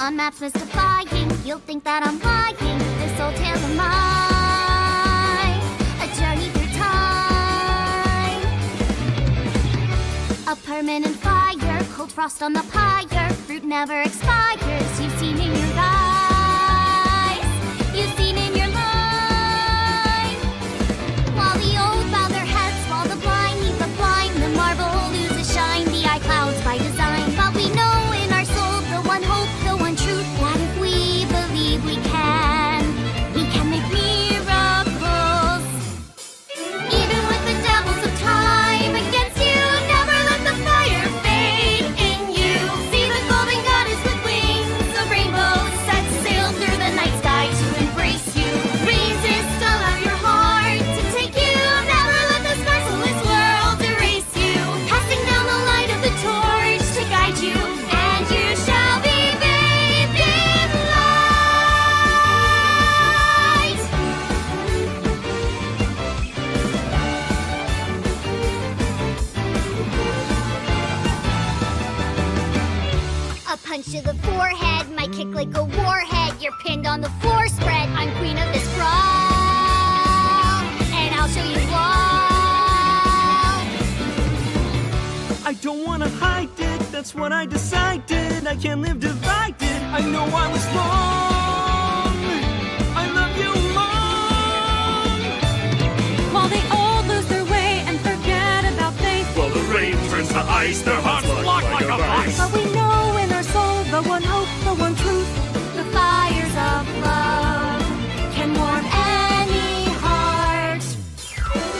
On maps mystifying, you'll think that I'm lying. This old tale of mine, a journey through time. A permanent fire, cold frost on the pyre. Fruit never expires, you've seen in your eyes. You've seen in your mind. While the old bow their heads, while the blind lead the blind, the marble loses shine, the eye clouds by design. But we know in our soul the one hope, the one truth, that if we believe we can make miracles. Even with the devils of time against you, never let the fire fade in you. See the golden goddess with wings of rainbows set sail through the night sky to embrace you. Resist, allow your heart to take you. Never let this merciless world erase you. Passing down the light of the torch to guide you, and you shall be bathed in light. A punch to the forehead might kick like a warhead. You're pinned on the floor spread. I'm queen of this brawl, and I'll show you all. I don't wanna hide it, that's what I decided. I can't live divided, I know I was wrong. I love you long. While they all lose their way and forget about faith, While the rain turns to ice, their hearts lock like a vice. but we know in our soul the one hope, the one truth. The fires of love can warm any heart.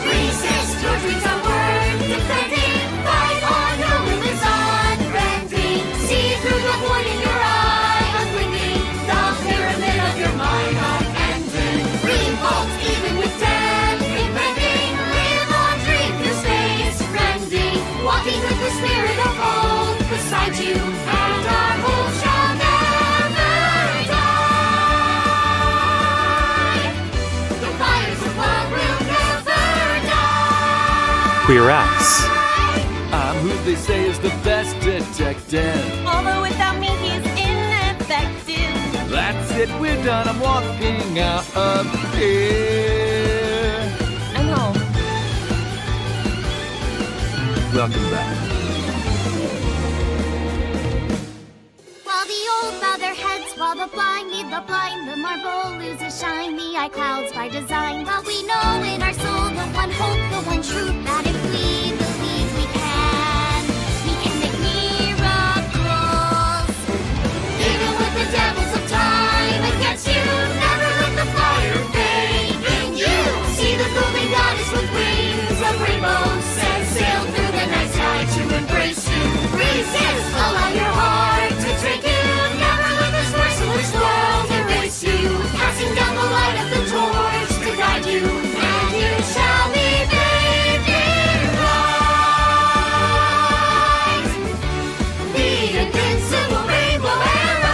Resist, your dreams are worth defending. Fight on, your will is unbending. See through the void in your eye, unblinking. The pyramid of your mind unending. Revolt even with death impending. Live on, dream through space, rending. Walking with the spirit of hope beside you, and our hope shall never die. The fires of love will never die. Queer Ass. I'm who they say is the best detective. Although without me he's ineffective. That's it, we're done, I'm walking out of here. I'm home. Welcome back. While the old bow their heads, while the blind lead the blind, the marble loses shine, the eye clouds by design. But we know in our soul the one hope, the one truth, that if we believe we can make miracles. Even with the devils of time against you, never let the fire fade in you. See the golden goddess with wings of rainbows set sail through the night sky to embrace you. Resist, allow your heart to take you. Never let this merciless world erase you. Passing down the light of the torch to guide you, and you shall be bathed in light. The invincible rainbow arrow.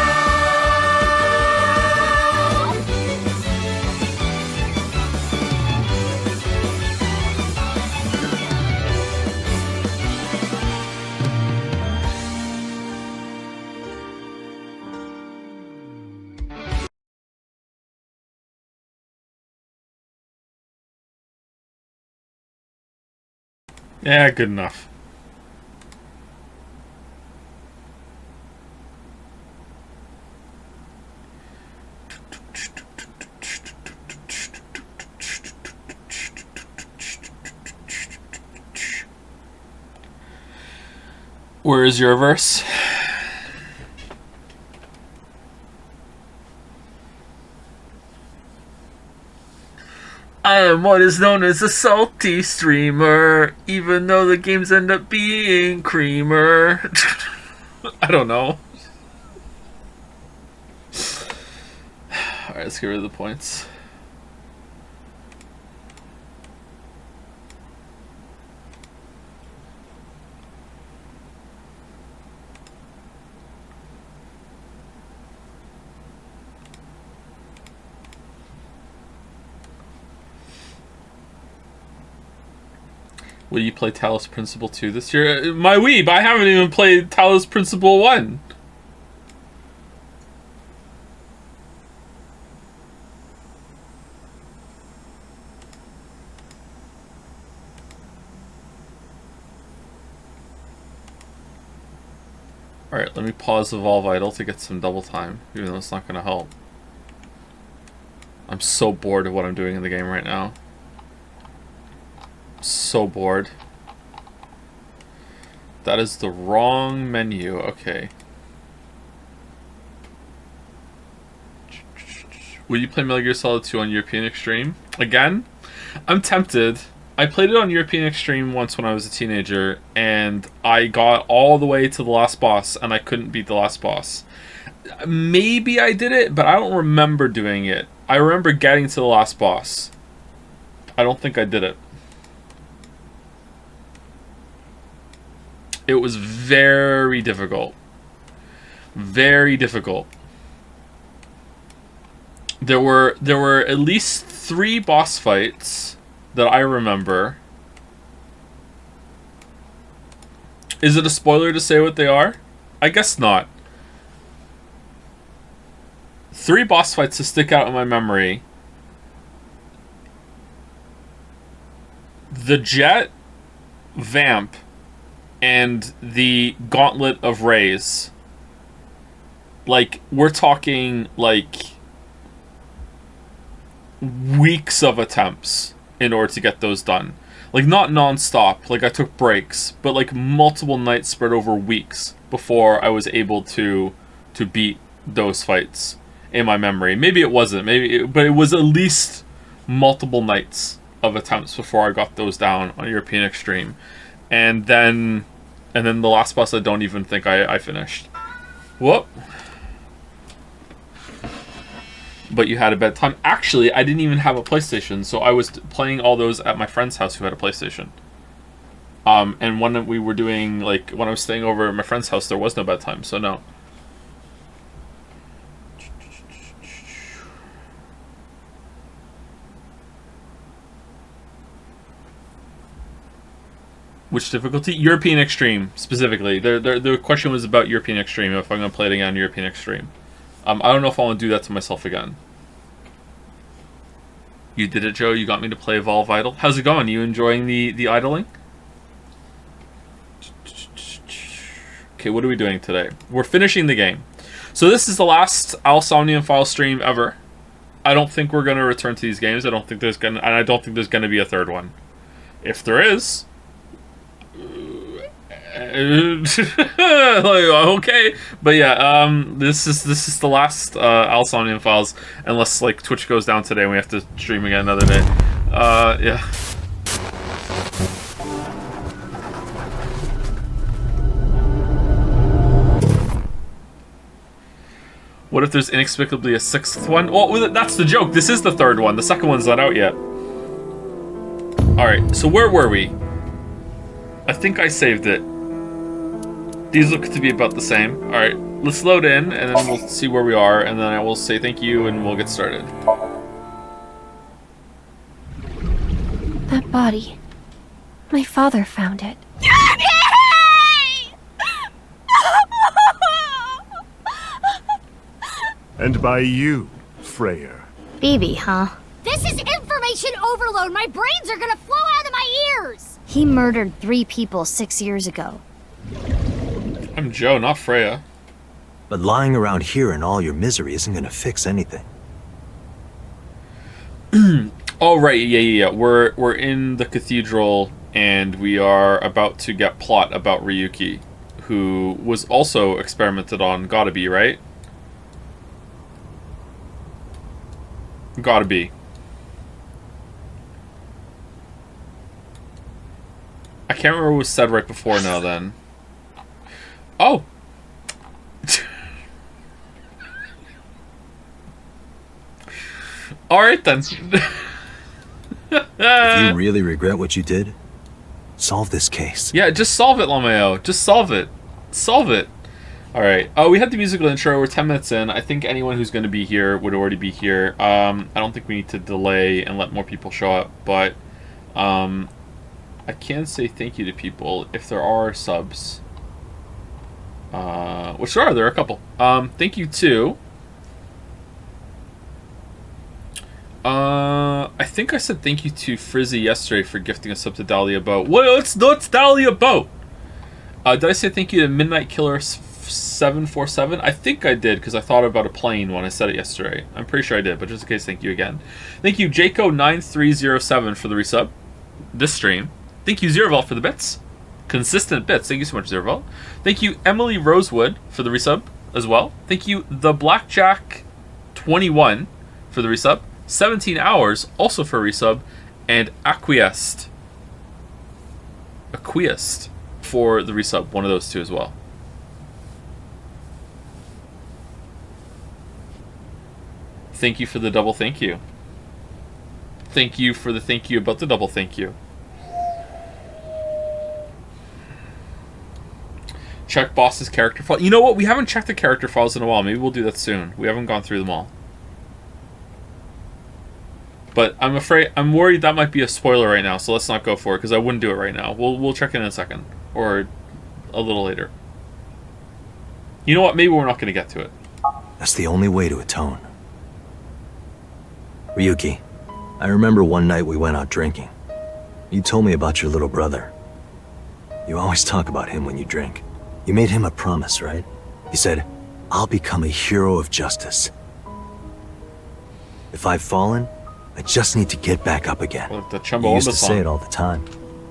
Yeah, good enough. Where is your verse? I am what is known as a salty streamer, even though the games end up being creamer. I don't know. Alright, let's get rid of the points. Will you play Talos Principle 2 this year? My weeb, I haven't even played Talos Principle 1. Alright, let me pause Evolve Idle to get some double time, even though it's not going to help. I'm so bored of what I'm doing in the game right now. So bored. That is the wrong menu. Okay. Will you play Metal Gear Solid 2 on European Extreme? Again? I'm tempted. I played it on European Extreme once when I was a teenager, and I got all the way to the last boss, and I couldn't beat the last boss. Maybe I did it, but I don't remember doing it. I remember getting to the last boss. I don't think I did it. It was very difficult. Very difficult. There were at least 3 boss fights that I remember. Is it a spoiler to say what they are? I guess not. 3 boss fights to stick out in my memory. The Jet, Vamp, and the Gauntlet of Rays. Like, we're talking, like, weeks of attempts in order to get those done. Like, not non-stop, like I took breaks, but like multiple nights spread over weeks before I was able to beat those fights in my memory. Maybe it wasn't, but it was at least multiple nights of attempts before I got those down on European Extreme. And then the last boss I don't even think I finished. Whoop. But you had a bedtime. Actually, I didn't even have a PlayStation, so I was playing all those at my friend's house who had a PlayStation. And when we were doing, like, when I was staying over at my friend's house, there was no bedtime, so no. Which difficulty? European Extreme, specifically. The question was about European Extreme, if I'm going to play it again on European Extreme. I don't know if I want to do that to myself again. You did it, Joe. You got me to play Evolve Idle. How's it going? You enjoying the idling? Okay, what are we doing today? We're finishing the game. So this is the last Somnium Files stream ever. I don't think we're going to return to these games. I don't think there's going to be a third one. If there is... like, okay, but yeah, this is the last Somnium Files, unless like Twitch goes down today and we have to stream again another day. Yeah. What if there's inexplicably a 6th one? Well, that's the joke. This is the 3rd one. The 2nd one's not out yet. All right. So where were we? I think I saved it. These look to be about the same. Alright, let's load in, and then we'll see where we are, and then I will say thank you, and we'll get started. That body. My father found it. And by you, Freya. BB, huh? This is information overload! My brains are gonna flow out of my ears! He murdered 3 people 6 years ago. I'm Joe, not Freya. But lying around here in all your misery isn't going to fix anything. Oh, right, yeah. We're in the cathedral, and we are about to get plot about Ryuki, who was also experimented on. Gotta be, right? Gotta be. I can't remember what was said right before now, then. Oh! Alright then. If you really regret what you did, solve this case. Yeah, just solve it, Lameo. Just solve it. Solve it. Alright. Oh, we had the musical intro. We're 10 minutes in. I think anyone who's going to be here would already be here. I don't think we need to delay and let more people show up, but I can say thank you to people if there are subs. Which there are a couple. Thank you to... I think I said thank you to Frizzy yesterday for gifting a sub to Dahlia Boat. Well, it's Dahlia Boat! Did I say thank you to Midnight Killer 747. I think I did because I thought about a plane when I said it yesterday. I'm pretty sure I did, but just in case, thank you again. Thank you, Jaco9307 for the resub this stream. Thank you, Zerval, for the bits. Consistent bits. Thank you so much, Zerval. Thank you, Emily Rosewood, for the resub as well. Thank you, the Blackjack21 for the resub. 17 Hours also for a resub. And Acquiesced for the resub. One of those two as well. Thank you for the double thank you. Thank you for the thank you about the double thank you. Check boss's character file. You know what? We haven't checked the character files in a while. Maybe we'll do that soon. We haven't gone through them all. But I'm worried that might be a spoiler right now, so let's not go for it, because I wouldn't do it right now. We'll check in a second. Or a little later. You know what? Maybe we're not going to get to it. That's the only way to atone. Ryuki, I remember one night we went out drinking. You told me about your little brother. You always talk about him when you drink. You made him a promise, right? You said, I'll become a hero of justice. If I've fallen, I just need to get back up again. Like the You used to song. say it all the time.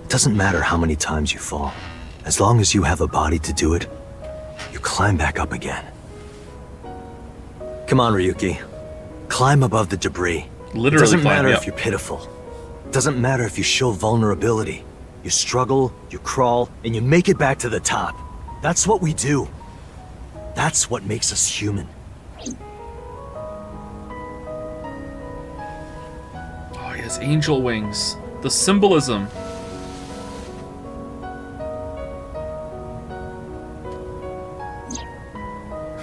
It doesn't matter how many times you fall. As long as you have a body to do it, you climb back up again. Come on, Ryuki. Climb above the debris. Literally It doesn't climb, matter yep. if you're pitiful. It doesn't matter if you show vulnerability. You struggle, you crawl, and you make it back to the top. That's what we do. That's what makes us human. Oh, yes, angel wings. The symbolism.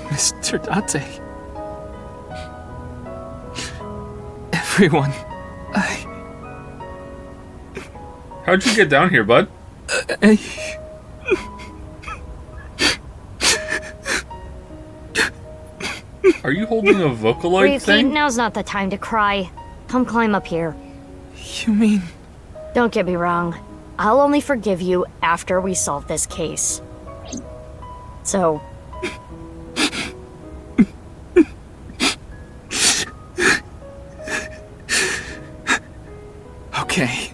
Mr. Date. Everyone, How'd you get down here, bud? Are you holding a Vocaloid Ryuki, thing? now's not the time to cry. Come climb up here. you mean... Don't get me wrong. I'll only forgive you after we solve this case. So... Okay.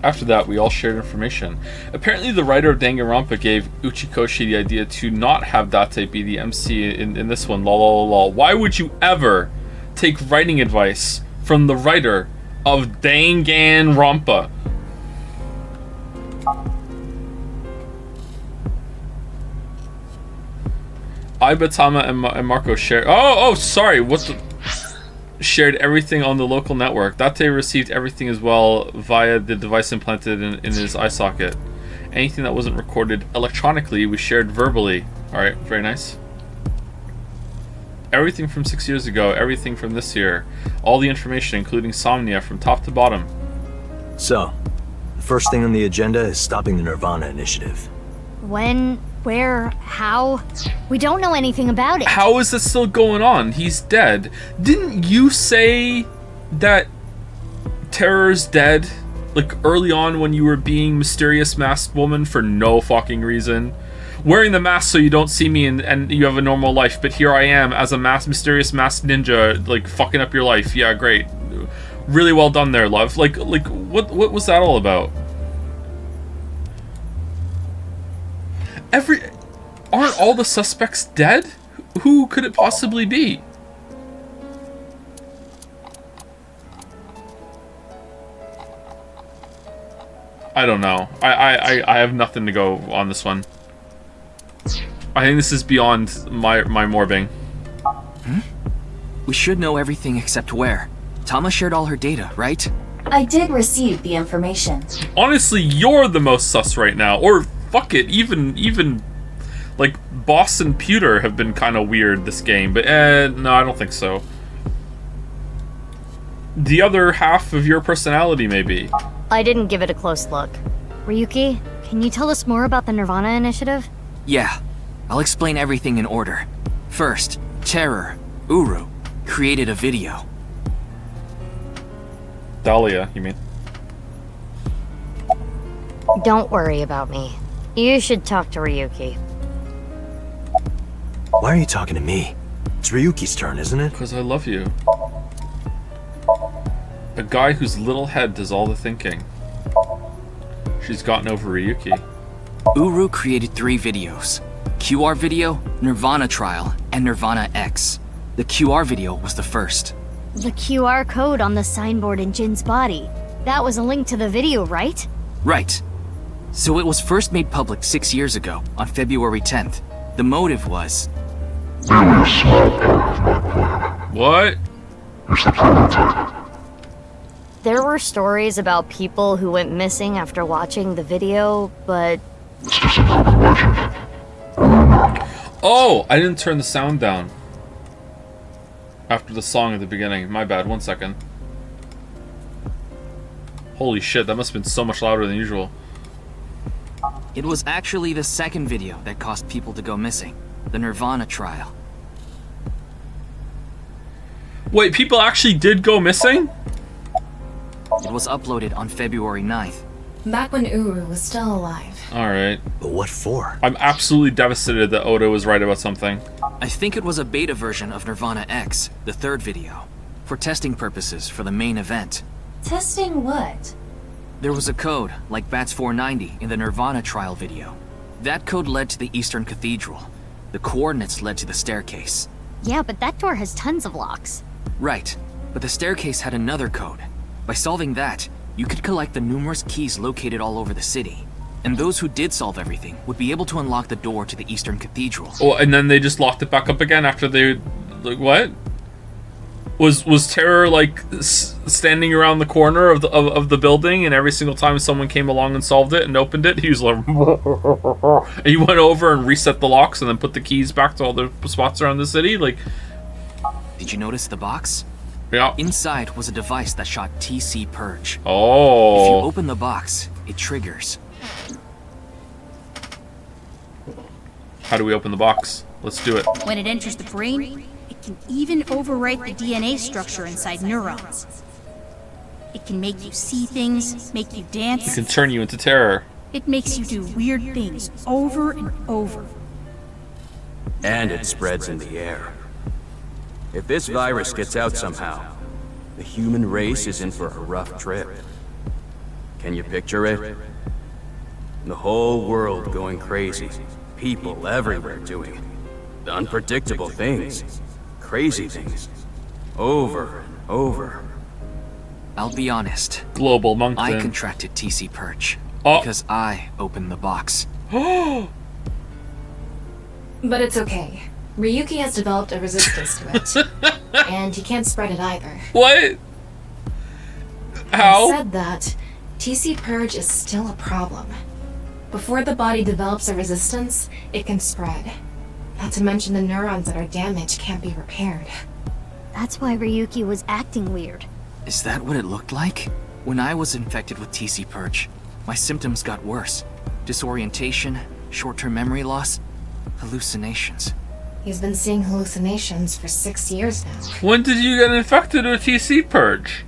After that, we all shared information. Apparently, the writer of Danganronpa gave Uchikoshi the idea to not have Date be the MC in this one. Lol, lol, lol. Why would you ever take writing advice from the writer of Danganronpa? Ibatama and Marco shared. Oh, sorry. What the? Shared everything on the local network. Date received everything as well via the device implanted in his eye socket. Anything that wasn't recorded electronically, we shared verbally. Alright, very nice. Everything from 6 years ago, everything from this year. All the information, including Somnia, from top to bottom. So, the first thing on the agenda is stopping the nirvanA initiative. when, where, how? We don't know anything about it. How is this still going on? He's dead. Didn't you say that Terror's dead? Like early on when you were being mysterious masked woman for no fucking reason? Wearing the mask so you don't see me and you have a normal life, but here I am as a mysterious masked ninja, like fucking up your life. Yeah, great. Really well done there, love. Like what was that all about? Aren't all the suspects dead? Who could it possibly be? I don't know. I have nothing to go on this one. I think this is beyond my morbing. We should know everything except where. Tama shared all her data, right? I did receive the information. Honestly, you're the most sus right now. Or fuck it, even like Boss and Pewter have been kind of weird this game, but no, I don't think so. The other half of your personality, maybe. I didn't give it a close look. Ryuki, can you tell us more about the nirvanA initiative? Yeah. I'll explain everything in order. First, Terror, Uru, created a video. Dahlia, you mean? Don't worry about me. You should talk to Ryuki. Why are you talking to me? It's Ryuki's turn, isn't it? Because I love you. A guy whose little head does all the thinking. She's gotten over Ryuki. Uru created 3 videos. QR video, nirvanA trial, and nirvanA X. The QR video was the first. The QR code on the signboard in Jin's body. That was a link to the video, right? Right. So it was first made public 6 years ago, on February 10th. The motive was... What? There were stories about people who went missing after watching the video, but... Oh! I didn't turn the sound down. After the song at the beginning. My bad, 1 second. Holy shit, that must have been so much louder than usual. It was actually the second video that caused people to go missing. The nirvanA trial. Wait, people actually did go missing? It was uploaded on February 9th. Back when Uru was still alive. Alright. But what for? I'm absolutely devastated that Oda was right about something. I think it was a beta version of nirvanA X, the third video, for testing purposes for the main event. Testing what? There was a code, like BATS 490 in the nirvanA trial video. That code led to the Eastern Cathedral. The coordinates led to the staircase. Yeah, but that door has tons of locks. Right, but the staircase had another code. By solving that, you could collect the numerous keys located all over the city. And those who did solve everything would be able to unlock the door to the Eastern Cathedral. Oh, and then they just locked it back up again after they... Like, what? Was Terror, like, standing around the corner of the building, and every single time someone came along and solved it and opened it, he was like... And he went over and reset the locks and then put the keys back to all the spots around the city? Like... Did you notice the box? Yeah. Inside was a device that shot TC Purge. Oh. If you open the box, it triggers. How do we open the box? Let's do it. When it enters the brain, it can even overwrite the DNA structure inside neurons. It can make you see things, make you It dance. can turn you into Terror. It makes you do weird things over and over. And it spreads in the air. If this virus gets out somehow, the human race is in for a rough trip. Can you picture it? The whole world going crazy. People everywhere doing unpredictable things. Crazy things. Over and over. I'll be honest. Global Monkton. I contracted TC Purge. Oh. Because I opened the box. But it's okay. Ryuki has developed a resistance to it. And he can't spread it either. What? How? Having said that, TC Purge is still a problem. Before the body develops a resistance, it can spread. Not to mention the neurons that are damaged can't be repaired. That's why Ryuki was acting weird. Is that what it looked like? When I was infected with TC Purge, my symptoms got worse. Disorientation, short-term memory loss, hallucinations. He's been seeing hallucinations for 6 years now. When did you get infected with TC Purge?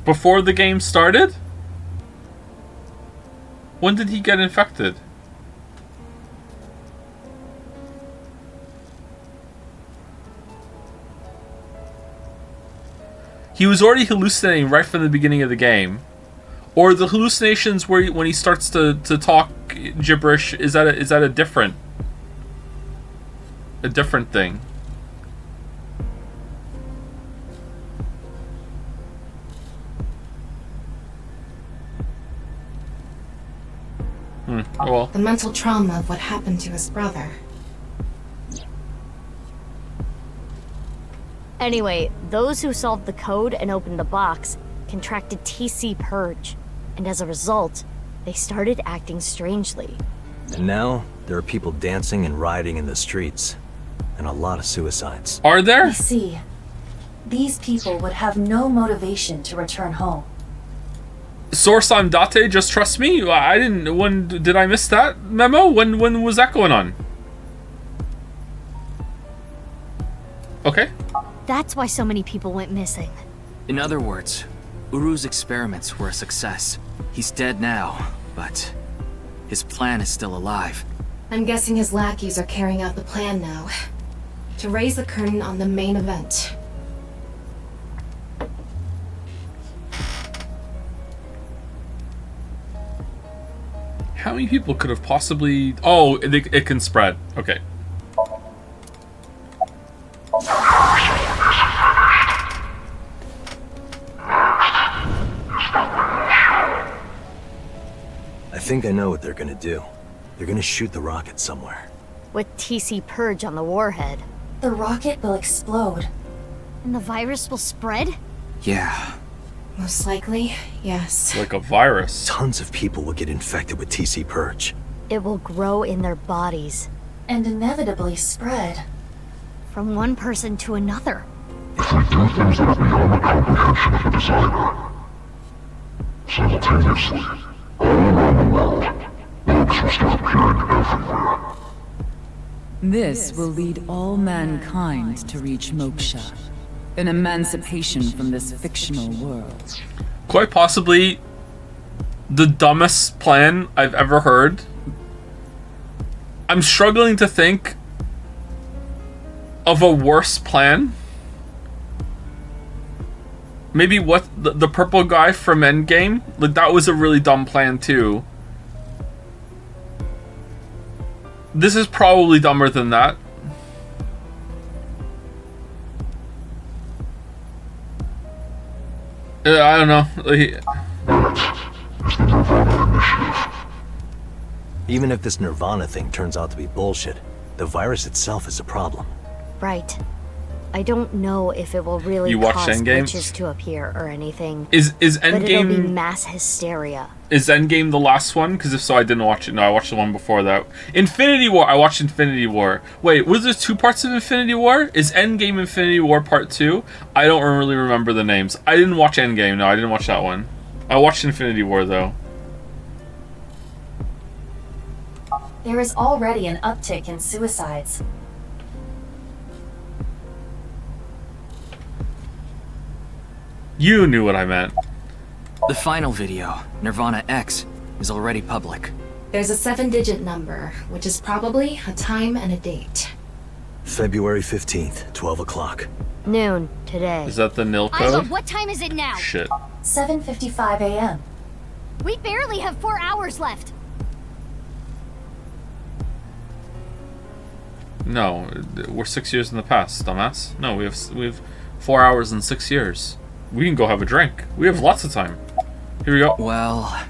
Before the game started? When did he get infected? He was already hallucinating right from the beginning of the game. Or the hallucinations where when he starts to talk gibberish, is that a different thing? Oh well. The mental trauma of what happened to his brother. Anyway, those who solved the code and opened the box contracted TC Purge, and as a result, they started acting strangely. And now, there are people dancing and rioting in the streets. And a lot of suicides. Are there? I see. These people would have no motivation to return home. Source on Date, just trust me. I didn't. When did I miss that memo? When was that going on? Okay. That's why so many people went missing. In other words, Uru's experiments were a success. He's dead now, but his plan is still alive. I'm guessing his lackeys are carrying out the plan now. To raise the curtain on the main event. How many people could have possibly... Oh, it can spread. Okay. I think I know what they're gonna do. They're gonna shoot the rocket somewhere. With TC Purge on the warhead. The rocket will explode. And the virus will spread? Yeah. Most likely, yes. Like a virus. Tons of people will get infected with TC Purge. It will grow in their bodies. And inevitably spread. From one person to another. If we do things that are beyond the comprehension of the designer, simultaneously, all around the world, bugs will start appearing everywhere. This will lead all mankind to reach moksha, an emancipation from this fictional world. Quite possibly the dumbest plan I've ever heard. I'm struggling to think of a worse plan. Maybe what the purple guy from Endgame? Like, that was a really dumb plan too. This is probably dumber than that. I don't know. Even if this nirvanA thing turns out to be bullshit, the virus itself is a problem. Right. I don't know if it will really cause glitches to appear or anything. Is but it'll be Endgame mass hysteria. Is Endgame the last one? Because if so, I didn't watch it. No, I watched the one before that. Infinity War. I watched Infinity War. Wait, was there 2 parts of Infinity War? Is Endgame Infinity War Part 2? I don't really remember the names. I didn't watch Endgame. No, I didn't watch that one. I watched Infinity War though. There is already an uptick in suicides. You knew what I meant. The final video, nirvanA X, is already public. There's a 7-digit number, which is probably a time and a date. February 15th, 12 o'clock. Noon, today. Is that the nil code? Isla, what time is it now? Shit. 7:55 a.m. We barely have 4 hours left. No, we're 6 years in the past, dumbass. No, we have 4 hours and 6 years. We can go have a drink. We have lots of time. Here we go. Well,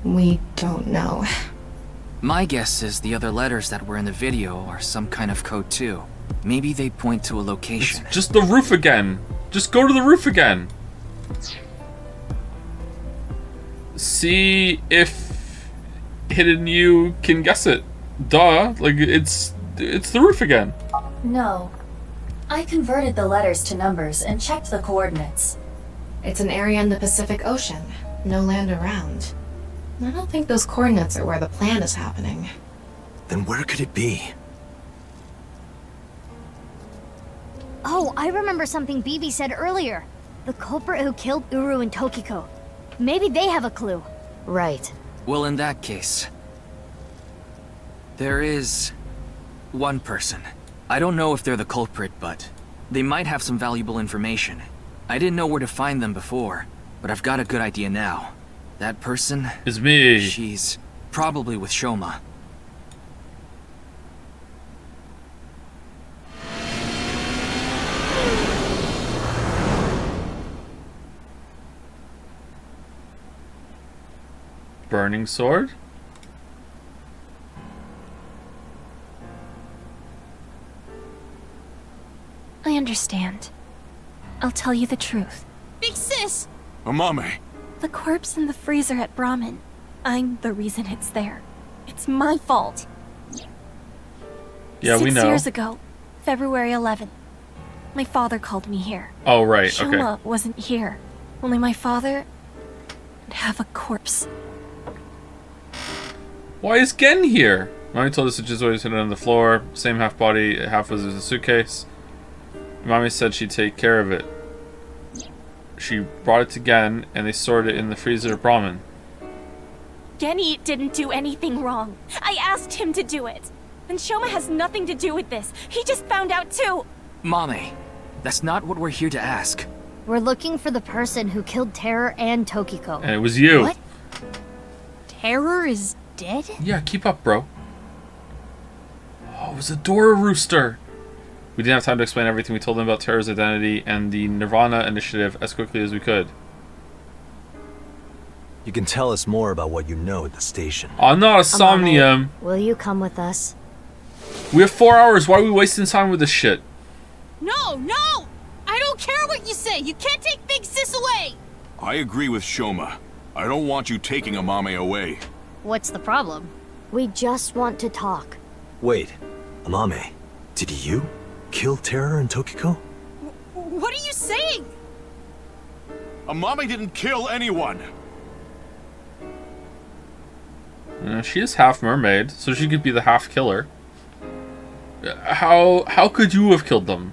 we don't know. My guess is the other letters that were in the video are some kind of code too. Maybe they point to a location. It's just the roof again. Just go to the roof again. See if Hidden You can guess it. Duh. Like, it's the roof again. No. I converted the letters to numbers and checked the coordinates. It's an area in the Pacific Ocean. No land around. I don't think those coordinates are where the plan is happening. Then where could it be? Oh, I remember something BB said earlier. The culprit who killed Uru and Tokiko. Maybe they have a clue. Right. Well, in that case, there is one person. I don't know if they're the culprit, but they might have some valuable information. I didn't know where to find them before, but I've got a good idea now. That person is me. She's probably with Shoma. Burning sword? I understand. I'll tell you the truth. Big sis! Amame! The corpse in the freezer at Brahmin. I'm the reason it's there. It's my fault. Yeah, we know. 6 years ago, February 11th, my father called me here. Oh, right, Shoma okay. wasn't here. Only my father would have a corpse. Why is Gen here? Mommy told us to just always hit it on the floor. Same half body, half was a suitcase. Mommy said she'd take care of it. She brought it to Gen, and they stored it in the freezer of Brahmin. Genny didn't do anything wrong. I asked him to do it. And Shoma has nothing to do with this. He just found out too. Mame, that's not what we're here to ask. We're looking for the person who killed Terror and Tokiko. And it was you. What? Terror is dead? Yeah, keep up, bro. Oh, it was a Dora Rooster. We didn't have time to explain everything. We told them about Terror's identity and the nirvanA initiative as quickly as we could. You can tell us more about what you know at the station. I'm not a Somnium. Will you come with us? We have 4 hours. Why are we wasting time with this shit? No, no! I don't care what you say. You can't take Big Sis away. I agree with Shoma. I don't want you taking Amame away. What's the problem? We just want to talk. Wait, Amame, did you kill Terror and Tokiko? What are you saying? Amame didn't kill anyone. She is half mermaid, so she could be the half killer. How could you have killed them?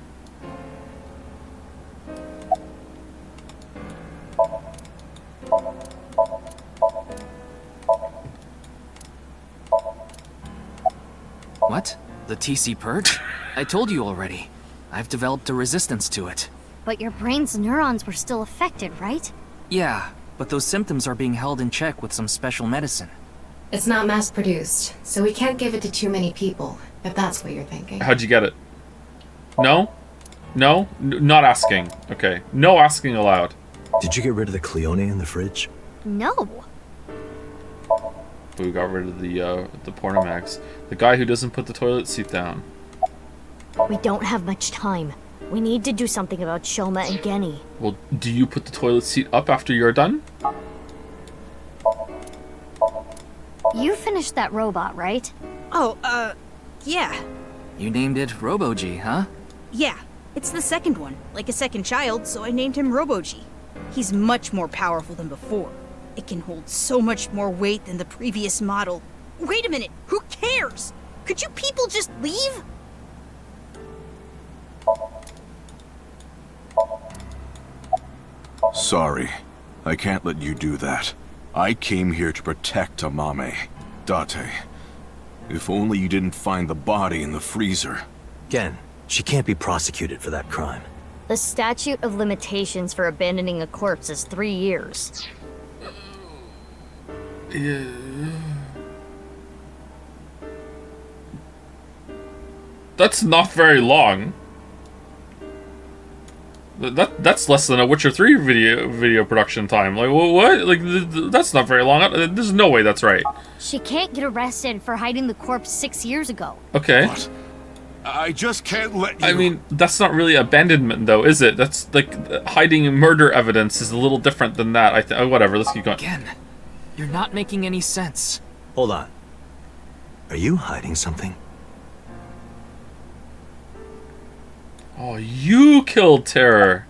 What? The TC Purge? I told you already. I've developed a resistance to it. But your brain's neurons were still affected, right? Yeah, but those symptoms are being held in check with some special medicine. It's not mass-produced, so we can't give it to too many people, if that's what you're thinking. How'd you get it? No? No? Not asking. Okay. No asking allowed. Did you get rid of the Cleone in the fridge? No. We got rid of the Pornomax. The guy who doesn't put the toilet seat down. We don't have much time. We need to do something about Shoma and Genny. Well, do you put the toilet seat up after you're done? You finished that robot, right? Oh, yeah. You named it Robo-G, huh? Yeah. It's the second one, like a second child, so I named him Robo-G. He's much more powerful than before. It can hold so much more weight than the previous model. Wait a minute, who cares? Could you people just leave? Sorry. I can't let you do that. I came here to protect Amame. Date. If only you didn't find the body in the freezer. Gen, she can't be prosecuted for that crime. The statute of limitations for abandoning a corpse is 3 years. Yeah. That's not very long. That's less than a Witcher 3 video production time. Like what? Like that's not very long. There's no way that's right. She can't get arrested for hiding the corpse 6 years ago. Okay. What? I just can't let you... I mean, that's not really abandonment, though, is it? That's like hiding murder evidence is a little different than that. I think. Oh, whatever. Let's keep going. Again, you're not making any sense. Hold on. Are you hiding something? Oh, you killed Terror.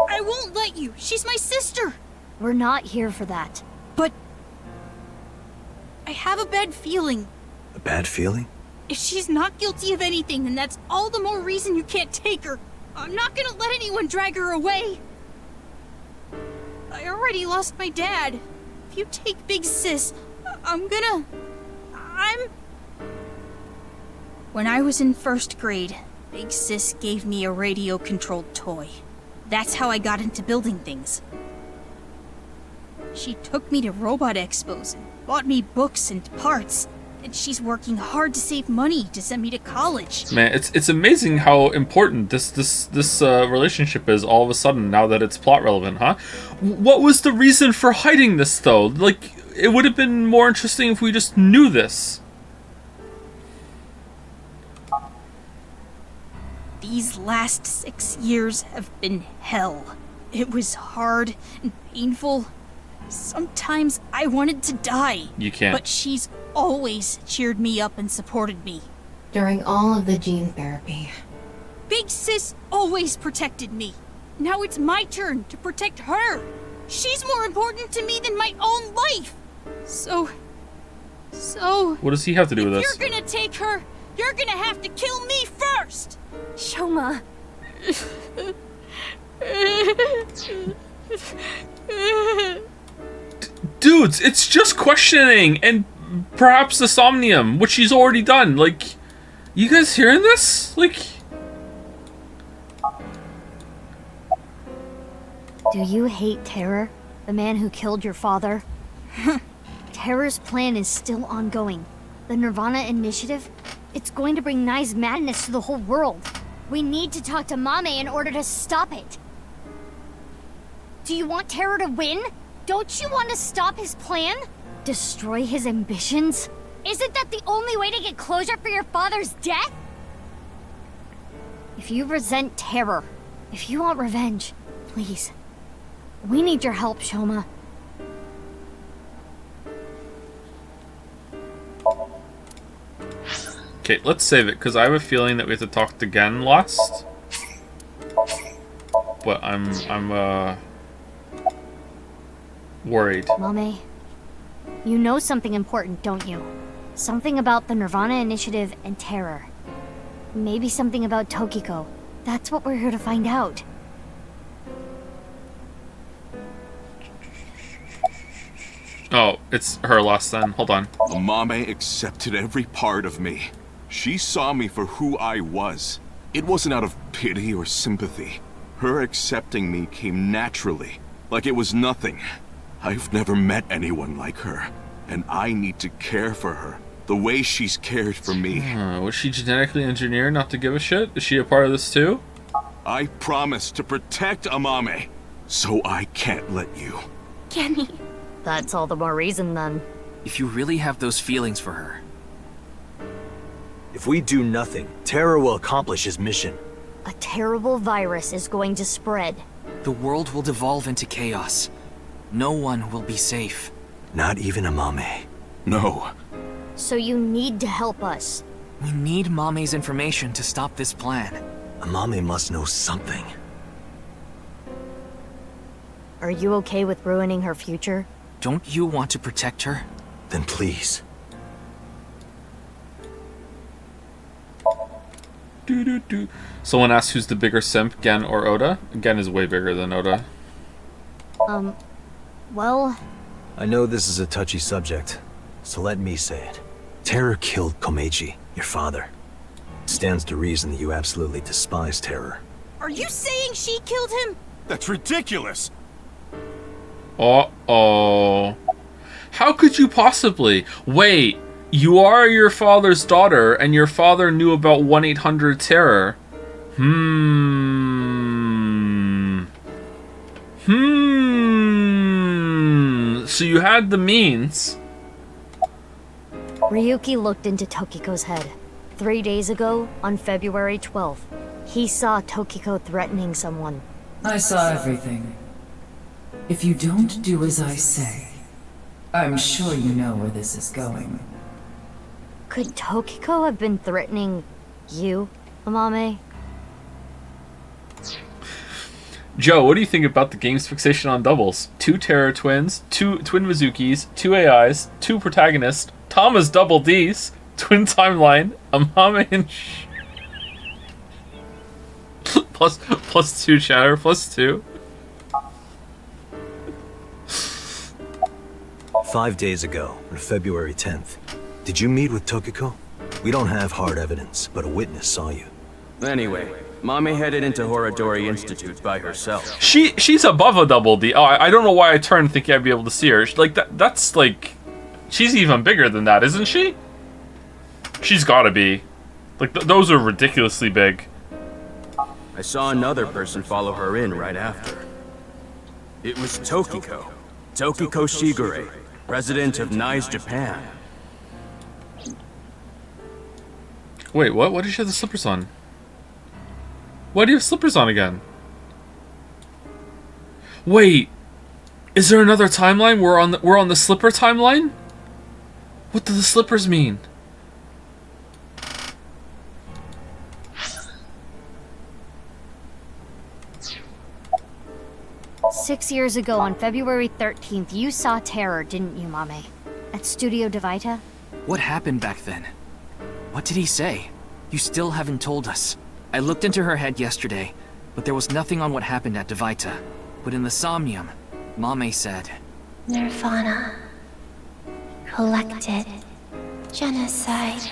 I won't let you. She's my sister. We're not here for that. But I have a bad feeling. A bad feeling? If she's not guilty of anything, then that's all the more reason you can't take her. I'm not gonna let anyone drag her away. I already lost my dad. If you take Big Sis, When I was in first grade, Big Sis gave me a radio-controlled toy. That's how I got into building things. She took me to robot expos and bought me books and parts. And she's working hard to save money to send me to college. Man, it's amazing how important this relationship is all of a sudden now that it's plot relevant, huh? What was the reason for hiding this though? Like, it would have been more interesting if we just knew this. These last 6 years have been hell. It was hard and painful. Sometimes I wanted to die. You can't. But she's always cheered me up and supported me. During all of the gene therapy. Big Sis always protected me. Now it's my turn to protect her. She's more important to me than my own life. So... What does he have to do with if this? you're gonna take her, You're gonna have to kill me first! Shoma. Dudes, it's just questioning and perhaps the Somnium, which she's already done. Like, you guys hearing this? Like... Do you hate Terror? The man who killed your father? Terror's plan is still ongoing. The nirvanA initiative? It's going to bring Nai's madness to the whole world. We need to talk to Mame in order to stop it. Do you want Terror to win? Don't you want to stop his plan? Destroy his ambitions? Isn't that the only way to get closure for your father's death? If you resent Terror, if you want revenge, please. We need your help, Shoma. Okay, let's save it, because I have a feeling that we have to talk to Gen last. But I'm worried. Mame, you know something important, don't you? Something about the nirvanA initiative and Terror. Maybe something about Tokiko. That's what we're here to find out. Oh, it's her last then. Hold on. Mame accepted every part of me. She saw me for who I was. It wasn't out of pity or sympathy. Her accepting me came naturally, like it was nothing. I've never met anyone like her, and I need to care for her the way she's cared for me. Was she genetically engineered not to give a shit? Is she a part of this too? I promised to protect Amame, so I can't let you. Kenny. That's all the more reason then. If you really have those feelings for her. If we do nothing, Terror will accomplish his mission. A terrible virus is going to spread. The world will devolve into chaos. No one will be safe. Not even Amame. No. So you need to help us. We need Mame's information to stop this plan. Amame must know something. Are you okay with ruining her future? Don't you want to protect her? Then please. Someone asked who's the bigger simp, Gen or Oda? Gen is way bigger than Oda. Well... I know this is a touchy subject, so let me say it. Terror killed Komeiji, your father. It stands to reason that you absolutely despise Terror. Are you saying she killed him? That's ridiculous! Uh-oh. How could you possibly? Wait, you are your father's daughter, and your father knew about 1-800-TERROR. So you had the means. Ryuki looked into Tokiko's head. 3 days ago, on February 12th, he saw Tokiko threatening someone. I saw everything. If you don't do as I say, I'm sure you know where this is going. Could Tokiko have been threatening you, Amame? Joe, what do you think about the game's fixation on doubles? 2 Terror twins, 2 twin Mizukis, 2 AIs, 2 protagonists, Tama's double Ds, twin timeline, Amame and plus 2 chatter, plus 2. 5 days ago, on February 10th, did you meet with Tokiko? We don't have hard evidence, but a witness saw you. Anyway, Mame headed into Horodori Institute by herself. She's above a double D. Oh, I don't know why I turned thinking I'd be able to see her. Like that's like, she's even bigger than that, isn't she? She's gotta be. Like those are ridiculously big. I saw another person follow her in right after. It was Tokiko. Tokiko Shigure, president of Nai's Japan. Wait, what? Why does she have the slippers on? Why do you have slippers on again? Wait, is there another timeline? We're on the slipper timeline? What do the slippers mean? "6 years ago, on February 13th, you saw Terror, didn't you, Mame? At Studio Devita? What happened back then? What did he say? You still haven't told us. I looked into her head yesterday, but there was nothing on what happened at Dahlia. But in the Somnium, Mame said... nirvanA. Collected. Genocide.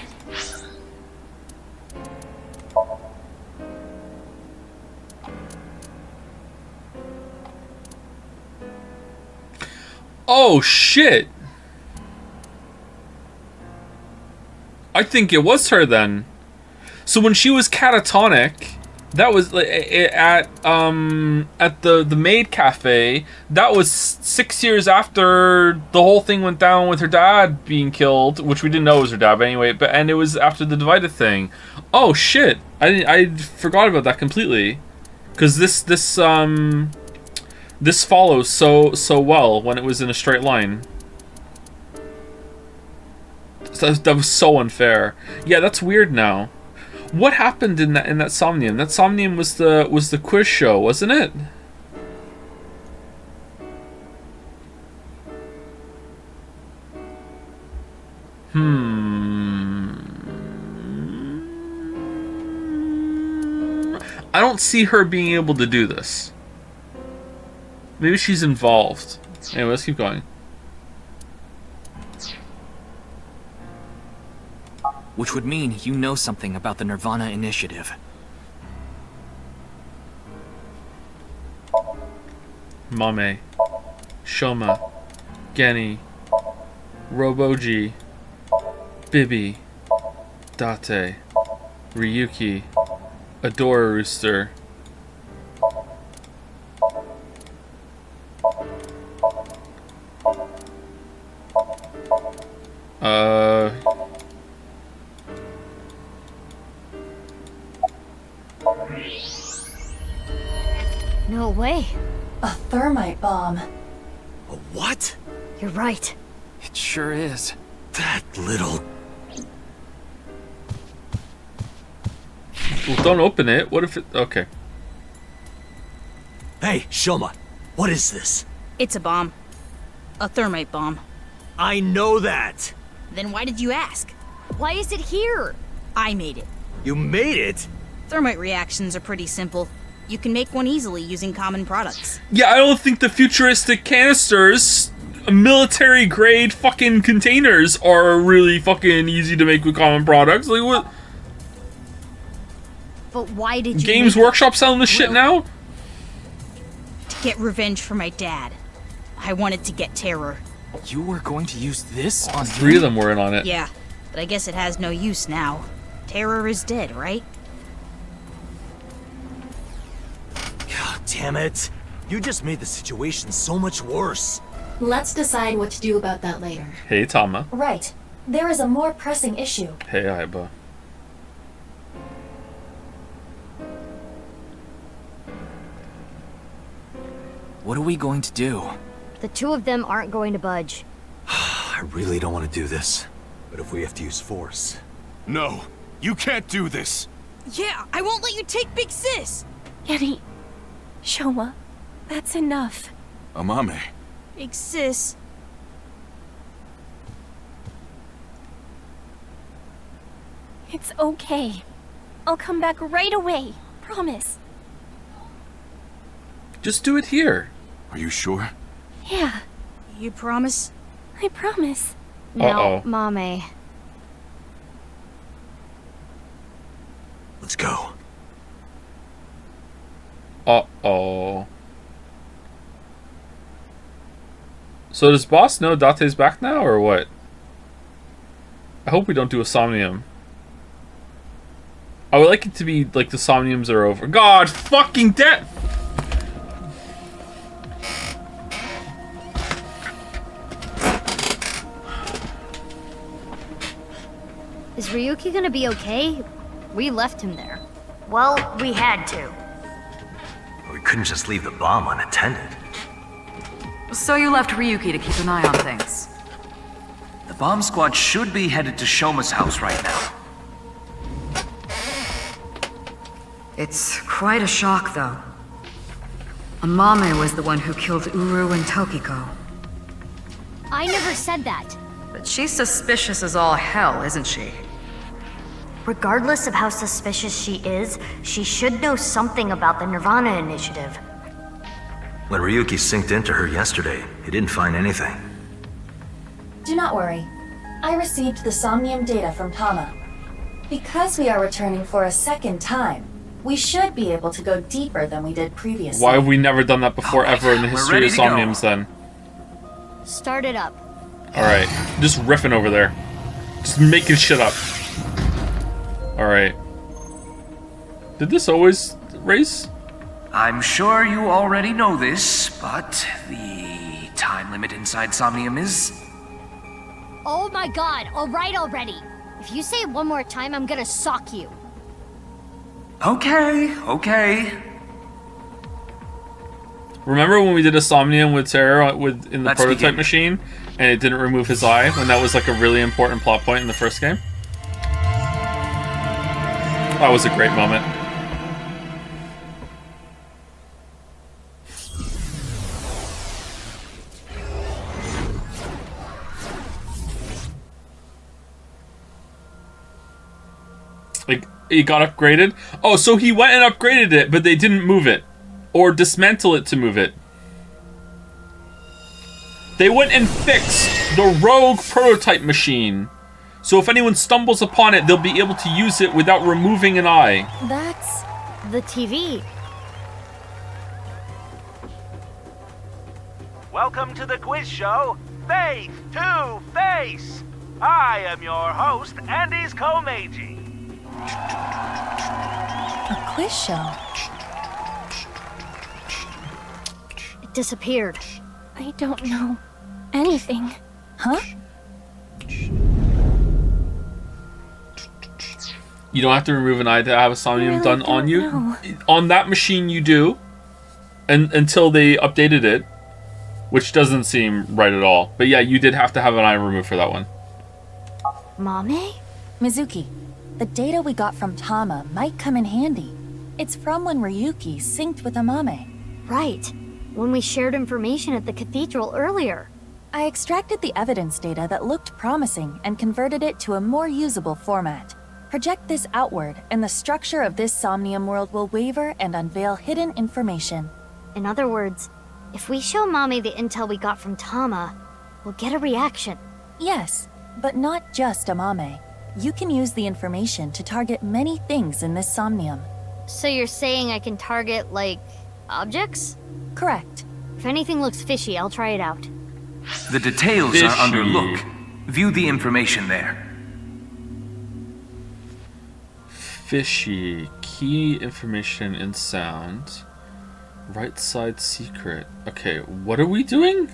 Oh shit! I think it was her then. So when she was catatonic, that was at the maid cafe. That was 6 years after the whole thing went down with her dad being killed, which we didn't know was her dad, but anyway. And it was after the Dahlia thing. Oh shit! I forgot about that completely, because this follows so well when it was in a straight line. That was so unfair. Yeah, that's weird now. What happened in that Somnium? That Somnium was the quiz show, wasn't it? I don't see her being able to do this. Maybe she's involved. Anyway, let's keep going. Which would mean you know something about the nirvanA initiative. Mame, Shoma, Genny, Roboji, Bibi, Date, Ryuki, Adora Rooster. No way. A thermite bomb. A what? You're right. It sure is. That little... Well, don't open it. What if it... Okay. Hey, Shoma, what is this? It's a bomb. A thermite bomb. I know that! Then why did you ask? Why is it here? I made it. You made it? Thermite reactions are pretty simple. You can make one easily using common products. Yeah, I don't think the futuristic canisters, military grade fucking containers, are really fucking easy to make with common products. Like what? But why did you Games Workshop selling this shit now? To get revenge for my dad. I wanted to get Terror. You were going to use this on Three of them were in on it. Yeah, but I guess it has no use now. Terror is dead, right? God damn it. You just made the situation so much worse. Let's decide what to do about that later. Hey, Tama. Right. There is a more pressing issue. Hey, Aiba. What are we going to do? The two of them aren't going to budge. I really don't want to do this, but if we have to use force... No, you can't do this! Yeah, I won't let you take Big Sis! Genny, Shoma, that's enough. Amame. Big Sis. It's okay. I'll come back right away. Promise. Just do it here. Are you sure? Yeah, You promise? I promise. No, Mame. Let's go. Uh-oh. So does Boss know Date's back now, or what? I hope we don't do a Somnium. I would like it to be like the Somniums are over. God fucking damn! Is Ryuki gonna be okay? We left him there. Well, we had to. We couldn't just leave the bomb unattended. So you left Ryuki to keep an eye on things. The bomb squad should be headed to Shoma's house right now. It's quite a shock, though. Amame was the one who killed Uru and Tokiko. I never said that. But she's suspicious as all hell, isn't she? Regardless of how suspicious she is, she should know something about the nirvanA initiative. When Ryuki synced into her yesterday, he didn't find anything. Do not worry. I received the Somnium data from Tama. Because we are returning for a second time, we should be able to go deeper than we did previously. Why have we never done that before ever in the history of Somniums then? Start it up. Alright. Just riffing over there. Just making shit up. Alright. Did this always race? I'm sure you already know this, but the time limit inside Somnium is... Oh my god, alright already. If you say it one more time, I'm gonna sock you. Okay. Remember when we did a Somnium with Terra in the Let's prototype begin. machine, and it didn't remove his eye, when that was like a really important plot point in the first game? That was a great moment. Like, it got upgraded? Oh, so he went and upgraded it, but they didn't move it. Or dismantle it to move it. They went and fixed the rogue prototype machine. So if anyone stumbles upon it, they'll be able to use it without removing an eye. That's the TV. Welcome to the quiz show, Faith to Face. I am your host, Andy's Komeiji. A quiz show? It disappeared. I don't know anything. Huh? You don't have to remove an eye to have a Somnium done on you. On that machine you do. And until they updated it. Which doesn't seem right at all. But yeah, you did have to have an eye removed for that one. Mame? Mizuki, the data we got from Tama might come in handy. It's from when Ryuki synced with Amame. Right. When we shared information at the cathedral earlier. I extracted the evidence data that looked promising and converted it to a more usable format. Project this outward, and the structure of this Somnium world will waver and unveil hidden information. In other words, if we show Mame the intel we got from Tama, we'll get a reaction. Yes, but not just Amame. You can use the information to target many things in this Somnium. So you're saying I can target, like, objects? Correct. If anything looks fishy, I'll try it out. The details are under look. View the information there. Fishy. Key information in sound. Right side secret. Okay, what are we doing?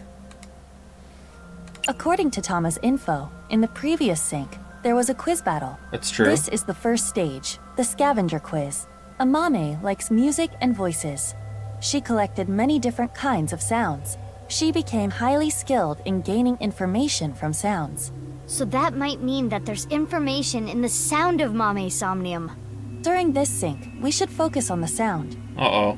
According to Tama's info, in the previous sync, there was a quiz battle. That's true. This is the first stage, the scavenger quiz. Amame likes music and voices. She collected many different kinds of sounds. She became highly skilled in gaining information from sounds. So that might mean that there's information in the sound of Mame's Somnium. During this sync, we should focus on the sound. Uh-oh.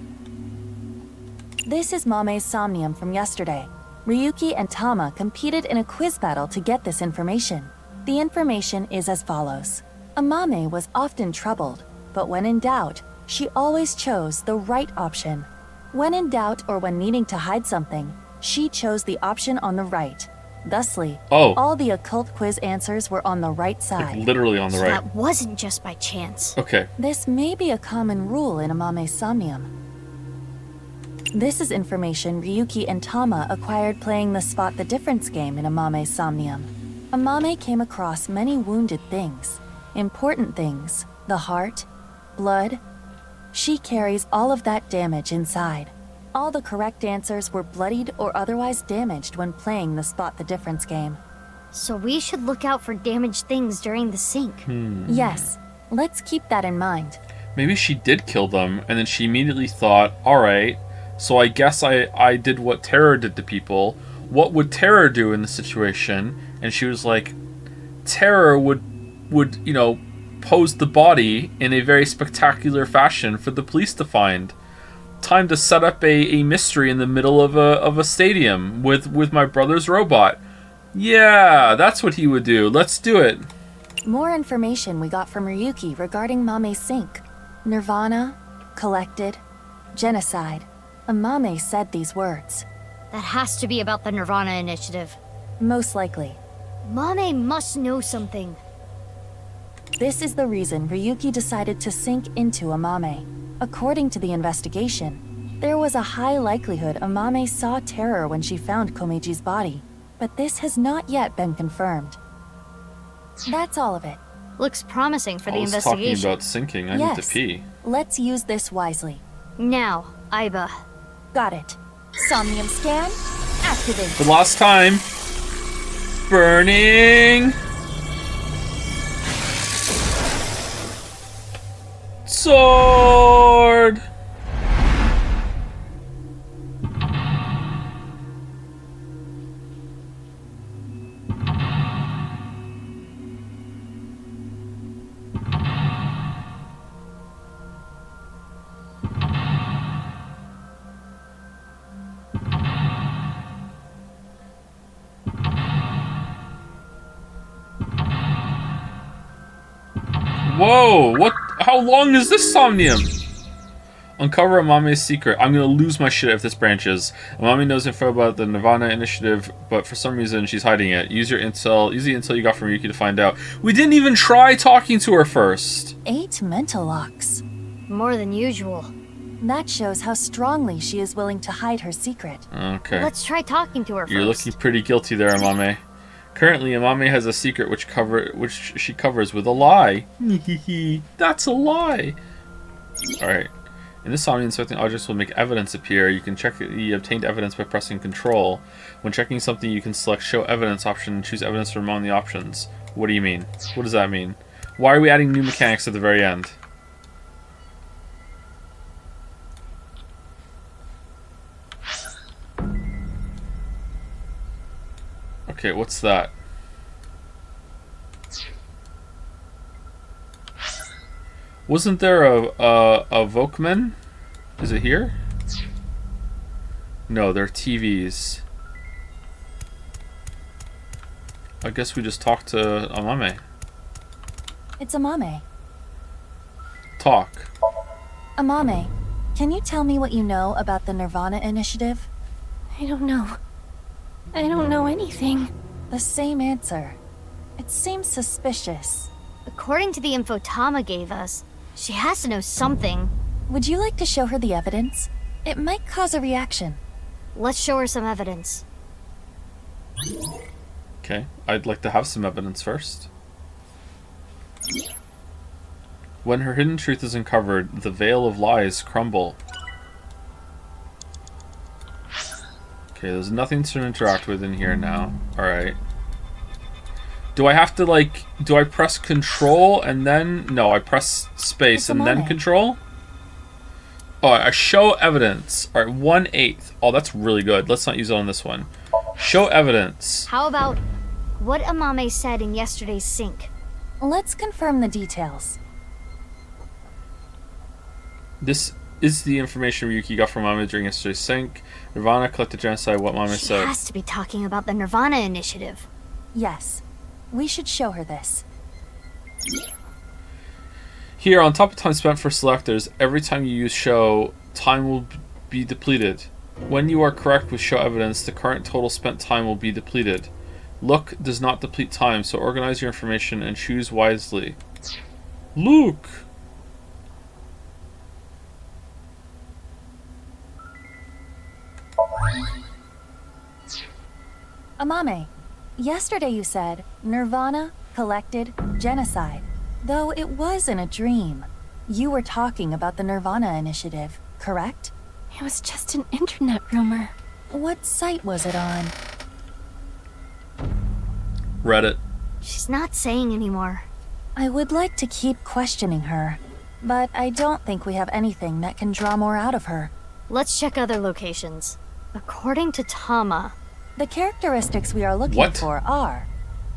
This is Mame's Somnium from yesterday. Ryuki and Tama competed in a quiz battle to get this information. The information is as follows. Amame was often troubled, but when in doubt, she always chose the right option. When in doubt or when needing to hide something, she chose the option on the right. Thusly, all the occult quiz answers were on the right side. Like literally on the right. That wasn't just by chance. Okay. This may be a common rule in Amame's Somnium. This is information Ryuki and Tama acquired playing the Spot the Difference game in Amame's Somnium. Amame came across many wounded things. Important things. The heart, blood. She carries all of that damage inside. All the correct answers were bloodied or otherwise damaged when playing the Spot the Difference game. So we should look out for damaged things during the sync. Yes, let's keep that in mind. Maybe she did kill them, and then she immediately thought, alright, so I guess I did what Terror did to people. What would Terror do in the situation? And she was like, Terror would you know, pose the body in a very spectacular fashion for the police to find. Time to set up a mystery in the middle of a stadium with my brother's robot. Yeah, that's what he would do. Let's do it. More information we got from Ryuki regarding Mame's sink. nirvanA, collected, genocide. Amame said these words. That has to be about the nirvanA initiative. Most likely. Mame must know something. This is the reason Ryuki decided to sink into Amame. According to the investigation, there was a high likelihood Amame saw terror when she found Komeji's body, but this has not yet been confirmed. That's all of it. Looks promising for the I was investigation. talking about sinking. I need to pee. Let's use this wisely. Now, Aiba. Got it. Somnium scan, activate. The last time. Burning. Sword. Whoa, what? How long is this Somnium? Uncover Amame's secret. I'm gonna lose my shit if this branches. Amame knows info about the nirvanA initiative, but for some reason she's hiding it. Use the intel you got from Ryuki to find out. We didn't even try talking to her first. 8 mental locks. More than usual. That shows how strongly she is willing to hide her secret. Okay. Let's try talking to her You're first. looking pretty guilty there, Amame. Currently, Amame has a secret which she covers with a lie. That's a lie. Alright. In this Somnium, inspecting objects will make evidence appear. You can check the obtained evidence by pressing Control. When checking something, you can select Show Evidence option and choose evidence from among the options. What do you mean? What does that mean? Why are we adding new mechanics at the very end? Okay, what's that? Wasn't there a Vokeman? Is it here? No, they're TVs. I guess we just talked to Amame. It's Amame. Talk. Amame, can you tell me what you know about the nirvanA initiative? I don't know. I don't know anything. The same answer. It seems suspicious. According to the info Tama gave us, she has to know something. Would you like to show her the evidence? It might cause a reaction. Let's show her some evidence. Okay, I'd like to have some evidence first. When her hidden truth is uncovered, the veil of lies crumble. Okay, there's nothing to interact with in here now. Alright. Do I have to, like... Do I press Control and then... No, I press space and then Control? Oh, I show evidence. Alright, 1/8. Oh, that's really good. Let's not use it on this one. Show evidence. How about what Amame said in yesterday's sink? Let's confirm the details. This is the information Ryuki got from Mame during yesterday's sync. nirvanA collected genocide, what Mame She said. has to be talking about the nirvanA initiative. Yes. We should show her this. Here, on top of time spent for selectors, every time you use show, time will be depleted. When you are correct with show evidence, the current total spent time will be depleted. Look does not deplete time, so organize your information and choose wisely. Look! Amame, yesterday you said nirvanA collected genocide. Though it was in a dream. You were talking about the nirvanA initiative, correct? It was just an internet rumor. What site was it on? Reddit. She's not saying anymore. I would like to keep questioning her, but I don't think we have anything that can draw more out of her. Let's check other locations. According to Tama, the characteristics we are looking for are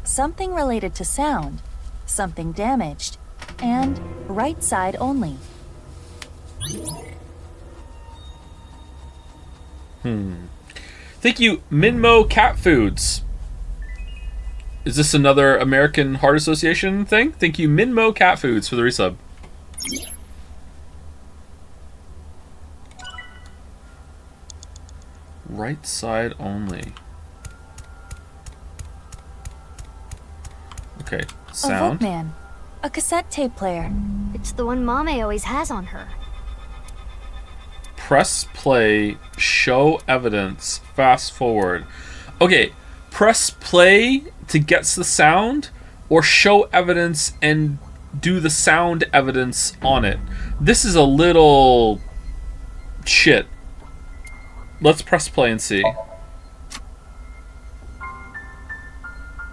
something related to sound, something damaged, and right side only. Thank you, Minmo Cat Foods. Is this another American Heart Association thing? Thank you, Minmo Cat Foods, for the resub. Right side only. Okay, A sound. Walkman. A cassette tape player. It's the one Mame always has on her. Press play, show evidence, fast forward. Okay, press play to get the sound, or show evidence and do the sound evidence on it. This is a little shit. Let's press play and see.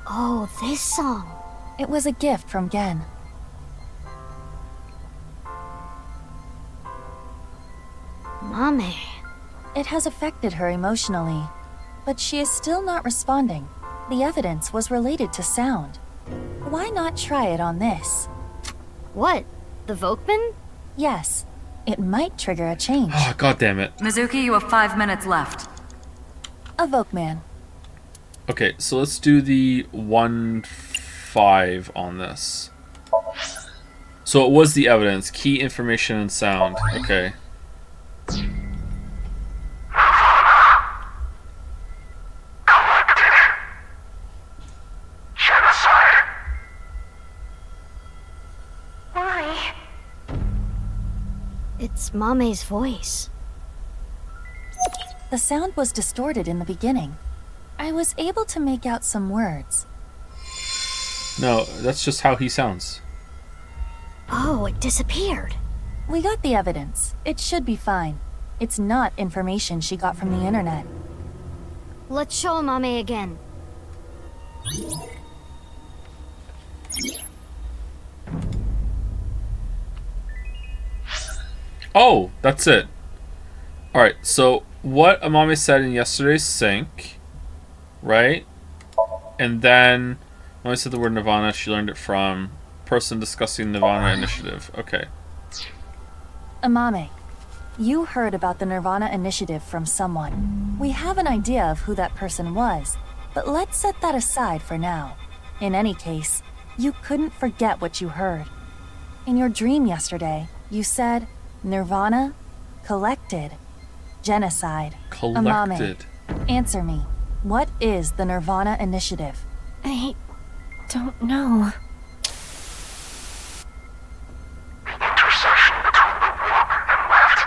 Oh, this song. It was a gift from Gen. Mame. It has affected her emotionally, but she is still not responding. The evidence was related to sound. Why not try it on this? What? The Volkman? Yes. It might trigger a change. Oh, God damn it. Mizuki, you have 5 minutes left. A Volkman. Okay, so let's do the 1.5 on this. So it was the evidence, key information and sound. Okay. Why? It's Mame's voice. The sound was distorted in the beginning. I was able to make out some words. No, that's just how he sounds. Oh, it disappeared. We got the evidence. It should be fine. It's not information she got from the internet. Let's show Mame again. Oh, that's it. Alright, so what Amame said in yesterday's sync, right? And then when I said the word nirvanA, she learned it from person discussing nirvanA initiative. Okay. Amame, you heard about the nirvanA initiative from someone. We have an idea of who that person was, but let's set that aside for now. In any case, you couldn't forget what you heard. In your dream yesterday, you said, nirvanA, collected, genocide. Collected. Amame, answer me. What is the nirvanA initiative? I don't know. Intersection between the warp and left.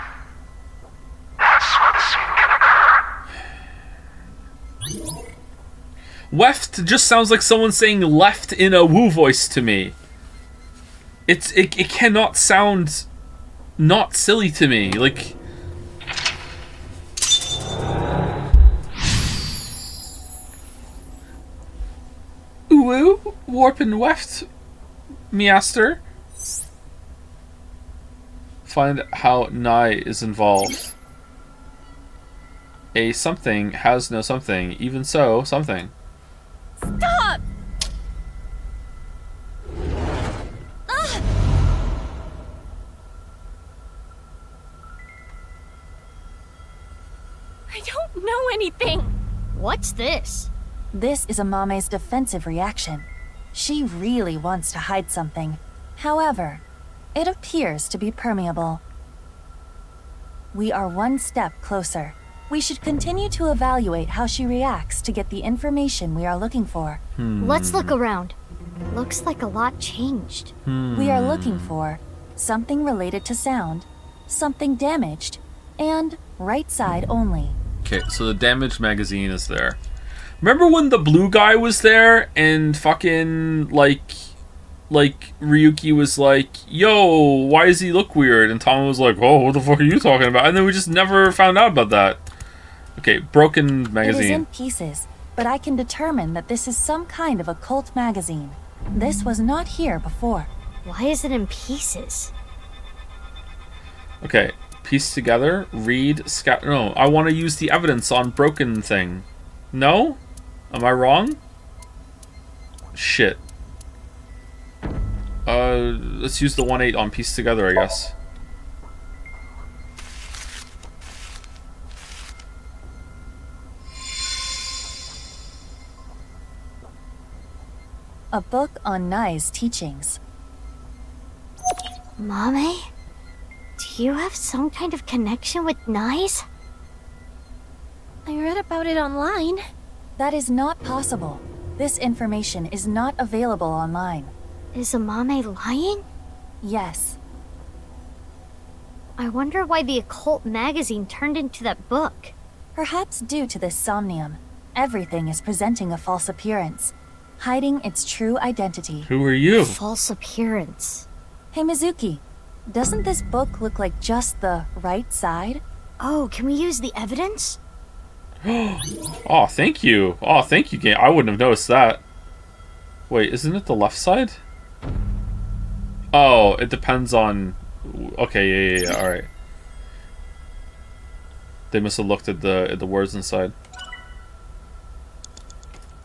That's where the scene can occur. Weft just sounds like someone saying left in a woo voice to me. It cannot sound not silly to me. Like, woo, warp and weft, measter. Find how Nai is involved. A something has no something. Even so, something. Stop! Ugh! I don't know anything. What's this? This is Amame's defensive reaction. She really wants to hide something. However, it appears to be permeable. We are one step closer. We should continue to evaluate how she reacts to get the information we are looking for. Let's look around. Looks like a lot changed. We are looking for something related to sound, something damaged, and right side only. Okay, so the damaged magazine is there. Remember when the blue guy was there and fucking like Ryuki was like, yo, why does he look weird? And Tom was like, oh, what the fuck are you talking about? And then we just never found out about that. Okay, broken magazine. It is in pieces, but I can determine that this is some kind of occult magazine. This was not here before. Why is it in pieces? Okay, piece together, read, no, I want to use the evidence on broken thing. No? Am I wrong? Shit. Let's use the 1.8 on piece together, I guess. A book on Nai's teachings. Mame? Do you have some kind of connection with Nai's? I read about it online. That is not possible. This information is not available online. Is Mame lying? Yes. I wonder why the occult magazine turned into that book. Perhaps due to this Somnium, everything is presenting a false appearance, hiding its true identity. Who are you? False appearance. Hey Mizuki, doesn't this book look like just the right side? Oh, can we use the evidence? Oh, thank you. Oh, thank you, game. I wouldn't have noticed that. Wait, isn't it the left side? Oh, it depends on... Okay, yeah, alright. They must have looked at the words inside.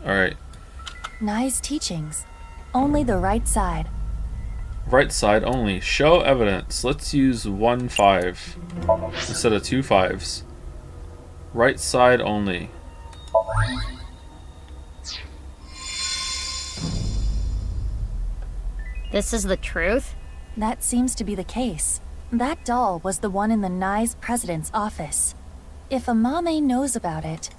Alright. Nai's teachings. Only the right side. Right side only. Show evidence. Let's use 1 5 instead of 2 5s. Right side only. This is the truth? That seems to be the case. That doll was the one in the Nai's president's office. If Amame knows about it...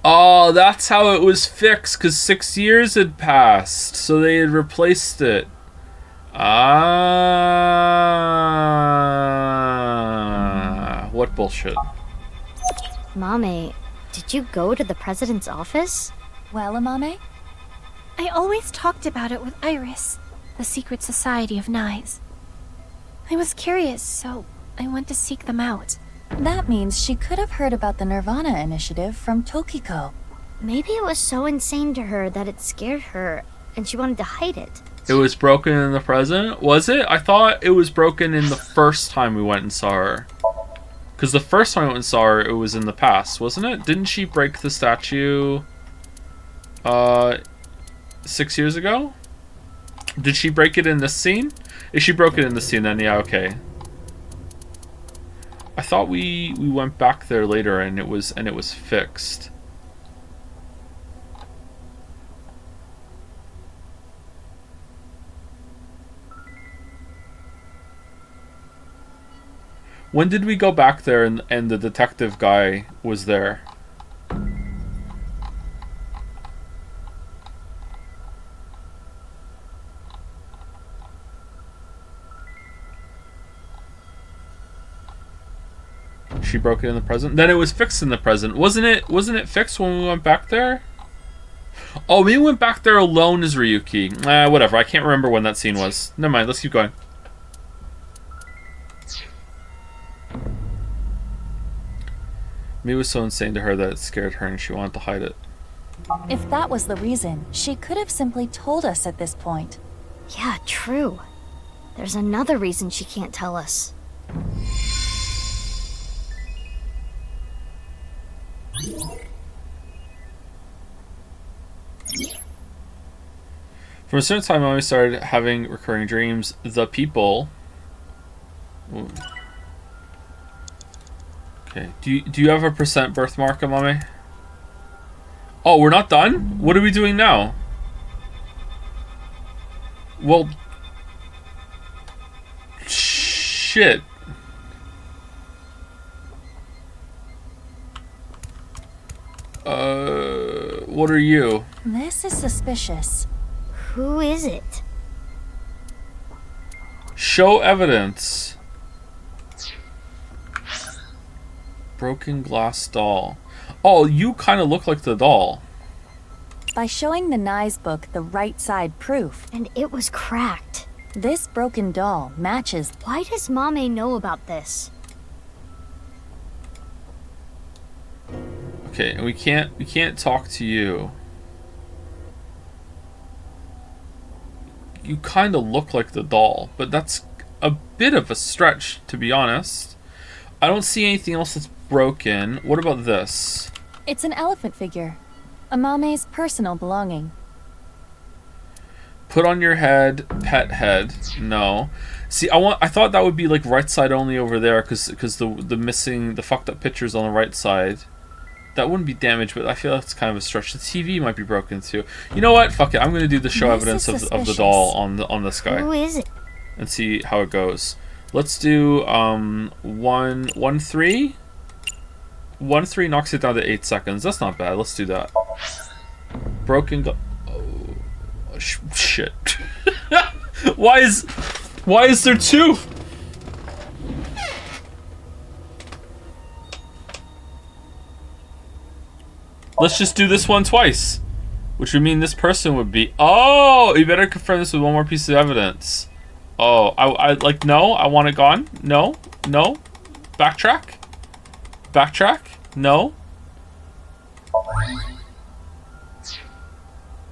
Oh, that's how it was fixed, because 6 years had passed, so they had replaced it. Ah, what bullshit. Mame, did you go to the president's office? Well, Amame? I always talked about it with Iris, the secret society of Nai's. I was curious, so I went to seek them out. That means she could have heard about the nirvanA initiative from Tokiko. Maybe it was so insane to her that it scared her, and she wanted to hide it. It was broken in the present? Was it? I thought it was broken in the first time we went and saw her. Because the first time we went and saw her, it was in the past, wasn't it? Didn't she break the statue 6 years ago? Did she break it in this scene? If she broke it in this scene, then yeah, okay. I thought we went back there later and it was fixed. When did we go back there and the detective guy was there? She broke it in the present. Then it was fixed in the present. Wasn't it fixed when we went back there? Oh, we went back there alone as Ryuki. Whatever. I can't remember when that scene was. Never mind. Let's keep going. Maybe it was so insane to her that it scared her and she wanted to hide it. If that was the reason, she could have simply told us at this point. Yeah, true. There's another reason she can't tell us. From a certain time, I always started having recurring dreams. The people... Ooh. Okay, do you have a percent birthmark, Amame? Oh, we're not done? What are we doing now? Well... Shit. What are you? This is suspicious. Who is it? Show evidence. Broken glass doll. Oh, you kind of look like the doll. By showing the Nai's book the right side proof. And it was cracked. This broken doll matches. Why does Mame know about this? Okay, and we can't talk to you. You kind of look like the doll, but that's a bit of a stretch, to be honest. I don't see anything else that's broken. What about this? It's an elephant figure. Amame's personal belonging. Put on your head, pet head. No. See, I thought that would be like right side only over there, because the fucked up pictures on the right side. that wouldn't be damaged, but I feel that's kind of a stretch. The TV might be broken too. You know what? Fuck it. I'm gonna do the show evidence of the doll on this guy. Who is it? And see how it goes. Let's do 1-3. 1-3 knocks it down to 8 seconds. That's not bad. Let's do that. Broken. Shit. Why is there 2? Let's just do this one twice, which would mean this person would be. Oh, you better confirm this with one more piece of evidence. Oh, I like no. I want it gone. No. Backtrack. No.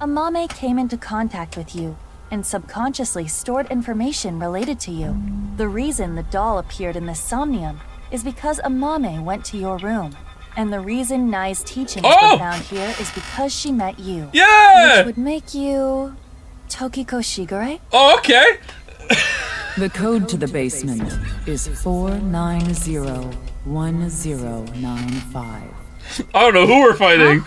Amame came into contact with you and subconsciously stored information related to you. The reason the doll appeared in the Somnium is because Amame went to your room. And the reason Nai's teachings were found here is because she met you. Yeah! Which would make you Tokiko Shigure? Oh, okay. The code to the basement is 4901095. I don't know who we're fighting.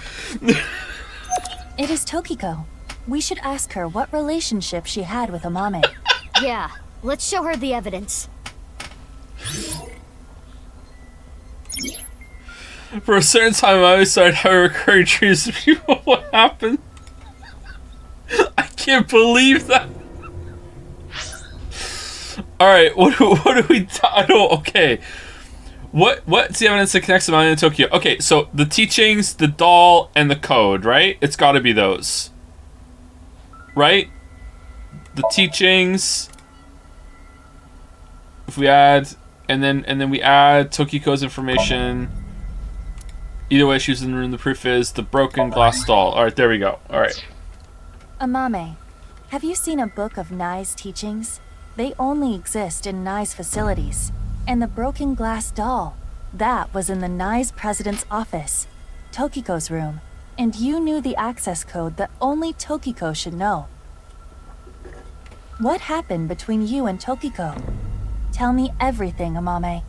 It is Tokiko. We should ask her what relationship she had with Amame. Yeah, let's show her the evidence. For a certain time, I always started having recurring dreams of people. What happened? I can't believe that. All right, what do we? I don't. Okay, what's the evidence that connects Amame and Tokyo? Okay, so the teachings, the doll, and the code, right? It's got to be those, right? The teachings. If we add, and then we add Tokiko's information. Either way, she was in the room. The proof is the broken glass doll. All right, there we go. All right. Amame, have you seen a book of Nai's teachings? They only exist in Nai's facilities. And the broken glass doll, that was in the Nai's president's office, Tokiko's room. And you knew the access code that only Tokiko should know. What happened between you and Tokiko? Tell me everything, Amame.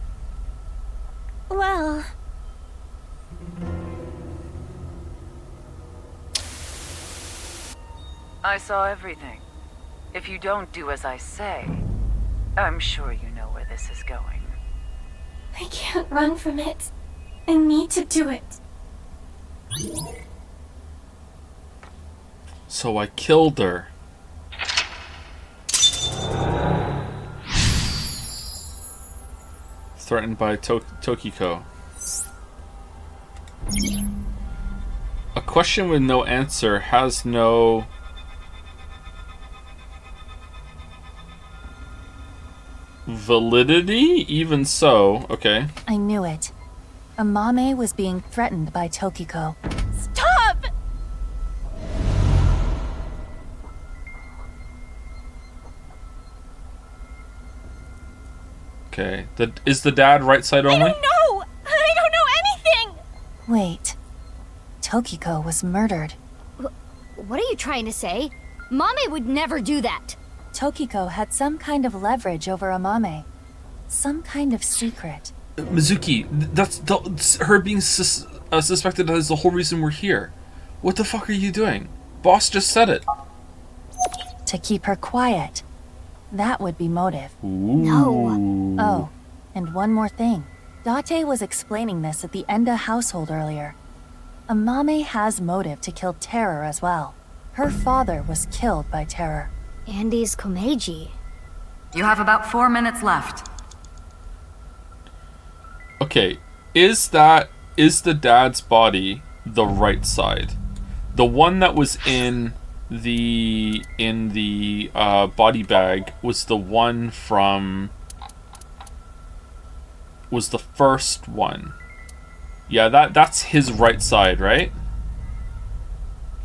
Well... I saw everything. If you don't do as I say, I'm sure you know where this is going. I can't run from it. I need to do it. So I killed her. Threatened by Tokiko. A question with no answer has no... validity? Even so, okay. I knew it. Amame was being threatened by Tokiko. Stop! Okay. Is the dad right side only? I don't know! I don't know anything! Wait. Tokiko was murdered. What are you trying to say? Mame would never do that. Tokiko had some kind of leverage over Amame. Some kind of secret. Mizuki, that's her being suspected as the whole reason we're here. What the fuck are you doing? Boss just said it. To keep her quiet. That would be motive. Ooh. No. Oh, and one more thing. Date was explaining this at the Enda household earlier. Amame has motive to kill Terror as well. Her father was killed by Terror. Andy's Komeiji. You have about 4 minutes left. Okay, is the dad's body the right side? The one that was in the body bag was the one from... was the first one. Yeah, that's his right side, right?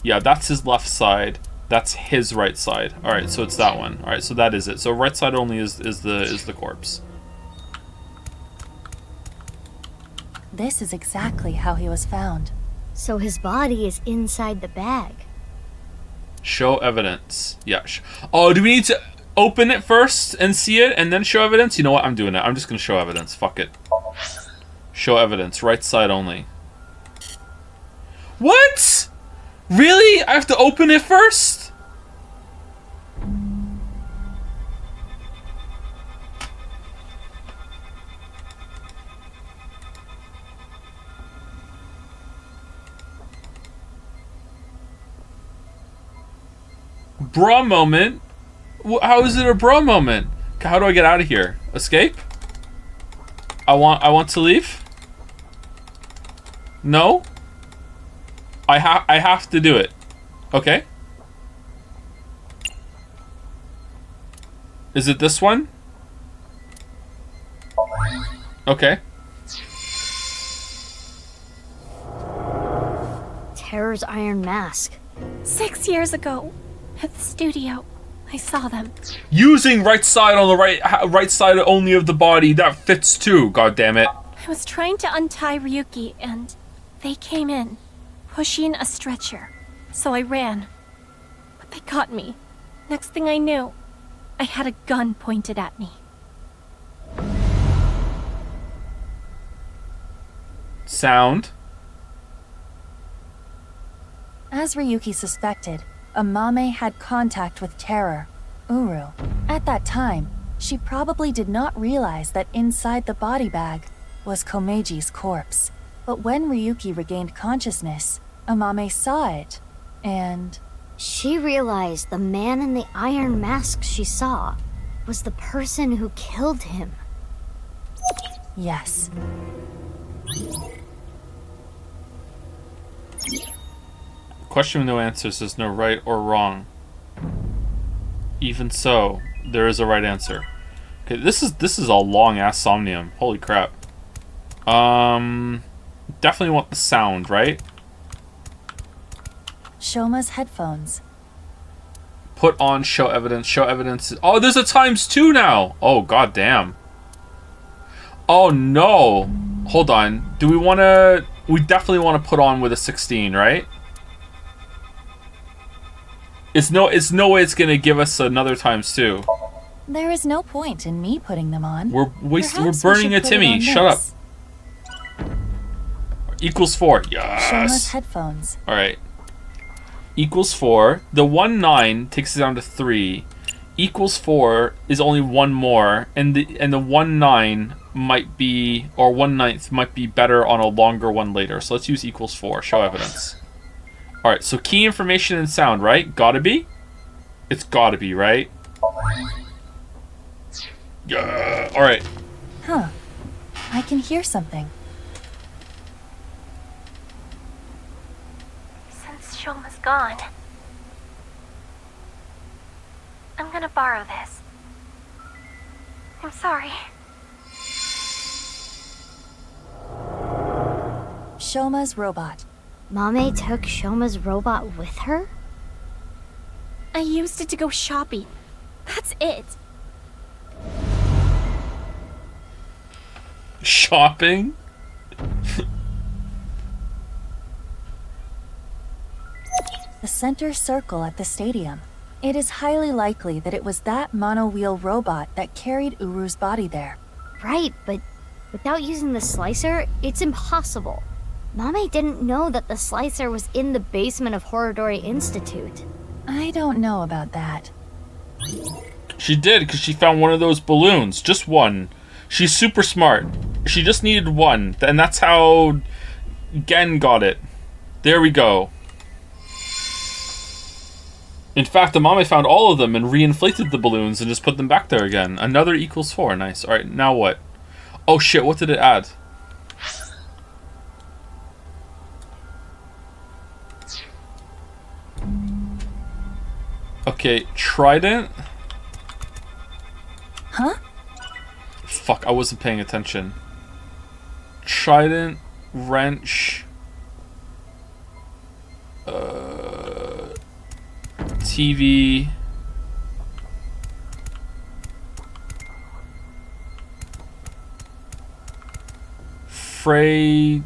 Yeah, that's his left side. That's his right side. All right, so it's that one. All right, so that is it. So right side only is the corpse. This is exactly how he was found. So his body is inside the bag. Show evidence. Yeah. Oh, do we need to open it first and see it and then show evidence? You know what? I'm doing it. I'm just gonna show evidence. Fuck it. Show evidence. Right side only. What? Really? I have to open it first? Bra moment? How is it a bra moment? How do I get out of here? Escape? I want to leave? No? I have to do it. Okay. Is it this one? Okay. Terror's iron mask. 6 years ago, at the studio, I saw them. Using right side on the right side only of the body. That fits too. God damn it. I was trying to untie Ryuki, and they came in, pushing a stretcher. So I ran. But they caught me. Next thing I knew, I had a gun pointed at me. Sound. As Ryuki suspected, Amame had contact with Terror, Uru. At that time, she probably did not realize that inside the body bag was Komeji's corpse. But when Ryuki regained consciousness, Amame saw it, and... She realized the man in the iron mask she saw was the person who killed him. Yes. Question with no answers. There's no right or wrong. Even so, there is a right answer. Okay, this is a long ass Somnium. Holy crap. Definitely want the sound, right? Shoma's headphones. Put on show evidence. Show evidence. Oh, there's a ×2 now. Oh, god damn. Oh no. Hold on. Do we want to? We definitely want to put on with a 16, right? It's no way it's gonna give us another ×2. There is no point in me putting them on. We're Perhaps burning we a should put it Timmy. on Shut up. this. Equals 4. Yes. Shoma's headphones. All right. Equals 4. The 1/9 takes it down to 3. Equals 4 is only one more, and the 1/9 might be, or 1/9 might be better on a longer one later. So let's use equals 4. Show evidence. All right. So key information and sound, right? Gotta be. It's gotta be, right? Yeah. All right. Huh. I can hear something. Since Shoma's gone, I'm gonna borrow this. I'm sorry. Shoma's robot. Mame took Shoma's robot with her? I used it to go shopping. That's it. Shopping? The center circle at the stadium. It is highly likely that it was that mono-wheel robot that carried Uru's body there. Right, but without using the slicer, it's impossible. Mame didn't know that the slicer was in the basement of Horodori Institute. I don't know about that. She did, because she found one of those balloons. Just one. She's super smart. She just needed one. And that's how Gen got it. There we go. In fact, the Mame found all of them and reinflated the balloons and just put them back there again. Another equals 4. Nice. Alright, now what? Oh shit, what did it add? Okay, trident. Huh? Fuck, I wasn't paying attention. Trident, wrench, TV, fray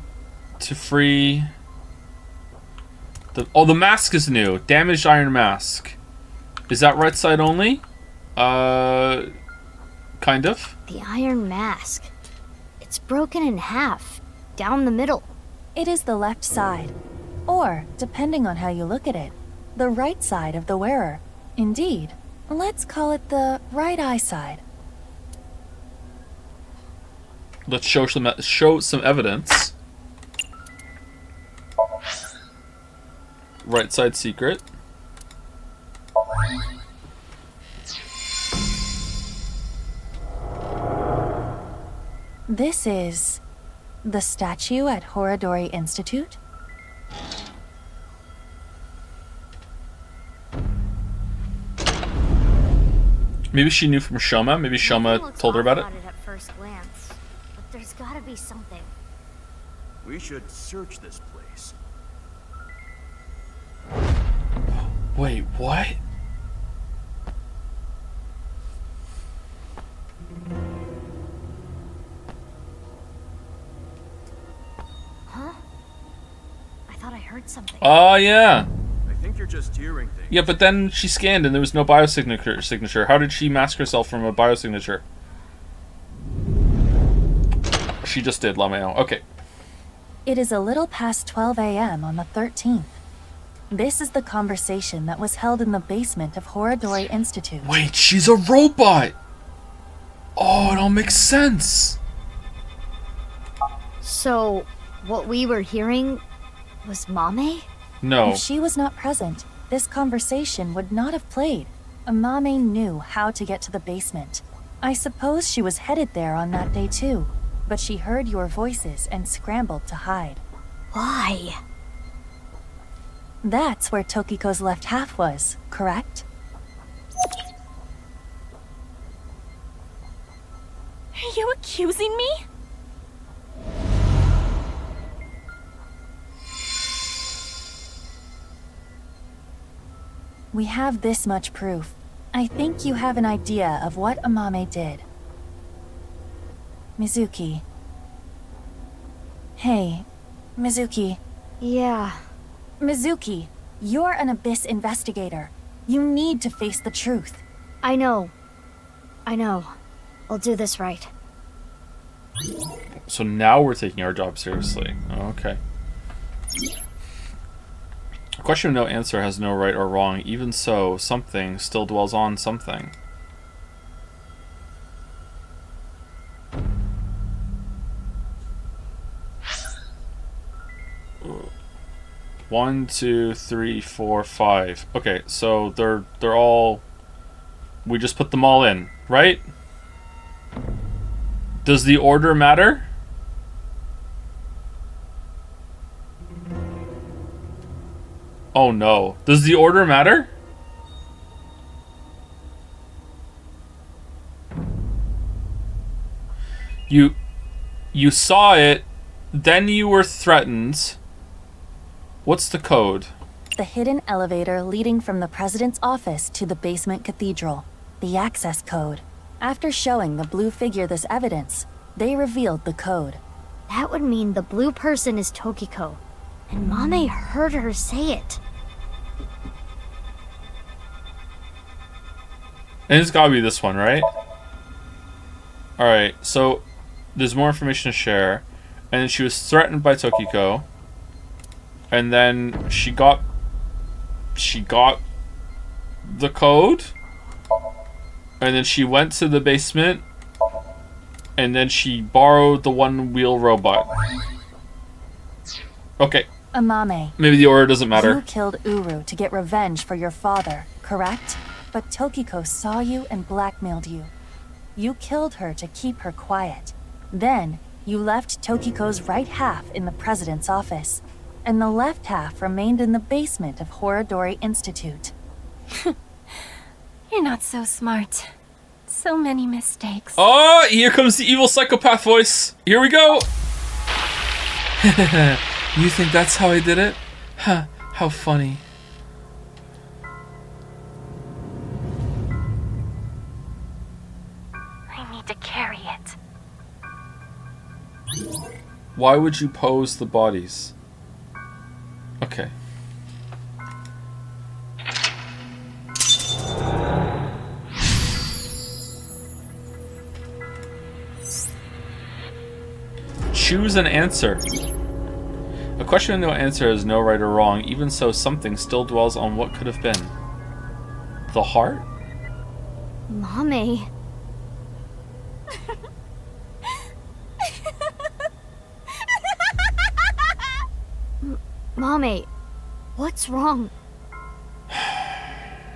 to free. The mask is new. Damaged iron mask. Is that right side only? Kind of. The iron mask. It's broken in half, down the middle. It is the left side. Or, depending on how you look at it, the right side of the wearer. Indeed, let's call it the right eye side. Let's show some evidence. Right side secret. This is the statue at Horadori Institute? Maybe she knew from Shoma. Maybe Shoma told her about it. At first glance, but there's gotta be something. We should search this place. Wait, what? Huh? I thought I heard something. Oh, yeah. I think you're just hearing things. Yeah, but then she scanned and there was no biosignature. How did she mask herself from a biosignature? She just did, LMAO. Okay. It is a little past 12 a.m. on the 13th. This is the conversation that was held in the basement of Horadori Institute. Wait, she's a robot! Oh, it all makes sense! So, what we were hearing was Mame? No. If she was not present, this conversation would not have played. Mame knew how to get to the basement. I suppose she was headed there on that day too, but she heard your voices and scrambled to hide. Why? That's where Tokiko's left half was, correct? Are you accusing me? We have this much proof. I think you have an idea of what Amame did. Mizuki. Hey, Mizuki. Yeah. Mizuki, you're an Abyss investigator. You need to face the truth. I know. I'll do this right. So now we're taking our job seriously. Okay. A question with no answer has no right or wrong. Even so, something still dwells on something. One, two, three, four, five. Okay, so they're all. We just put them all in, right? Does the order matter? Oh no. Does the order matter? You saw it, then you were threatened. What's the code? The hidden elevator leading from the president's office to the basement cathedral. The access code. After showing the blue figure this evidence, they revealed the code. That would mean the blue person is Tokiko, and Mame heard her say it. And it's gotta be this one, right? Alright, so there's more information to share. And then she was threatened by Tokiko. And then she got the code. And then she went to the basement. And then she borrowed the one-wheel robot. Okay. Amame. Maybe the order doesn't matter. You killed Uru to get revenge for your father, correct? But Tokiko saw you and blackmailed you. You killed her to keep her quiet. Then, you left Tokiko's right half in the president's office, and the left half remained in the basement of Horadori Institute. You're not so smart. So many mistakes. Oh, here comes the evil psychopath voice. Here we go. You think that's how I did it? Huh, how funny. I need to carry it. Why would you pose the bodies? Okay. Choose an answer. A question and no answer is no right or wrong. Even so, something still dwells on what could have been. The heart? Mame. Mame, what's wrong?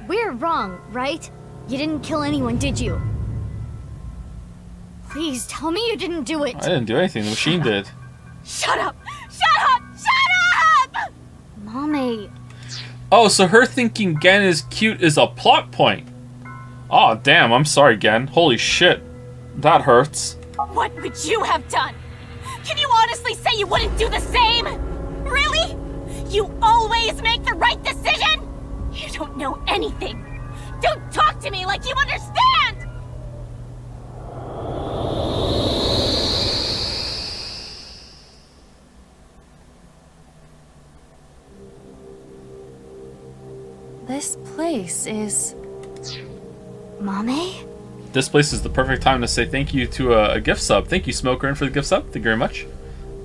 We're wrong, right? You didn't kill anyone, did you? Please, tell me you didn't do it. I didn't do anything. The machine did. Shut up! Shut up! Shut up! Mame. Oh, so her thinking Gen is cute is a plot point. Oh, damn. I'm sorry, Gen. Holy shit. That hurts. What would you have done? Can you honestly say you wouldn't do the same? Really? You always make the right decision? You don't know anything. Don't talk to me like you understand! This place is... Mame? This place is the perfect time to say thank you to a gift sub. Thank you, Smokerin, for the gift sub. Thank you very much.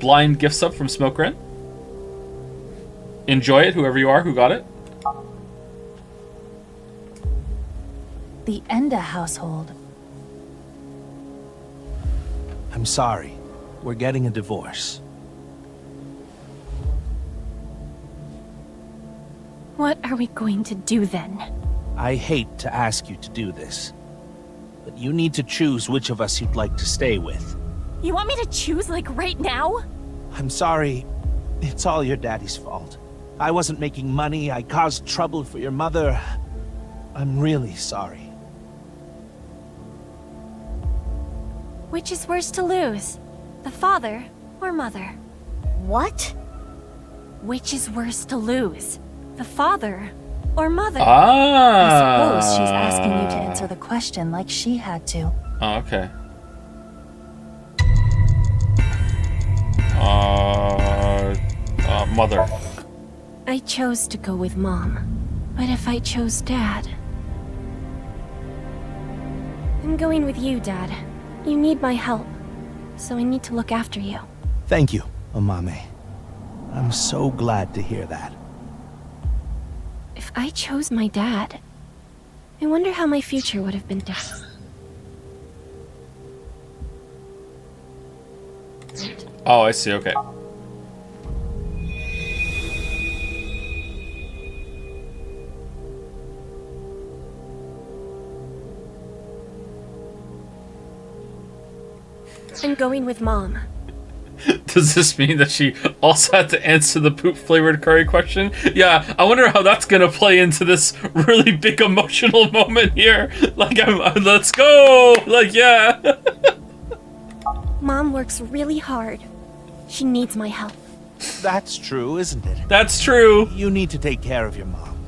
Blind gift sub from Smokerin. Enjoy it, whoever you are who got it. the Enda household. I'm sorry. We're getting a divorce. What are we going to do then? I hate to ask you to do this, but you need to choose which of us you'd like to stay with. You want me to choose, like, right now? I'm sorry. It's all your daddy's fault. I wasn't making money. I caused trouble for your mother. I'm really sorry. Which is worse to lose? The father or mother? What? Which is worse to lose? The father or mother? Ah. I suppose she's asking you to answer the question like she had to. Oh, okay. Mother. I chose to go with Mom. But if I chose Dad... I'm going with you, Dad. You need my help. So I need to look after you. Thank you, Amame. I'm so glad to hear that. If I chose my dad, I wonder how my future would have been different. Oh, I see, okay. I'm going with Mom. Does this mean that she also had to answer the poop-flavored curry question? Yeah, I wonder how that's gonna play into this really big emotional moment here. Like, let's go! Like, yeah. Mom works really hard. She needs my help. That's true, isn't it? That's true. You need to take care of your mom.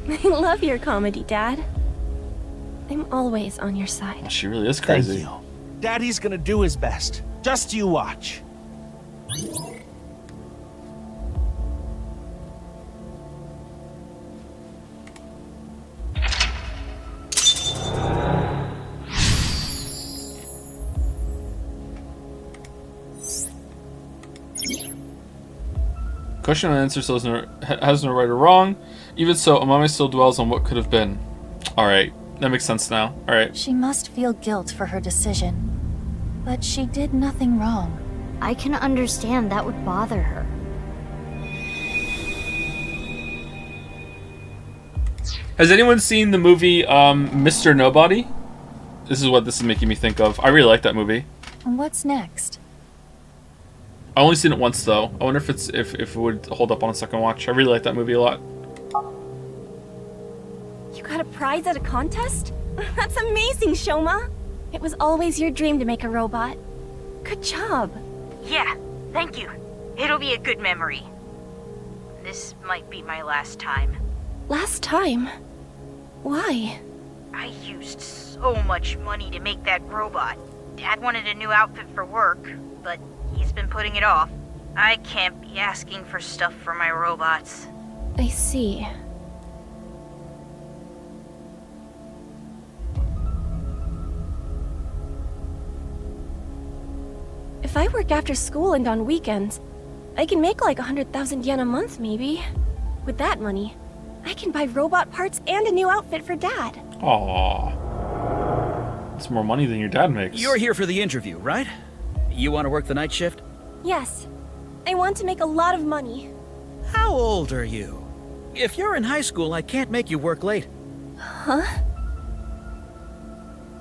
I love your comedy, Dad. I'm always on your side. She really is crazy. Thank you. Daddy's gonna do his best. Just you watch. Question and answer still has no right or wrong. Even so, Amame still dwells on what could have been. Alright, that makes sense now. Alright. She must feel guilt for her decision. But she did nothing wrong. I can understand that would bother her. Has anyone seen the movie Mr. Nobody? This is what this is making me think of. I really like that movie. And what's next? I only seen it once though. I wonder if it would hold up on a second watch. I really like that movie a lot. You got a prize at a contest? That's amazing, Shoma. It was always your dream to make a robot. Good job. Yeah, thank you. It'll be a good memory. This might be my last time. Last time? Why? I used so much money to make that robot. Dad wanted a new outfit for work, but he's been putting it off. I can't be asking for stuff for my robots. I see. If I work after school and on weekends, I can make like 100,000 yen a month, maybe. With that money, I can buy robot parts and a new outfit for Dad. Aww. It's more money than your dad makes. You're here for the interview, right? You want to work the night shift? Yes. I want to make a lot of money. How old are you? If you're in high school, I can't make you work late. Huh?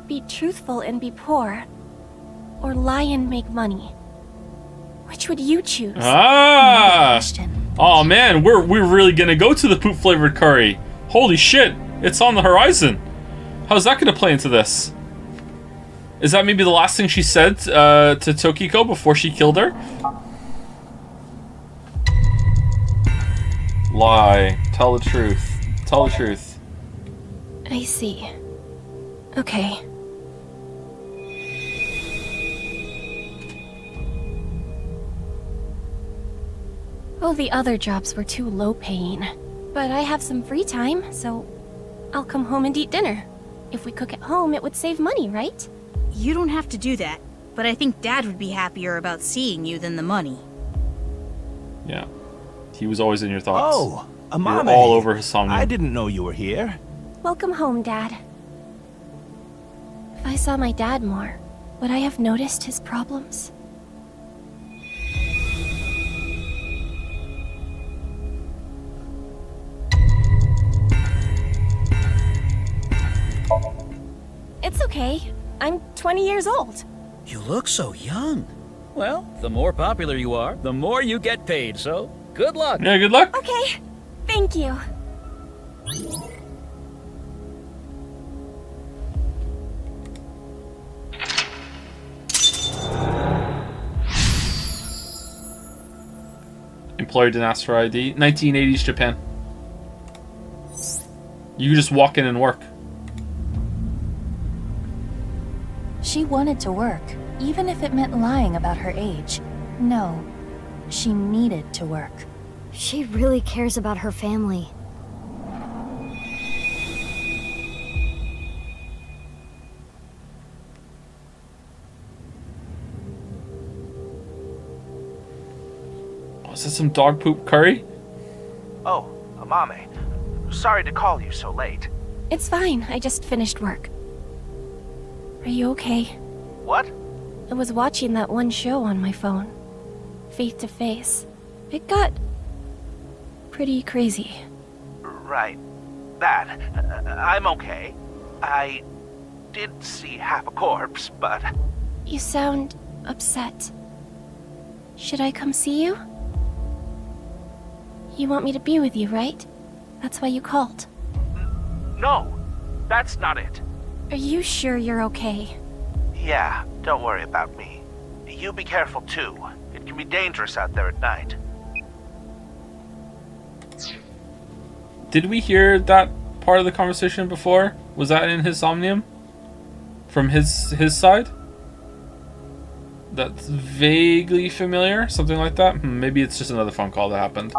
Be truthful and be poor. Or lie and make money. Which would you choose? Ah! Oh man, we're really gonna go to the poop flavored curry. Holy shit, it's on the horizon. How's that gonna play into this? Is that maybe the last thing she said to Tokiko before she killed her? Lie. Tell the truth. Tell the truth. I see. Okay. Well, the other jobs were too low paying. But I have some free time, so I'll come home and eat dinner. If we cook at home, it would save money, right? You don't have to do that, but I think Dad would be happier about seeing you than the money. Yeah. He was always in your thoughts. Oh, You were Amame. all over his Somnium. I didn't know you were here. Welcome home, Dad. If I saw my dad more, would I have noticed his problems? It's okay. I'm 20 years old. You look so young. Well, the more popular you are, the more you get paid, so good luck. Yeah, good luck. Okay. Thank you. Employer didn't ask for ID. 1980s Japan. You could just walk in and work. She wanted to work, even if it meant lying about her age. No, she needed to work. She really cares about her family. Oh, is that some dog poop curry? Oh, Amame. Sorry to call you so late. It's fine. I just finished work. Are you okay? What? I was watching that one show on my phone. Faith to Face. It got pretty crazy. Right. That. I'm okay. I did see half a corpse, but... You sound upset. Should I come see you? You want me to be with you, right? That's why you called. No, that's not it. Are you sure you're okay? Yeah, don't worry about me. You be careful too. It can be dangerous out there at night. Did we hear that part of the conversation before? Was that in his Somnium? From his side? That's vaguely familiar? Something like that? Maybe it's just another phone call that happened.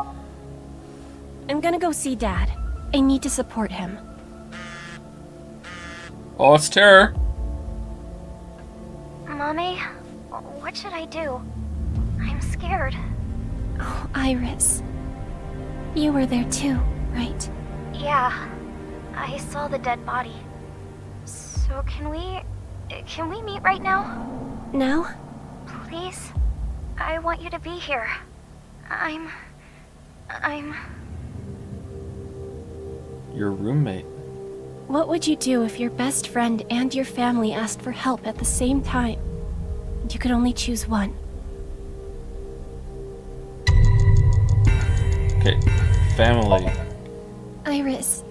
I'm gonna go see Dad. I need to support him. Oh, it's Terror. Mommy, what should I do? I'm scared. Oh, Iris. You were there too, right? Yeah, I saw the dead body. So can we meet right now? Now? Please? I want you to be here. I'm... Your roommate. What would you do if your best friend and your family asked for help at the same time? And you could only choose one. Okay, family. Iris,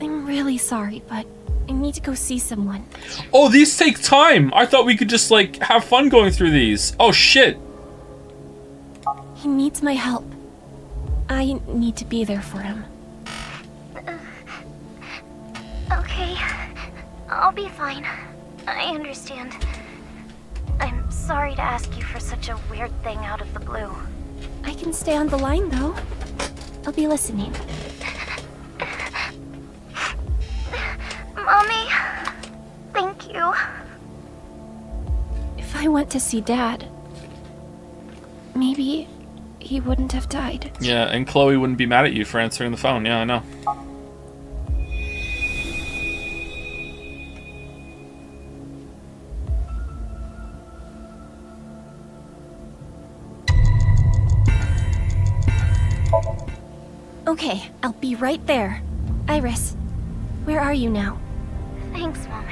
I'm really sorry, but I need to go see someone. Oh, these take time! I thought we could just, like, have fun going through these. Oh, shit. He needs my help. I need to be there for him. Okay. I'll be fine. I understand. I'm sorry to ask you for such a weird thing out of the blue. I can stay on the line, though. I'll be listening. Mommy, thank you. If I went to see Dad, maybe he wouldn't have died. Yeah, and Chloe wouldn't be mad at you for answering the phone. Yeah, I know. Okay, I'll be right there. Iris, where are you now? Thanks, Mommy.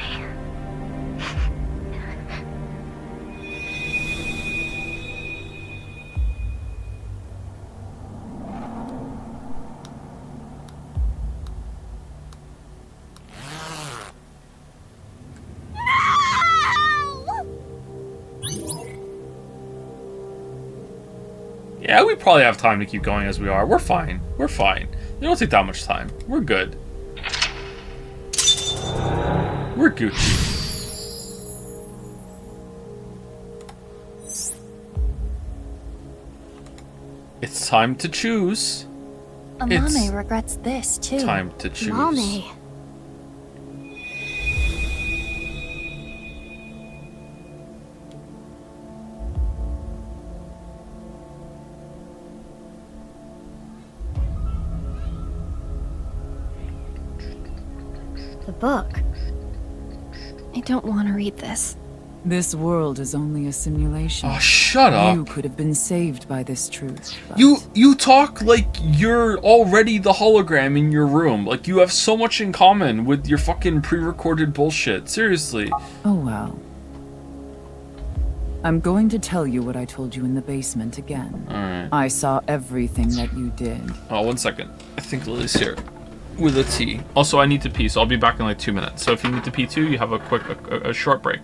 Yeah, we probably have time to keep going as we are. We're fine. We're fine. It don't take that much time. We're good. We're Gucci. It's time to choose. Amame regrets this, too. Time to choose. Mommy. The book. I don't want to read this. This world is only a simulation. Oh, shut up. You could have been saved by this truth. But You talk like you're already the hologram in your room. Like you have so much in common with your fucking pre-recorded bullshit. Seriously. Oh well. I'm going to tell you what I told you in the basement again. Alright. I saw everything that you did. Oh, 1 second. I think Lily's here. With a T. Also, I need to pee, so I'll be back in like 2 minutes. So if you need to pee too, you have a short break.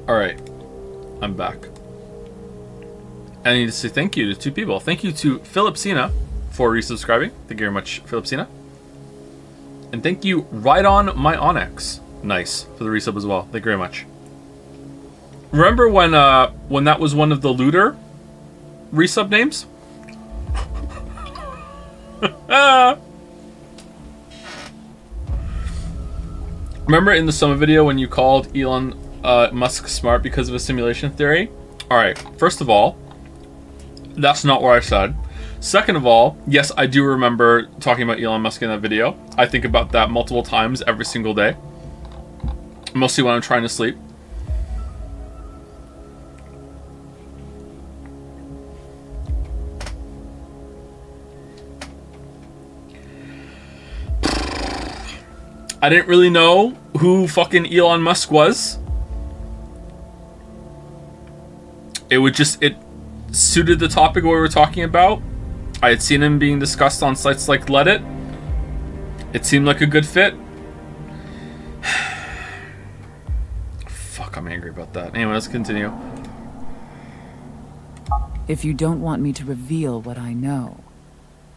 Alright. I'm back. I need to say thank you to 2 people. Thank you to Philipsina for resubscribing. Thank you very much, Philipsina. And thank you, Right On My Onyx. Nice. For the resub as well. Thank you very much. Remember when that was one of the looter resub names? Remember in the Soma video when you called Elon Musk smart because of a simulation theory? Alright, first of all, that's not what I said. Second of all, yes, I do remember talking about Elon Musk in that video. I think about that multiple times every single day. Mostly when I'm trying to sleep. I didn't really know who fucking Elon Musk was. It suited the topic we were talking about. I had seen him being discussed on sites like Reddit. It seemed like a good fit. Fuck, I'm angry about that. Anyway, let's continue. If you don't want me to reveal what I know,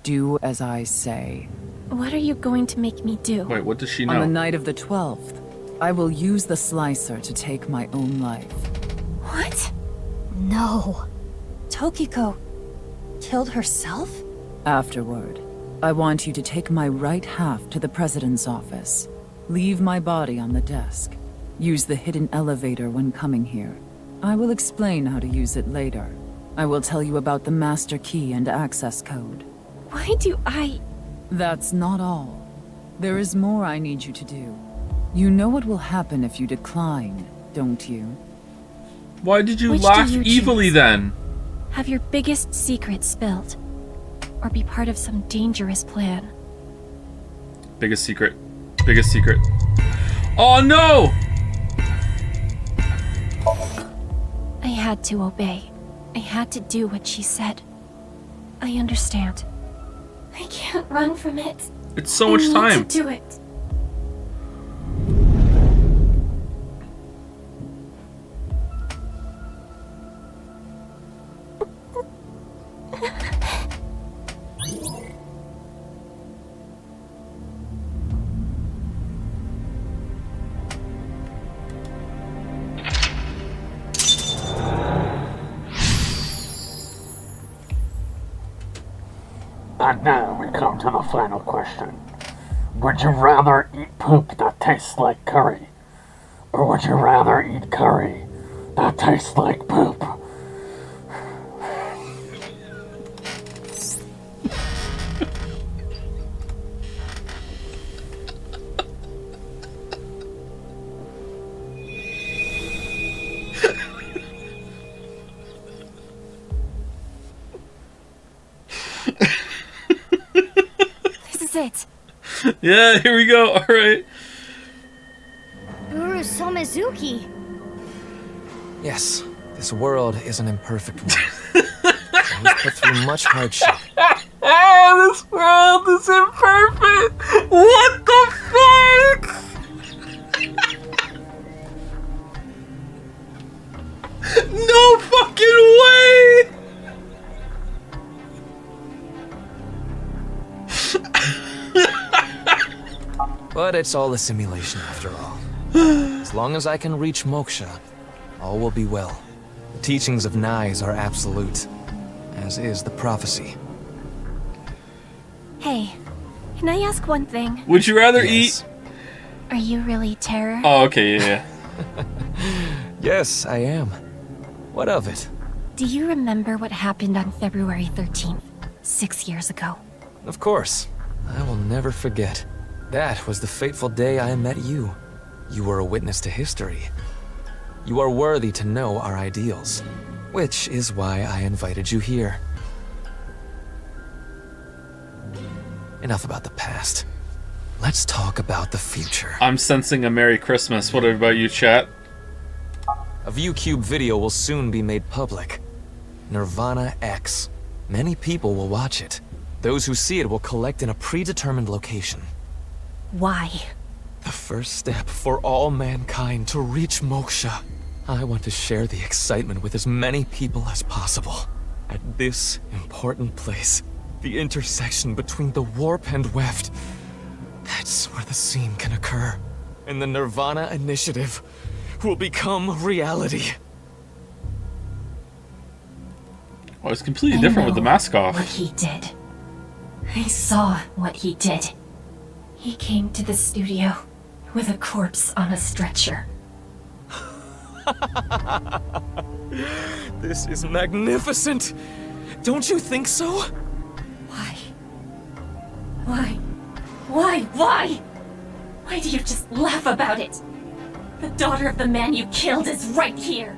do as I say. What are you going to make me do? Wait, what does she know? On the night of the 12th, I will use the slicer to take my own life. What? No. Tokiko killed herself? Afterward, I want you to take my right half to the president's office. Leave my body on the desk. Use the hidden elevator when coming here. I will explain how to use it later. I will tell you about the master key and access code. Why do I... That's not all. There is more I need you to do. You know what will happen if you decline, don't you? Why did you Which laugh do you evilly choose? then? Have your biggest secret spilled? Or be part of some dangerous plan? Biggest secret. Biggest secret. Oh no! I had to obey. I had to do what she said. I understand. I can't run from it. It's so much I time. need to do it. And now we come to the final question. Would you rather eat poop that tastes like curry? Or would you rather eat curry that tastes like poop? It. Yeah, here we go. All right. Guru Somizuki. Yes, this world is an imperfect one. We've put through much hardship. This world is imperfect. What the fuck? No fucking way. But it's all a simulation after all. As long as I can reach moksha, all will be well. The teachings of Nais are absolute, as is the prophecy. Hey, can I ask one thing? Would you rather Yes. eat? Are you really Terror? Oh, okay, yeah. Yes, I am. What of it? Do you remember what happened on February 13th, 6 years ago? Of course. I will never forget. That was the fateful day I met you. You were a witness to history. You are worthy to know our ideals, which is why I invited you here. Enough about the past. Let's talk about the future. I'm sensing a Merry Christmas. What about you, chat? A ViewCube video will soon be made public. nirvanA X. Many people will watch it. Those who see it will collect in a predetermined location. Why? The first step for all mankind to reach moksha. I want to share the excitement with as many people as possible. At this important place, the intersection between the warp and weft, that's where the scene can occur. And the nirvanA initiative will become reality. Well, it's completely different with the mask off. What he did. I saw what he did. He came to the studio with a corpse on a stretcher. This is magnificent! Don't you think so? Why? Why do you just laugh about it? The daughter of the man you killed is right here.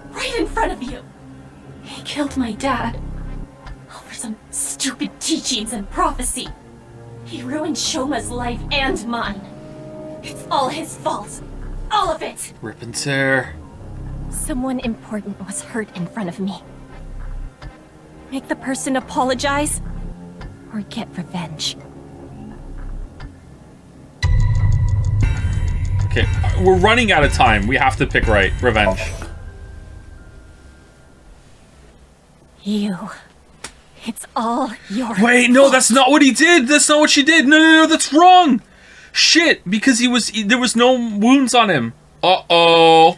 Right in front of you. He killed my dad. Over some stupid teachings and prophecy. He ruined Shoma's life and mine. It's all his fault. All of it! Rip and tear. Someone important was hurt in front of me. Make the person apologize, or get revenge. Okay, we're running out of time. We have to pick right. Revenge. You. It's all your Wait, no, that's not what he did. That's not what she did. No, that's wrong. Shit, because there was no wounds on him. Uh-oh.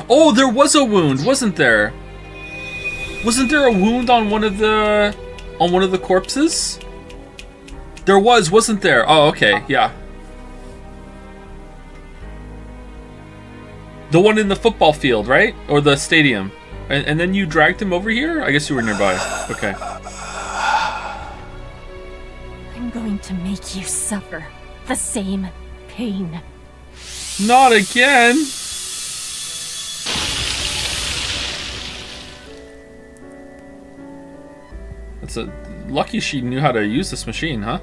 Oh, there was a wound, wasn't there? Wasn't there a wound on one of the corpses? There was, wasn't there? Oh, okay, yeah. The one in the football field, right? Or the stadium. And then you dragged him over here? I guess you were nearby. Okay. I'm going to make you suffer the same pain. Not again! It's lucky she knew how to use this machine, huh?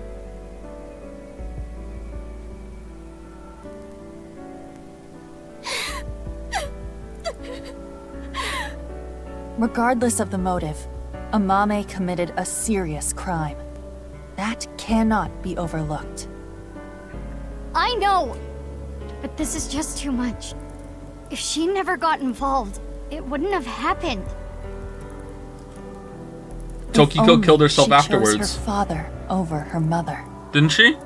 Regardless of the motive, Amame committed a serious crime. That cannot be overlooked. I know! But this is just too much. If she never got involved, it wouldn't have happened. Tokiko killed herself she afterwards. Chose her father over her mother. Didn't she?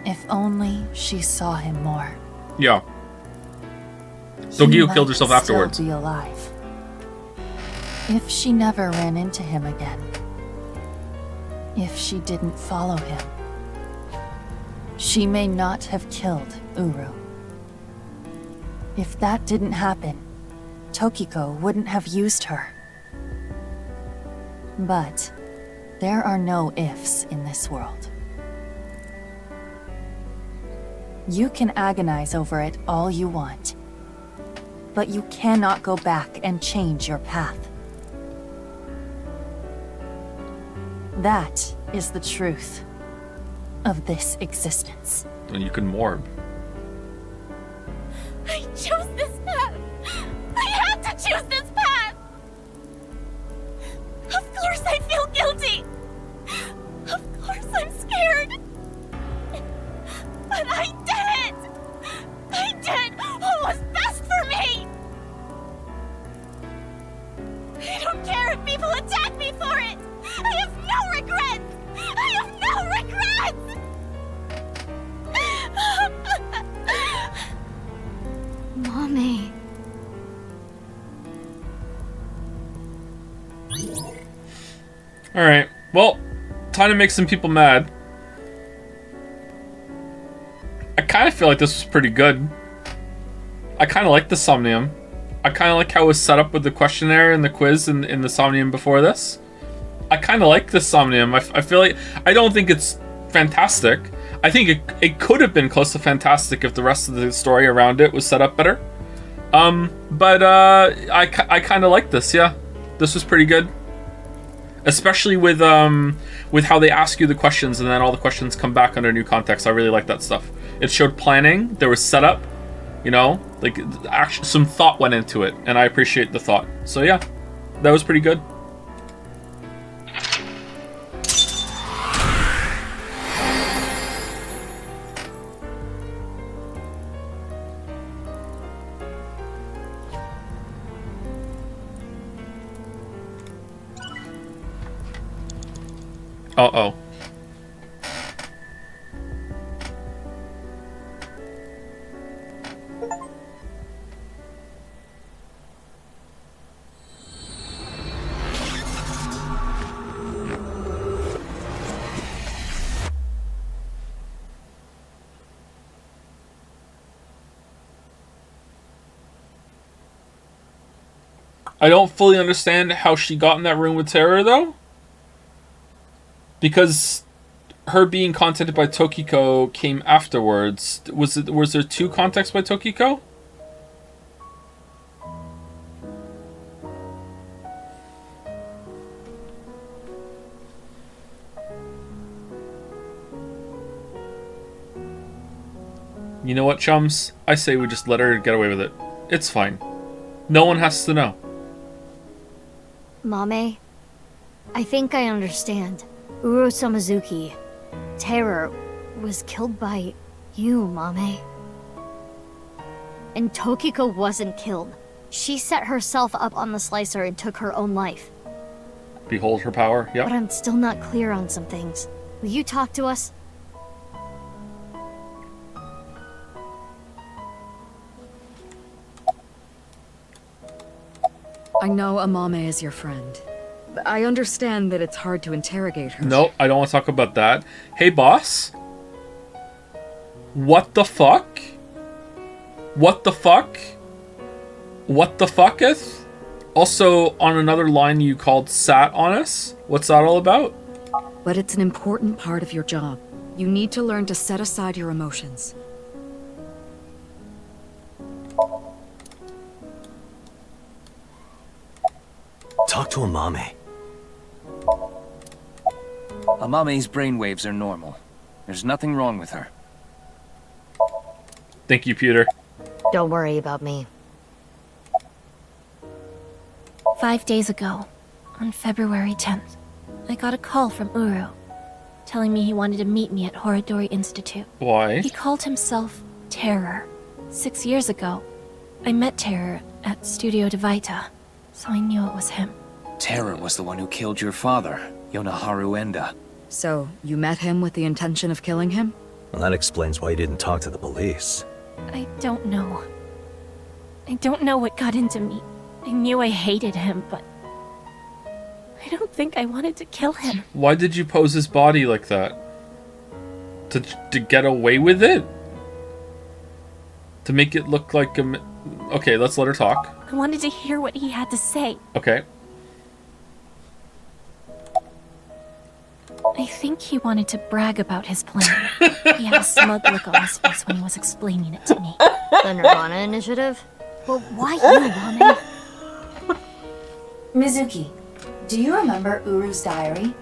If only she saw him more. Yeah. He Tokiko might killed herself still afterwards. Be alive. If she never ran into him again. If she didn't follow him. She may not have killed Uru. If that didn't happen, Tokiko wouldn't have used her. But there are no ifs in this world. You can agonize over it all you want, but you cannot go back and change your path. That is the truth of this existence. And you can morb. I chose this path! I had to choose this path! Of course I feel guilty! Of course I'm scared! But I did it! I did what was best for me! I don't care if people attack me for it! I have no regrets! I have no regrets! Mommy. Alright, well, time to make some people mad. I kind of feel like this was pretty good. I kind of like the Somnium. I kind of like how it was set up with the questionnaire and the quiz in the Somnium before this. I kind of like the Somnium. I feel like... I don't think it's fantastic. I think it could have been close to fantastic if the rest of the story around it was set up better. But I kind of like this, yeah. This was pretty good. Especially with how they ask you the questions and then all the questions come back under new context. I really like that stuff. It showed planning. There was setup. You know, like actually some thought went into it, and I appreciate the thought. So yeah, that was pretty good. Uh-oh. I don't fully understand how she got in that room with Terror, though. Because her being contacted by Tokiko came afterwards. Was there 2 contacts by Tokiko? You know what, chums? I say we just let her get away with it. It's fine. No one has to know. Mame, I think I understand. Uro Samazuki, Terror, was killed by you, Mame. And Tokiko wasn't killed. She set herself up on the slicer and took her own life. Behold her power, yep. But I'm still not clear on some things. Will you talk to us? I know Amame is your friend. I understand that it's hard to interrogate her. No, I don't want to talk about that. Hey, boss. What the fuck? What the fuck? What the fucketh? Also, on another line, you called sat on us? What's that all about? But it's an important part of your job. You need to learn to set aside your emotions. Talk to Amame. Amame's brainwaves are normal. There's nothing wrong with her. Thank you, Peter. Don't worry about me. 5 days ago, on February 10th, I got a call from Uru, telling me he wanted to meet me at Horodori Institute. Why? He called himself Terror. 6 years ago, I met Terror at Studio Dvaita, so I knew it was him. Terror was the one who killed your father, Yonaharu Enda. So, you met him with the intention of killing him? Well, that explains why you didn't talk to the police. I don't know. I don't know what got into me. I knew I hated him, but I don't think I wanted to kill him. Why did you pose his body like that? To get away with it? To make it look like a... Okay, let's let her talk. I wanted to hear what he had to say. Okay. I think he wanted to brag about his plan. He had a smug look on his face when he was explaining it to me. The nirvanA initiative? Well, why you, Mame? Mizuki, do you remember Uru's diary?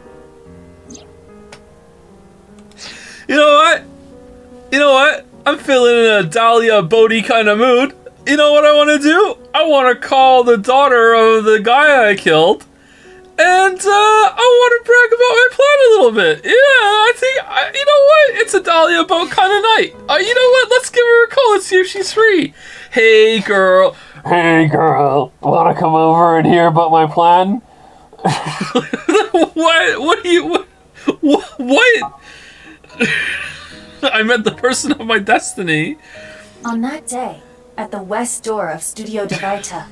You know what? You know what? I'm feeling in a Dahlia Boat kind of mood. You know what I want to do? I want to call the daughter of the guy I killed. And I want to brag about my plan a little bit. Yeah, I think, you know what? It's a Dahlia Boat kind of night. You know what? Let's give her a call and see if she's free. Hey, girl. Hey, girl. Wanna come over and hear about my plan? What? What do you... What? I met the person of my destiny. On that day, at the west door of Studio Dvaita,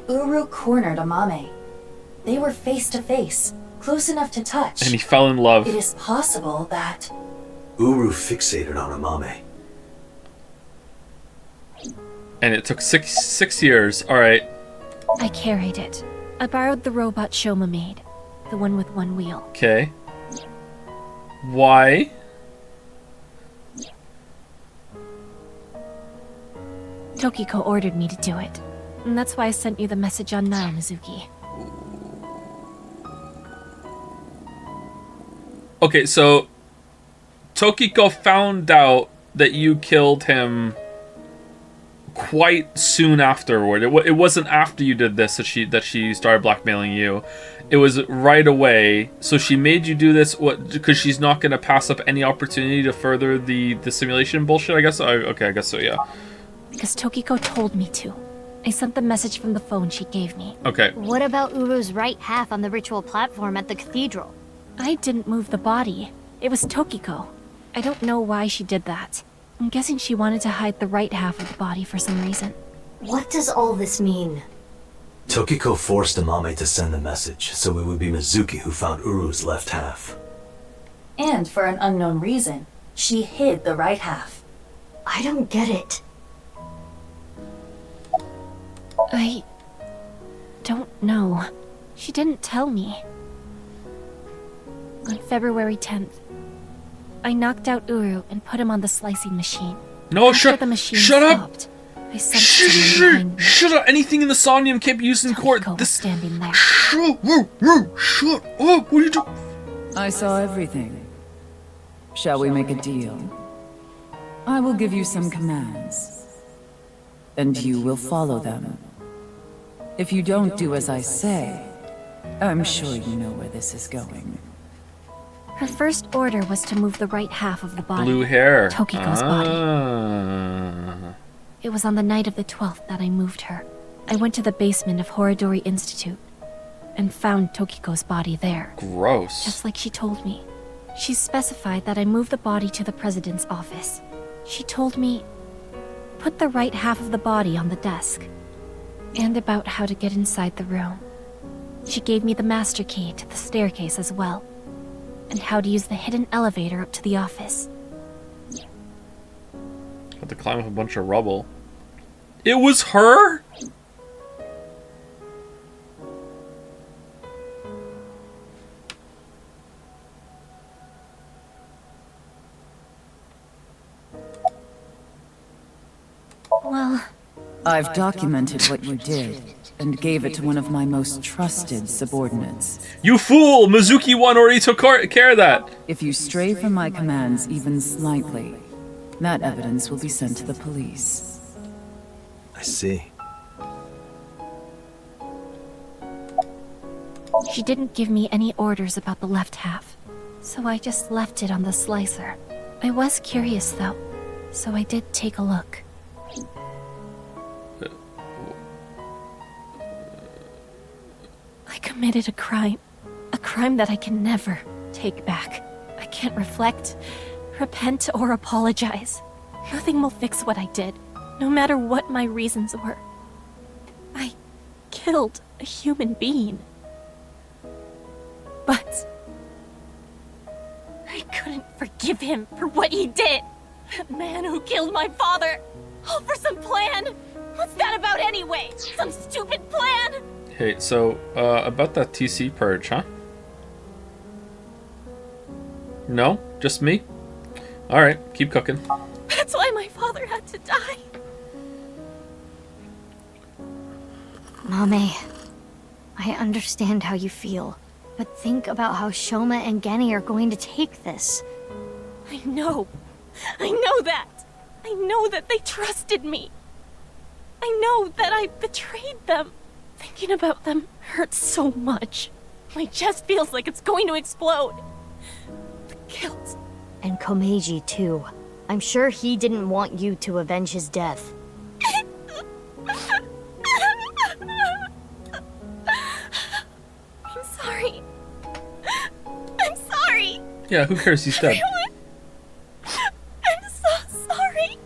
Uru cornered Amame. They were face to face, close enough to touch. And he fell in love. It is possible that... Uru fixated on Amame. And it took six years. Alright. I carried it. I borrowed the robot Shoma made. The one with one wheel. Okay. Why? Tokiko ordered me to do it. And that's why I sent you the message on now, Mizuki. Okay, so Tokiko found out that you killed him quite soon afterward. It wasn't after you did this that she started blackmailing you. It was right away. So she made you do this because she's not going to pass up any opportunity to further the simulation bullshit, I guess. Okay, I guess so, yeah. Because Tokiko told me to. I sent the message from the phone she gave me. Okay. What about Uru's right half on the ritual platform at the cathedral? I didn't move the body. It was Tokiko. I don't know why she did that. I'm guessing she wanted to hide the right half of the body for some reason. What does all this mean? Tokiko forced Amame to send the message, so it would be Mizuki who found Uru's left half. And for an unknown reason, she hid the right half. I don't get it. I don't know. She didn't tell me. On February 10th, I knocked out Uru and put him on the slicing machine. No, After the machine shut stopped, up! I sensed Shut up! Anything in the Somnium can't be used in court. was standing there. Shut up! What are you doing? I saw everything. Shall we make a deal? I will give you some commands, and you will follow them. If you don't do as I say, I'm sure you know where this is going. Her first order was to move the right half of the body. Blue hair. Tokiko's body. It was on the night of the 12th that I moved her. I went to the basement of Horodori Institute and found Tokiko's body there. Gross. Just like she told me. She specified that I move the body to the president's office. She told me, put the right half of the body on the desk, and about how to get inside the room. She gave me the master key to the staircase as well, and how to use the hidden elevator up to the office. Had to climb up a bunch of rubble. It was her? Well, I've documented what you did and gave it to one of my most trusted subordinates. You fool! Mizuki-1 already took care of that! If you stray from my commands even slightly, that evidence will be sent to the police. I see. she didn't give me any orders about the left half, so I just left it on the slicer. I was curious though, so I did take a look. I committed a crime that I can never take back. I can't reflect, repent, or apologize. Nothing will fix what I did, no matter what my reasons were. I killed a human being. But I couldn't forgive him for what he did. That man who killed my father. All for some plan. What's that about anyway? Some stupid plan? Hey, so, about that TC purge, huh? No? Just me? Alright, keep cooking. That's why my father had to die. Mame, I understand how you feel, but think about how Shoma and Genny are going to take this. I know that. I know that they trusted me. I know that I betrayed them. Thinking about them hurts so much. My chest feels like it's going to explode. The guilt. And Komeiji, too. I'm sure he didn't want you to avenge his death. I'm sorry. I'm sorry. Yeah, who cares? He's dead. I'm so sorry.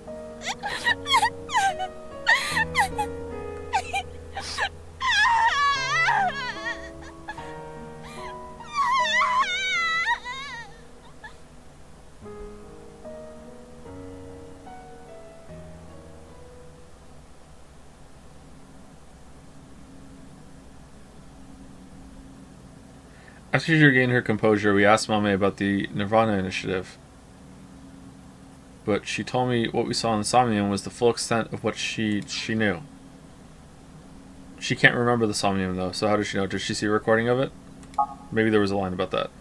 After she regained her composure, we asked Mame about the nirvanA initiative. But she told me what we saw in the Somnium was the full extent of what she knew. She can't remember the Somnium though, so how does she know? Did she see a recording of it? Maybe there was a line about that.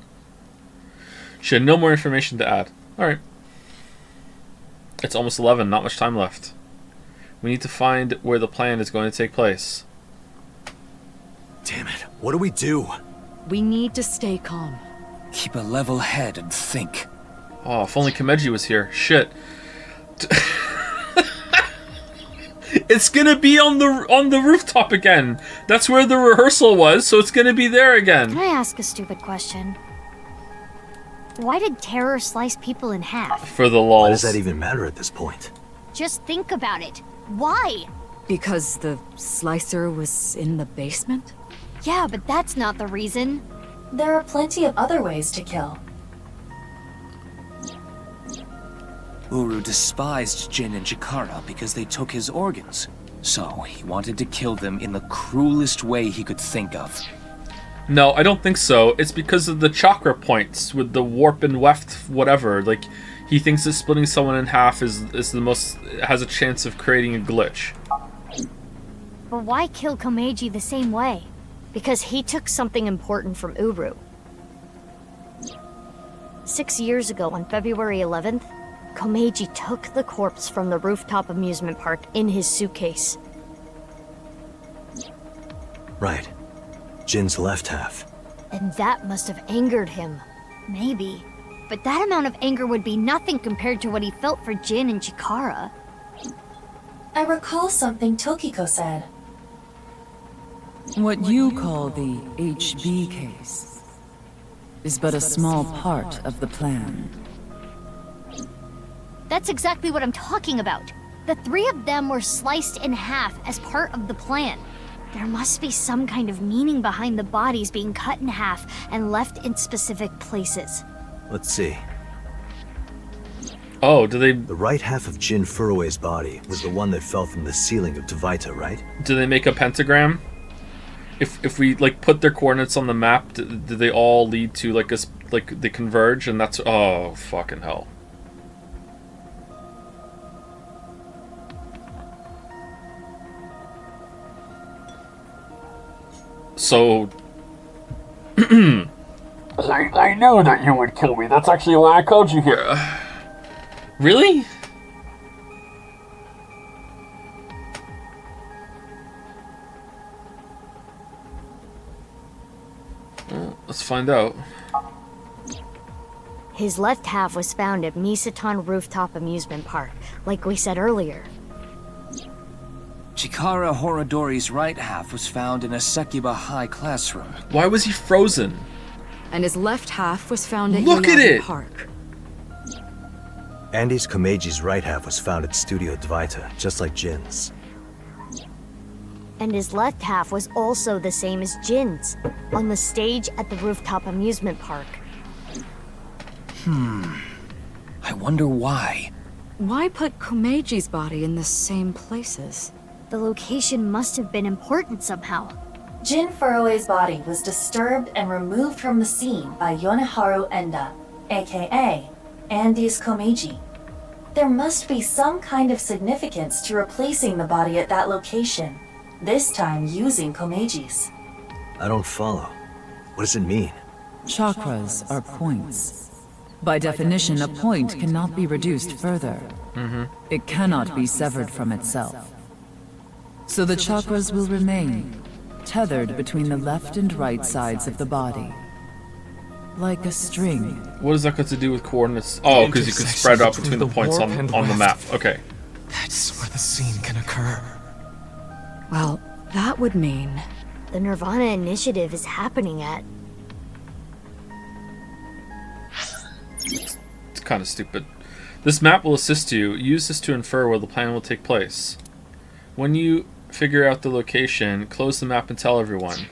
She had no more information to add. Alright. It's almost 11, not much time left. We need to find where the plan is going to take place. Damn it, what do we do? We need to stay calm. Keep a level head and think. Oh, if only Komeiji was here. Shit. It's gonna be on the rooftop again. That's where the rehearsal was, so it's gonna be there again. Can I ask a stupid question? Why did terror slice people in half? For the lulz. Why does that even matter at this point? Just think about it. Why? Because the slicer was in the basement? Yeah, but that's not the reason. There are plenty of other ways to kill. Uru despised Jin and Chikara because they took his organs. So he wanted to kill them in the cruelest way he could think of. No, I don't think so. It's because of the chakra points with the warp and weft whatever. Like, he thinks that splitting someone in half is the most, has a chance of creating a glitch. But why kill Komeiji the same way? Because he took something important from Uru. 6 years ago, on February 11th, Komeiji took the corpse from the rooftop amusement park in his suitcase. Right. Jin's left half. And that must have angered him. Maybe. But that amount of anger would be nothing compared to what he felt for Jin and Chikara. I recall something Tokiko said. What you call the HB case is but a small part of the plan. That's exactly what I'm talking about. The three of them were sliced in half as part of the plan. There must be some kind of meaning behind the bodies being cut in half and left in specific places. Let's see. Oh, do they... The right half of Jin Furue's body was the one that fell from the ceiling of Dvaita, right? Do they make a pentagram? If we, like, put their coordinates on the map, do they all lead to, like, they converge? And that's... Oh, fucking hell. So... I knew that you would kill me. That's actually why I called you here. Really? Well, let's find out. His left half was found at Misaton Rooftop Amusement Park, like we said earlier. Chikara Horodori's right half was found in a Sekiba High classroom. Why was he frozen? And his left half was found at Look at Yoyami it! Park. Andy's Komeiji's right half was found at Studio Dvaita, just like Jin's. And his left half was also the same as Jin's, on the stage at the Rooftop Amusement Park. I wonder why. Why put Komeiji's body in the same places? The location must have been important somehow. Jin Furue's body was disturbed and removed from the scene by Yoneharu Enda, aka Andy's Komeiji. There must be some kind of significance to replacing the body at that location, this time using Komeiji's. I don't follow. What does it mean? Chakras are points. By definition, a point cannot be reduced further. It cannot be severed from itself. So the chakras will remain, tethered between the left and right sides of the body. Like a string. What does that got to do with coordinates? Oh, because you can spread out between the points on the map. Okay. That's where the scene can occur. Well, that would mean... The nirvanA initiative is happening at... It's kind of stupid. This map will assist you. Use this to infer where the plan will take place. When you figure out the location, close the map and tell everyone.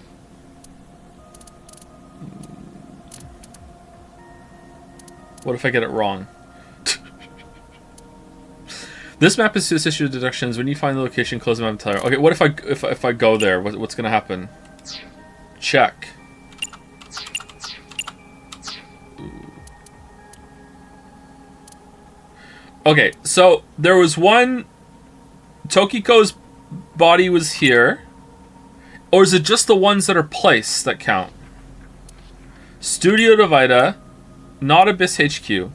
What if I get it wrong? This map is to assist you with deductions. When you find the location, close the map and tell everyone. Okay, what if I go there? What's gonna happen? Check. Okay, so there was one... Tokiko's body was here. Or is it just the ones that are placed that count? Studio Dvaita, not Abyss HQ.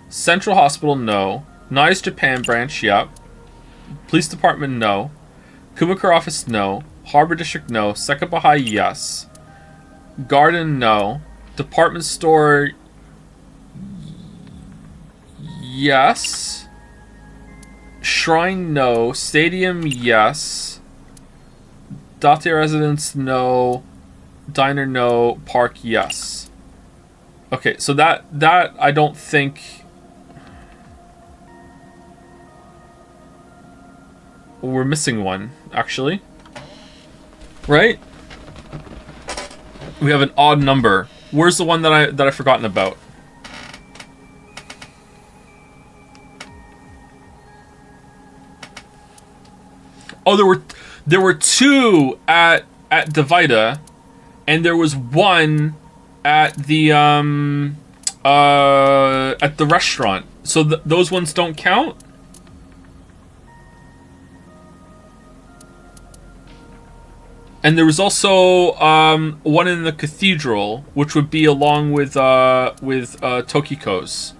Central Hospital, no. Nice Japan branch, yep. Police Department, no. Kumakura Office, no. Harbor District, no. Sekaba High, yes. Garden, no. Department Store... Yes. Shrine, no. Stadium, yes. Date Residence, no. Diner, no. Park, yes. Okay, so that I don't think... We're missing one, actually. Right? We have an odd number. Where's the one that I've forgotten about? Oh, there were two at Dahlia, and there was one at the restaurant. So those ones don't count? And there was also one in the cathedral, which would be along with Tokiko's.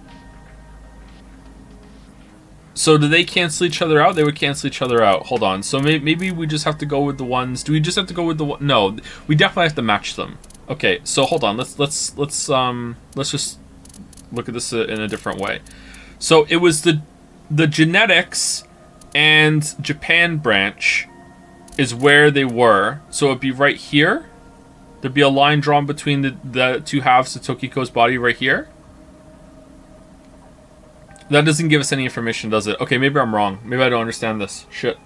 So do they cancel each other out? They would cancel each other out. Hold on. So maybe we just have to go with the ones. Do we just have to go with the one? No, we definitely have to match them. Okay. So hold on. Let's just look at this in a different way. So it was the genetics and Japan branch is where they were. So it'd be right here. There'd be a line drawn between the two halves of Tokiko's body right here. That doesn't give us any information, does it? Okay, maybe I'm wrong. Maybe I don't understand this. Shit.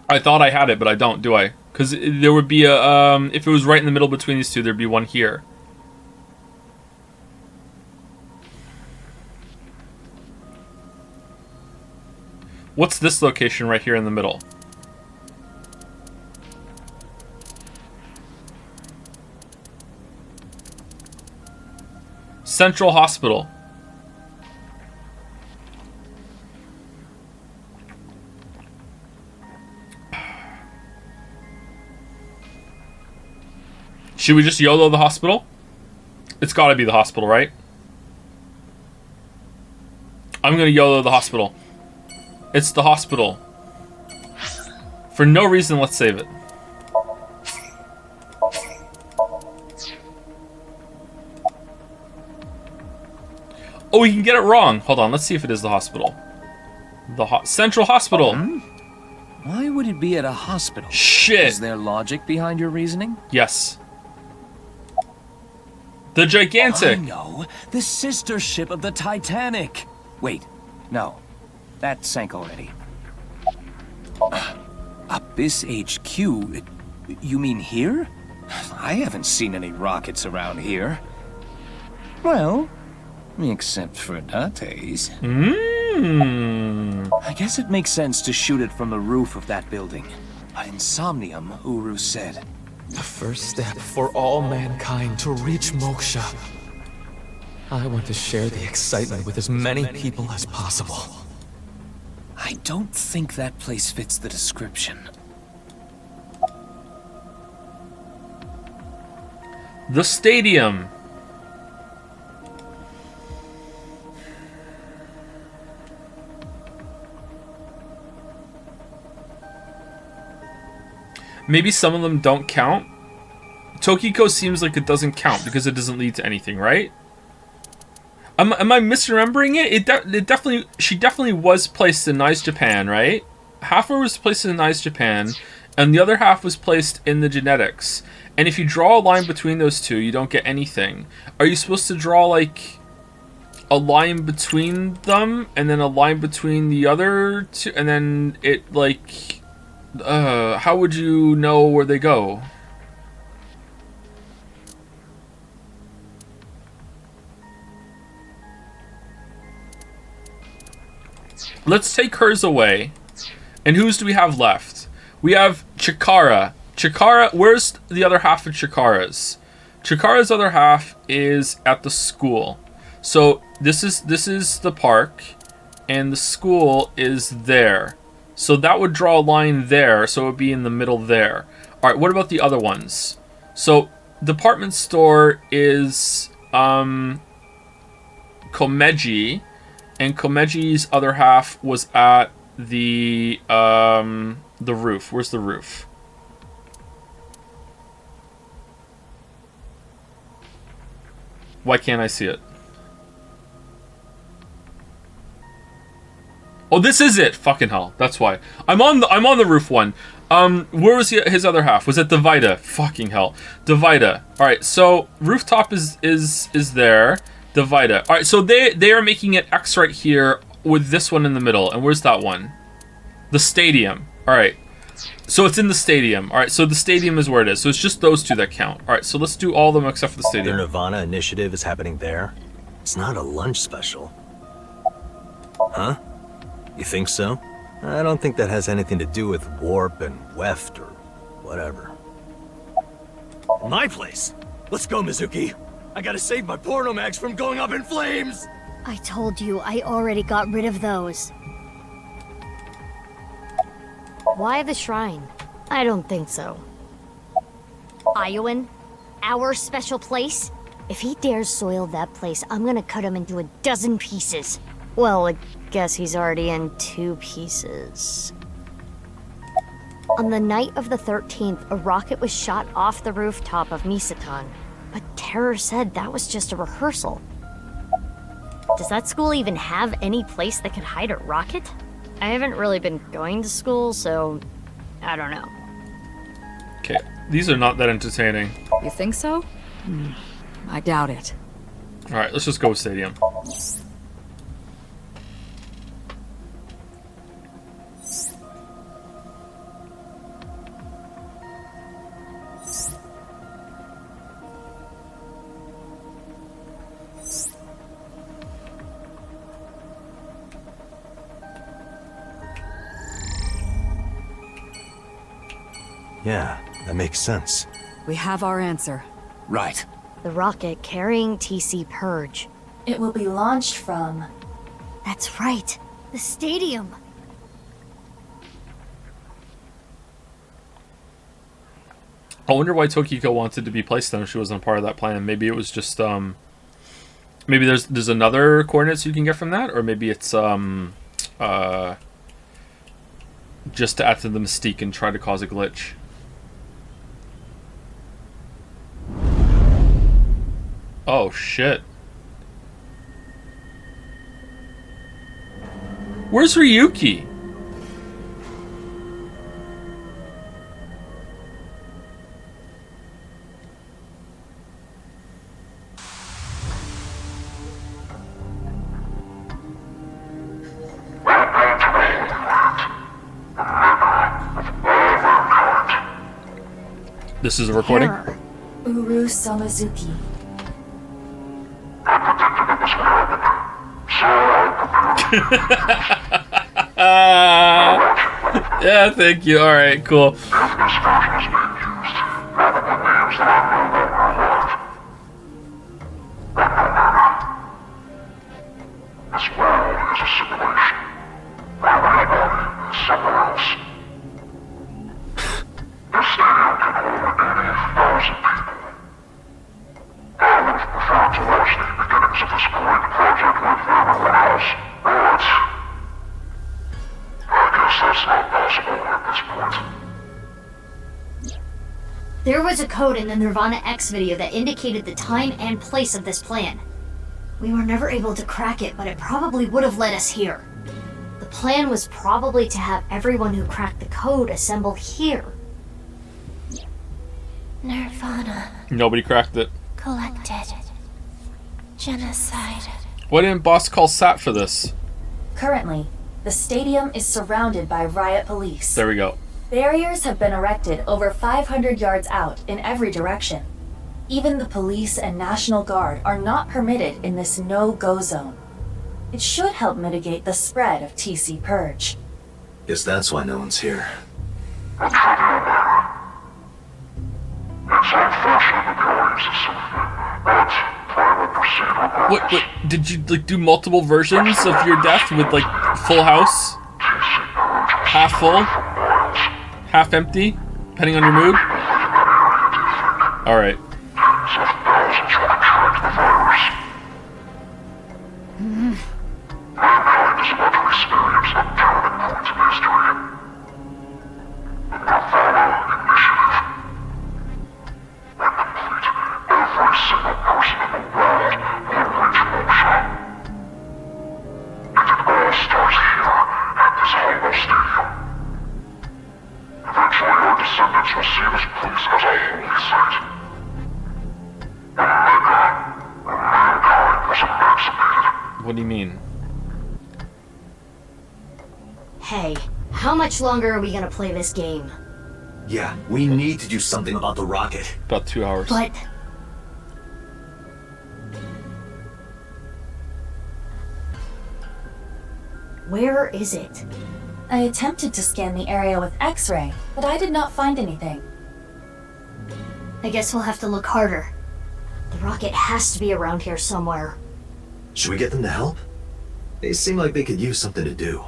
I thought I had it, but I don't, do I? Because there would be a... if it was right in the middle between these two, there'd be one here. What's this location right here in the middle? Central Hospital. Should we just YOLO the hospital? It's gotta be the hospital, right? I'm gonna YOLO the hospital. It's the hospital. For no reason, let's save it. Oh, we can get it wrong. Hold on, let's see if it is the hospital. The Central Hospital. Why would it be at a hospital? Shit. Is there logic behind your reasoning? Yes. The gigantic. I know. The sister ship of the Titanic. Wait, no. That sank already. Abyss HQ? You mean here? I haven't seen any rockets around here. Well... except for Date's. I guess it makes sense to shoot it from the roof of that building. In Somnium, Uru said. The first step for all mankind to reach moksha. I want to share the excitement with as many people as possible. I don't think that place fits the description. The stadium. Maybe some of them don't count. Tokiko seems like it doesn't count because it doesn't lead to anything, right? Am I misremembering it? She definitely was placed in Nice Japan, right? Half of her was placed in Nice Japan, and the other half was placed in the genetics. And if you draw a line between those two, you don't get anything. Are you supposed to draw like a line between them, and then a line between the other two, and then it like... how would you know where they go? Let's take hers away. And whose do we have left? We have Chikara. Chikara, where's the other half of Chikara's? Chikara's other half is at the school. So this is the park, and the school is there. So that would draw a line there, so it would be in the middle there. Alright, what about the other ones? So, department store is Komeji, and Komeji's other half was at the roof. Where's the roof? Why can't I see it? Oh, this is it. Fucking hell. That's why. I'm on the roof one. Where was his other half? Was it Dahlia? Fucking hell. Dahlia. Alright, so rooftop is there. Dahlia. Alright, so they are making it X right here with this one in the middle. And where's that one? The stadium. Alright. So it's in the stadium. Alright, so the stadium is where it is. So it's just those two that count. Alright, so let's do all of them except for the stadium. The nirvanA initiative is happening there? It's not a lunch special. Huh? You think so? I don't think that has anything to do with warp and weft or whatever. My place! Let's go, Mizuki! I gotta save my porno mags from going up in flames! I told you, I already got rid of those. Why the shrine? I don't think so. Iowan? Our special place? If he dares soil that place, I'm gonna cut him into a dozen pieces. Well, I guess he's already in 2 pieces. On the night of the 13th, a rocket was shot off the rooftop of Misatan, but Terror said that was just a rehearsal. Does that school even have any place that could hide a rocket? I haven't really been going to school, so I don't know. Okay, these are not that entertaining. You think so? I doubt it. Alright, let's just go with stadium. Yeah, that makes sense. We have our answer. Right. The rocket carrying TC Purge. It will be launched from... That's right, the stadium. I wonder why Tokiko wanted to be placed there if she wasn't a part of that plan. Maybe it was just, maybe there's another coordinates you can get from that, or maybe it's, just to add to the mystique and try to cause a glitch. Oh, shit. Where's Ryuki? This is a recording? Uru Samazuki. Yeah, thank you. Alright, cool. There was a code in the nirvanA X video that indicated the time and place of this plan. We were never able to crack it, but it probably would have led us here. The plan was probably to have everyone who cracked the code assemble here. nirvanA. Nobody cracked it. Collected. Genocide. Why didn't Boss call SAT for this? Currently, the stadium is surrounded by riot police. There we go. Barriers have been erected over 500 yards out in every direction. Even the police and National Guard are not permitted in this no-go zone. It should help mitigate the spread of TC Purge. Guess that's why no one's here. What, did you, like, do multiple versions of your death with, like, full house? Half full? Half empty? Depending on your mood? Alright. Eventually, What do you mean? Hey, how much longer are we gonna play this game? Yeah, we need to do something about the rocket. About 2 hours. But... where is it? I attempted to scan the area with X-ray, but I did not find anything. I guess we'll have to look harder. The rocket has to be around here somewhere. Should we get them to help? They seem like they could use something to do.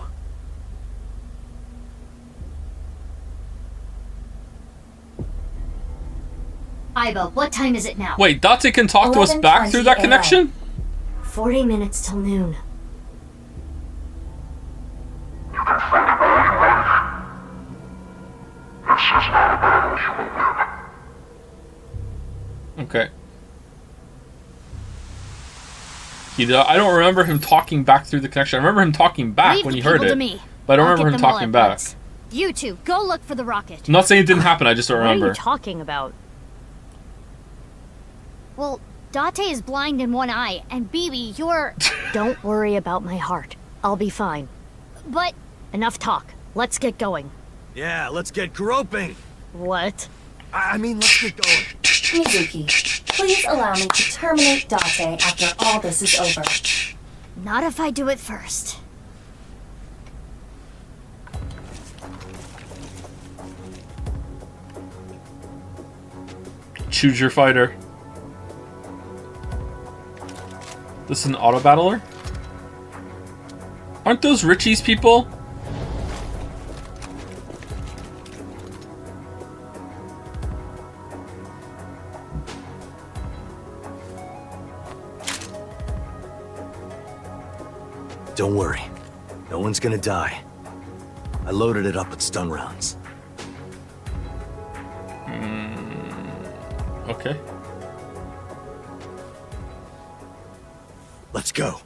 Iba, what time is it now? Wait, Date can talk to us back through that 11:20 connection? 40 minutes till noon. You can find it all you want. This is not about what you will do. Okay. I don't remember him talking back through the connection. I remember him talking back Leave when the he heard people it. to me. But I don't I'll remember get him them all talking at back. once. You two, go look for the rocket. I'm not saying it didn't happen, I just don't What are remember. you talking about? Well, Date is blind in one eye, and Bibi, you're... Don't worry about my heart. I'll be fine. But... Enough talk. Let's get going. Yeah, let's get groping. What? I mean, let's get going. Mizuki, please allow me to terminate Date after all this is over. Not if I do it first. Choose your fighter. This is an auto battler? Aren't those Richie's people? Don't worry. No one's gonna die. I loaded it up with stun rounds. Okay. Let's go.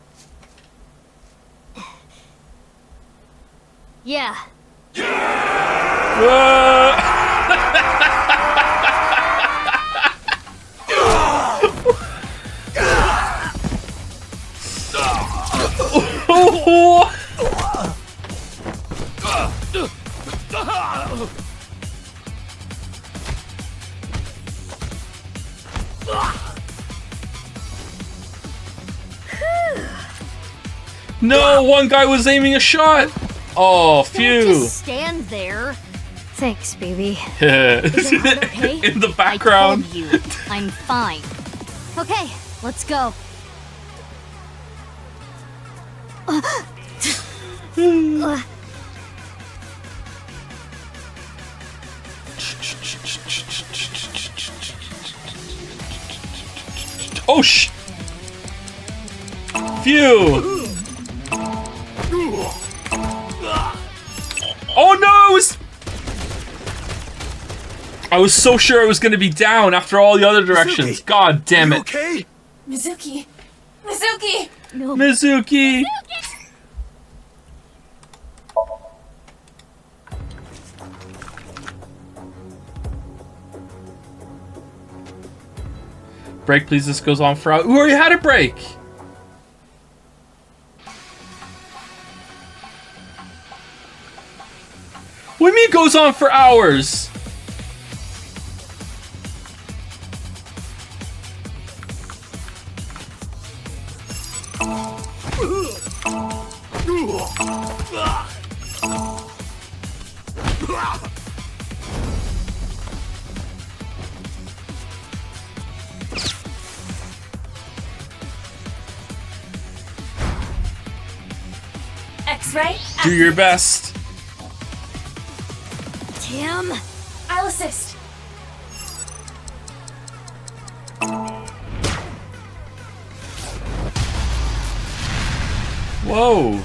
Yeah. No, one guy was aiming a shot. Oh, Don't phew. just stand there. Thanks, baby. Yeah. Is your heart okay? In the background. I told you, I'm fine. Okay, let's go. Oh, sh. Phew. Oh no! I was so sure I was going to be down after all the other directions. Mizuki, God damn it. Okay. Mizuki! Mizuki! No. Mizuki! Break, please. This goes on for hours. We already had a break. What do you mean it goes on for hours? X-ray? Do your best. Tim? I'll assist. Whoa.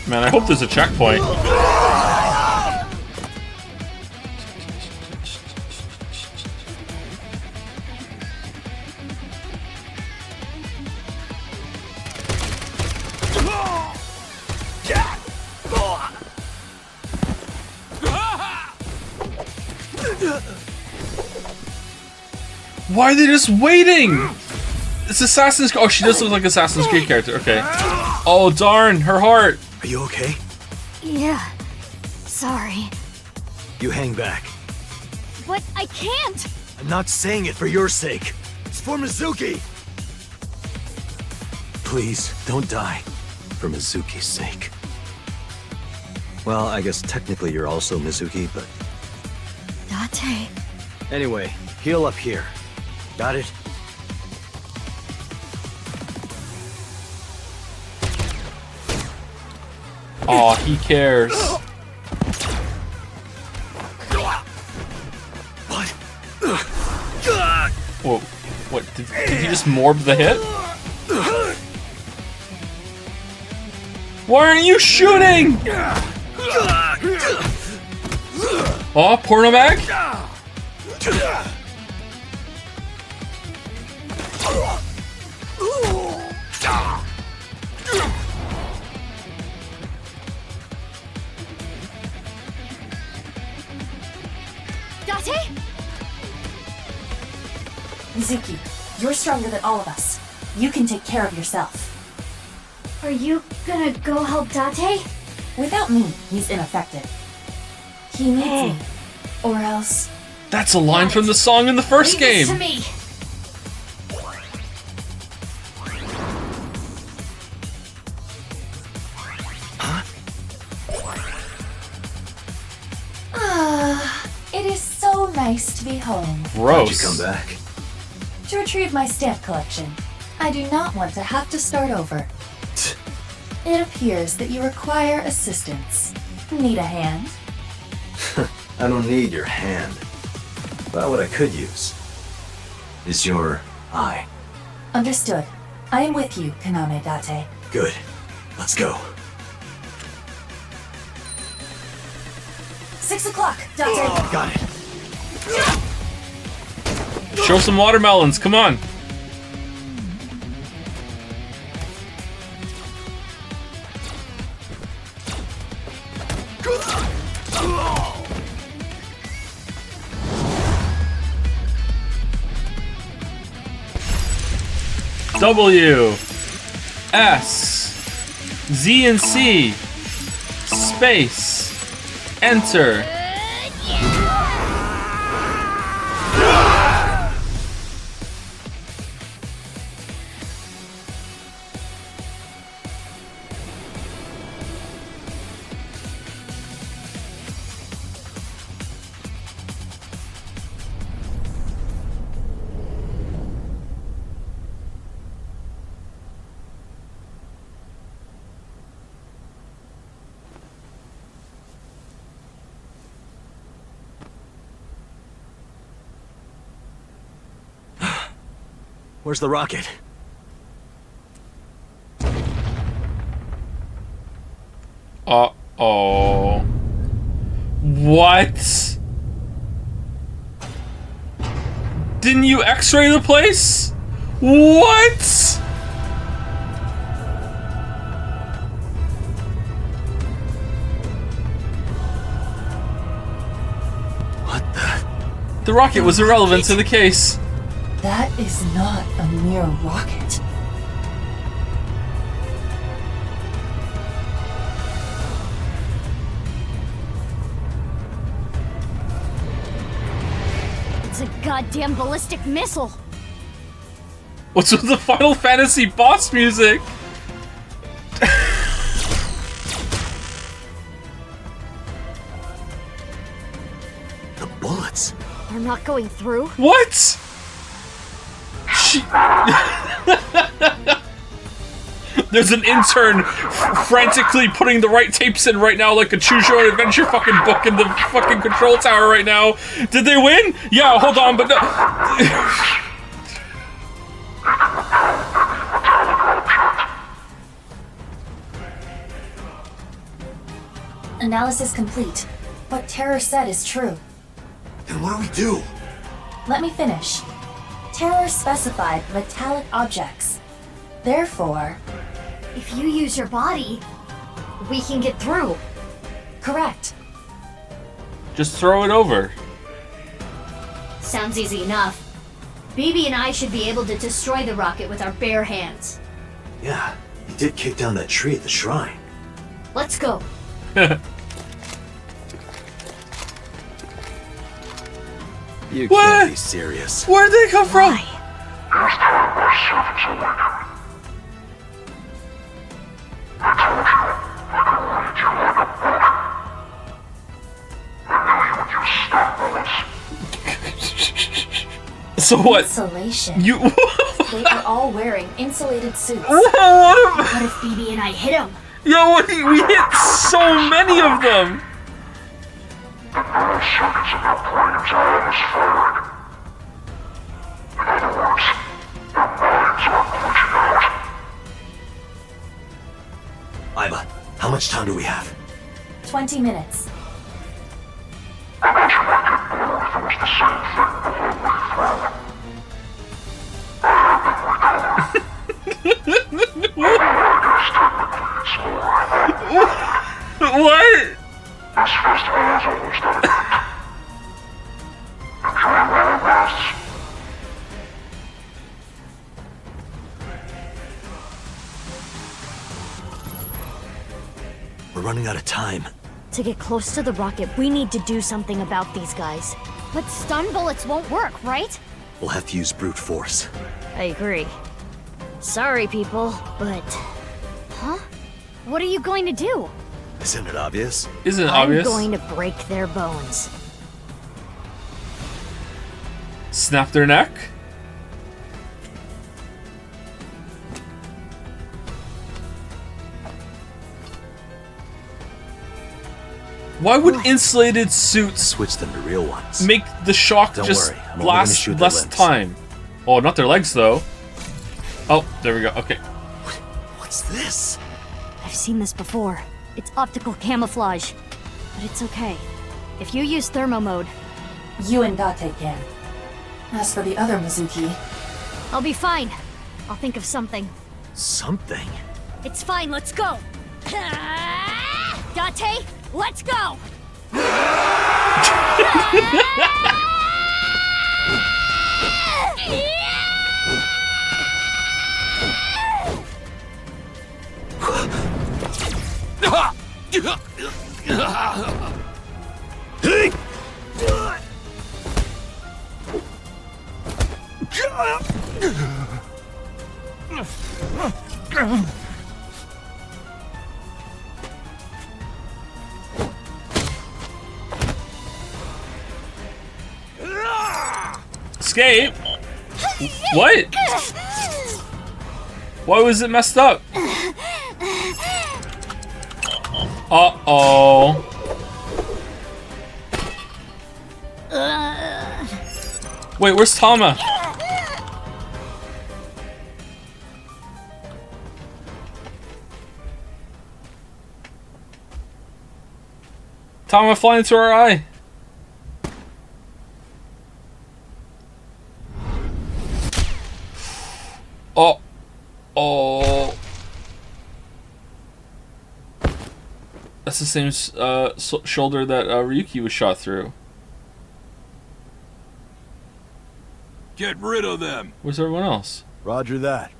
Man, I hope there's a checkpoint. Why are they just waiting? It's Assassin's Creed. Oh, she does look like Assassin's Creed character. Okay. Oh, darn. Her heart. Are you okay? Yeah. Sorry. You hang back. But I can't! I'm not saying it for your sake. It's for Mizuki! Please, don't die. For Mizuki's sake. Well, I guess technically you're also Mizuki, but... Date. Anyway, heal up here. Got it? Aw, he cares. What? Whoa, what, did he just morb the hit? Why aren't you shooting? Oh, porno mag? Date? Mizuki, you're stronger than all of us. You can take care of yourself. Are you gonna go help Date? Without me, he's ineffective. He needs me. Or else... That's a line from the song in the first Leave game. this to me. It is so nice to be home. Gross. How'd you come back? To retrieve my stamp collection. I do not want to have to start over. It appears that you require assistance. Need a hand? I don't need your hand. But what I could use is your eye. Understood. I am with you, Kaname Date. Good. Let's go. 6 o'clock, Date. Got it. Show some watermelons, come on. W, S, Z and C, space, enter. Where's the rocket? Uh-oh. What? Didn't you x-ray the place? What? What the? The rocket was irrelevant to the case. That is not a mere rocket. It's a goddamn ballistic missile. What's with the Final Fantasy boss music? The bullets. They're not going through. What? There's an intern frantically putting the right tapes in right now, like a Choose Your Own Adventure fucking book in the fucking control tower right now. Did they win? Yeah, hold on, but no. Analysis complete. What Terror said is true. Then what do we do? Let me finish. Terror specified metallic objects. Therefore, if you use your body, we can get through. Correct. Just throw it over. Sounds easy enough. BB and I should be able to destroy the rocket with our bare hands. Yeah, he did kick down that tree at the shrine. Let's go. You What? can't be serious. Where'd they come from? So what? Insulation. You. They are all wearing insulated suits. What if BB and I hit him? Yo, we hit so many of them. Iva, how much time do we have? 20 minutes. What? We're running out of time. To get close to the rocket, we need to do something about these guys. But stun bullets won't work, right? We'll have to use brute force. I agree. Sorry, people, but... Huh? What are you going to do? Isn't it obvious? Isn't it obvious? I'm going to break their bones. Snap their neck? Why would insulated suits switch them to real ones? Make the shock Don't just worry, I'm only gonna last shoot their less limbs. time? Oh, not their legs though. Oh, there we go. Okay. What's this? I've seen this before. It's optical camouflage. But it's okay. If you use thermo mode... You and Date can. As for the other Mizuki... I'll be fine. I'll think of something. Something? It's fine, let's go! Date, let's go! Escape? What? Why was it messed up? Uh-oh. Wait, where's Tama? Tama flying into our eye. Oh. Oh. That's the same shoulder that Ryuki was shot through. Get rid of them. Where's everyone else? Roger that.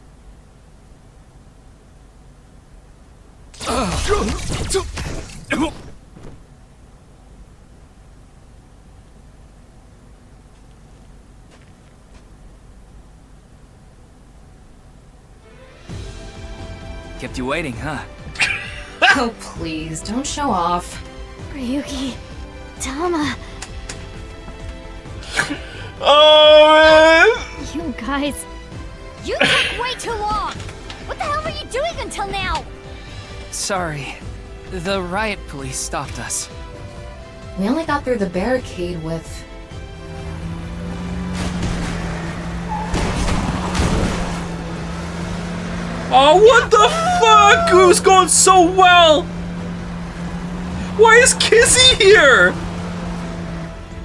Kept you waiting, huh? Oh, please, don't show off. Ryuki, Tama. Oh, man! You guys, you took way too long! What the hell were you doing until now? Sorry. The riot police stopped us. We only got through the barricade with... Oh, what the fuck? It was going so well! Why is Kizzy here?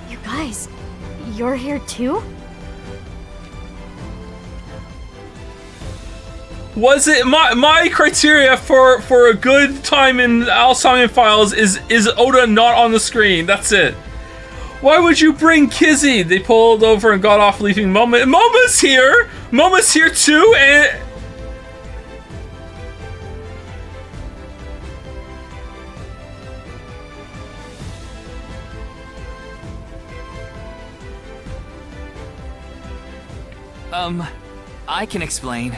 You guys, you're here too? Was it my criteria for a good time in Somium Files is Oda not on the screen? That's it. Why would you bring Kizzy? They pulled over and got off, leaving Mama. Mama's here! Mama's here too, and... I can explain.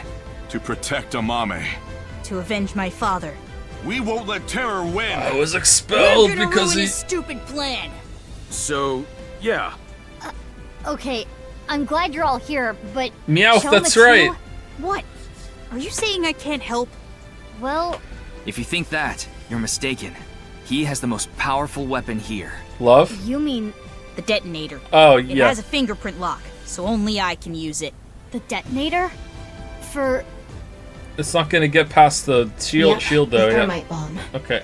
To protect Amame. To avenge my father. We won't let terror win. I was expelled We're gonna because ruin he... his stupid plan. So, yeah. Okay, I'm glad you're all here, but... Meowth, Shoma that's too? right. What? Are you saying I can't help? Well... If you think that, you're mistaken. He has the most powerful weapon here. Love? You mean... The detonator. Oh, It yeah. has a fingerprint lock, so only I can use it. The detonator? For... It's not gonna get past the shield though, the yeah. thermite bomb. Okay.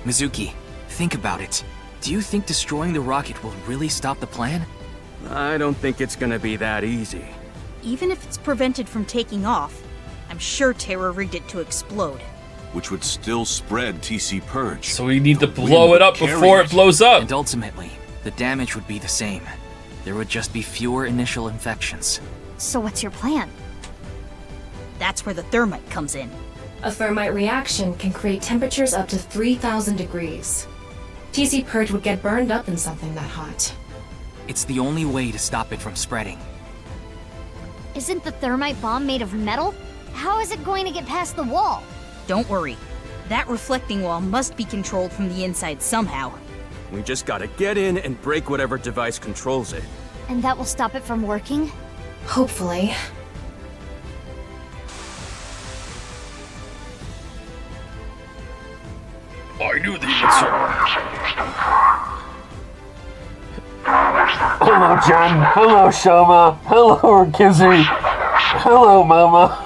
Mizuki, think about it. Do you think destroying the rocket will really stop the plan? I don't think it's gonna be that easy. Even if it's prevented from taking off, I'm sure Terra rigged it to explode. Which would still spread TC Purge. So we need to blow it up before it blows up. And ultimately, the damage would be the same. There would just be fewer initial infections. So what's your plan? That's where the thermite comes in. A thermite reaction can create temperatures up to 3,000 degrees. TC Purge would get burned up in something that hot. It's the only way to stop it from spreading. Isn't the thermite bomb made of metal? How is it going to get past the wall? Don't worry. That reflecting wall must be controlled from the inside somehow. We just gotta get in and break whatever device controls it. And that will stop it from working? Hopefully. I knew they would Hello, Jen. Hello, Shoma. Hello, Kizzy. Hello, Mama.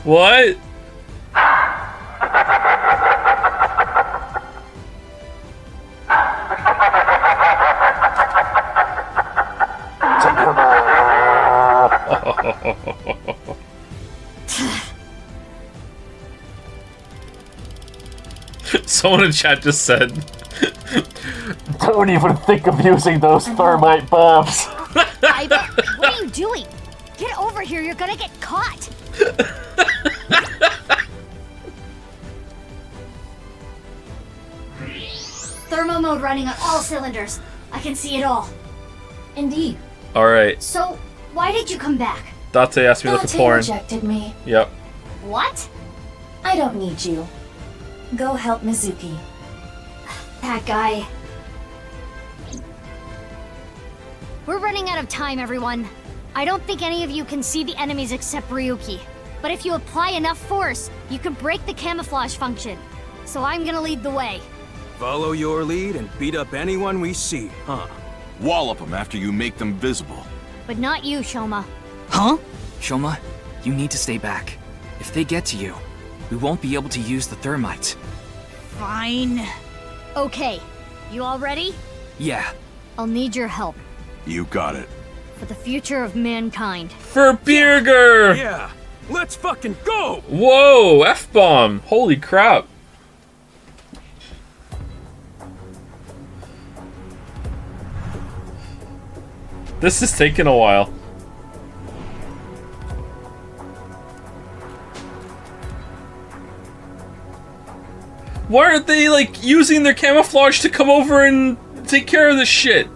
What? Someone in chat just said, don't even think of using those thermite bombs. Ida, what are you doing? Get over here, you're gonna get caught! Thermo mode running on all cylinders. I can see it all. Indeed. alright. So, why did you come back? Date asked me to look at Date porn. rejected me. Yep. What? I don't need you. Go help Mizuki. That guy. We're running out of time, everyone. I don't think any of you can see the enemies except Ryuki. But if you apply enough force, you can break the camouflage function. So I'm gonna lead the way. Follow your lead and beat up anyone we see, huh? Wallop them after you make them visible. But not you, Shoma. Huh? Shoma, you need to stay back. If they get to you, we won't be able to use the thermite. Fine. Okay, you all ready? Yeah. I'll need your help. You got it. For the future of mankind. For Birger! Yeah, let's fucking go! Whoa, F-bomb! Holy crap. This is taking a while. Why aren't they, like, using their camouflage to come over and take care of this shit?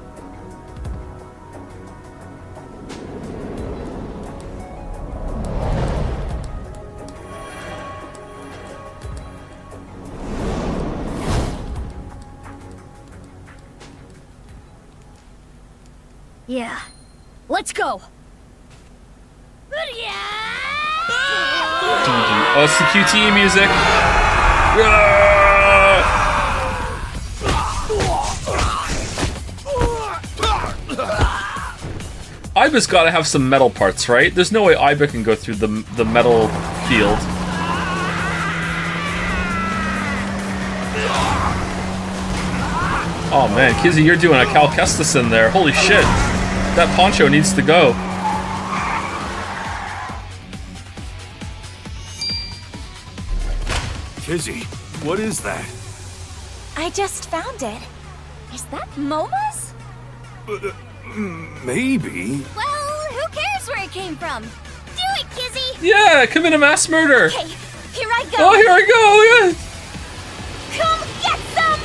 Yeah. Let's go! Oh, it's the QTE music. I Aiba's gotta have some metal parts, right? There's no way Aiba can go through the metal field. Oh man, Kizzy, you're doing a Cal Kestis in there. Holy shit. That poncho needs to go. Kizzy, what is that? I just found it. Is that Moma's? Maybe. Well, who cares where it came from? Do it, Kizzy! Yeah, commit a mass murder. Okay, here I go. Oh, here I go. Yeah. Come get some,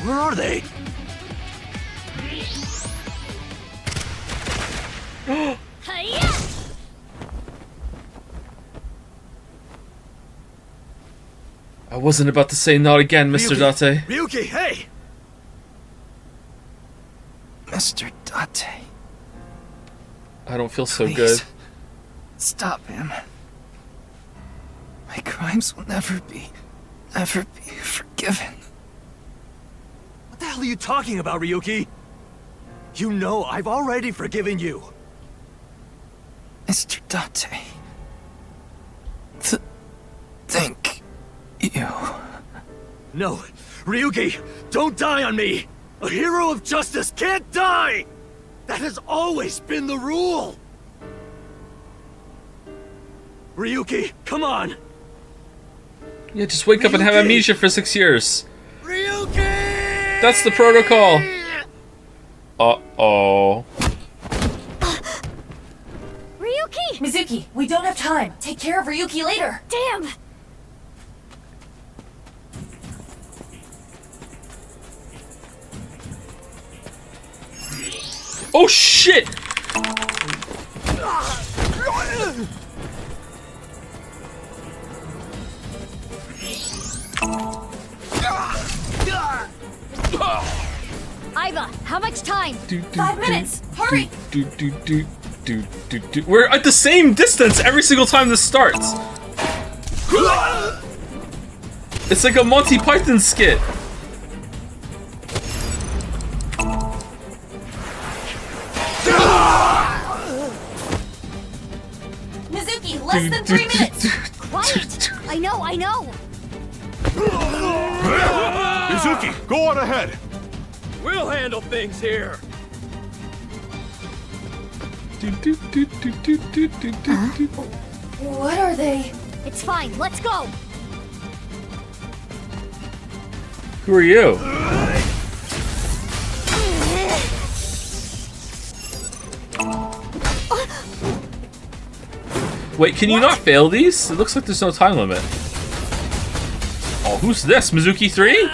Where are they? I wasn't about to say not again, Mr. Date. Ryuki, hey! Mr. Date. I don't feel so Please. good. Stop him. My crimes will never be forgiven. What the hell are you talking about, Ryuki? You know I've already forgiven you. Mr. Date. Thank you. No, Ryuki, don't die on me! A hero of justice can't die! That has always been the rule! Ryuki, come on! Yeah, just wake up and have Ryuki! amnesia for 6 years. Ryuki! That's the protocol. Uh-oh. Ryuki! Mizuki, we don't have time. Take care of Ryuki later. Damn! Oh shit! Aiba, how much time? 5 minutes. Hurry! We're at the same distance every single time this starts. It's like a Monty Python skit. Mizuki, less than 3 minutes. Quiet! I know! Mizuki, go on ahead. We'll handle things here! What are they? It's fine, let's go! Who are you? Wait, can you not fail these? It looks like there's no time limit. Oh, who's this? Mizuki 3?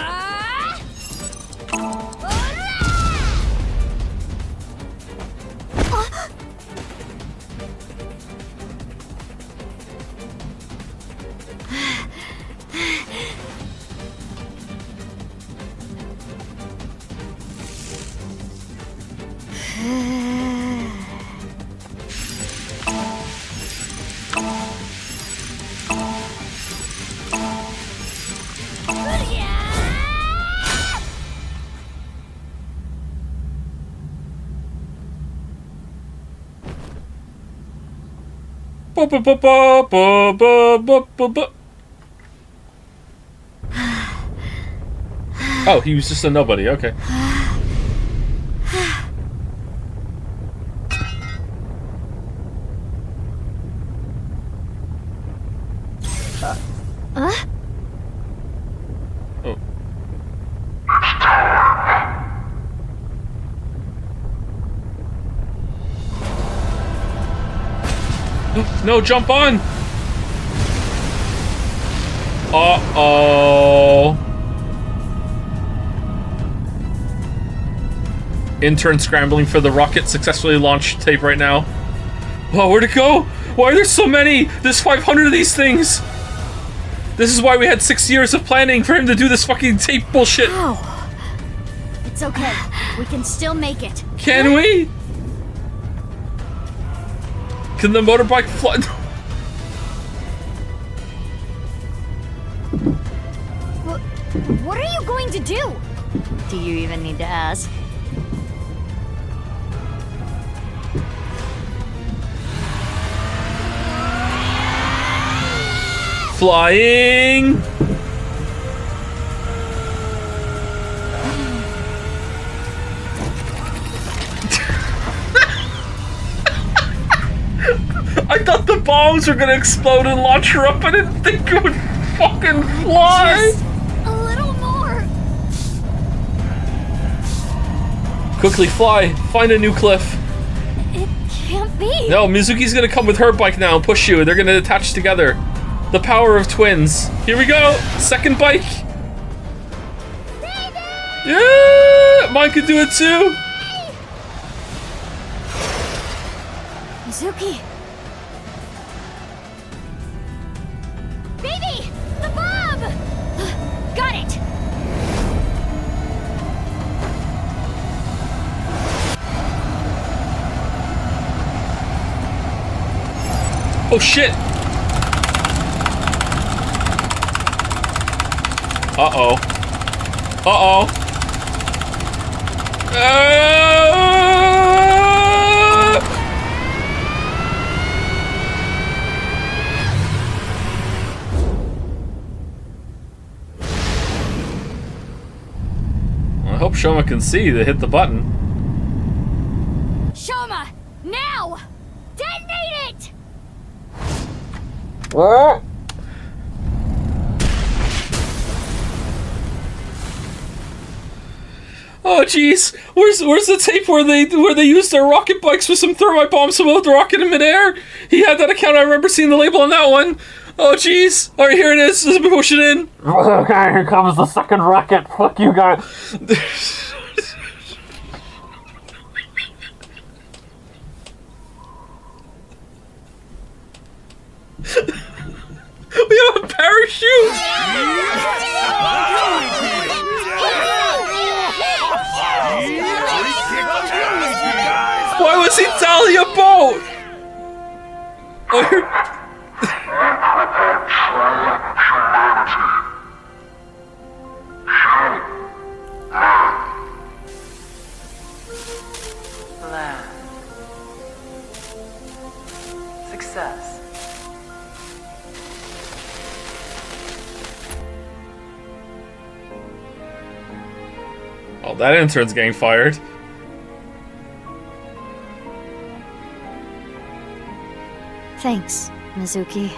Oh, he was just a nobody, okay. Oh. No, jump on! Uh-oh. Intern scrambling for the rocket successfully launched tape right now. Oh, where'd it go? Why are there so many? There's 500 of these things! This is why we had 6 years of planning for him to do this fucking tape bullshit. Ow. It's okay. We can still make it. Can we? Can the motorbike fly? What are you going to do? Do you even need to ask? Flying! I thought the bombs were gonna explode and launch her up. I didn't think it would fucking fly! Just a little more. Quickly fly! Find a new cliff. It can't be. No, Mizuki's gonna come with her bike now and push you. They're gonna attach together. The power of twins. Here we go! Second bike! Yeah! Mine can do it too! Mizuki. Baby! The bomb! Got it! Oh shit! Uh-oh. Uh-oh. I hope Shoma can see to hit the button. Shoma! Now! Detonate it! What? Oh jeez, where's the tape where they used their rocket bikes with some thermite bombs to move the rocket in midair? He had that account. I remember seeing the label on that one. Oh jeez. All right, here it is. Let's push it in. Okay, here comes the second rocket. Fuck you guys. We have a parachute. Why was he Dahlia Boat? Land. Success. Oh, that intern's getting fired. Thanks, Mizuki.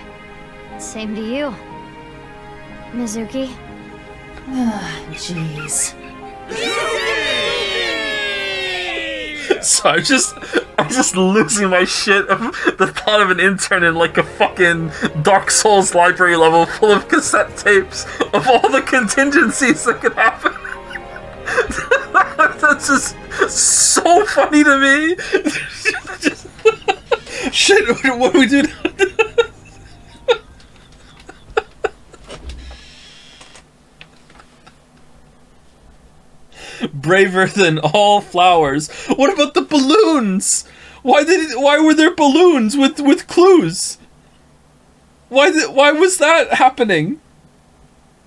Same to you, Mizuki. Jeez. So I'm just losing my shit of the thought of an intern in like a fucking Dark Souls library level full of cassette tapes of all the contingencies that could happen. That's just so funny to me. Shit, what do we do now? Braver than all flowers. What about the balloons? Why were there balloons with clues? Why was that happening?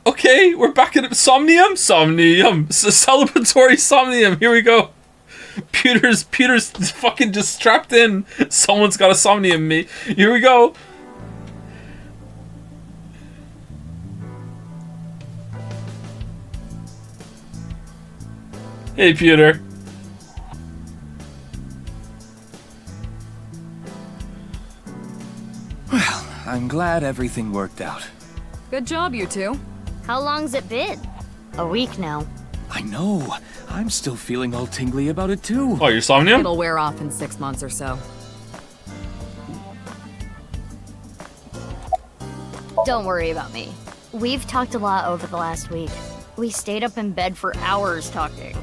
Okay, we're back at Somnium? Somnium. Celebratory Somnium. Here we go. Peter's fucking just strapped in. Someone's got a Somnium me. Here we go. Hey, Peter. Well, I'm glad everything worked out. Good job, you two. How long's it been? A week now. I know. I'm still feeling all tingly about it too. Oh, your Somnium? It'll wear off in 6 months or so. Don't worry about me. We've talked a lot over the last week. We stayed up in bed for hours talking.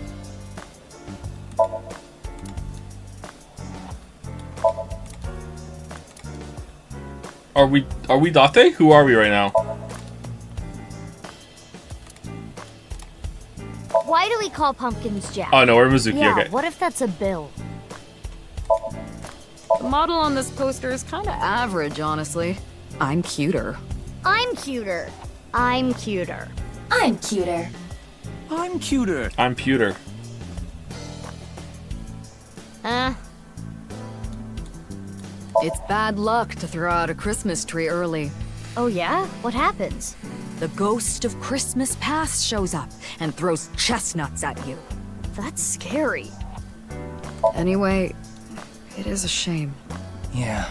Are we Date? Who are we right now? Why do we call pumpkins Jack. Oh no, we're Mizuki. Yeah, Okay. what if that's a bill? The model on this poster is kind of average, honestly. I'm cuter. I'm cuter. I'm cuter. I'm cuter. I'm cuter. I'm pewter. It's bad luck to throw out a Christmas tree early. Oh yeah? What happens? The ghost of Christmas past shows up and throws chestnuts at you. That's scary. Anyway, it is a shame. Yeah.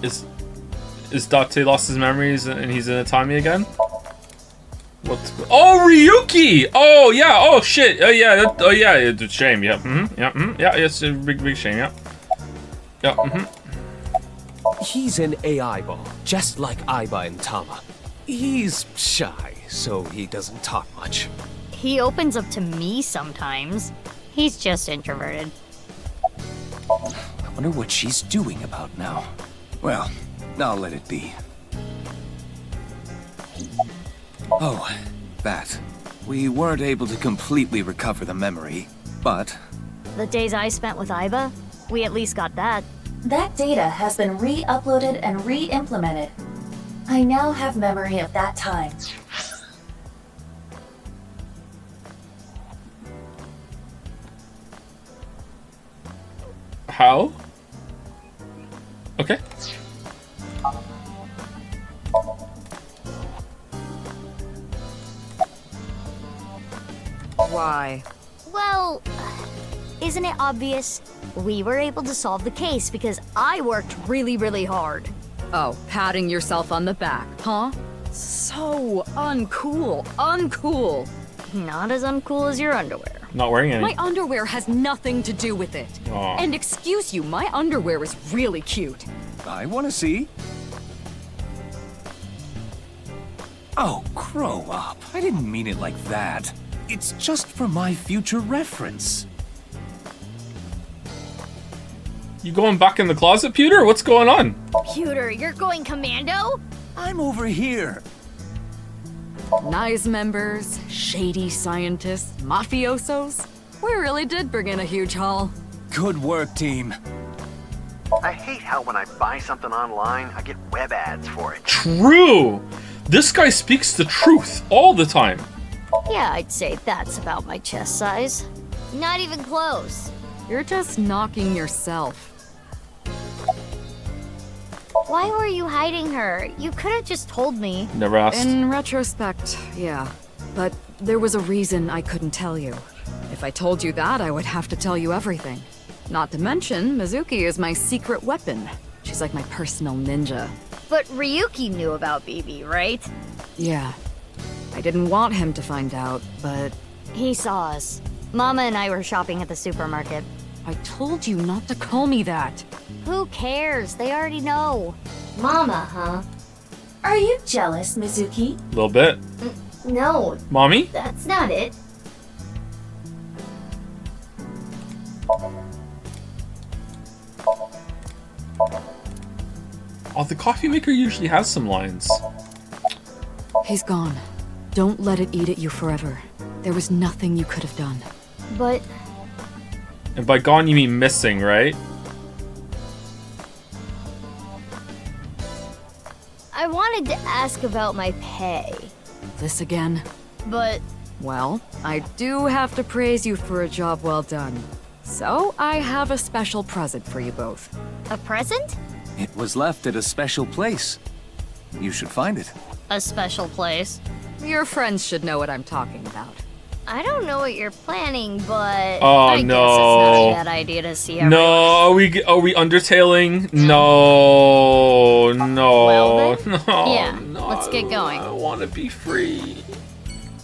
Is Date lost his memories and he's in a Tommy again? What's oh, Ryuki! Oh yeah, oh shit. Oh yeah, oh yeah, it's a shame, yeah. Yeah, it's a big shame, yeah. Yeah, He's an AI ball, just like Aiba and Tama. He's shy, so he doesn't talk much. He opens up to me sometimes. He's just introverted. I wonder what she's doing about now. Well, I'll let it be. Oh, that. We weren't able to completely recover the memory, but... The days I spent with Aiba, we at least got that. That data has been re-uploaded and re-implemented. I now have memory of that time. How? Okay. Why? Well, isn't it obvious? We were able to solve the case because I worked really, really hard. Oh, patting yourself on the back, huh? So uncool, uncool. Not as uncool as your underwear. Not wearing any. My underwear has nothing to do with it. Aw. And excuse you, my underwear is really cute. I want to see. Oh, grow up. I didn't mean it like that. It's just for my future reference. You going back in the closet, Pewter? What's going on? Pewter, you're going commando? I'm over here. Nice members, shady scientists, mafiosos. We really did bring in a huge haul. Good work, team. I hate how when I buy something online, I get web ads for it. True! This guy speaks the truth all the time. Yeah, I'd say that's about my chest size. Not even close. You're just knocking yourself. Why were you hiding her? You could have just told me. Never asked. In retrospect, yeah. But there was a reason I couldn't tell you. If I told you that, I would have to tell you everything. Not to mention, Mizuki is my secret weapon. She's like my personal ninja. But Ryuki knew about BB, right? Yeah. I didn't want him to find out, but... He saw us. Mama and I were shopping at the supermarket. I told you not to call me that. Who cares? They already know. Mama, huh? Are you jealous, Mizuki? A little bit. No. Mommy? That's not it. Oh, the coffee maker usually has some lines. He's gone. Don't let it eat at you forever. There was nothing you could have done. But... And by gone, you mean missing, right? I wanted to ask about my pay. This again? But... Well, I do have to praise you for a job well done. So, I have a special present for you both. A present? It was left at a special place. You should find it. A special place? Your friends should know what I'm talking about. I don't know what you're planning, but Oh, I no. guess it's not a bad idea to see everyone. No, are we undertailing? No, no, Well then, no. yeah, let's get going. I want to be free.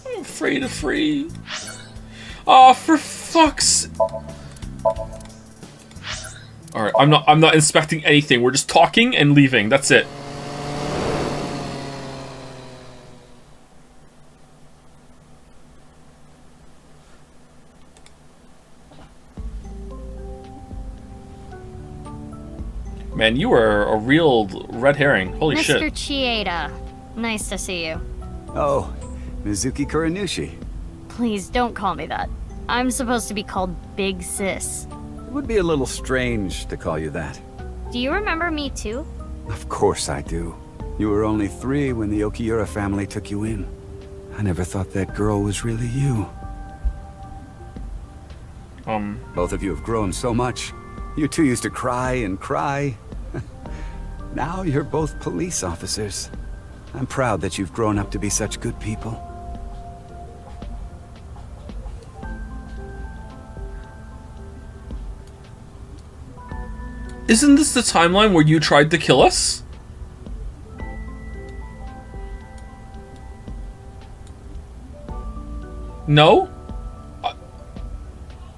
I'm afraid of free. Oh, for fuck's. All right, I'm not inspecting anything. We're just talking and leaving. That's it. Man, you are a real red herring. Holy Mr. shit. Chieda, nice to see you. Oh, Mizuki Kuranushi. Please don't call me that. I'm supposed to be called Big Sis. It would be a little strange to call you that. Do you remember me too? Of course I do. You were only 3 when the Okiura family took you in. I never thought that girl was really you. Both of you have grown so much. You two used to cry and cry. Now you're both police officers. I'm proud that you've grown up to be such good people. Isn't this the timeline where you tried to kill us? No?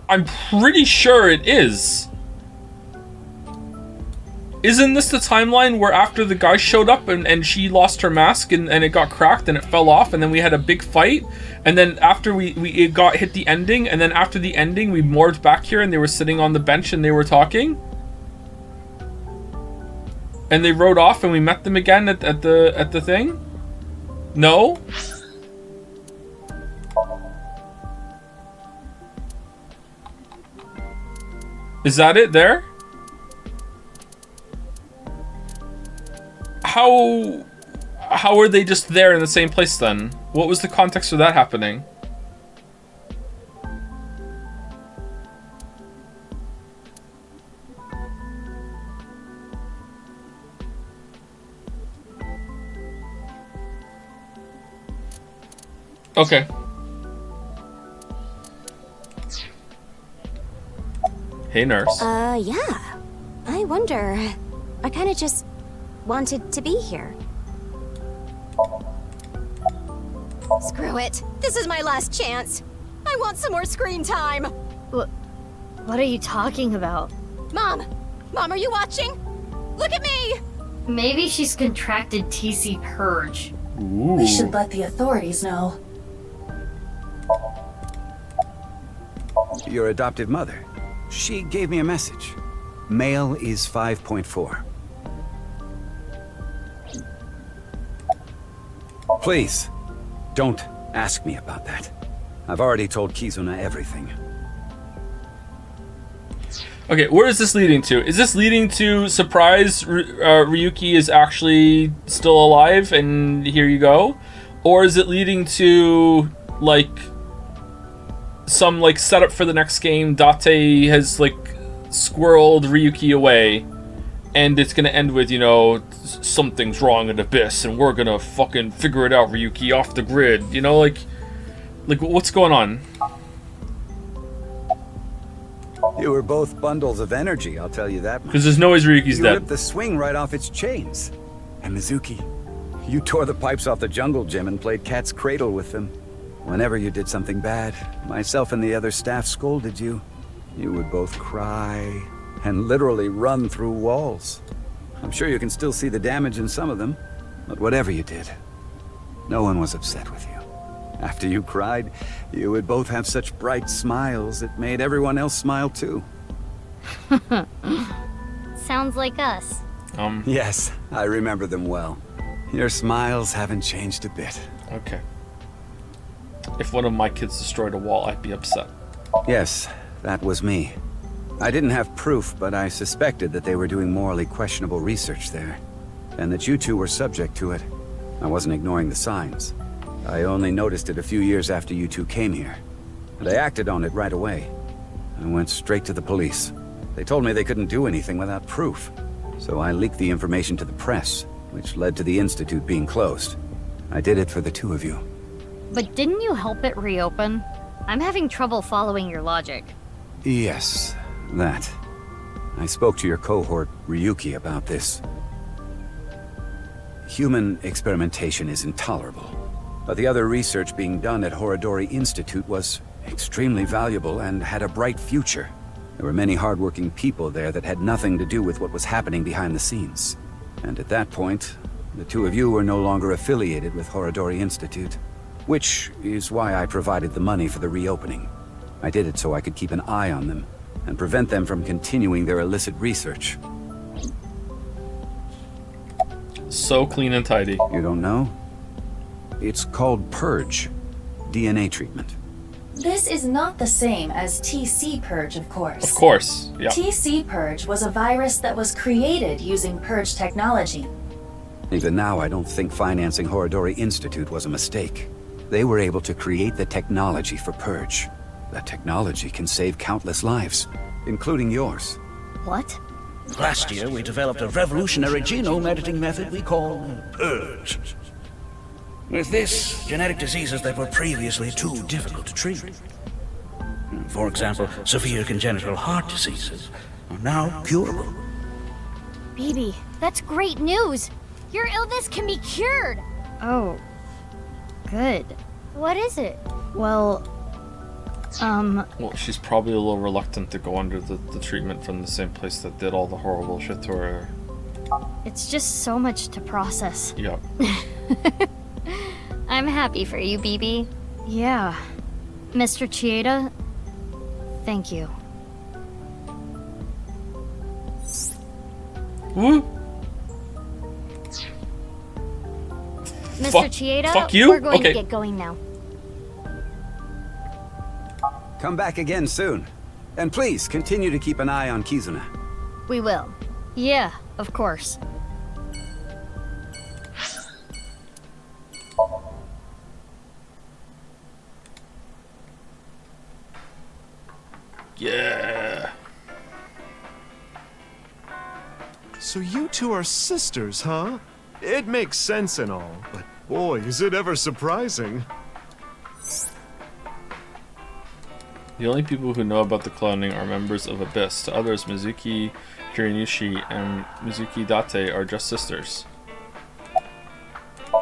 I'm pretty sure it is. Isn't this the timeline where after the guy showed up and she lost her mask and it got cracked and it fell off and then we had a big fight? And then after it got hit the ending, and then after the ending we morphed back here and they were sitting on the bench and they were talking? And they rode off and we met them again at the thing? No? Is that it there? How are they just there in the same place then? What was the context for that happening? Okay. Hey, nurse. Yeah. I wonder. I kinda just wanted to be here. Screw it. This is my last chance. I want some more screen time. What are you talking about? Mom! Mom, are you watching? Look at me! Maybe she's contracted TC Purge. Ooh. We should let the authorities know. Your adoptive mother. She gave me a message. Male is 5.4. Please, don't ask me about that. I've already told Kizuna everything. Okay, where is this leading to? Is this leading to surprise Ryuki is actually still alive and here you go? Or is it leading to, like, some, like, setup for the next game? Date has, like, squirreled Ryuki away and it's gonna end with, you know, something's wrong at Abyss and we're gonna fucking figure it out, Ryuki, off the grid. You know, like what's going on? You were both bundles of energy, I'll tell you that much. Because there's no way Ryuki's You dead. ripped the swing right off its chains. And Mizuki, you tore the pipes off the jungle gym and played cat's cradle with them. Whenever you did something bad, myself and the other staff scolded you. You would both cry and literally run through walls. I'm sure you can still see the damage in some of them, but whatever you did, no one was upset with you. After you cried, you would both have such bright smiles it made everyone else smile too. Sounds like us. Yes, I remember them well. Your smiles haven't changed a bit. Okay. If one of my kids destroyed a wall, I'd be upset. Yes, that was me. I didn't have proof, but I suspected that they were doing morally questionable research there, and that you two were subject to it. I wasn't ignoring the signs. I only noticed it a few years after you two came here, and I acted on it right away. I went straight to the police. They told me they couldn't do anything without proof, so I leaked the information to the press, which led to the Institute being closed. I did it for the two of you. But didn't you help it reopen? I'm having trouble following your logic. Yes, that. I spoke to your cohort, Ryuki, about this. Human experimentation is intolerable, but the other research being done at Horodori Institute was extremely valuable and had a bright future. There were many hardworking people there that had nothing to do with what was happening behind the scenes. And at that point, the two of you were no longer affiliated with Horodori Institute, which is why I provided the money for the reopening. I did it so I could keep an eye on them and prevent them from continuing their illicit research. So clean and tidy. You don't know? It's called Purge. DNA treatment. This is not the same as TC Purge, of course. Of course, yeah. TC Purge was a virus that was created using Purge technology. Even now, I don't think financing Horodori Institute was a mistake. They were able to create the technology for Purge. That technology can save countless lives, including yours. What? Last year, we developed a revolutionary genome editing method we call Purge. With this, genetic diseases that were previously too difficult to treat. For example, severe congenital heart diseases are now curable. BB, that's great news! Your illness can be cured! Oh, good. What is it? Well, Well, she's probably a little reluctant to go under the treatment from the same place that did all the horrible shit to her. it's just so much to process. Yep. I'm happy for you, BB. Yeah. Mr. Chieda, thank you. Woo! Mr. Chieda, fuck you? we're going Okay. to get going now. Come back again soon. And please, continue to keep an eye on Kizuna. We will. Yeah, of course. Yeah. So you two are sisters, huh? It makes sense and all, but boy, is it ever surprising. The only people who know about the cloning are members of Abyss. To others, Mizuki Kirinushi and Mizuki Date are just sisters.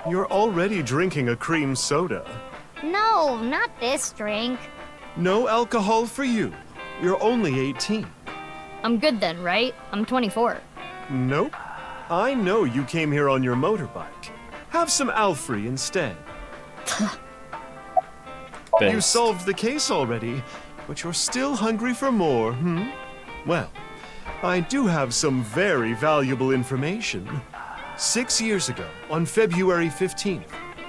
You're already drinking a cream soda. No, not this drink. No alcohol for you. You're only 18. I'm good then, right? I'm 24. Nope. I know you came here on your motorbike. Have some Alfrey instead. You solved the case already, but you're still hungry for more, hmm? Well, I do have some very valuable information. 6 years ago, on February 15th,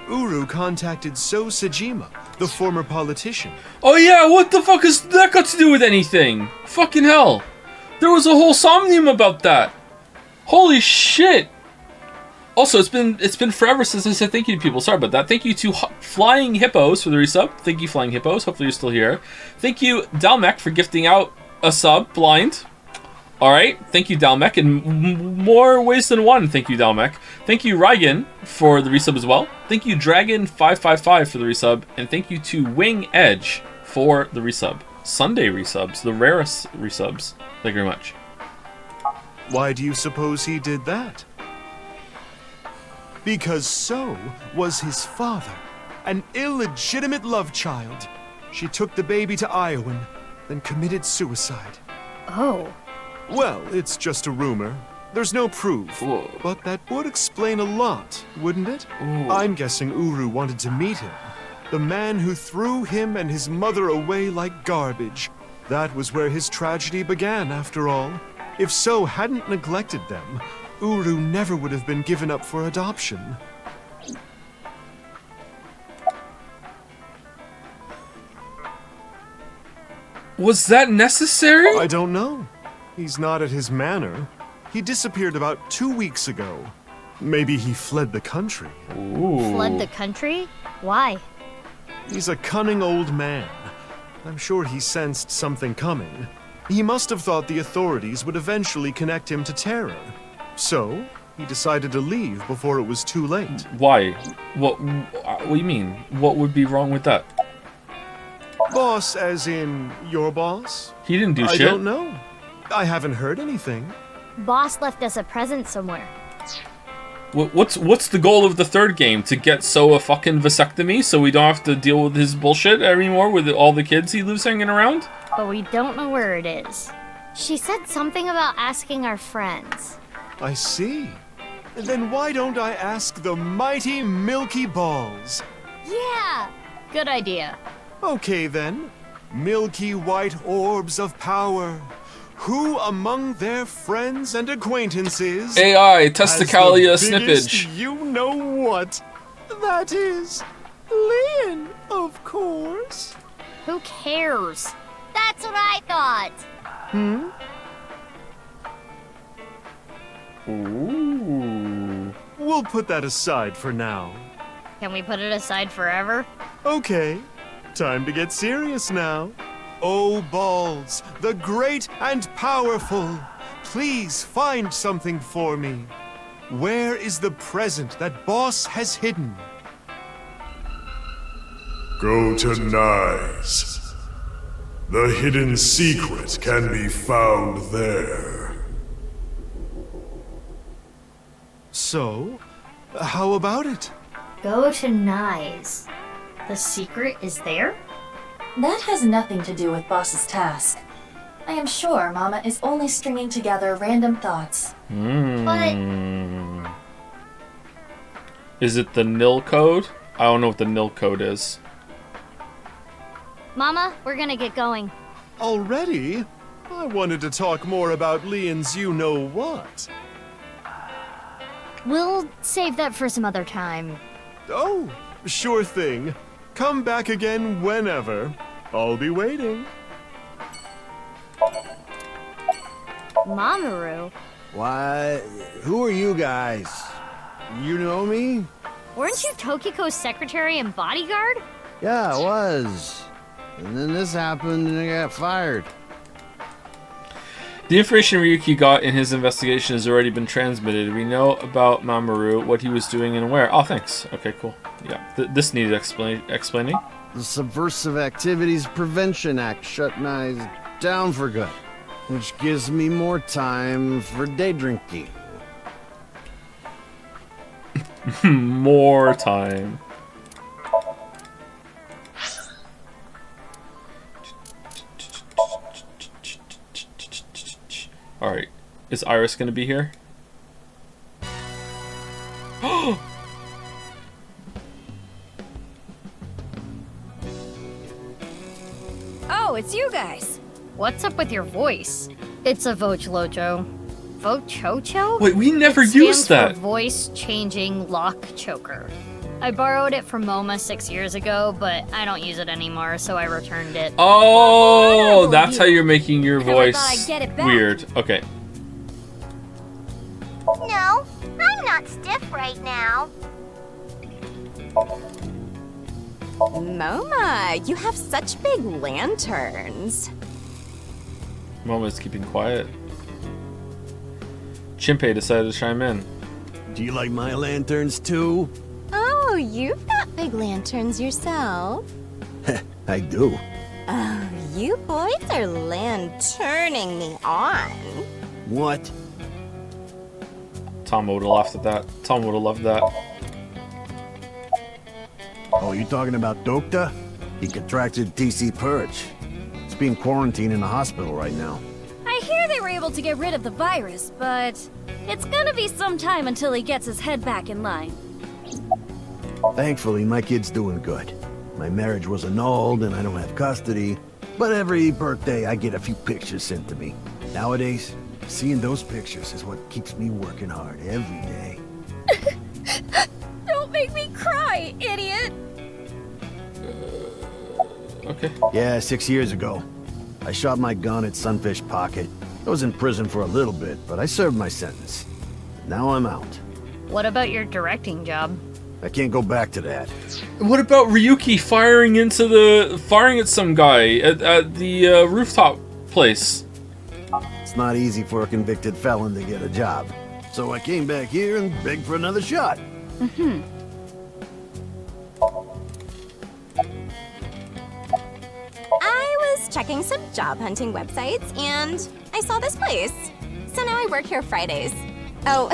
Uru contacted So Sejima, the former politician. Oh yeah, what the fuck has that got to do with anything? Fucking hell. There was a whole Somnium about that. Holy shit. Also, it's been forever since I said thank you to people. Sorry about that. Thank you to Flying Hippos for the resub. Thank you, Flying Hippos. Hopefully you're still here. Thank you, Dalmec, for gifting out a sub, blind. Alright, thank you, Dalmec, in more ways than one. Thank you, Dalmec. Thank you, Rygan, for the resub as well. Thank you, Dragon555 for the resub. And thank you to Wing Edge for the resub. Sunday resubs, the rarest resubs. Thank you very much. Why do you suppose he did that? Because So was his father, an illegitimate love child. She took the baby to Iowan, then committed suicide. Oh. Well, it's just a rumor. There's no proof. Whoa. But that would explain a lot, wouldn't it? Ooh. I'm guessing Uru wanted to meet him. The man who threw him and his mother away like garbage. That was where his tragedy began, after all. If So hadn't neglected them, Uru never would have been given up for adoption. Was that necessary? I don't know. He's not at his manor. He disappeared about 2 weeks ago. Maybe he fled the country. Ooh. Fled the country? Why? He's a cunning old man. I'm sure he sensed something coming. He must have thought the authorities would eventually connect him to terror. So, he decided to leave before it was too late. Why? What do you mean? What would be wrong with that? Boss as in your boss? He didn't do shit. I don't know. I haven't heard anything. Boss left us a present somewhere. What's the goal of the third game? To get So a fucking vasectomy so we don't have to deal with his bullshit anymore with all the kids he lives hanging around? But we don't know where it is. She said something about asking our friends. I see. Then why don't I ask the mighty Milky Balls? Yeah! Good idea. Okay then. Milky white orbs of power. Who among their friends and acquaintances AI, has Testicalia the biggest snippage. you-know-what? That is Lynn, of course. Who cares? That's what I thought. Ooh. We'll put that aside for now. Can we put it aside forever? Okay, time to get serious now. Oh, Balls, the great and powerful, please find something for me. Where is the present that Boss has hidden? Go to Nyes. The hidden secret can be found there. So, how about it? Go to Nyes. The secret is there? That has nothing to do with Boss's task. I am sure Mama is only stringing together random thoughts. Is it the nil code? I don't know what the nil code is. Mama, we're gonna get going. Already? I wanted to talk more about Leon's you-know-what. We'll save that for some other time. Oh, sure thing. Come back again whenever. I'll be waiting. Mamoru? Why, who are you guys? You know me? Weren't you Tokiko's secretary and bodyguard? Yeah, I was. And then this happened and I got fired. The information Ryuki got in his investigation has already been transmitted. We know about Mamoru, what he was doing and where. Oh, thanks. Okay, cool. Yeah, this needed explaining. The Subversive Activities Prevention Act shut Nyes down for good, which gives me more time for day drinking. More time. Alright. Is Iris gonna be here? Oh, it's you guys. What's up with your voice? It's a Vochlocho. Vochocho? Wait, we never It used stands that. for voice changing lock choker. I borrowed it from MoMA 6 years ago, but I don't use it anymore, so I returned it. Oh, that's how you're making your Never voice thought I'd get it back. weird. Okay. No, I'm not stiff right now. MoMA, you have such big lanterns. Momo's keeping quiet. Chimpei decided to chime in. Do you like my lanterns too? Oh, you've got big lanterns yourself. I do. Oh, you boys are lanterning me on. What? Tom would have laughed at that. Tom would have loved that. Oh, you talking about Dokta? He contracted TC Purge. He's being quarantined in the hospital right now. I hear they were able to get rid of the virus, but it's gonna be some time until he gets his head back in line. Thankfully, my kid's doing good. My marriage was annulled and I don't have custody, but every birthday I get a few pictures sent to me. Nowadays, seeing those pictures is what keeps me working hard every day. Don't make me cry, idiot! Okay. Yeah, 6 years ago. I shot my gun at Sunfish Pocket. I was in prison for a little bit, but I served my sentence. Now I'm out. What about your directing job? I can't go back to that. What about Ryuki firing at some guy at the rooftop place? It's not easy for a convicted felon to get a job. So I came back here and begged for another shot. Mm-hmm. I was checking some job hunting websites and I saw this place. So now I work here Fridays. Oh,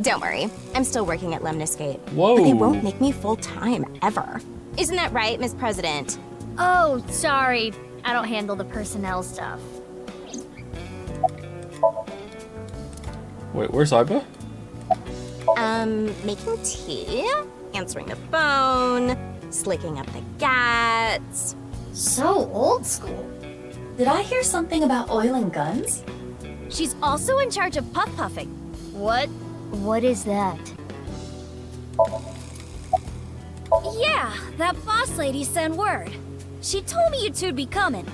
don't worry. I'm still working at Lemniscate. Whoa. But they won't make me full-time, ever. Isn't that right, Miss President? Oh, sorry. I don't handle the personnel stuff. Wait, where's Iba? Making tea, answering the phone, slicking up the gats. So old school. Did I hear something about oil and guns? She's also in charge of puff puffing. What? What is that? Yeah, that boss lady sent word. She told me you two'd be coming.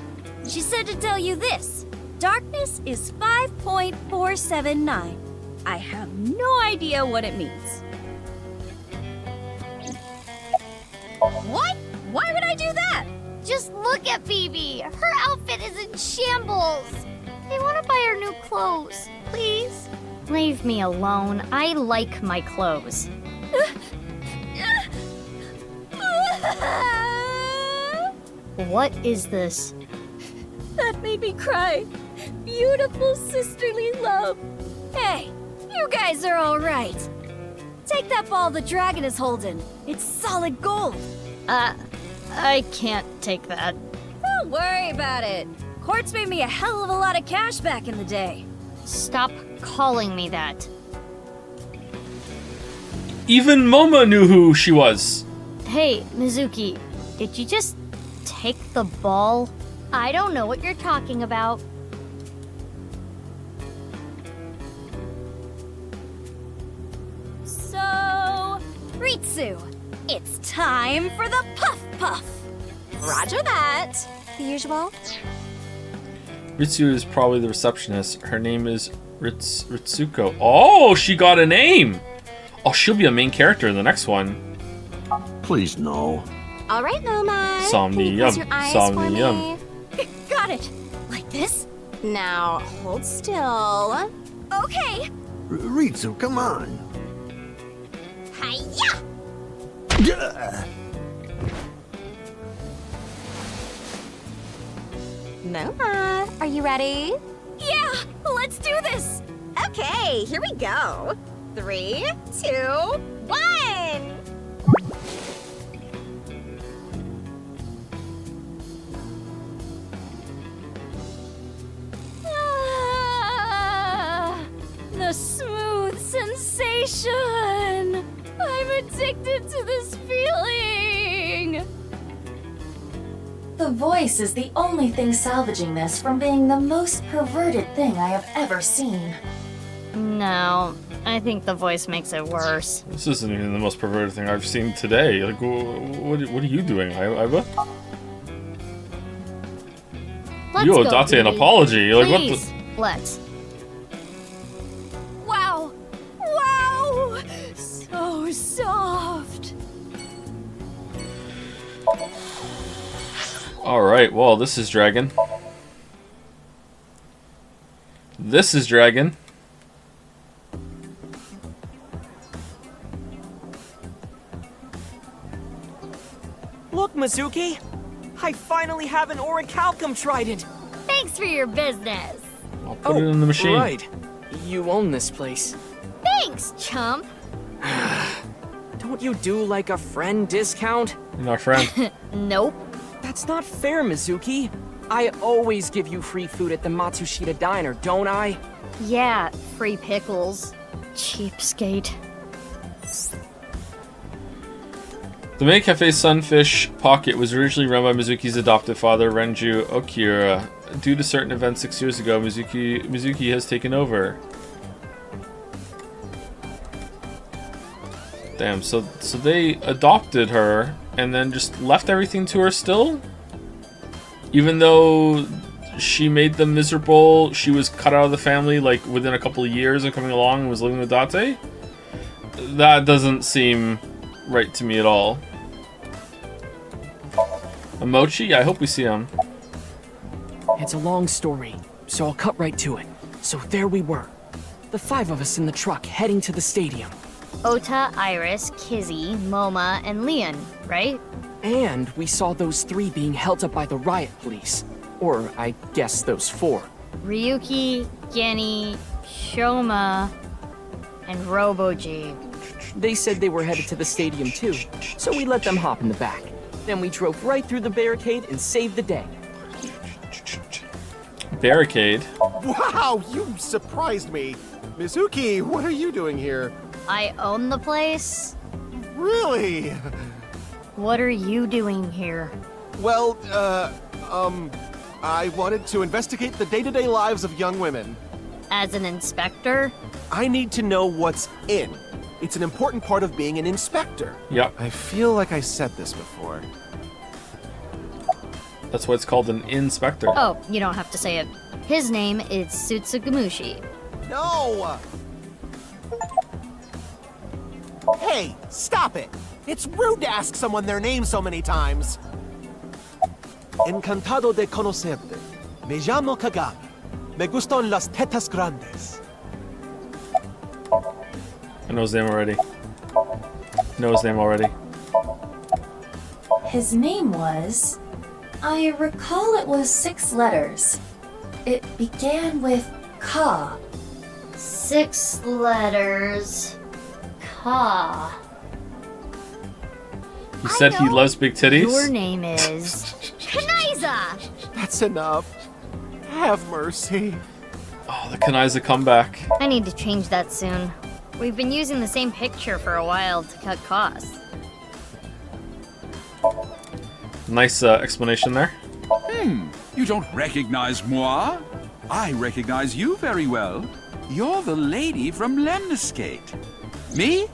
She said to tell you this. Darkness is 5.479. I have no idea what it means. What? Why would I do that? Just look at Phoebe. Her outfit is in shambles. I want to buy her new clothes. Please? Leave me alone. I like my clothes. What is this? That made me cry. Beautiful sisterly love. Hey, you guys are all right. Take that ball the dragon is holding. It's solid gold. I can't take that. Don't worry about it. Quartz made me a hell of a lot of cash back in the day. Stop calling me that. Even Moma knew who she was. Hey, Mizuki, did you just take the ball? I don't know what you're talking about. So, Ritsu, it's time for the puff puff. Roger that. The usual. Ritsu is probably the receptionist. Her name is Ritsuko. Oh, she got a name. Oh, she'll be a main character in the next one. Please, no. All right, Moma. Somnium. Can you close your eyes Somnium. for me? Got it. Like this? Now, hold still. Okay. Ritsu, come on. Hiya! Moma, are you ready? Yeah, let's do this. Okay, here we go. 3, 2, 1. The smooth sensation. I'm addicted to this feeling. The voice is the only thing salvaging this from being the most perverted thing I have ever seen. No, I think the voice makes it worse. This isn't even the most perverted thing I've seen today. Like, what are you doing, Iva? Let's You owe go, Date an Phoebe. apology. Like, Please, what let's. Wow. Wow. So soft. Alright, well, this is Dragon. This is Dragon. Look, Mizuki! I finally have an orichalcum trident! Thanks for your business. I'll put it in the machine. Right. You own this place. Thanks, chump. Don't you do like a friend discount? You're not a friend. Nope. That's not fair, Mizuki. I always give you free food at the Matsushita Diner, don't I? Yeah, free pickles. Cheapskate. The main cafe Sunfish Pocket was originally run by Mizuki's adopted father, Renju Okura. Due to certain events 6 years ago, Mizuki has taken over. Damn, so they adopted her and then just left everything to her still? Even though she made them miserable, she was cut out of the family like within a couple of years of coming along and was living with Date? That doesn't seem right to me at all. A Mochi? I hope we see him. It's a long story, so I'll cut right to it. So there we were. The 5 of us in the truck heading to the stadium. Ota, Iris, Kizzy, Moma, and Leon, right? And we saw those 3 being held up by the riot police. Or, I guess those 4. Ryuki, Genny, Shoma, and Robo-G. They said they were headed to the stadium too, so we let them hop in the back. Then we drove right through the barricade and saved the day. Barricade? Wow, you surprised me. Mizuki, what are you doing here? I own the place. Really? What are you doing here? Well, I wanted to investigate the day-to-day lives of young women. As an inspector? I need to know what's in. It's an important part of being an inspector. Yep. I feel like I said this before. That's why it's called an inspector. Oh, you don't have to say it. His name is Tsutsugamushi. No! Hey, stop it! It's rude to ask someone their name so many times. Encantado de conocerte. Me llamo Kagami. Me gustan las tetas grandes. I know his name already. Know his name already. His name was... I recall it was 6 letters. It began with Ka. 6 letters. Ka. He said he loves big titties? Your name is... Kanaiza! That's enough. Have mercy. Oh, the Kanaiza comeback. I need to change that soon. We've been using the same picture for a while to cut costs. Nice explanation there. You don't recognize moi? I recognize you very well. You're the lady from Lemniscate. Me?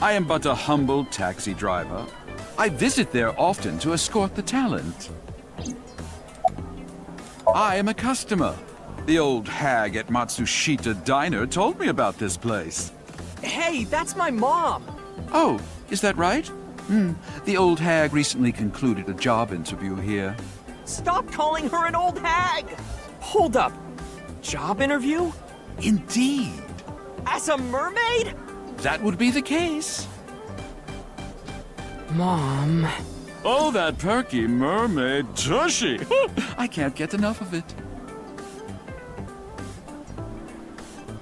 I am but a humble taxi driver. I visit there often to escort the talent. I am a customer. The old hag at Matsushita Diner told me about this place. Hey, that's my mom! Oh, is that right? The old hag recently concluded a job interview here. Stop calling her an old hag! Hold up. Job interview? Indeed. As a mermaid? That would be the case. Mom... Oh, that perky mermaid tushy. I can't get enough of it.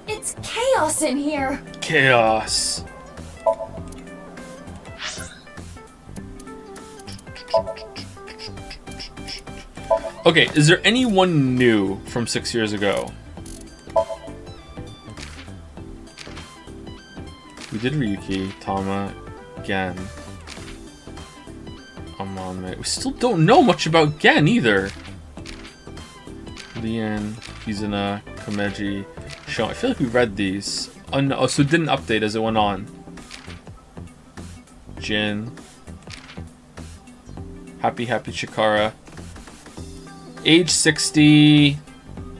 It's chaos in here. Chaos. Okay, is there anyone new from 6 years ago? We did Ryuki, Tama, Gen. Amame. We still don't know much about Gen either. Lian, Kizuna, Komeji, Shon. I feel like we read these. Oh no, oh, so it didn't update as it went on. Jin. Happy Chikara. Age 60.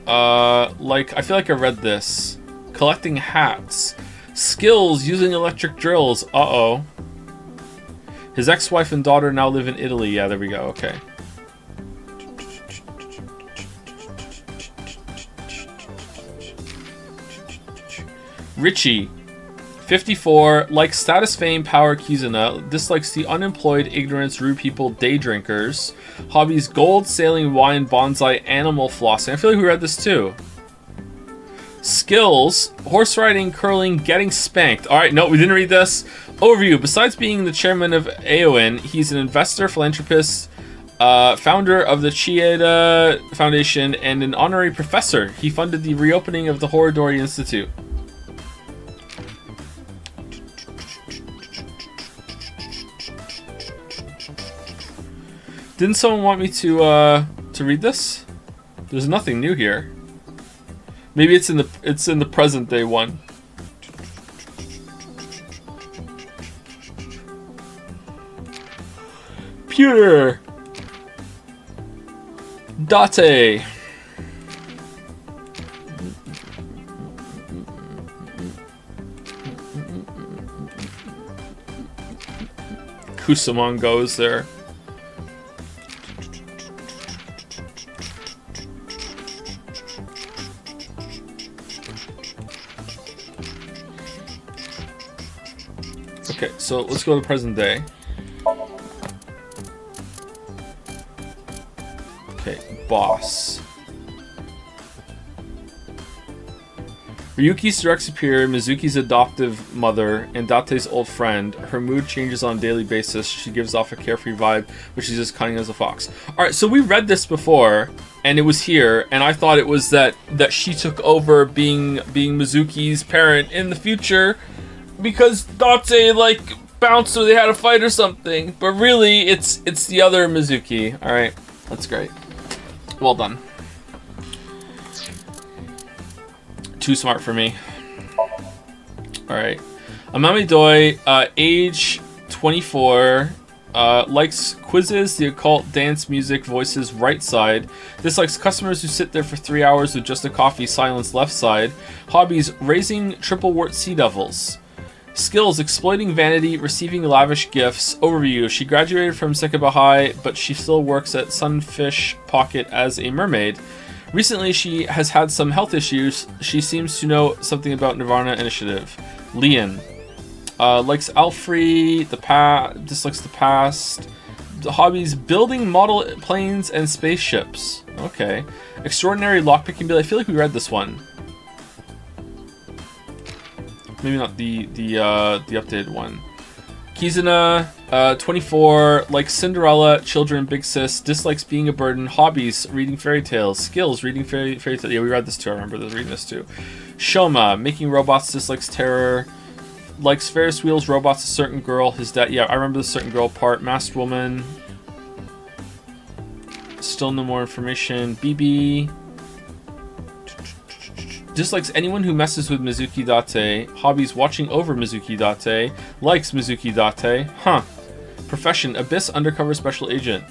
Like, I feel like I read this. Collecting hats. Skills using electric drills. Uh-oh. His ex-wife and daughter now live in Italy. Yeah, there we go. Okay. Richie. 54. Likes status, fame, power, Kizuna. Dislikes the unemployed, ignorance, rude people, day drinkers. Hobbies, gold, sailing, wine, bonsai, animal flossing. I feel like we read this too. Skills, horse riding, curling, getting spanked. Alright, no, we didn't read this. Overview. Besides being the chairman of AON, he's an investor, philanthropist, founder of the Chieda Foundation, and an honorary professor. He funded the reopening of the Horodori Institute. Didn't someone want me to read this? There's nothing new here. Maybe it's in the present day one. Pewter. Date. Kusamon goes there. Okay, so let's go to present day. Okay, boss. Ryuki's direct superior, Mizuki's adoptive mother, and Date's old friend. Her mood changes on a daily basis. She gives off a carefree vibe, but she's as cunning as a fox. Alright, so we read this before, and it was here, and I thought it was that she took over being Mizuki's parent in the future, because Date, like, bounced or they had a fight or something. But really, it's the other Mizuki. Alright, that's great. Well done. too smart for me. Alright. Amami Doi, age 24, likes quizzes, the occult, dance, music, voices, right side. Dislikes customers who sit there for 3 hours with just a coffee, silence, left side. Hobbies, raising triple wart sea devils. Skills, exploiting vanity, receiving lavish gifts. Overview, she graduated from Sekaba High, but she still works at Sunfish Pocket as a mermaid. Recently, she has had some health issues. She seems to know something about nirvanA Initiative. Leon. Likes Alfrey, dislikes the past. Hobbies, building model planes and spaceships. Okay. Extraordinary lockpicking ability. I feel like we read this one. Maybe not the updated one. Kizuna, 24, likes Cinderella, children, big sis, dislikes being a burden. Hobbies, reading fairy tales. Skills, reading fairy tales. Yeah, we read this too. I remember reading this too. Shoma, making robots, dislikes terror. Likes Ferris wheels, robots, a certain girl. His dad. Yeah, I remember the certain girl part. Masked woman. Still no more information. BB. Dislikes anyone who messes with Mizuki Date. Hobbies, watching over Mizuki Date. Likes Mizuki Date. Huh. Profession, Abyss undercover special agent.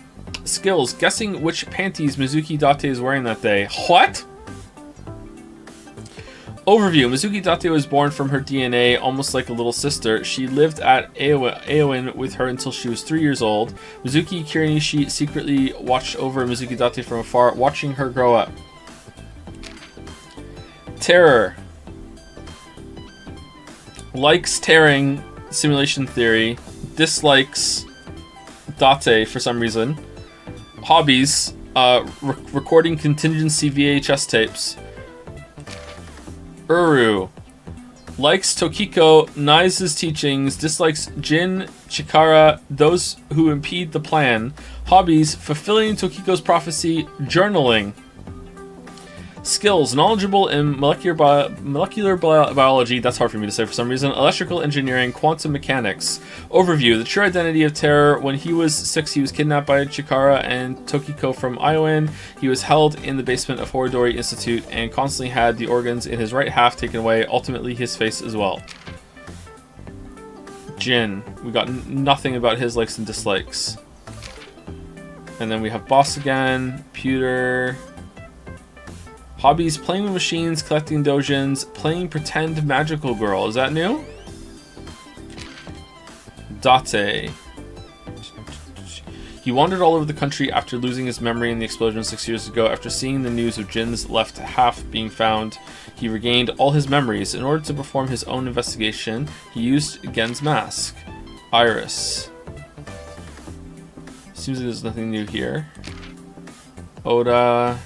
Skills, guessing which panties Mizuki Date is wearing that day. What? Overview, Mizuki Date was born from her DNA, almost like a little sister. She lived at Aoin with her until she was 3 years old. Mizuki Kirinishi secretly watched over Mizuki Date from afar, watching her grow up. Terror. Likes tearing, simulation theory. Dislikes Date for some reason. Hobbies, recording contingency VHS tapes. Uru. Likes Tokiko, Nai's teachings, dislikes Jin, Chikara, those who impede the plan. Hobbies, fulfilling Tokiko's prophecy, journaling. Skills, knowledgeable in molecular biology, that's hard for me to say for some reason, electrical engineering, quantum mechanics. Overview, the true identity of Terror. When he was 6, he was kidnapped by Chikara and Tokiko from Iowan. He was held in the basement of Horodori Institute and constantly had the organs in his right half taken away, ultimately his face as well. Jin, we got nothing about his likes and dislikes. And then we have Boss again, Pewter. Hobbies, playing with machines, collecting dojins, playing pretend magical girl. Is that new? Date. He wandered all over the country after losing his memory in the explosion 6 years ago. After seeing the news of Jin's left half being found, he regained all his memories. In order to perform his own investigation, he used Gen's mask. Iris. Seems like there's nothing new here. Oda.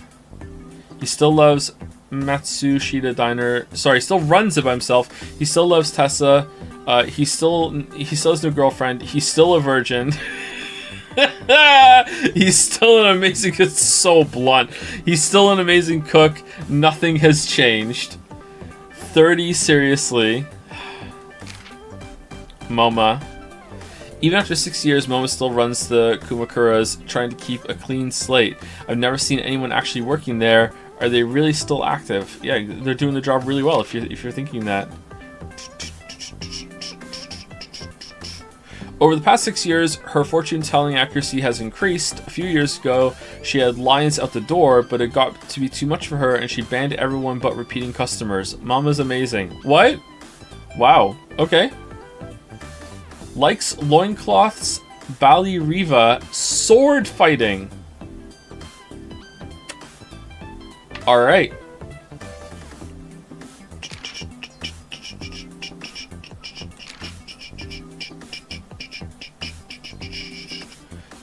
He still loves Matsushita Diner. Sorry, he still runs it by himself. He still loves Tessa. He still has no girlfriend. He's still a virgin. He's still an amazing. It's so blunt. He's still an amazing cook. Nothing has changed. 30, seriously. Moma. Even after 6 years, Moma still runs the Kumakuras, trying to keep a clean slate. I've never seen anyone actually working there. Are they really still active? Yeah, they're doing the job really well if you're thinking that. Over the past 6 years, her fortune-telling accuracy has increased. A few years ago, she had lines out the door, but it got to be too much for her and she banned everyone but repeating customers. Mama's amazing. What? Wow. Okay. Likes loincloths, Bali Riva, sword fighting. Alright.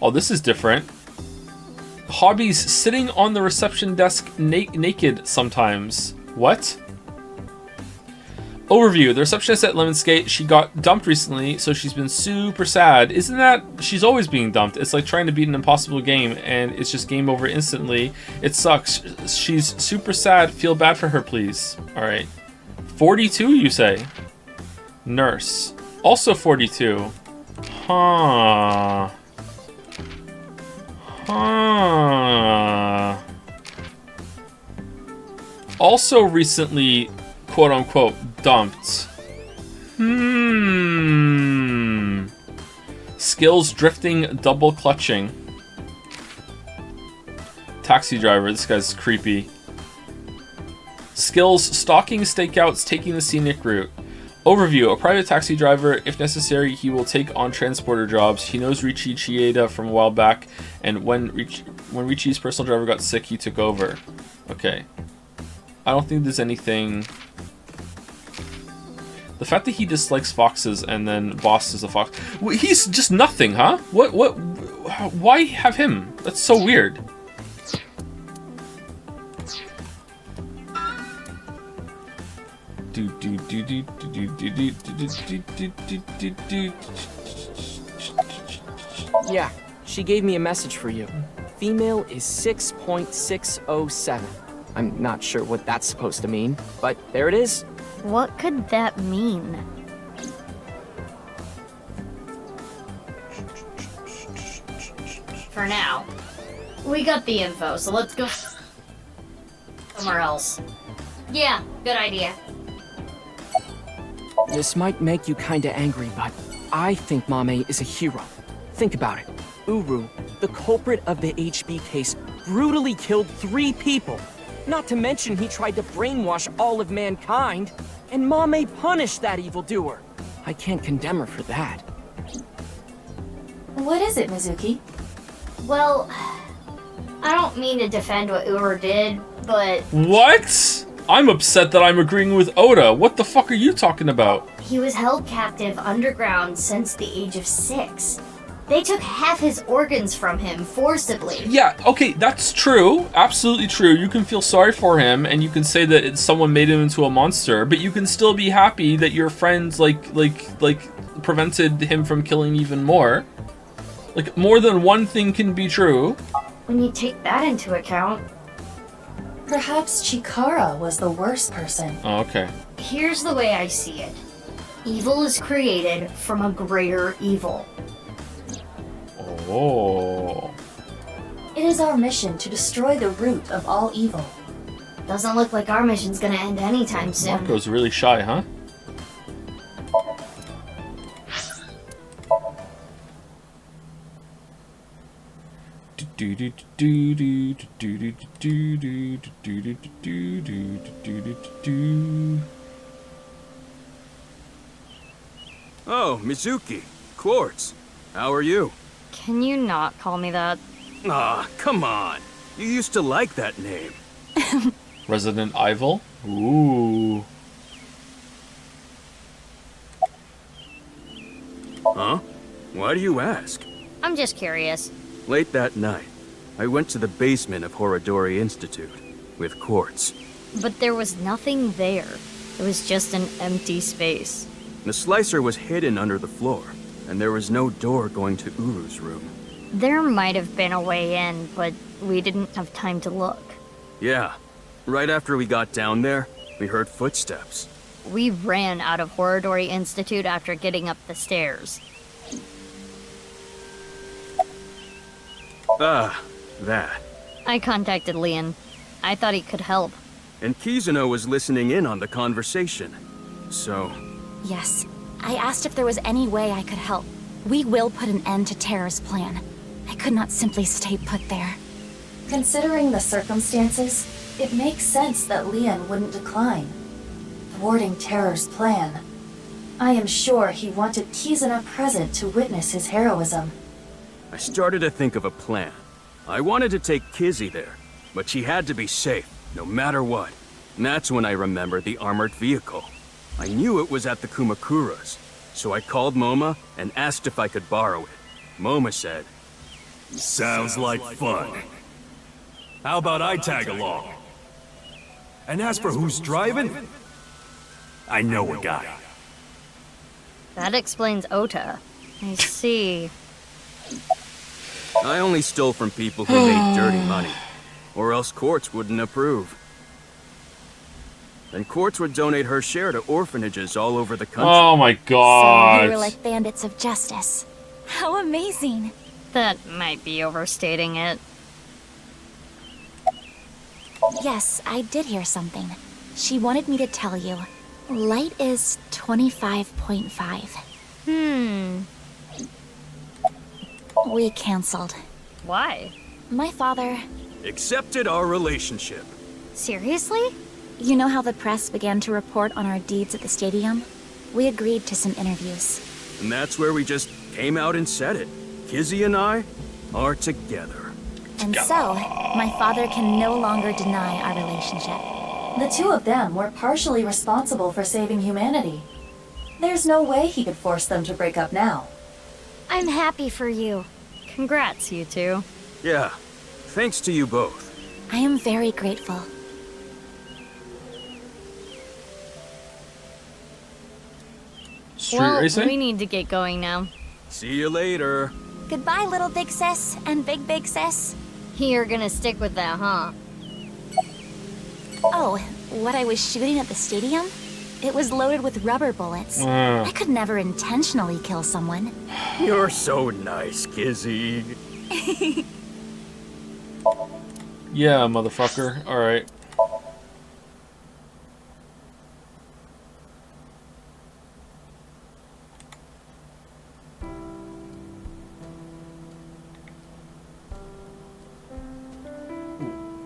Oh, this is different. Hobbies, sitting on the reception desk naked sometimes. What? Overview, the receptionist at Lemonscape, she got dumped recently, so she's been super sad. Isn't that... She's always being dumped. It's like trying to beat an impossible game, and it's just game over instantly. It sucks. She's super sad. Feel bad for her, please. Alright. 42, you say? Nurse. Also 42. Huh. Huh. Also recently quote-unquote dumped. Skills drifting, double clutching. Taxi driver, this guy's creepy. Skills, stalking, stakeouts, taking the scenic route. Overview, a private taxi driver. If necessary, he will take on transporter jobs. He knows Richie Chieda from a while back, and when Richie's personal driver got sick, he took over. Okay. I don't think there's anything... The fact that he dislikes foxes and then Boss is a fox... He's just nothing, huh? What? Why have him? That's so weird. Yeah, she gave me a message for you. Female is 6.607. I'm not sure what that's supposed to mean, but there it is. What could that mean? For now. We got the info, so let's go somewhere else. Yeah, good idea. This might make you kinda angry, but I think Mame is a hero. Think about it. Uru, the culprit of the HB case, brutally killed 3 people. Not to mention he tried to brainwash all of mankind, and Mame punished that evildoer. I can't condemn her for that. What is it, Mizuki? Well, I don't mean to defend what Uru did, but... What? I'm upset that I'm agreeing with Oda. What the fuck are you talking about? He was held captive underground since the age of 6. They took half his organs from him forcibly. Yeah, okay, that's true. Absolutely true. You can feel sorry for him, and you can say that someone made him into a monster, but you can still be happy that your friends, like, prevented him from killing even more. Like, more than one thing can be true. When you take that into account... Perhaps Chikara was the worst person. Oh, okay. Here's the way I see it. Evil is created from a greater evil. Oh. It is our mission to destroy the root of all evil. Doesn't look like our mission's gonna end anytime soon. Marco's really shy, huh? Oh, Mizuki. Quartz. How are you? Can you not call me that? Ah, come on. You used to like that name. Resident Evil? Ooh. Huh? Why do you ask? I'm just curious. Late that night, I went to the basement of Horodori Institute with Quartz. But there was nothing there. It was just an empty space. The slicer was hidden under the floor, and there was no door going to Uru's room. There might have been a way in, but we didn't have time to look. Yeah. Right after we got down there, we heard footsteps. We ran out of Horodori Institute after getting up the stairs. Ah, that. I contacted Leon. I thought he could help. And Kizuno was listening in on the conversation. So... Yes. I asked if there was any way I could help. We will put an end to Terror's plan. I could not simply stay put there. Considering the circumstances, it makes sense that Leon wouldn't decline. Thwarting Terror's plan. I am sure he wanted Kizuna present to witness his heroism. I started to think of a plan. I wanted to take Kizzy there, but she had to be safe, no matter what. And that's when I remembered the armored vehicle. I knew it was at the Kumakura's, so I called Moma and asked if I could borrow it. Moma said, "Sounds like fun. How about I tag along? And as for who's driving, I know a guy." That explains Ota. I see. I only stole from people who made dirty money, or else Quartz wouldn't approve. Then Quartz would donate her share to orphanages all over the country. Oh my god. So we were like bandits of justice. How amazing. That might be overstating it. Yes, I did hear something. She wanted me to tell you. Light is 25.5. We canceled. Why? My father... Accepted our relationship. Seriously? You know how the press began to report on our deeds at the stadium? We agreed to some interviews. And that's where we just came out and said it. Kizzy and I are together. And so, my father can no longer deny our relationship. The two of them were partially responsible for saving humanity. There's no way he could force them to break up now. I'm happy for you. Congrats, you two. Yeah, thanks to you both. I am very grateful. Street well, racing? we need to get going now. See you later. Goodbye, little big sis and big sis. You're gonna stick with that, huh? Oh, what I was shooting at the stadium? It was loaded with rubber bullets. I could never intentionally kill someone. You're so nice, Kizzy. Yeah, motherfucker. Alright.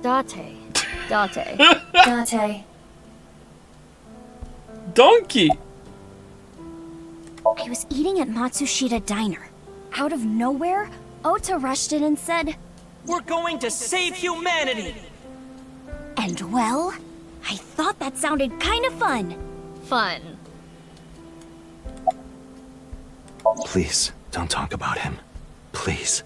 Date. Date. Donkey! I was eating at Matsushita Diner. Out of nowhere, Ota rushed in and said, "We're going to save humanity!" And well, I thought that sounded kind of fun. Fun. Please, don't talk about him. Please.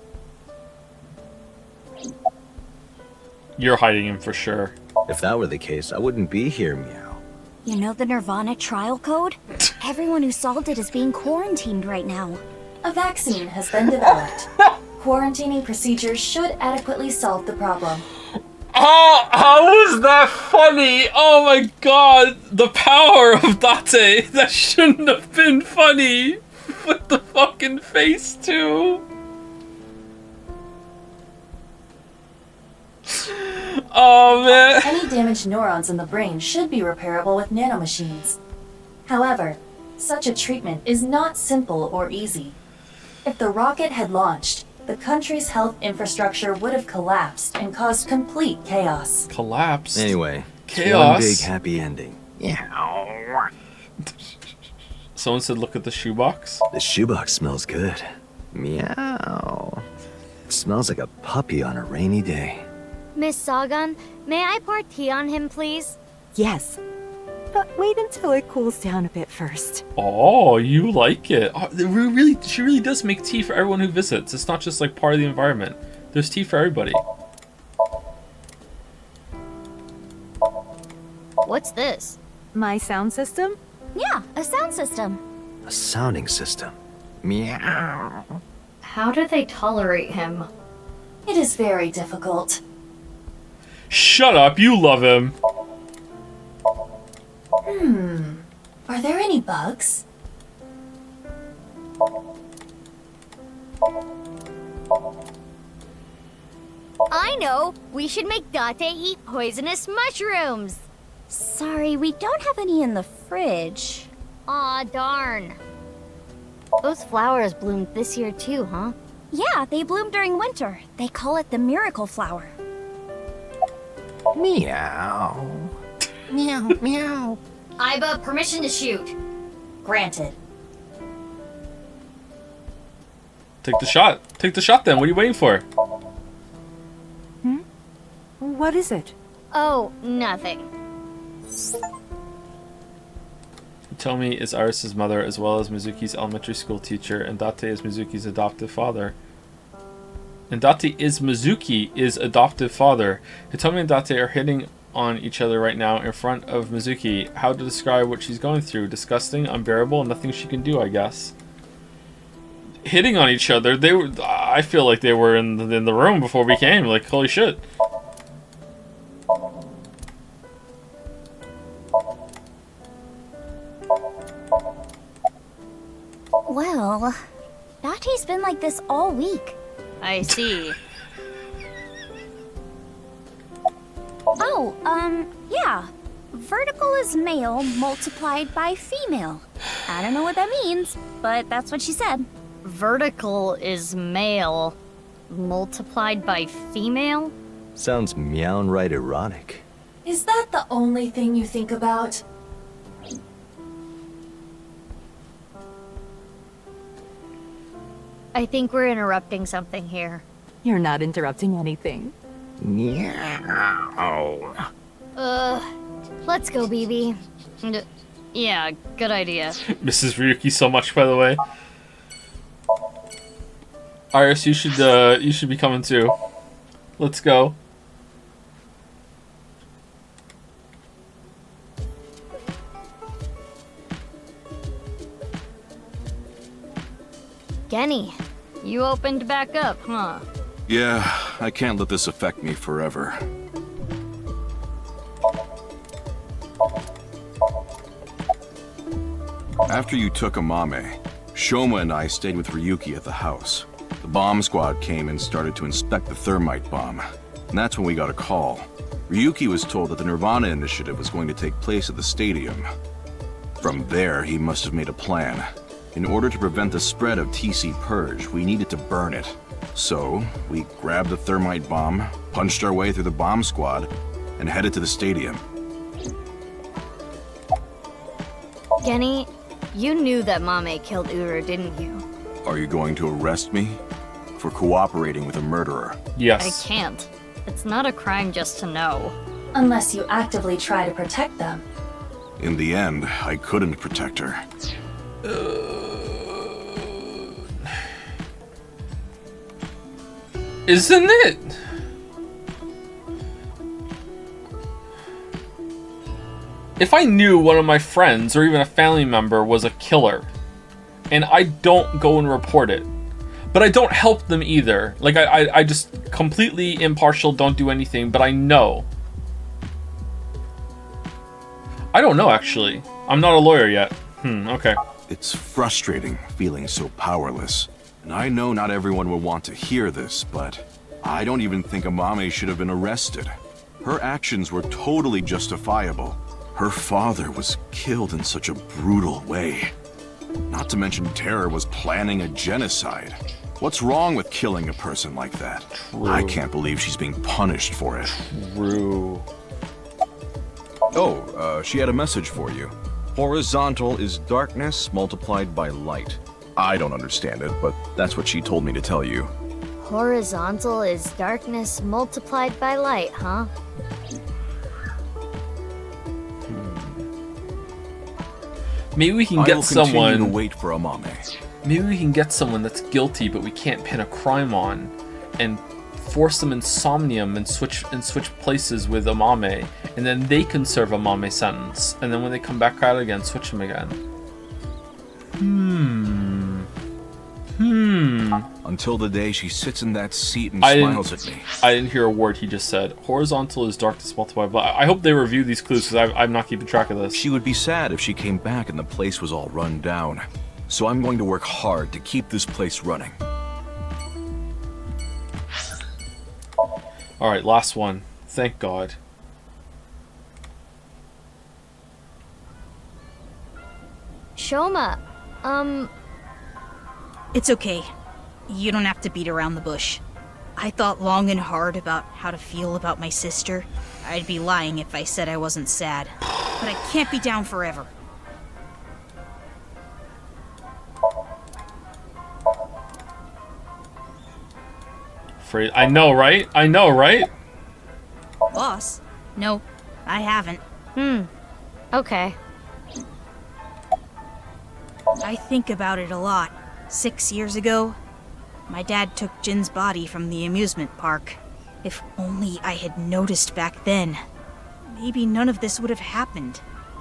You're hiding him for sure. If that were the case, I wouldn't be here, Meow. You know the nirvanA trial code? Everyone who solved it is being quarantined right now. A vaccine has been developed. Quarantining procedures should adequately solve the problem. Oh, how was that funny? Oh my god, the power of Date. That shouldn't have been funny. With the fucking face too. Oh man. Any damaged neurons in the brain should be repairable with nanomachines. However, such a treatment is not simple or easy. If the rocket had launched, the country's health infrastructure would have collapsed and caused complete chaos. Collapsed? Anyway, Chaos? one big happy ending. Yeah. Someone said look at the shoebox. The shoebox smells good. Meow. It smells like a puppy on a rainy day. Miss Sagan, may I pour tea on him, please? Yes. But wait until it cools down a bit first. Oh, you like it. Oh, she really does make tea for everyone who visits. It's not just like part of the environment. There's tea for everybody. What's this? My sound system? Yeah, a sound system. A sounding system. Meow. How do they tolerate him? It is very difficult. Shut up, you love him. Are there any bugs? I know! We should make Date eat poisonous mushrooms! Sorry, we don't have any in the fridge. Aw, darn. Those flowers bloomed this year too, huh? Yeah, they bloom during winter. They call it the miracle flower. Meow. Meow, meow. Iba, permission to shoot. Granted. Take the shot. Take the shot then. What are you waiting for? What is it? Oh, nothing. Tell me is Iris' mother as well as Mizuki's elementary school teacher, and Date is Mizuki's adoptive father. And Date is Mizuki's adoptive father. Hitomi and Date are hitting on each other right now in front of Mizuki. How to describe what she's going through? Disgusting, unbearable, nothing she can do, I guess. Hitting on each other. They were. I feel like they were in the room before we came. Like, holy shit. Well, Date's been like this all week. I see. Oh, yeah. Vertical is male multiplied by female. I don't know what that means, but that's what she said. Vertical is male multiplied by female? Sounds meowing right erotic. Is that the only thing you think about? I think we're interrupting something here. You're not interrupting anything. Meow. Let's go, BB. Yeah, good idea. Mrs. Ryuki so much, by the way. Iris, you should be coming too. Let's go. Genny, you opened back up, huh? Yeah, I can't let this affect me forever. After you took Amame, Shoma and I stayed with Ryuki at the house. The bomb squad came and started to inspect the thermite bomb. And that's when we got a call. Ryuki was told that the nirvanA initiative was going to take place at the stadium. From there, he must have made a plan. In order to prevent the spread of TC Purge, we needed to burn it. So, we grabbed the thermite bomb, punched our way through the bomb squad, and headed to the stadium. Genny, you knew that Mame killed Uru, didn't you? Are you going to arrest me? For cooperating with a murderer? Yes. I can't. It's not a crime just to know. Unless you actively try to protect them. In the end, I couldn't protect her. Isn't it? If I knew one of my friends or even a family member was a killer, and I don't go and report it, but I don't help them either. Like, I just completely impartial, don't do anything, but I know. I don't know, actually. I'm not a lawyer yet. Okay. It's frustrating feeling so powerless. And I know not everyone will want to hear this, but I don't even think Amame should have been arrested. Her actions were totally justifiable. Her father was killed in such a brutal way. Not to mention Terror was planning a genocide. What's wrong with killing a person like that? True. I can't believe she's being punished for it. True. Oh, she had a message for you. Horizontal is darkness multiplied by light. I don't understand it, but that's what she told me to tell you. Horizontal is darkness multiplied by light, huh? Maybe we can I get will continue someone. to wait for Amame. Maybe we can get someone that's guilty, but we can't pin a crime on, and force them in Somnium and switch places with Amame, and then they can serve Amame sentence, and then when they come back out again, switch them again. Until the day she sits in that seat and smiles at me. I didn't hear a word he just said. Horizontal is darkness multiplied by. I hope they review these clues because I'm not keeping track of this. She would be sad if she came back and the place was all run down. So I'm going to work hard to keep this place running. Alright, last one. Thank God. Shoma, It's okay. You don't have to beat around the bush. I thought long and hard about how to feel about my sister. I'd be lying if I said I wasn't sad. But I can't be down forever. I know, right? I know, right? Boss? No, I haven't. Okay. I think about it a lot. 6 years ago, my dad took Jin's body from the amusement park. If only I had noticed back then, maybe none of this would have happened.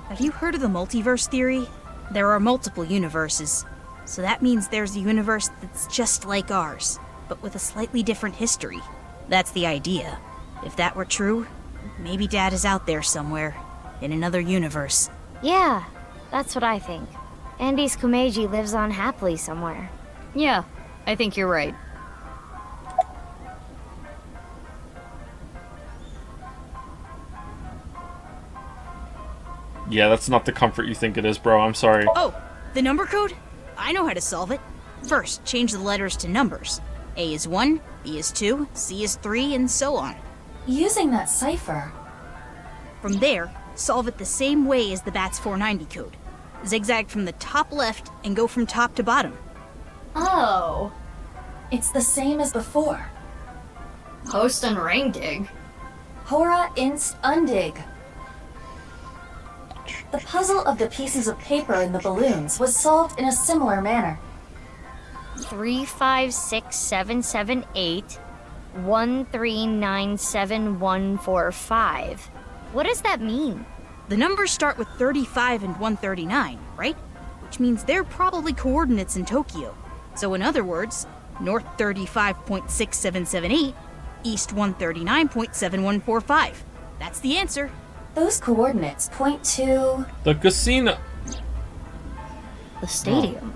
Have you heard of the multiverse theory? There are multiple universes, so that means there's a universe that's just like ours, but with a slightly different history. That's the idea. If that were true, maybe Dad is out there somewhere, in another universe. Yeah, that's what I think. Andy's Kumeiji lives on happily somewhere. Yeah, I think you're right. Yeah, that's not the comfort you think it is, bro. I'm sorry. Oh, the number code? I know how to solve it. First, change the letters to numbers. A is 1, B is 2, C is 3, and so on. Using that cipher. From there, solve it the same way as the BATS 490 code. Zigzag from the top left and go from top to bottom. Oh. It's the same as before. Post and ring dig. Hora inst undig. The puzzle of the pieces of paper in the balloons was solved in a similar manner. 3567781397145. What does that mean? The numbers start with 35 and 139, right? Which means they're probably coordinates in Tokyo. So in other words, north 35.6778, east 139.7145. That's the answer. Those coordinates point to... the casino. The stadium.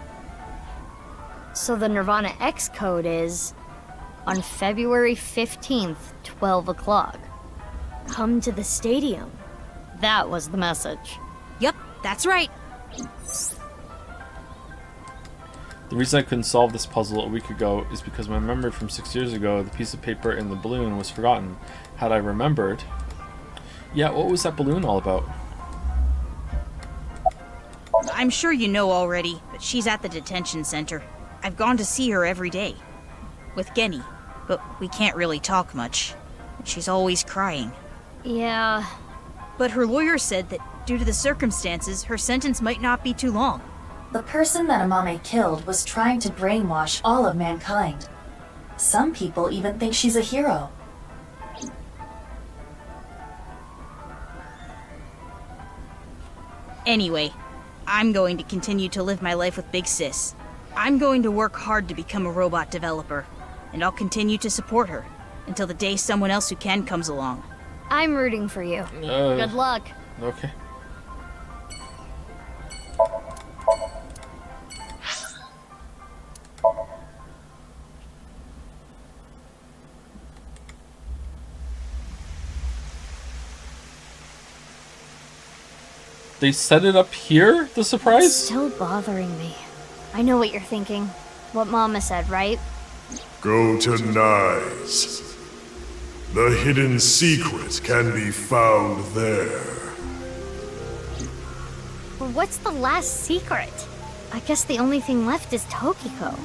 So the nirvanA X code is on February 15th, 12 o'clock. Come to the stadium. That was the message. Yep, that's right. The reason I couldn't solve this puzzle a week ago is because my memory from 6 years ago, the piece of paper in the balloon, was forgotten. Had I remembered... Yeah, what was that balloon all about? I'm sure you know already, but she's at the detention center. I've gone to see her every day. With Genny, but we can't really talk much. She's always crying. Yeah. But her lawyer said that due to the circumstances, her sentence might not be too long. The person that Amame killed was trying to brainwash all of mankind. Some people even think she's a hero. Anyway, I'm going to continue to live my life with Big Sis. I'm going to work hard to become a robot developer, and I'll continue to support her until the day someone else who can comes along. I'm rooting for you. Good luck. Okay. They set it up here, the surprise? It's still bothering me. I know what you're thinking. What Mama said, right? Go to Nyes. The hidden secret can be found there. But what's the last secret? I guess the only thing left is Tokiko.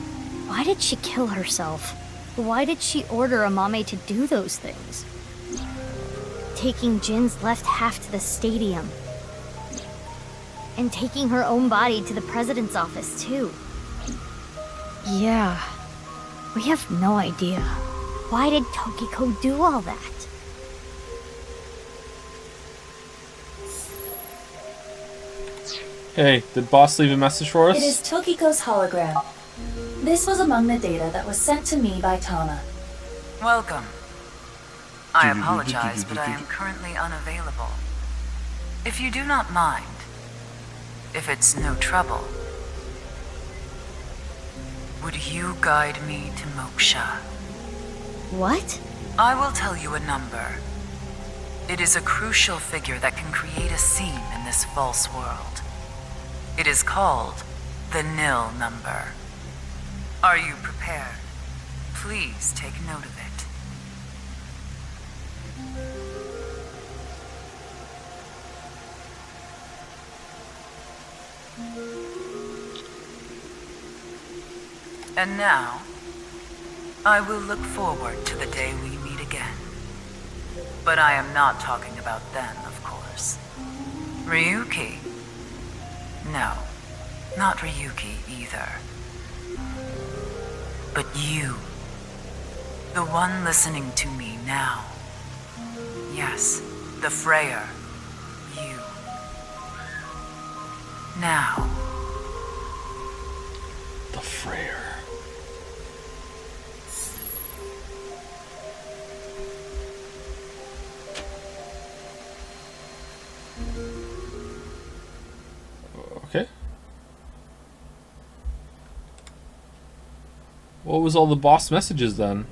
Why did she kill herself? Why did she order Amame to do those things? Taking Jin's left half to the stadium. And taking her own body to the president's office, too. Yeah. We have no idea. Why did Tokiko do all that? Hey, did Boss leave a message for us? It is Tokiko's hologram. This was among the data that was sent to me by Tama. Welcome. I apologize, but I am currently unavailable. If you do not mind, if it's no trouble, would you guide me to Moksha? What? I will tell you a number. It is a crucial figure that can create a scene in this false world. It is called the nil number. Are you prepared? Please take note of it. And now, I will look forward to the day we meet again. But I am not talking about then, of course. Ryuki? No, not Ryuki either. But you. The one listening to me now. Yes, the Freyer. You. Now. The Freyer. Okay. What was all the boss messages then?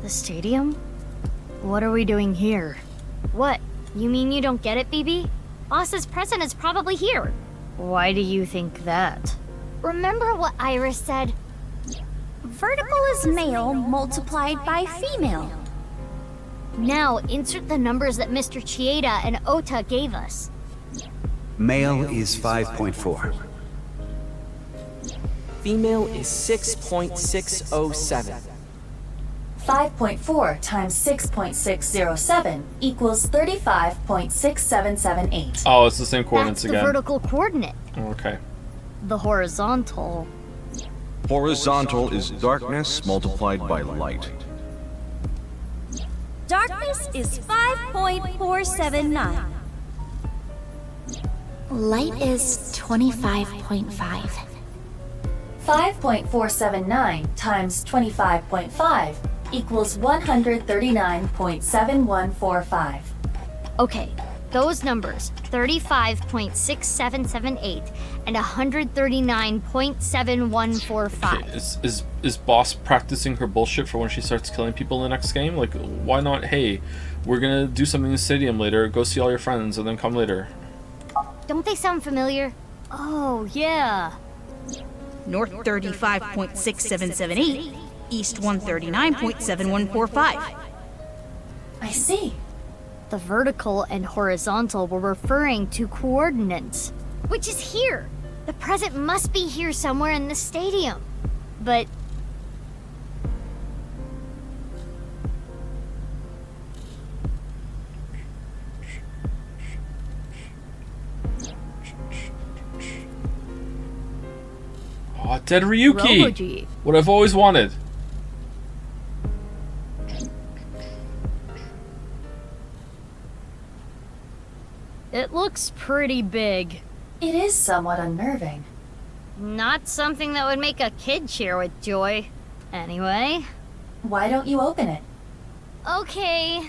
The stadium? What are we doing here? What? You mean you don't get it, BB? Boss's present is probably here. Why do you think that? Remember what Iris said? Vertical is male multiplied by female. Now, insert the numbers that Mr. Chieda and Ota gave us. Male is 5.4. Female is 6.607. 5.4 times 6.607 equals 35.6778. Oh, it's the same coordinates That's the again. vertical coordinate. Okay. The horizontal. Horizontal is darkness multiplied by light. Darkness is 5.479. Light is 25.5. 5.479 times 25.5 equals 139.7145. Okay, those numbers, 35.6778 and 139.7145. Okay, is Boss practicing her bullshit for when she starts killing people in the next game? Like, why not, hey, we're gonna do something in the stadium later, go see all your friends, and then come later. Don't they sound familiar? Oh, yeah. North 35.6778, East 139.7145. I see. The vertical and horizontal were referring to coordinates, which is here. The present must be here somewhere in the stadium. But Oh, dead Ryuki! Robo-G. What I've always wanted. it looks pretty big. It is somewhat unnerving. Not something that would make a kid cheer with joy. Anyway. Why don't you open it? Okay.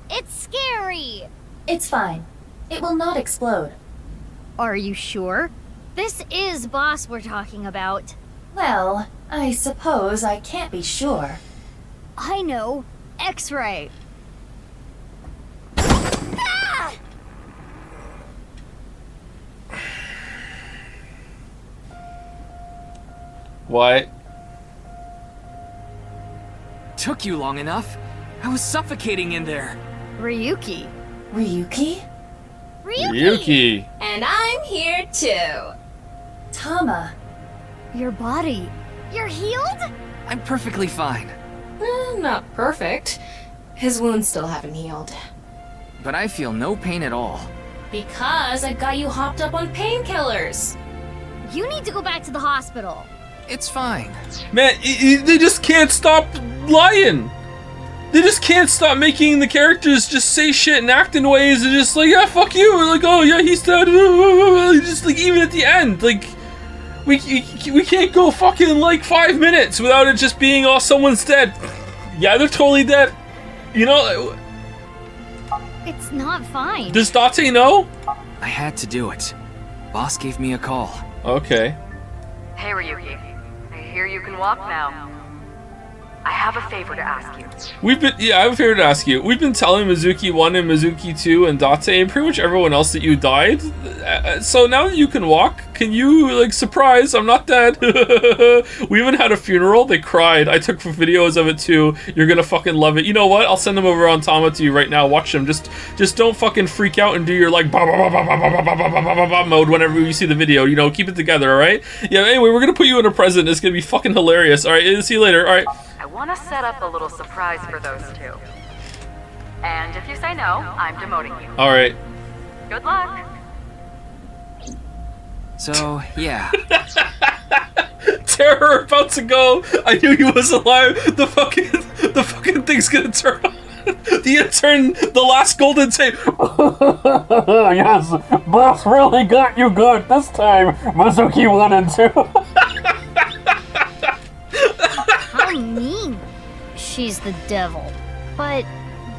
It's scary. It's fine. It will not explode. Are you sure? This is Boss we're talking about. Well, I suppose I can't be sure. I know. X-ray. Ah! What? Took you long enough. I was suffocating in there. Ryuki. Ryuki? Ryuki! And I'm here too. Tama. Your body. You're healed? I'm perfectly fine. Not perfect. His wounds still haven't healed. But I feel no pain at all. Because I got you hopped up on painkillers. You need to go back to the hospital. It's fine. Man, they just can't stop lying! They just can't stop making the characters just say shit and act in ways and just like, yeah, fuck you, like, oh yeah, he's dead, just like, even at the end, like, we can't go fucking like 5 minutes without it just being, oh, someone's dead. Yeah, they're totally dead. You know? It's not fine. Does Date know? I had to do it. Boss gave me a call. Okay. Hey, Ryuki. I hear you can walk now. I have a favor to ask you. I have a favor to ask you. We've been telling Mizuki 1 and Mizuki 2 and Date and pretty much everyone else that you died. So now that you can walk, can you, like, surprise, I'm not dead. We even had a funeral. They cried. I took videos of it too. You're gonna fucking love it. You know what? I'll send them over on Tama to you right now. Watch them. Just don't fucking freak out and do your, like, mode whenever you see the video. You know, keep it together, alright? Yeah, anyway, we're gonna put you in a present. It's gonna be fucking hilarious. Alright, see you later. Alright. I want to set up a little surprise for those two. And if you say no, I'm demoting you. Alright. Good luck. So, yeah. Terror about to go. I knew he was alive. The fucking thing's gonna turn on. The intern, the last golden tape. Yes, Boss really got you good this time. Mizuki 1 and 2. How mean. She's the devil. But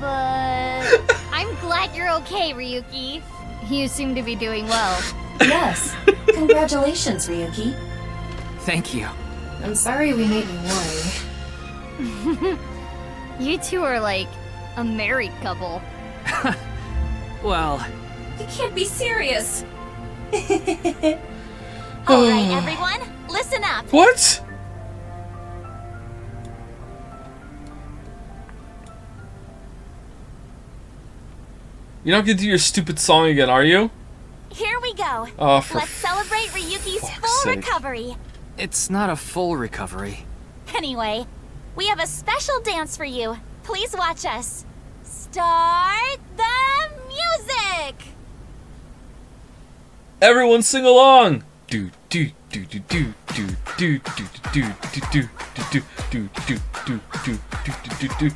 I'm glad you're okay, Ryuki. You seem to be doing well. Yes. Congratulations, Ryuki. Thank you. I'm sorry we made you worry. You two are like a married couple. Well... You can't be serious. Alright, everyone, listen up. What? You're not gonna do your stupid song again, are you? Here we go. Oh, for Let's celebrate Ryuki's full sake. recovery. It's not a full recovery. Anyway, we have a special dance for you. Please watch us. Start the music! Everyone sing along. Do do do do do do do do do do do do do do do do do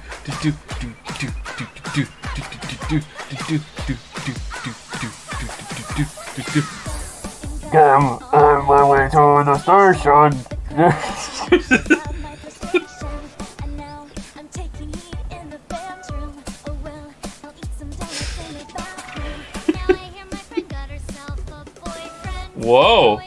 I'm on my way to the station. Whoa.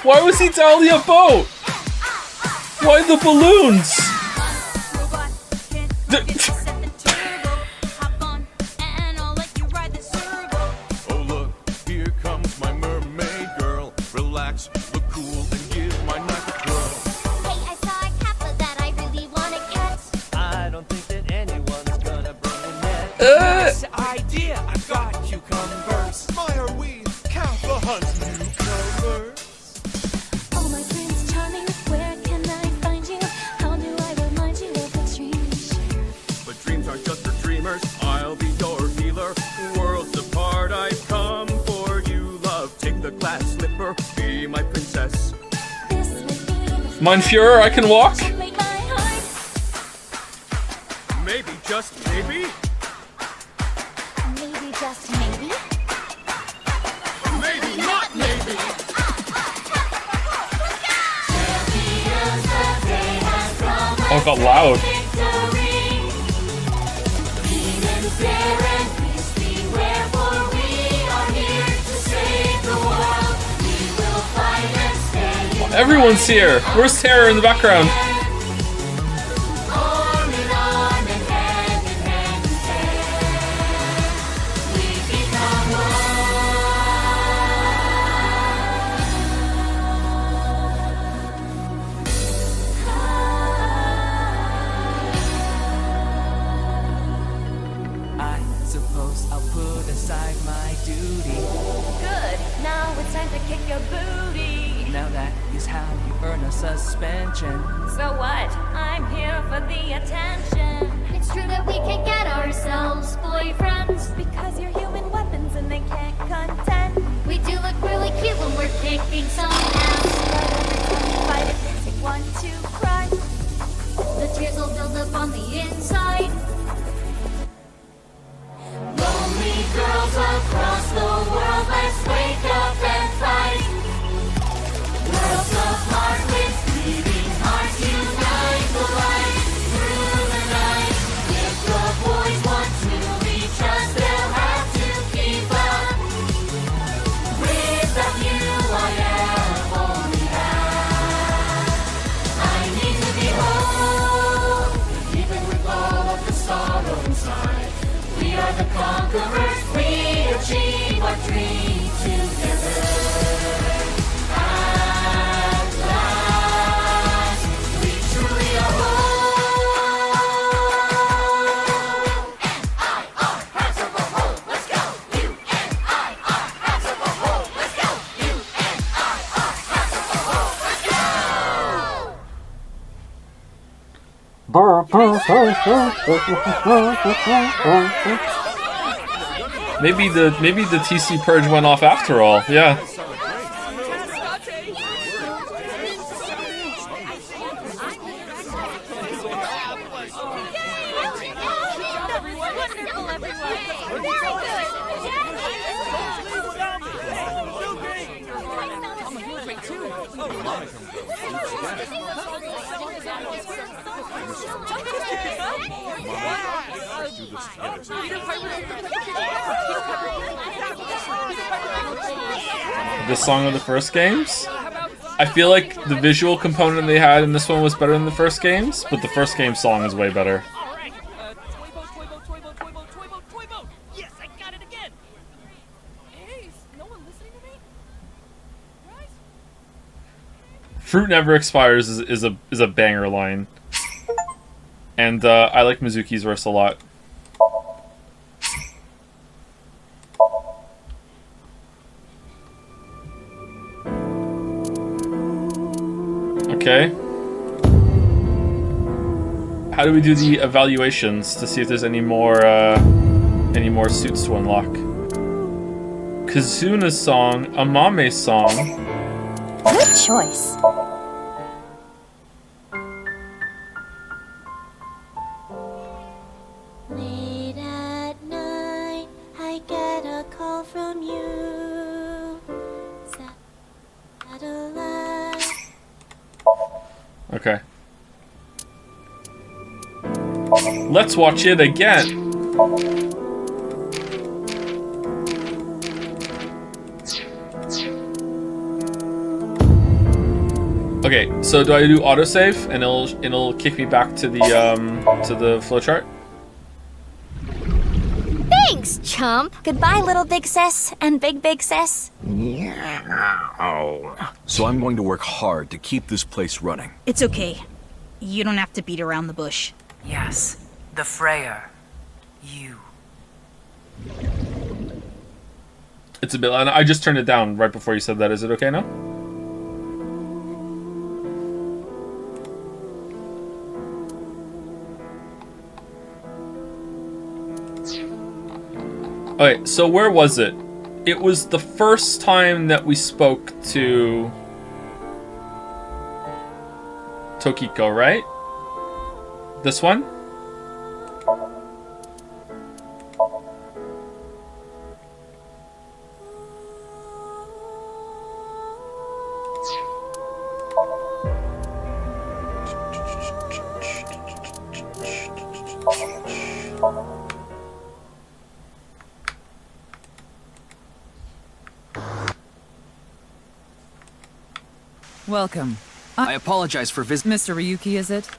Why was he Dahlia Boat? Why the balloons? Oh look, here comes my mermaid girl. Relax, look cool, and give my knife a twirl. Hey, I saw a kappa that I really want to catch. I don't think that anyone's gonna bring a net. Nice idea! I've got cucumbers. My are we? Kappa hunts newcomers. Oh, my Prince Charming, where can I find you? How do I remind you of the dream we share? But dreams aren't just for dreamers. I'll be your healer. Worlds apart, I've come for you, love. Take the glass slipper, be my princess. Mein Führer, I can walk? Maybe, just maybe. Maybe, just maybe. Maybe, not maybe. Oh, it got loud. Everyone's here. Where's Terror in the background? I suppose I'll put aside my duty. Good. Now it's time to kick your booty. Now that is how you earn a suspension. So what? I'm here for the attention. It's true that we can get ourselves boyfriends. Because you're human weapons and they can't contend. We do look really cute when we're kicking some ass. But every time you fight it makes you want to cry. The tears will build up on the inside. Lonely girls across the world, let's wake up and fight. Worlds apart with beating hearts, unite the light through the night. If the boys want to reach us, they'll have to keep up. Without you, I am only half. I need to be whole, even with all of the sorrow inside. We are the conquerors, we achieve our dream together. At last, we truly are whole. Maybe the TC purge went off after all. Yeah. The song of the first games? I feel like the visual component they had in this one was better than the first games, but the first game song is way better. Fruit never expires is a banger line. And I like Mizuki's verse a lot. Okay. How do we do the evaluations to see if there's any more suits to unlock? Kazuna's song, Amame's song. Good choice. Late at night, I get a call from you. Satellite. Okay. Let's watch it again. Okay, so do I do autosave and it'll kick me back to the flowchart? Thanks, chump. Goodbye, little big sis and big sis. Yeah. So I'm going to work hard to keep this place running. It's okay. You don't have to beat around the bush. Yes, the Freyer. You. It's a bit. I just turned it down right before you said that. Is it okay now? Okay, so where was it? It was the first time that we spoke to Tokiko, right? This one? Welcome. I apologize for Mr. Ryuki, is it?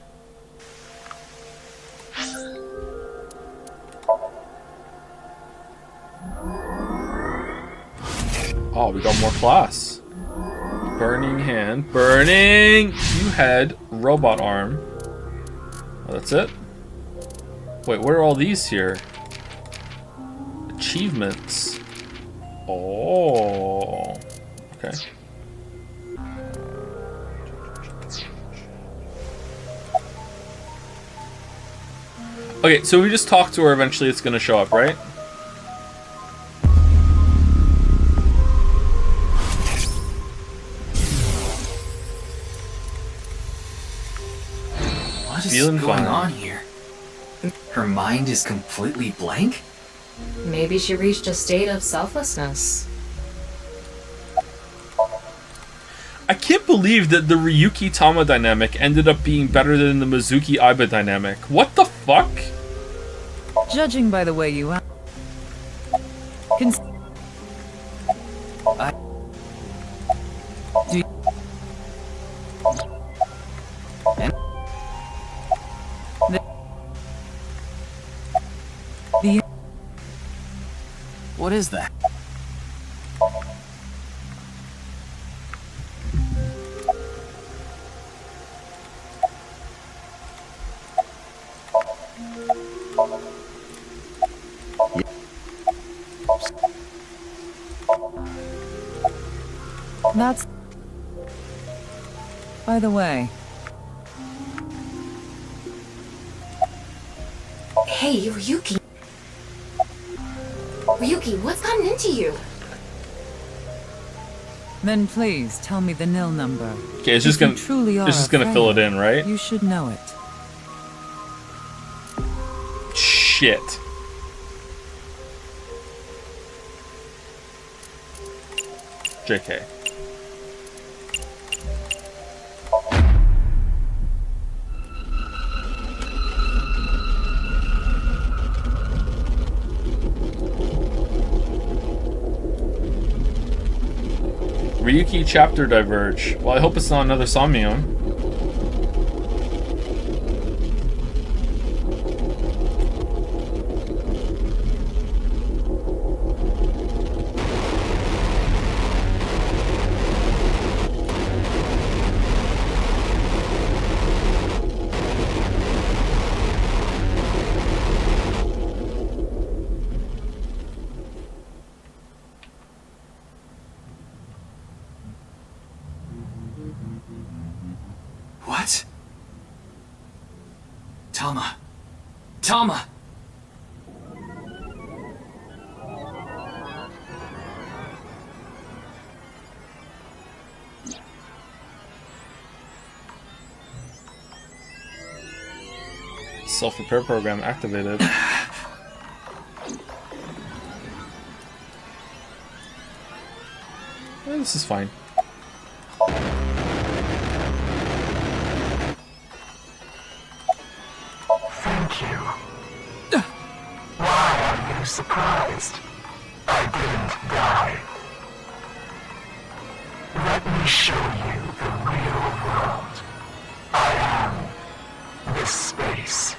Oh, we got more class. Burning hand. Burning! You head. Robot arm. Oh, that's it? Wait, what are all these here? Achievements. Oh. Okay. Okay, so we just talk to her, eventually it's gonna show up, right? What is Feeling going fine. on here? Her mind is completely blank? Maybe she reached a state of selflessness. I can't believe that the Ryuki Tama dynamic ended up being better than the Mizuki Aiba dynamic. What the fuck? Judging by the way you act. Do you... What is that? That's... By the way... Hey, Ryuki. Ryuki, what's gotten into you? Then please tell me the nil number. Okay, it's just gonna fill it in, right? You should know it. Shit. JK. Ryuki chapter diverge. Well, I hope it's not another Somnium. What? Tama. Tama! Self-repair program activated. This is fine. Thank you. Why are you surprised? I didn't die. Let me show you the real world. I am this space.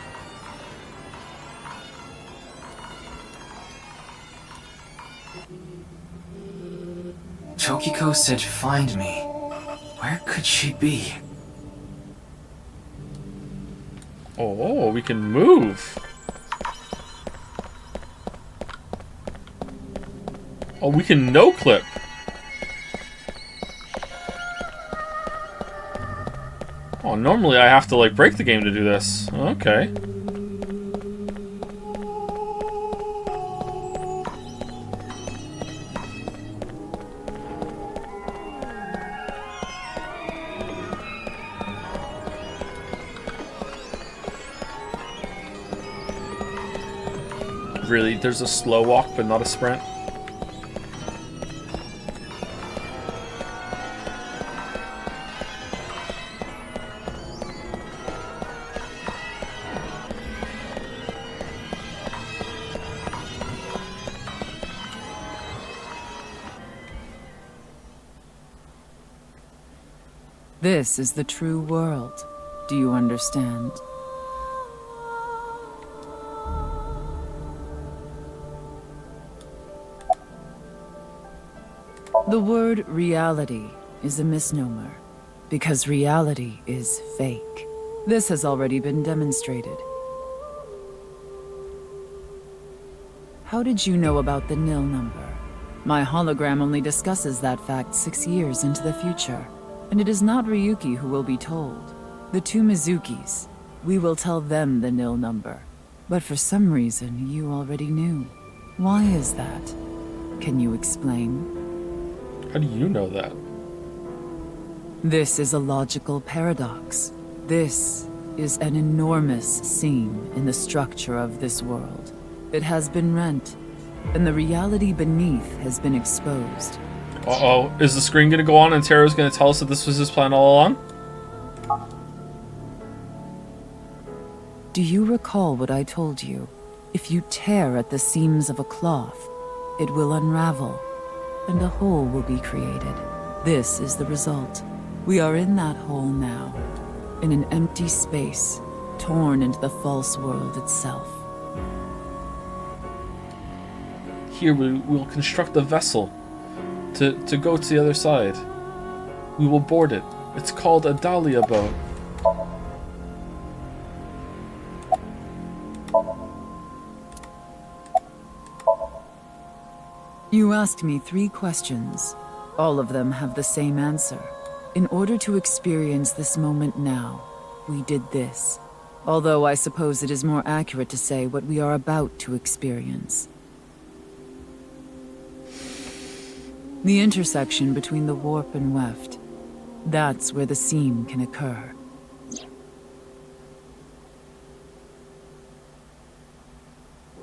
Tokiko said find me. Where could she be? Oh, we can move. Oh, we can no-clip. Oh, normally I have to, like, break the game to do this. Okay. Really, there's a slow walk, but not a sprint? This is the true world. Do you understand? The word reality is a misnomer, because reality is fake. This has already been demonstrated. How did you know about the nil number? My hologram only discusses that fact 6 years into the future, and it is not Ryuki who will be told. The two Mizukis, we will tell them the nil number. But for some reason, you already knew. Why is that? Can you explain? How do you know that? This is a logical paradox. This is an enormous seam in the structure of this world. It has been rent, and the reality beneath has been exposed. Uh-oh. Is the screen gonna go on and Teru's gonna tell us that this was his plan all along? Do you recall what I told you? If you tear at the seams of a cloth, it will unravel, and a hole will be created. This is the result. We are in that hole now, in an empty space, torn into the false world itself. Here we will construct a vessel to go to the other side. We will board it. It's called a Dahlia Boat. You asked me 3 questions. All of them have the same answer. In order to experience this moment now, we did this. Although I suppose it is more accurate to say what we are about to experience. The intersection between the warp and weft. That's where the seam can occur.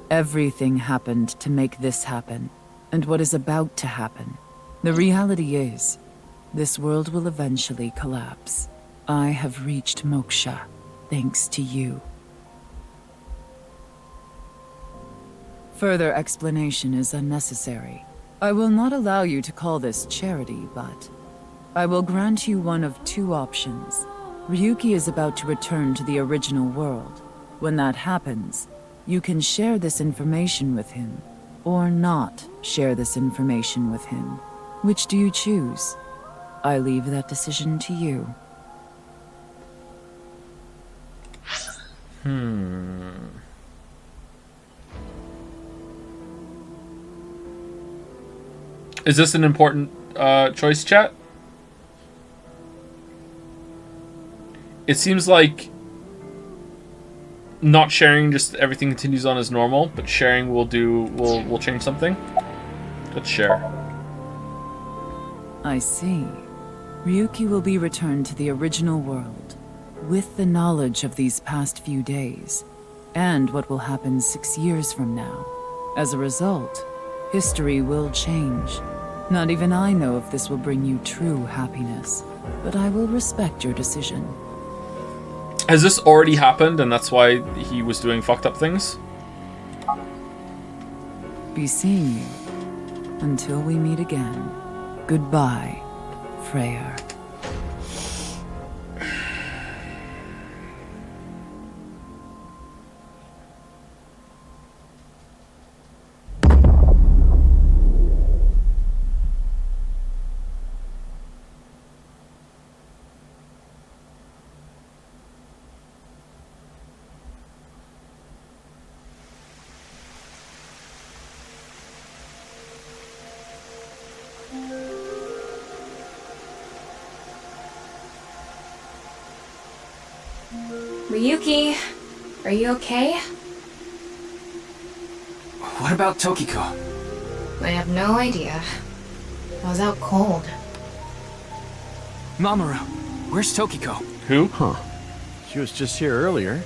Everything happened to make this happen, and what is about to happen. The reality is, this world will eventually collapse. I have reached moksha, thanks to you. Further explanation is unnecessary. I will not allow you to call this charity, but I will grant you one of two options. Ryuki is about to return to the original world. When that happens, you can share this information with him, or not share this information with him. Which do you choose? I leave that decision to you. Is this an important choice, chat? It seems like not sharing, just everything continues on as normal, but sharing will change something. Let's share. I see. Ryuki will be returned to the original world, with the knowledge of these past few days, and what will happen 6 years from now. As a result, history will change. Not even I know if this will bring you true happiness, but I will respect your decision. Has this already happened and that's why he was doing fucked up things? Be seeing you. Until we meet again. Goodbye, Freyr. Ryuki, are you okay? What about Tokiko? I have no idea. I was out cold. Mamoru, where's Tokiko? Who? Huh. She was just here earlier.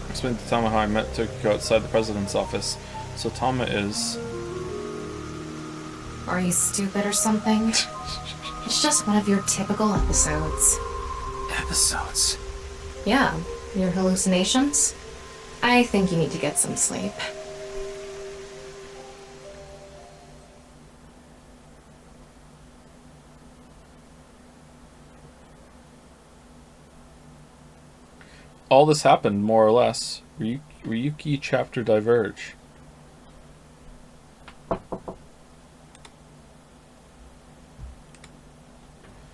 Explain to Tama how I met Tokiko outside the president's office. So Tama is... Are you stupid or something? It's just one of your typical episodes. Episodes? Yeah, your hallucinations? I think you need to get some sleep. All this happened, more or less. Ryuki chapter diverge.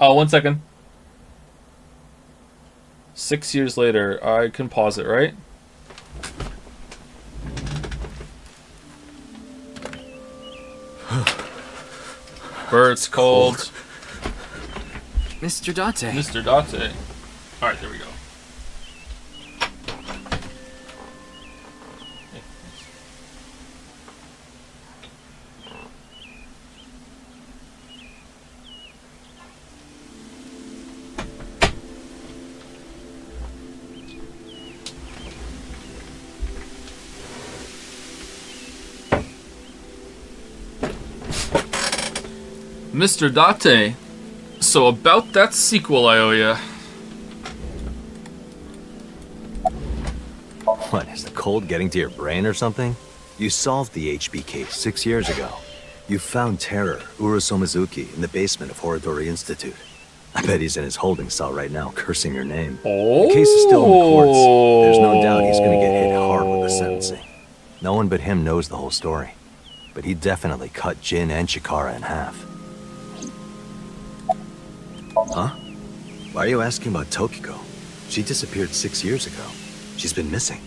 Oh, 1 second. 6 years later, I can pause it, right? Bird's cold. Mr. Date. Mr. Date. Alright, there we go. Mr. Date, so about that sequel I owe ya. What, is the cold getting to your brain or something? You solved the HB case 6 years ago. You found Terror, Urusomizuki, in the basement of Horodori Institute. I bet he's in his holding cell right now, cursing your name. Oh. The case is still in the courts. There's no doubt he's gonna get hit hard with the sentencing. No one but him knows the whole story. But he definitely cut Jin and Chikara in half. Huh? Why are you asking about Tokiko? She disappeared 6 years ago. She's been missing.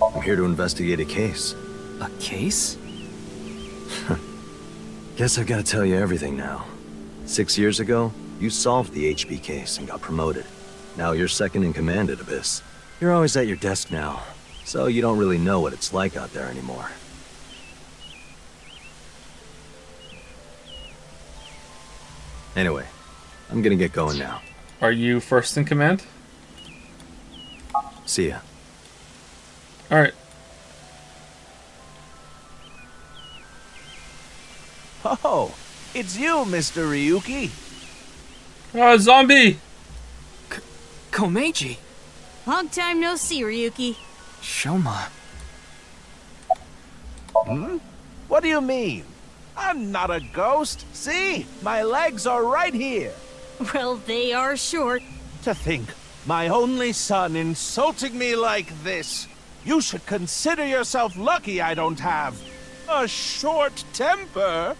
I'm here to investigate a case. A case? Guess I've got to tell you everything now. 6 years ago, You solved the HB case and got promoted. Now you're second in command at Abyss. You're always at your desk now, so you don't really know what it's like out there anymore. Anyway, I'm gonna get going now. Are you first in command? See ya. Alright. Oh, it's you, Mr. Ryuki. Zombie! Komeiji! Long time no see, Ryuki. Shoma. Hmm? What do you mean? I'm not a ghost. See? My legs are right here. Well, they are short. To think, my only son insulting me like this. You should consider yourself lucky I don't have a short temper.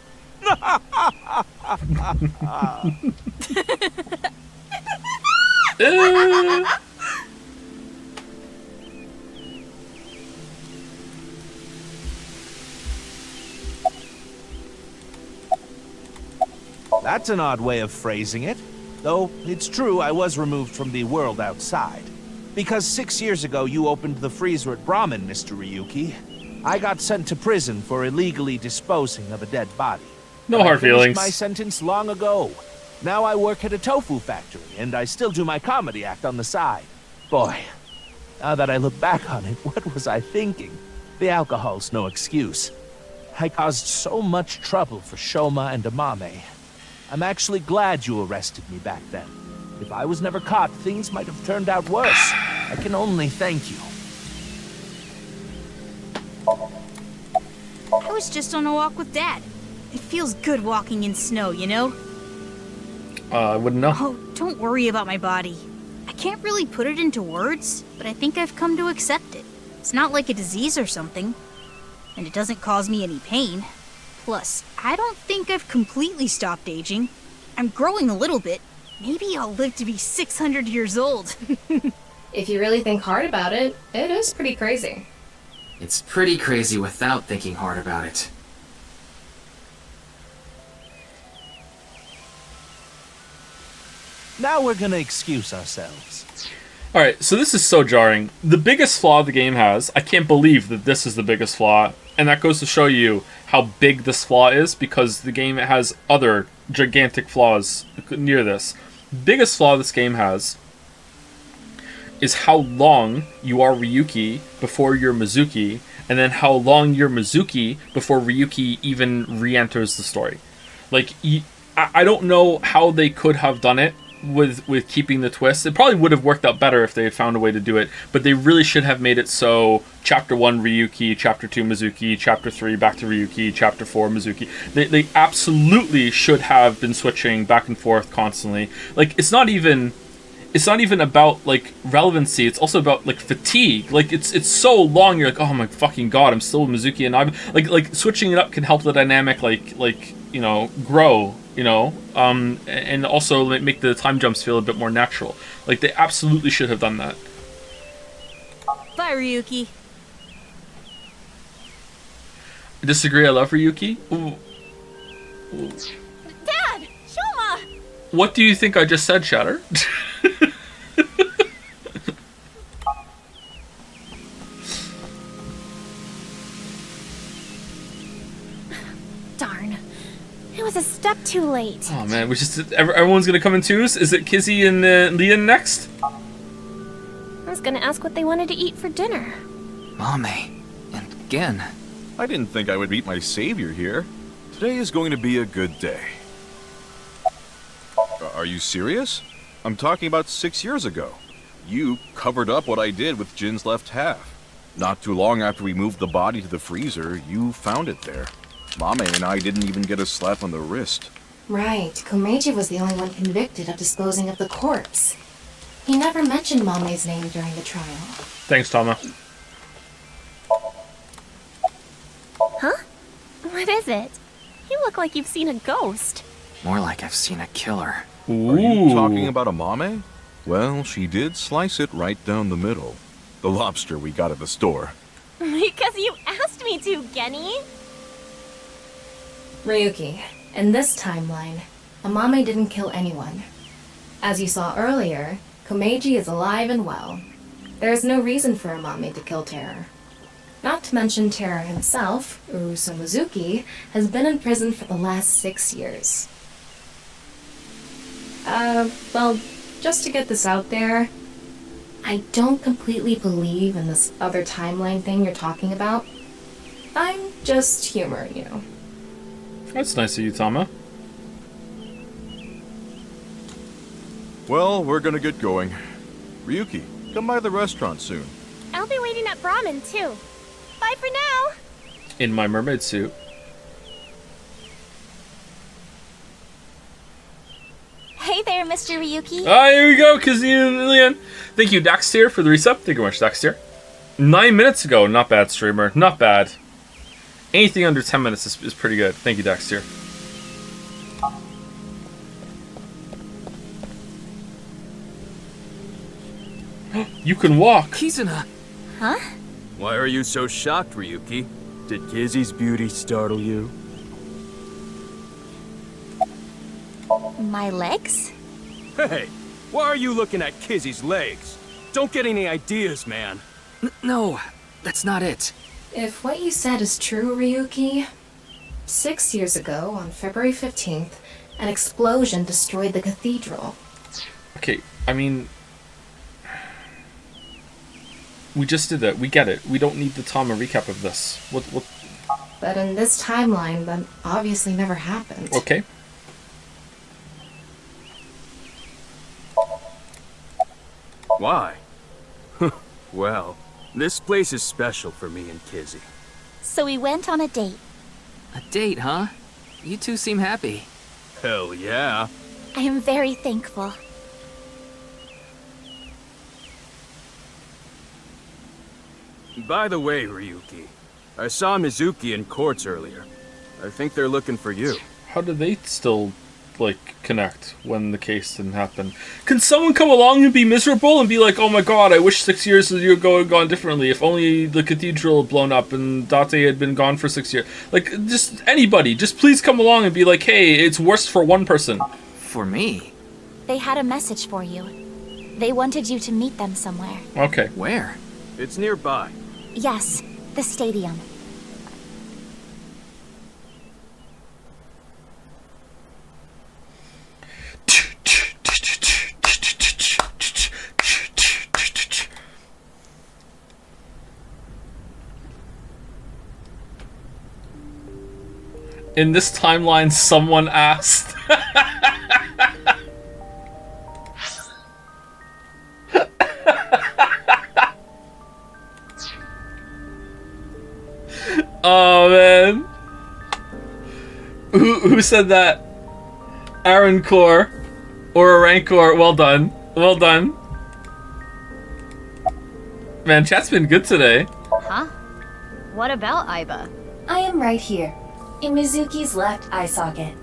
That's an odd way of phrasing it. Though, it's true I was removed from the world outside. Because 6 years ago you opened the freezer at Brahmin, Mr. Ryuki. I got sent to prison for illegally disposing of a dead body. No But I hard finished feelings. my sentence long ago. Now I work at a tofu factory, and I still do my comedy act on the side. Boy, now that I look back on it, what was I thinking? The alcohol's no excuse. I caused so much trouble for Shoma and Amame. I'm actually glad you arrested me back then. If I was never caught, things might have turned out worse. I can only thank you. I was just on a walk with Dad. It feels good walking in snow, you know? I wouldn't know. Oh, don't worry about my body. I can't really put it into words, but I think I've come to accept it. It's not like a disease or something. And it doesn't cause me any pain. Plus, I don't think I've completely stopped aging. I'm growing a little bit. Maybe I'll live to be 600 years old. If you really think hard about it, it is pretty crazy. It's pretty crazy without thinking hard about it. Now we're gonna excuse ourselves. Alright, so this is so jarring. The biggest flaw the game has, I can't believe that this is the biggest flaw, and that goes to show you how big this flaw is, because the game has other gigantic flaws near this. Biggest flaw this game has is how long you are Ryuki before you're Mizuki, and then how long you're Mizuki before Ryuki even re-enters the story. Like, I don't know how they could have done it with keeping the twist. It probably would have worked out better if they had found a way to do it, but they really should have made it so Chapter 1 Ryuki, Chapter 2 Mizuki, Chapter 3 back to Ryuki, Chapter 4 Mizuki. They absolutely should have been switching back and forth constantly. Like, it's not even about like relevancy, it's also about like fatigue. Like it's so long, you're like, oh my fucking god, I'm still Mizuki, and I'm like switching it up can help the dynamic like you know, grow, you know, and also make the time jumps feel a bit more natural. Like, they absolutely should have done that. Bye, Ryuki. I disagree, I love Ryuki. Ooh. Dad! Shoma! What do you think I just said, Shatter? Darn. It was a step too late. Oh man, everyone's gonna come in twos? Is it Kizzy and Leon next? I was gonna ask what they wanted to eat for dinner. Mame. And again. I didn't think I would meet my savior here. Today is going to be a good day. Are you serious? I'm talking about 6 years ago. You covered up what I did with Jin's left half. Not too long after we moved the body to the freezer, you found it there. Mame and I didn't even get a slap on the wrist. Right, Komeiji was the only one convicted of disposing of the corpse. He never mentioned Mame's name during the trial. Thanks, Tama. Huh? What is it? You look like you've seen a ghost. More like I've seen a killer. Ooh. Are you talking about a Mame? Well, she did slice it right down the middle. The lobster we got at the store. Because you asked me to, Genny. Ryuki, in this timeline, Amame didn't kill anyone. As you saw earlier, Komeiji is alive and well. There is no reason for Amame to kill Terror. Not to mention Terror himself, Uruso Mizuki, has been in prison for the last 6 years. Well, just to get this out there, I don't completely believe in this other timeline thing you're talking about. I'm just humoring you. That's nice of you, Tama. Well, we're gonna get going. Ryuki, come by the restaurant soon. I'll be waiting at Brahmin, too. Bye for now! In my mermaid suit. Hey there, Mr. Ryuki. Ah, here we go, Kazilian. Thank you, Daxtier, for the resub. Thank you very much, Daxtier. 9 minutes ago. Not bad, streamer. Not bad. Anything under 10 minutes is pretty good. Thank you, Daxtier. You can walk. Kizuna. Huh? Why are you so shocked, Ryuki? Did Kizzy's beauty startle you? My legs? Hey, why are you looking at Kizzy's legs? Don't get any ideas, man. No, that's not it. If what you said is true, Ryuki, 6 years ago, on February 15th, an explosion destroyed the cathedral. Okay, I mean... We just did that. We get it. We don't need the Tama recap of this. What? But in this timeline, that obviously never happened. Okay. Why? Well, this place is special for me and Kizzy. So we went on a date. A date, huh? You two seem happy. Hell yeah. I am very thankful. By the way, Ryuki, I saw Mizuki in courts earlier. I think they're looking for you. How do they still, like, connect when the case didn't happen? Can someone come along and be miserable and be like, oh my god, I wish 6 years ago had gone differently. If only the cathedral had blown up and Date had been gone for 6 years. Like, just anybody, just please come along and be like, hey, it's worse for one person. For me? They had a message for you. They wanted you to meet them somewhere. Okay. Where? It's nearby. Yes, the stadium. In this timeline, someone asked. Oh man, who said that? Aaron Core or a Rancor? Well done, well done. Man, chat's been good today. Huh? What about Aiba? I am right here, in Mizuki's left eye socket.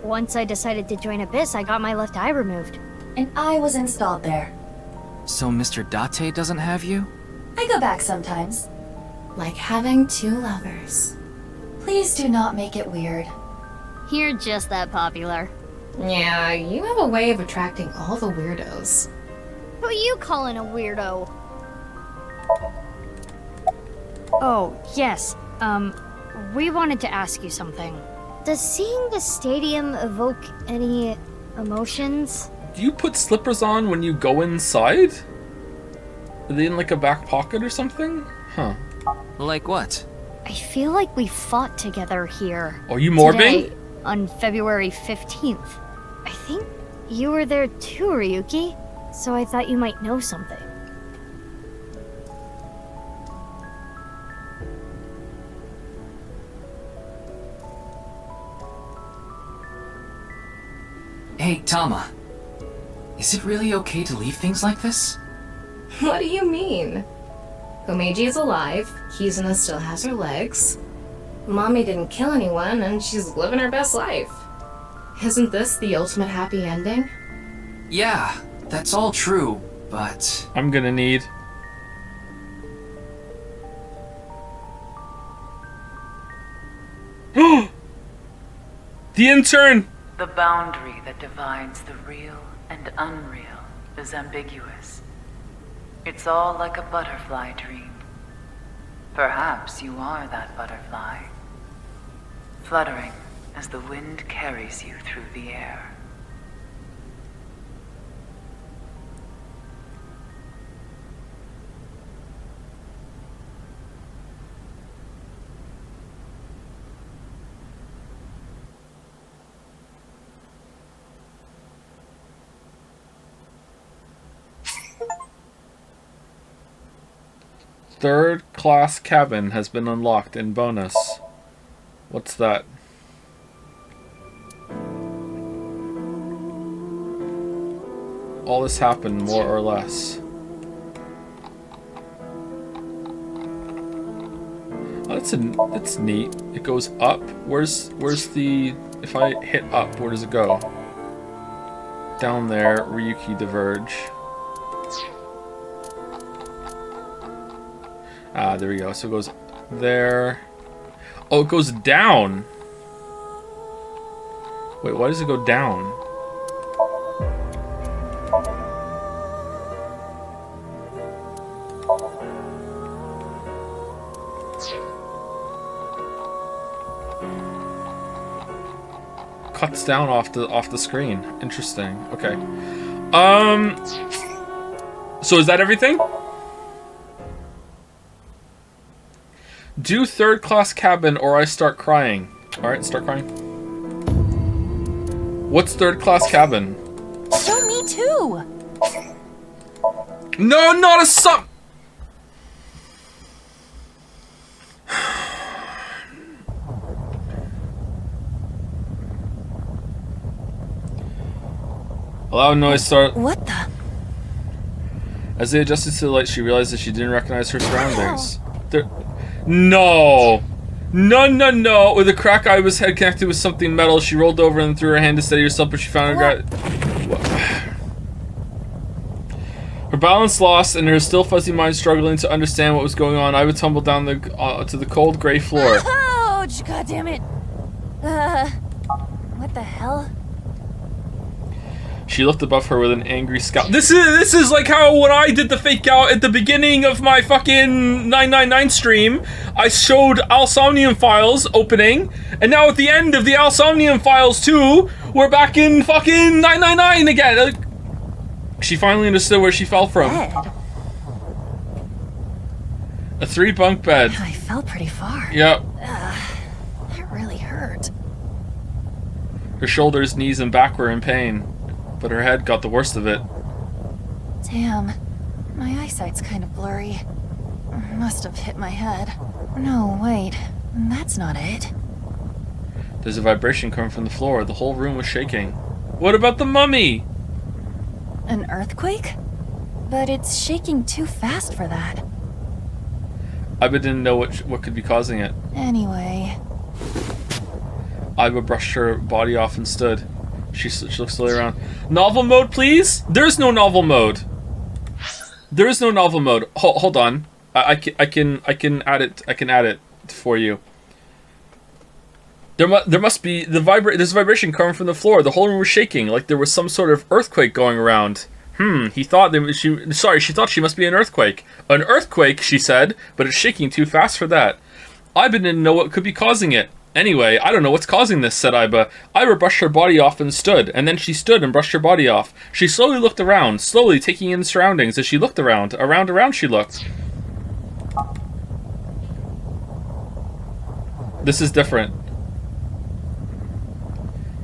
Once I decided to join Abyss, I got my left eye removed. And I was installed there. So Mr. Date doesn't have you? I go back sometimes. Like having two lovers. Please do not make it weird. You're just that popular. Yeah, you have a way of attracting all the weirdos. Who you calling a weirdo? Oh, yes. We wanted to ask you something. Does seeing the stadium evoke any emotions? Do you put slippers on when you go inside? Are they in like a back pocket or something? Huh. Like what? I feel like we fought together here. Are you morbing? Today, on February 15th. I think you were there too, Ryuki. So I thought you might know something. Hey, Tama. Is it really okay to leave things like this? What do you mean? Komeiji is alive, Kizuna still has her legs. Mommy didn't kill anyone, and she's living her best life. Isn't this the ultimate happy ending? Yeah, that's all true, but... I'm gonna need... The intern! The boundary that divides the real and unreal is ambiguous. It's all like a butterfly dream. Perhaps you are that butterfly, fluttering as the wind carries you through the air. Third class cabin has been unlocked in bonus. What's that? All this happened more or less. Oh, that's neat. It goes up. Where's the... If I hit up, where does it go? Down there, Ryuki diverge. Ah, there we go. So it goes there. Oh, it goes down. Wait, why does it go down? Cuts down off the screen. Interesting. Okay. So is that everything? Do third class cabin or I start crying. Alright, start crying. What's third class cabin? Show me too! No, not a sub! Allow noise start. What the? As they adjusted to the light, she realized that she didn't recognize her surroundings. No! No! With a crack eye was head connected with something metal, she rolled over and threw her hand to steady herself, but she found her her balance lost, and her still fuzzy mind struggling to understand what was going on. I would tumble down to the cold gray floor. Ouch! God damn it! What the hell? She looked above her with an angry scowl. This is like how when I did the fake out at the beginning of my fucking 999 stream, I showed Somnium Files opening, and now at the end of the Somnium Files 2, we're back in fucking 999 again. She finally understood where she fell from. Bed? A 3-bunk bed. I fell pretty far. Yep. That really hurt. Her shoulders, knees, and back were in pain, but her head got the worst of it. Damn. My eyesight's kind of blurry. Must have hit my head. No, wait. That's not it. There's a vibration coming from the floor. The whole room was shaking. What about the mummy? An earthquake? But it's shaking too fast for that. Iba didn't know what could be causing it. Anyway. Iba brushed her body off and stood. She looked slowly around. Novel mode, please? There's no novel mode. There is no novel mode. Hold on. I can add it. I can add it for you. There must be there's a vibration coming from the floor. The whole room was shaking, like there was some sort of earthquake going around. He thought she thought she must be an earthquake. An earthquake, she said, but it's shaking too fast for that. Iba didn't know what could be causing it. Anyway, I don't know what's causing this, said Iba. Iba brushed her body off and stood, and then she stood and brushed her body off. She slowly looked around, slowly taking in the surroundings. As she looked around she looked. This is different.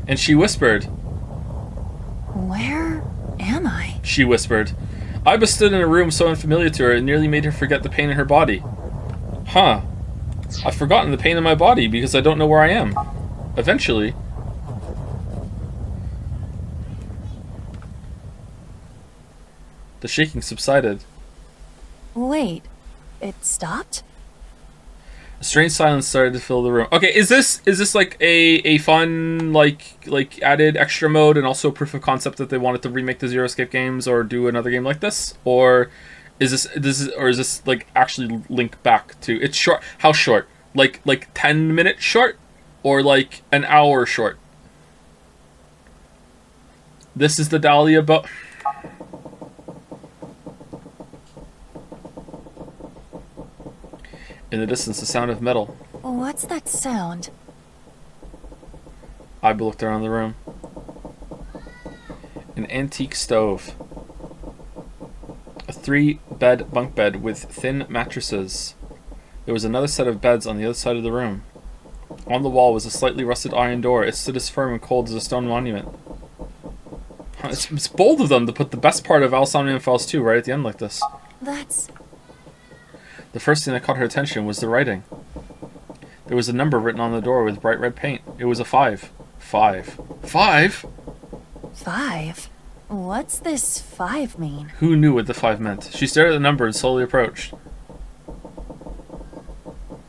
And she whispered. Where am I? She whispered. Iba stood in a room so unfamiliar to her it nearly made her forget the pain in her body. Huh. I've forgotten the pain in my body because I don't know where I am. Eventually. The shaking subsided. Wait, it stopped? A strange silence started to fill the room. Okay, is this like a fun like added extra mode and also proof of concept that they wanted to remake the Zero Escape games or do another game like this, or is this like actually linked back to it's short? How short? Like 10-minute short, or like an hour short? This is the Dahlia Boat. In the distance, the sound of metal. What's that sound? Iba looked around the room. An antique stove. A 3-bed bunk bed with thin mattresses. There was another set of beds on the other side of the room. On the wall was a slightly rusted iron door. It stood as firm and cold as a stone monument. It's bold of them to put the best part of Somium Files 2 right at the end like this. That's... The first thing that caught her attention was the writing. There was a number written on the door with bright red paint. It was a 5. 5. 5? 5? What's this 5 mean? Who knew what the 5 meant? She stared at the number and slowly approached.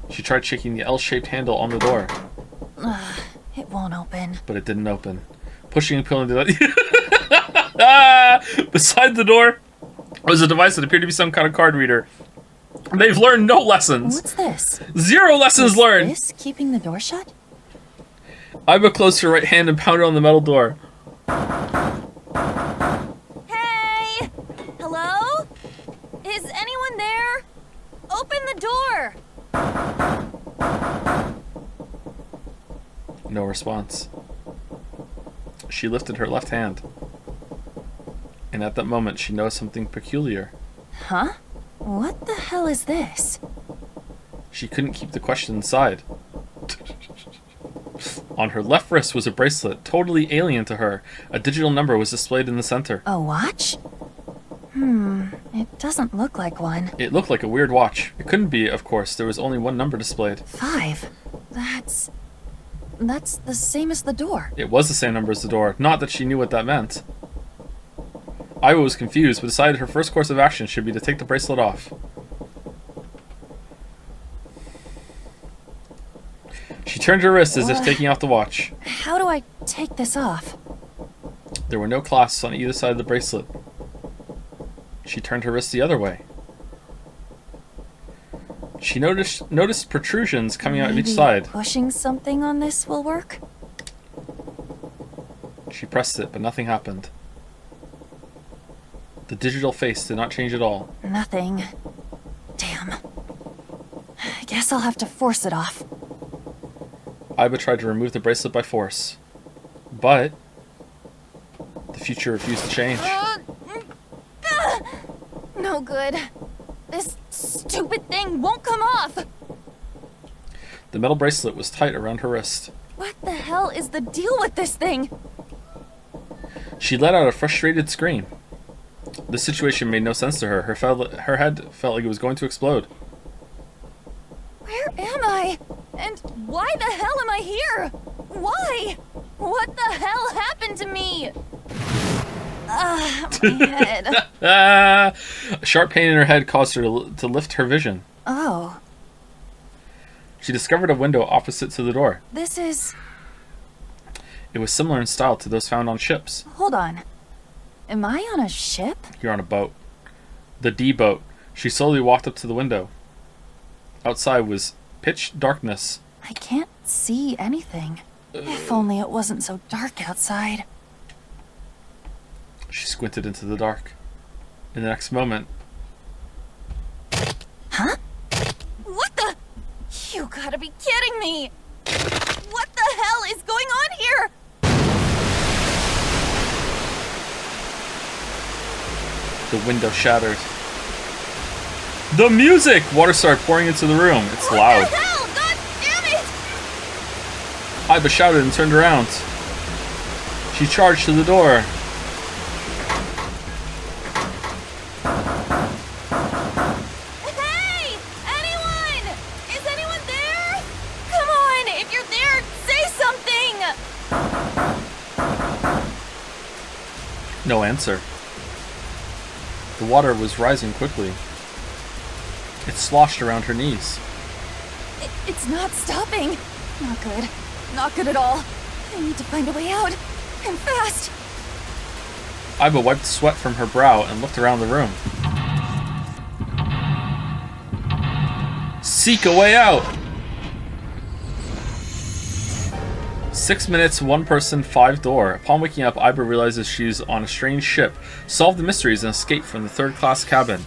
She tried shaking the L-shaped handle on the door. It won't open. But it didn't open. Pushing and pulling the... Beside the door was a device that appeared to be some kind of card reader. They've learned no lessons. What's this? 0 lessons learned! Is this keeping the door shut? Iba closed her right hand and pounded on the metal door. Hey! Hello? Is anyone there? Open the door! No response. She lifted her left hand. And at that moment, she noticed something peculiar. Huh? What the hell is this? She couldn't keep the question inside. On her left wrist was a bracelet, totally alien to her. A digital number was displayed in the center. A watch? It doesn't look like one. It looked like a weird watch. It couldn't be, of course. There was only one number displayed. 5? That's the same as the door. It was the same number as the door. Not that she knew what that meant. Iba was confused, but decided her first course of action should be to take the bracelet off. She turned her wrist as if taking off the watch. How do I take this off? There were no clasps on either side of the bracelet. She turned her wrist the other way. She noticed protrusions coming out of each side. Pushing something on this will work? She pressed it, but nothing happened. The digital face did not change at all. Nothing. Damn. I guess I'll have to force it off. Iba tried to remove the bracelet by force. But the future refused to change. No good. This stupid thing won't come off! The metal bracelet was tight around her wrist. What the hell is the deal with this thing? She let out a frustrated scream. The situation made no sense to her. Her head felt like it was going to explode. Where am I? And why the hell am I here? Why? What the hell happened to me? My head. A sharp pain in her head caused her to lift her vision. Oh. She discovered a window opposite to the door. This is... It was similar in style to those found on ships. Hold on. Am I on a ship? You're on a boat. The D boat. She slowly walked up to the window. Outside was pitch darkness. I can't see anything. If only it wasn't so dark outside. She squinted into the dark. In the next moment... Huh? What the... You gotta be kidding me! What the hell is going on here? The window shattered. The music! Water started pouring into the room. It's loud. What the hell? God damn it! Iba shouted and turned around. She charged to the door. Hey! Anyone? Is anyone there? Come on! If you're there, say something! No answer. The water was rising quickly. It sloshed around her knees. It's not stopping. Not good. Not good at all. I need to find a way out. And fast. Iba wiped sweat from her brow and looked around the room. Seek a way out! 6 minutes, 1 person, 5 door. Upon waking up, Iba realizes she's on a strange ship. Solve the mysteries and escape from the third-class cabin.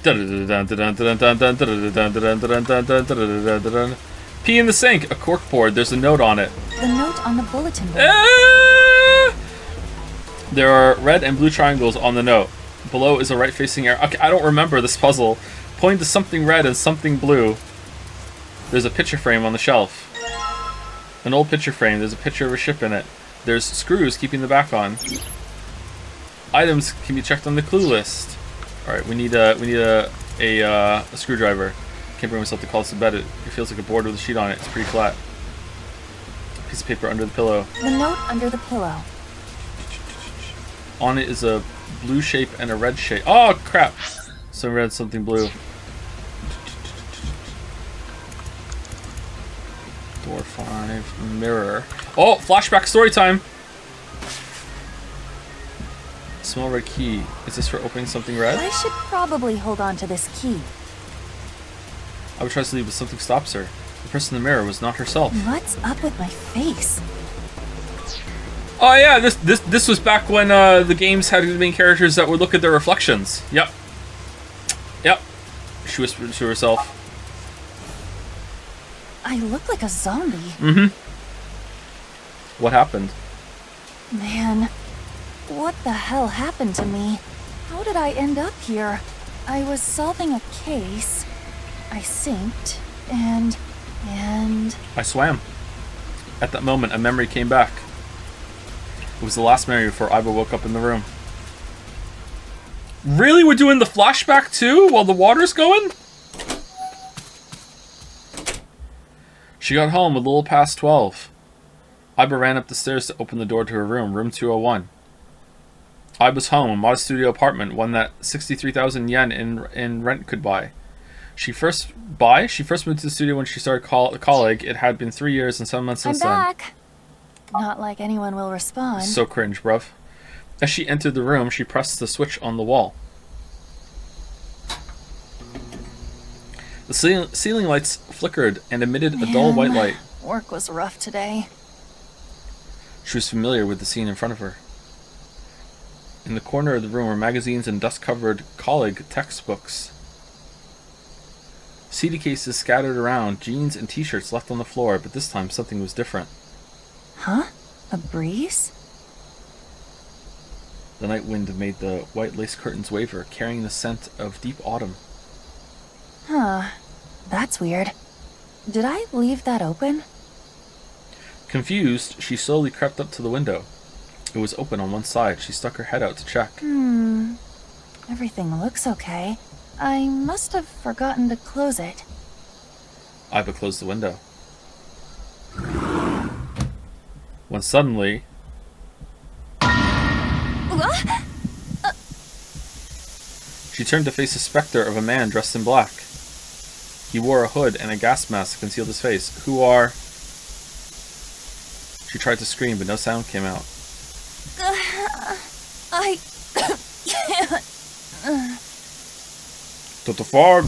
Pee in the sink. A corkboard. There's a note on it. The note on the bulletin board. There are red and blue triangles on the note. Below is a right-facing arrow. Okay, I don't remember this puzzle. Point to something red and something blue. There's a picture frame on the shelf. An old picture frame. There's a picture of a ship in it. There's screws keeping the back on. Items can be checked on the clue list. All right, we need a screwdriver. Can't bring myself to call this a bed. It feels like a board with a sheet on it. It's pretty flat. Piece of paper under the pillow. The note under the pillow. On it is a blue shape and a red shape. Oh crap! Some red, something blue. Door 5, mirror. Oh, flashback story time! Small red key. Is this for opening something red? I should probably hold on to this key. I would try to leave, but something stops her. The person in the mirror was not herself. What's up with my face? Oh yeah, this was back when the games had the main characters that would look at their reflections. Yep. Yep. She whispered to herself. I look like a zombie. Mm-hmm. What happened? Man, what the hell happened to me? How did I end up here? I was solving a case. I synced, and... I swam. At that moment, a memory came back. It was the last memory before Iba woke up in the room. Really? We're doing the flashback too, while the water's going? She got home a little past 12. Iba ran up the stairs to open the door to her room, room 201. Iba's home, a modest studio apartment, one that 63,000 yen in rent could buy. She first moved to the studio when she started college. It had been 3 years and 7 months since then. I'm back. Not like anyone will respond. So cringe, bruv. As she entered the room, she pressed the switch on the wall. The ceiling lights flickered and emitted a dull white light. Work was rough today. She was familiar with the scene in front of her. In the corner of the room were magazines and dust-covered college textbooks. CD cases scattered around, jeans and t-shirts left on the floor, but this time something was different. Huh? A breeze? The night wind made the white lace curtains waver, carrying the scent of deep autumn. Huh. That's weird. Did I leave that open? Confused, she slowly crept up to the window. It was open on one side. She stuck her head out to check. Everything looks okay. I must have forgotten to close it. Iba closed the window. When suddenly... She turned to face a specter of a man dressed in black. He wore a hood and a gas mask to conceal his face. Who are... She tried to scream, but no sound came out. I can't. To the fog.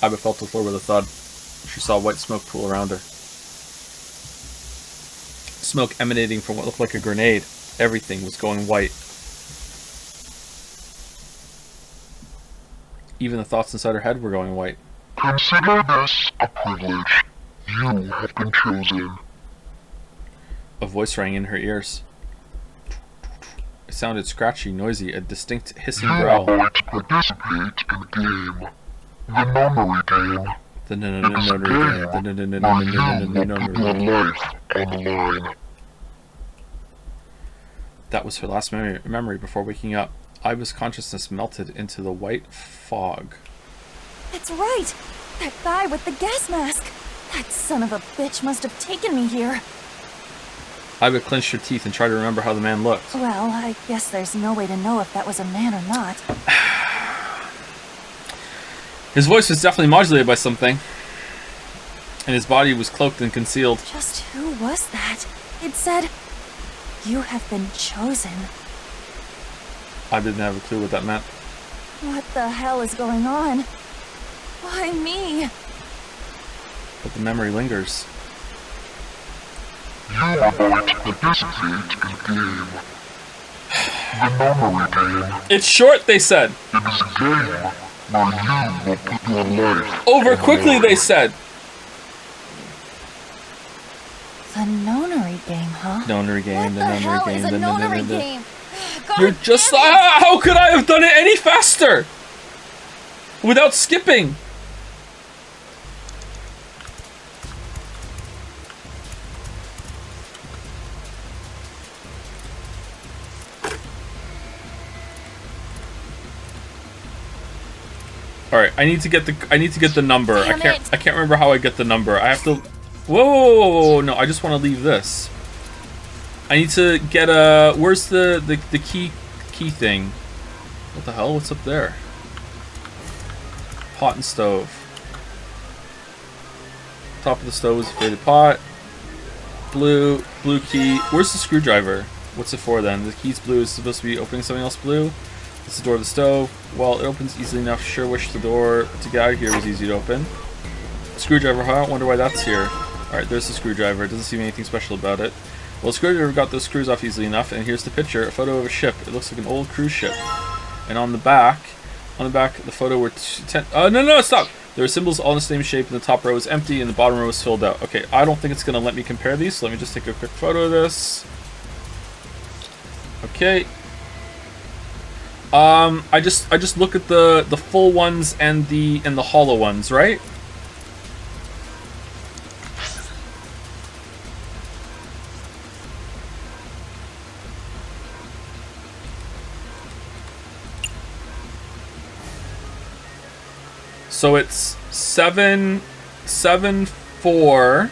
Iba fell to the floor with a thud. She saw white smoke pool around her. Smoke emanating from what looked like a grenade. Everything was going white. Even the thoughts inside her head were going white. Consider this a privilege. You have been chosen. A voice rang in her ears. It sounded scratchy, noisy, a distinct hissing growl. You are going to participate in a game. The memory game. The memory game. Your life on the line. That was her last memory before waking up. Iba's consciousness melted into the white fog. That's right! That guy with the gas mask! That son of a bitch must have taken me here. Iba clenched her teeth and tried to remember how the man looked. Well, I guess there's no way to know if that was a man or not. His voice was definitely modulated by something. And his body was cloaked and concealed. Just who was that? It said, "You have been chosen." I didn't have a clue what that meant. What the hell is going on? Why me? But the memory lingers. You are going to participate in a game. The memory game. It's short, they said. It is a game where you will put your life over quickly, they said. The nonary game, huh? Nonary game, What the hell is a nonary game? You're just how could I have done it any faster? Without skipping. All right, I need to get the number. I can't remember how I get the number. I have to. Whoa! No, I just want to leave this. I need to get a. Where's the key thing? What the hell? What's up there? Pot and stove. Top of the stove is a faded pot. Blue key. Where's the screwdriver? What's it for then? The key's blue. Is supposed to be opening something else blue. It's the door of the stove. Well, it opens easily enough. Sure wish the door to get out of here was easy to open. Screwdriver, huh? I wonder why that's here. Alright, there's the screwdriver. It doesn't seem anything special about it. Well, the screwdriver got those screws off easily enough, and here's the picture. A photo of a ship. It looks like an old cruise ship. And on the back, the photo were no, stop! There are symbols all in the same shape, and the top row is empty, and the bottom row is filled out. Okay, I don't think it's going to let me compare these, so let me just take a quick photo of this. Okay. I just look at the full ones and the hollow ones, right? So it's 7 4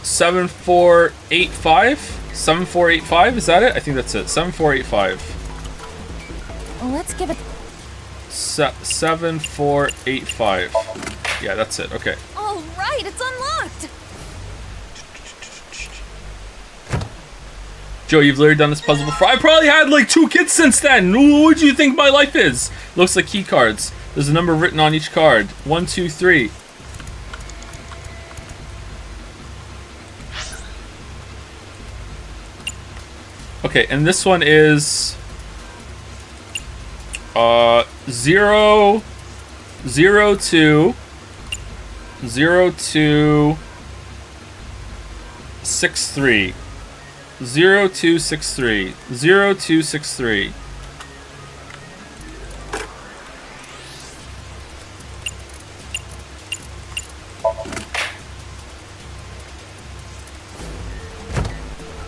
7485? 7485, is that it? I think that's it. 7485. Well, let's give it 7485. Yeah, that's it. Okay. All right, it's unlocked. Joe, you've literally done this puzzle before. I probably had like 2 kids since then. What do you think my life is? Looks like key cards. There's a number written on each card. 1, 2, 3. Okay, and this one is 0 0 2 0 2 6 3 0 2 6 3 0 2 6 3.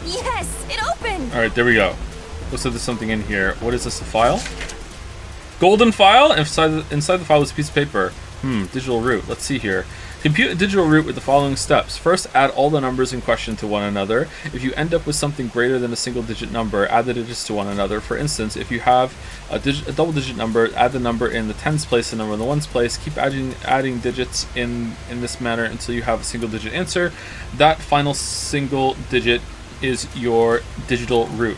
Yes, it opened. All right, there we go. Looks like there's something in here. What is this? A file? Golden file. Inside the file is a piece of paper. Digital root. Let's see here. Compute a digital root with the following steps. First, add all the numbers in question to one another. If you end up with something greater than a single-digit number, add the digits to one another. For instance, if you have a double-digit number, add the number in the tens place and the number in the ones place. Keep adding digits in this manner until you have a single-digit answer. That final single digit is your digital root.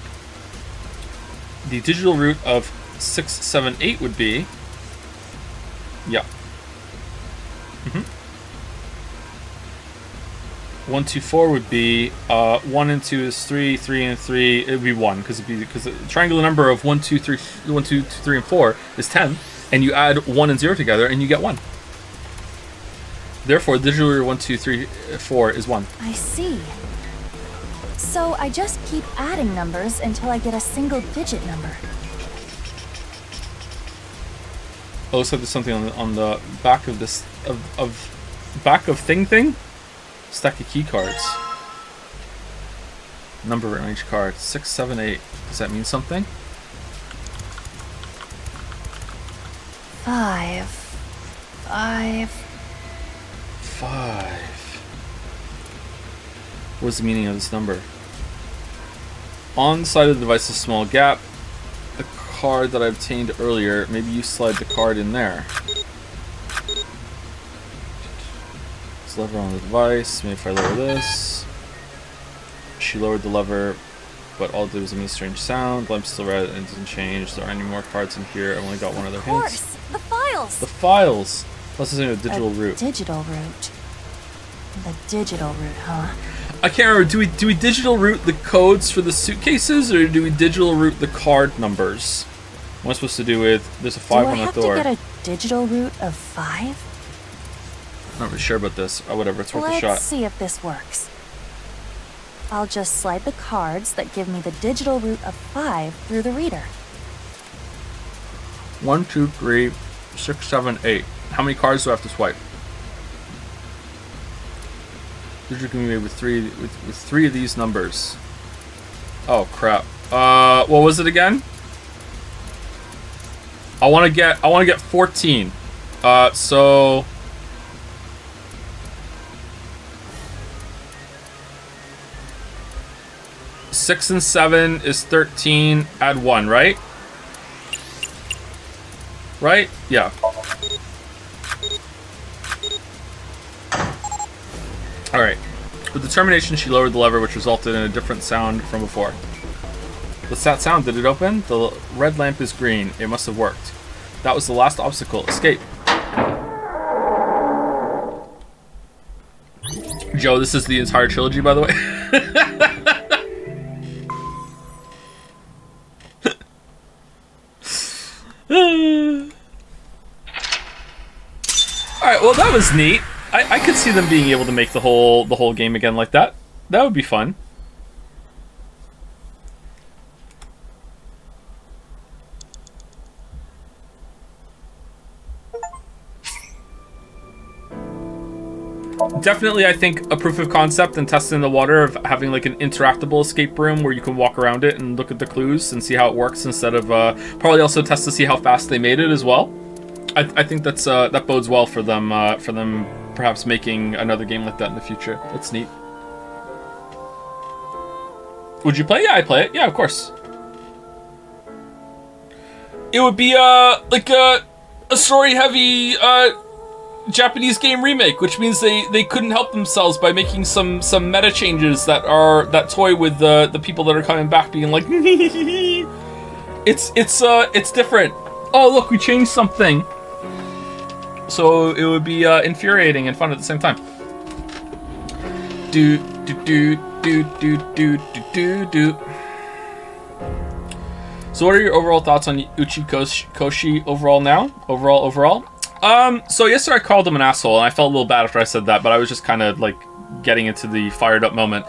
The digital root of 678 would be 1 2 4 would be 1 and 2 is 3, 3 and 3 it would be 1 because the triangular number of 1 2 3 1 2 3 and 4 is 10, and you add 1 and 0 together and you get 1. Therefore, digital root 1 2 3 4 is 1. I see. So I just keep adding numbers until I get a single-digit number. Oh, looks like there's something on the back of this back of thing. Stack of key cards. Number written on each card. 6, 7, 8. Does that mean something? 5. 5. 5. What's the meaning of this number? On the side of the device, a small gap. The card that I obtained earlier. Maybe you slide the card in there. Lever on the device. Maybe if I lower this. She lowered the lever, but all it did was emit a strange sound. Lamp's still red and it doesn't change. There aren't any more cards in here. I've only got one other hint. The file. files! The files. Plus, it's a digital route. Digital route. The digital route, huh? I can't remember. Do we digital route the codes for the suitcases, or do we digital route the card numbers? What am I supposed to do with? There's a 5 on the door. Do I have to get a digital route of 5? I'm not really sure about this. Oh, whatever. It's worth a shot. Let's see if this works. I'll just slide the cards that give me the digital route of 5 through the reader. 1, 2, 3, 6, 7, 8. How many cards do I have to swipe? Digital can be made with three of these numbers. Oh crap. What was it again? I want to get 14. So 6 and 7 is 13. Add 1, right? Right? Yeah. Alright. With determination, she lowered the lever, which resulted in a different sound from before. What's that sound? Did it open? The red lamp is green. It must have worked. That was the last obstacle. Escape. Joe, this is the entire trilogy, by the way. Alright, well that was neat. I could see them being able to make the whole game again like that. That would be fun. Definitely, I think a proof of concept and test in the water of having like an interactable escape room where you can walk around it and look at the clues and see how it works instead of probably also test to see how fast they made it as well. I think that's that bodes well for them perhaps making another game like that in the future. That's neat. Would you play? Yeah, I'd play it. Yeah, of course. It would be like a story-heavy Japanese game remake, which means they couldn't help themselves by making some meta changes that toy with the people that are coming back, being like, it's different. Oh look, we changed something. So it would be infuriating and fun at the same time. Do do do do do do do do. So what are your overall thoughts on Uchikoshi overall now? Overall? So yesterday I called him an asshole, and I felt a little bad after I said that, but I was just kind of like getting into the fired up moment.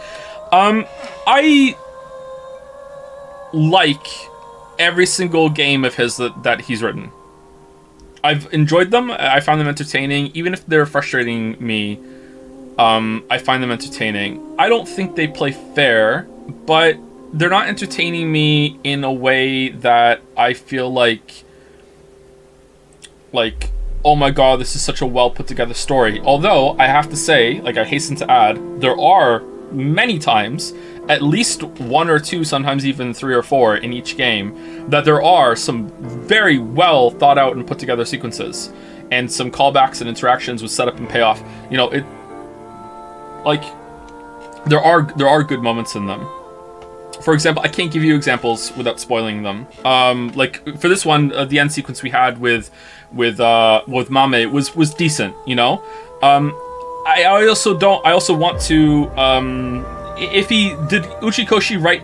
I like every single game of his that he's written. I've enjoyed them. I found them entertaining, even if they're frustrating me. I find them entertaining. I don't think they play fair, but they're not entertaining me in a way that I feel like, oh my god, this is such a well put together story. Although, I have to say, like I hasten to add, there are many times, at least 1 or 2, sometimes even 3 or 4 in each game, that there are some very well thought out and put together sequences. And some callbacks and interactions with setup and payoff. You know, it... like, there are good moments in them. For example, I can't give you examples without spoiling them. Like for this one, the end sequence we had with Mame was decent, you know. I also want to if he did Uchikoshi write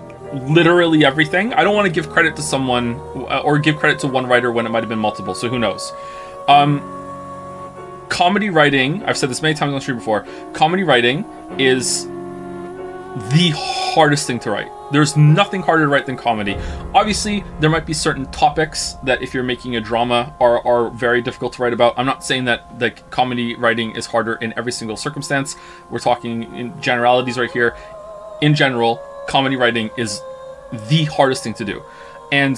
literally everything, I don't want to give credit to someone or give credit to one writer when it might have been multiple. So who knows? Comedy writing, I've said this many times on the stream before. Comedy writing is the hardest thing to write. There's nothing harder to write than comedy. Obviously, there might be certain topics that if you're making a drama are very difficult to write about. I'm not saying that like comedy writing is harder in every single circumstance. We're talking in generalities right here. In general, comedy writing is the hardest thing to do. And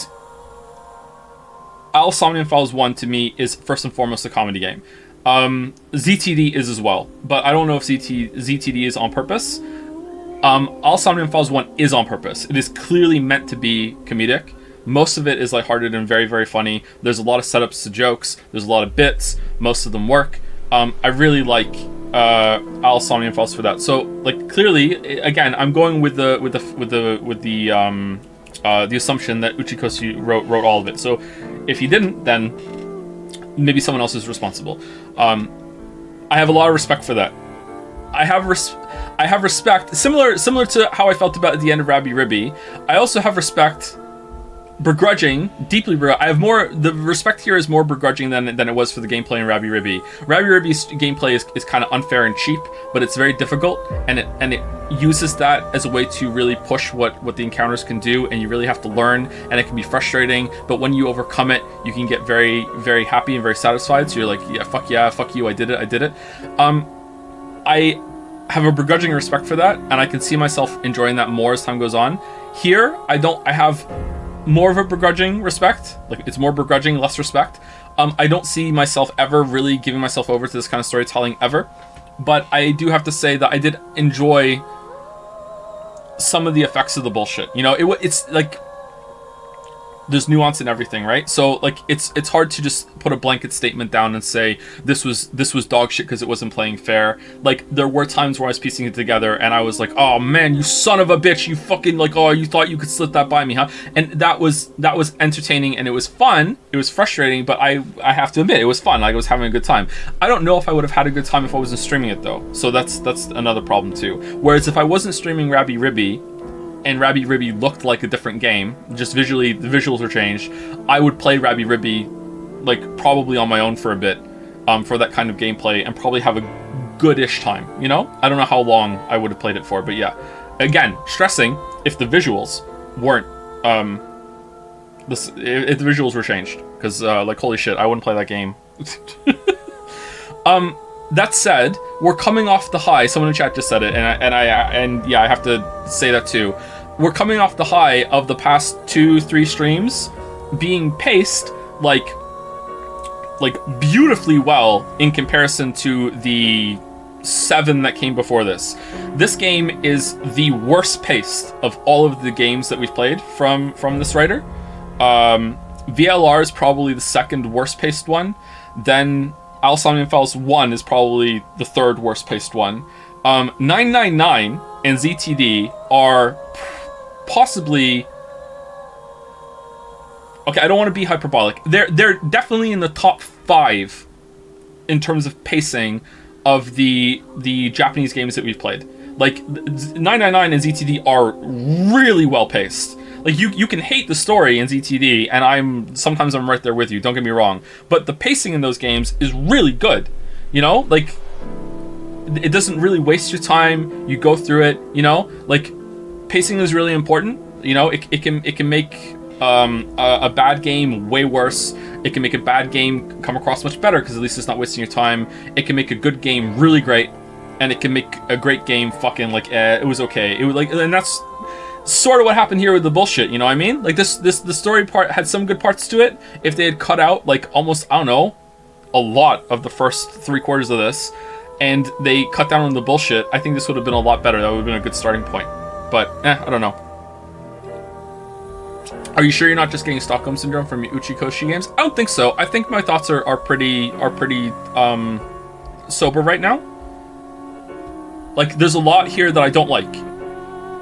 Somium Files 1 to me is first and foremost a comedy game. ZTD is as well, but I don't know if ZTD is on purpose. Somium Files 1 is on purpose. It is clearly meant to be comedic. Most of it is lighthearted and very, very funny. There's a lot of setups to jokes. There's a lot of bits. Most of them work. I really like Somium Files for that. So, like, clearly, again, I'm going with the assumption that Uchikoshi wrote all of it. So, if he didn't, then maybe someone else is responsible. I have a lot of respect for that. I have respect, similar to how I felt about at the end of Rabbi Ribby. I also have respect, deeply. I have more. The respect here is more begrudging than it was for the gameplay in Rabbi Ribby. Rabbi Ribby's gameplay is kind of unfair and cheap, but it's very difficult, and it uses that as a way to really push what the encounters can do, and you really have to learn, and it can be frustrating. But when you overcome it, you can get very, very happy and very satisfied. So you're like, yeah, fuck you, I did it. I have a begrudging respect for that, and I can see myself enjoying that more as time goes on. Here, I have more of a begrudging respect. Like, it's more begrudging, less respect. I don't see myself ever really giving myself over to this kind of storytelling ever. But I do have to say that I did enjoy some of the effects of the bullshit. You know, it's like, there's nuance in everything, right? So like it's hard to just put a blanket statement down and say this was dog shit because it wasn't playing fair. Like, there were times where I was piecing it together and I was like, oh man, you son of a bitch, you fucking, like, oh, you thought you could slip that by me, huh? And that was entertaining, and it was fun. It was frustrating, but I have to admit, it was fun. Like, I was having a good time. I don't know if I would have had a good time if I wasn't streaming it though. So that's another problem too. Whereas if I wasn't streaming Rabbi Ribby, and Rabbi Ribby looked like a different game, just visually, the visuals were changed, I would play Rabbi Ribby, like, probably on my own for a bit, for that kind of gameplay, and probably have a goodish time, you know? I don't know how long I would have played it for, but yeah. Again, stressing if the visuals weren't, if the visuals were changed, because, like, holy shit, I wouldn't play that game. That said, we're coming off the high. Someone in chat just said it, and yeah, I have to say that too. We're coming off the high of the past 2-3 streams being paced like beautifully well in comparison to the 7 that came before this. This game is the worst paced of all of the games that we've played from this writer. VLR is probably the second worst paced one. Then Somium Files 1 is probably the third worst paced one. 999 and ZTD are possibly... Okay, I don't want to be hyperbolic. They're definitely in the top 5 in terms of pacing of the Japanese games that we've played. Like, 999 and ZTD are really well paced. Like, you can hate the story in ZTD, and sometimes I'm right there with you, don't get me wrong. But the pacing in those games is really good. You know? Like, it doesn't really waste your time. You go through it, you know? Like, pacing is really important. You know, it can make a bad game way worse. It can make a bad game come across much better, because at least it's not wasting your time. It can make a good game really great, and it can make a great game fucking, like, it was okay. It was like, and that's sort of what happened here with the bullshit, you know what I mean? Like, the story part had some good parts to it. If they had cut out, like, almost, I don't know, a lot of the first 3/4 of this, and they cut down on the bullshit, I think this would have been a lot better. That would have been a good starting point. But, I don't know. Are you sure you're not just getting Stockholm Syndrome from Uchikoshi games? I don't think so. I think my thoughts are pretty sober right now. Like, there's a lot here that I don't like.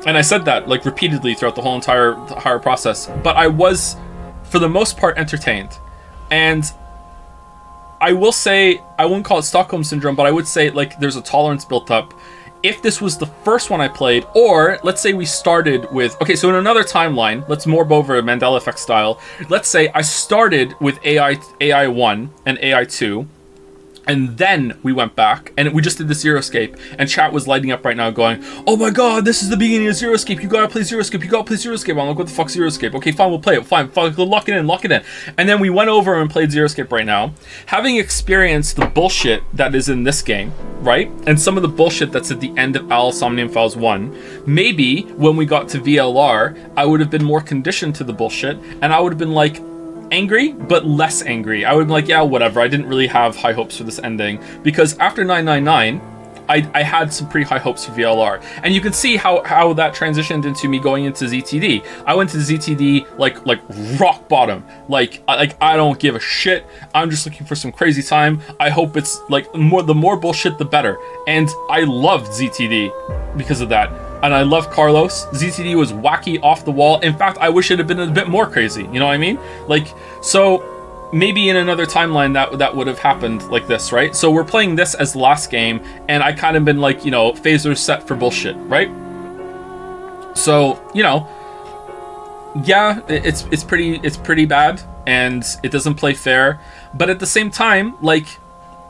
And I said that, like, repeatedly throughout the whole entire process. But I was, for the most part, entertained. And I will say, I wouldn't call it Stockholm Syndrome, but I would say, like, there's a tolerance built up. If this was the first one I played, or let's say we started with... Okay, so in another timeline, let's morph over Mandela Effect style. Let's say I started with AI 1 and AI 2. And then we went back, and we just did the Zero Escape, and chat was lighting up right now going, oh my god, this is the beginning of Zero Escape, you gotta play Zero Escape, you gotta play Zero Escape. I'm like, what the fuck, Zero Escape? Okay, fine, we'll play it, fine, lock it in. And then we went over and played Zero Escape right now, having experienced the bullshit that is in this game, right? And some of the bullshit that's at the end of Somnium Files 1, maybe when we got to VLR, I would have been more conditioned to the bullshit, and I would have been like, angry, but less angry. I would be like, yeah, whatever. I didn't really have high hopes for this ending, because after 999, I had some pretty high hopes for VLR. And you can see how that transitioned into me going into ZTD. I went to ZTD like rock bottom. Like I don't give a shit. I'm just looking for some crazy time. I hope it's like the more bullshit, the better. And I loved ZTD because of that. And I love Carlos. ZTD was wacky, off the wall. In fact, I wish it had been a bit more crazy. You know what I mean? Like, so maybe in another timeline that would have happened like this, right? So we're playing this as the last game, and I kind of been like, you know, phasers set for bullshit, right? So, you know, yeah, it's pretty bad, and it doesn't play fair. But at the same time, like,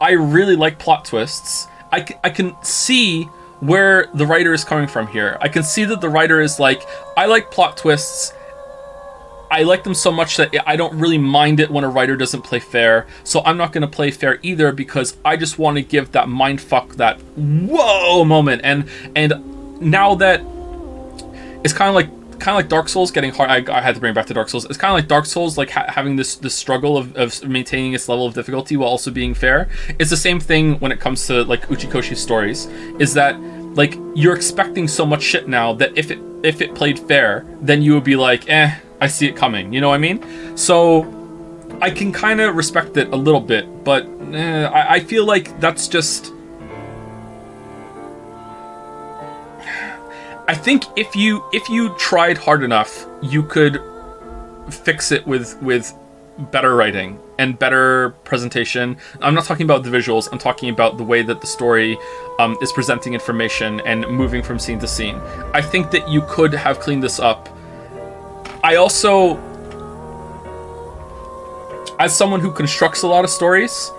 I really like plot twists. I can see where the writer is coming from here. I can see that the writer is like, I like plot twists. I like them so much that I don't really mind it when a writer doesn't play fair. So I'm not going to play fair either, because I just want to give that mindfuck, that whoa moment. And now that it's kind of like Dark Souls getting hard. I had to bring it back to Dark Souls. It's kind of like Dark Souls, like having this struggle of maintaining its level of difficulty while also being fair. It's the same thing when it comes to like Uchikoshi's stories. Is that like you're expecting so much shit now that if it played fair, then you would be like, I see it coming. You know what I mean? So I can kind of respect it a little bit, but I feel like that's just. I think if you tried hard enough, you could fix it with better writing and better presentation. I'm not talking about the visuals. I'm talking about the way that the story is presenting information and moving from scene to scene. I think that you could have cleaned this up. I also, as someone who constructs a lot of stories,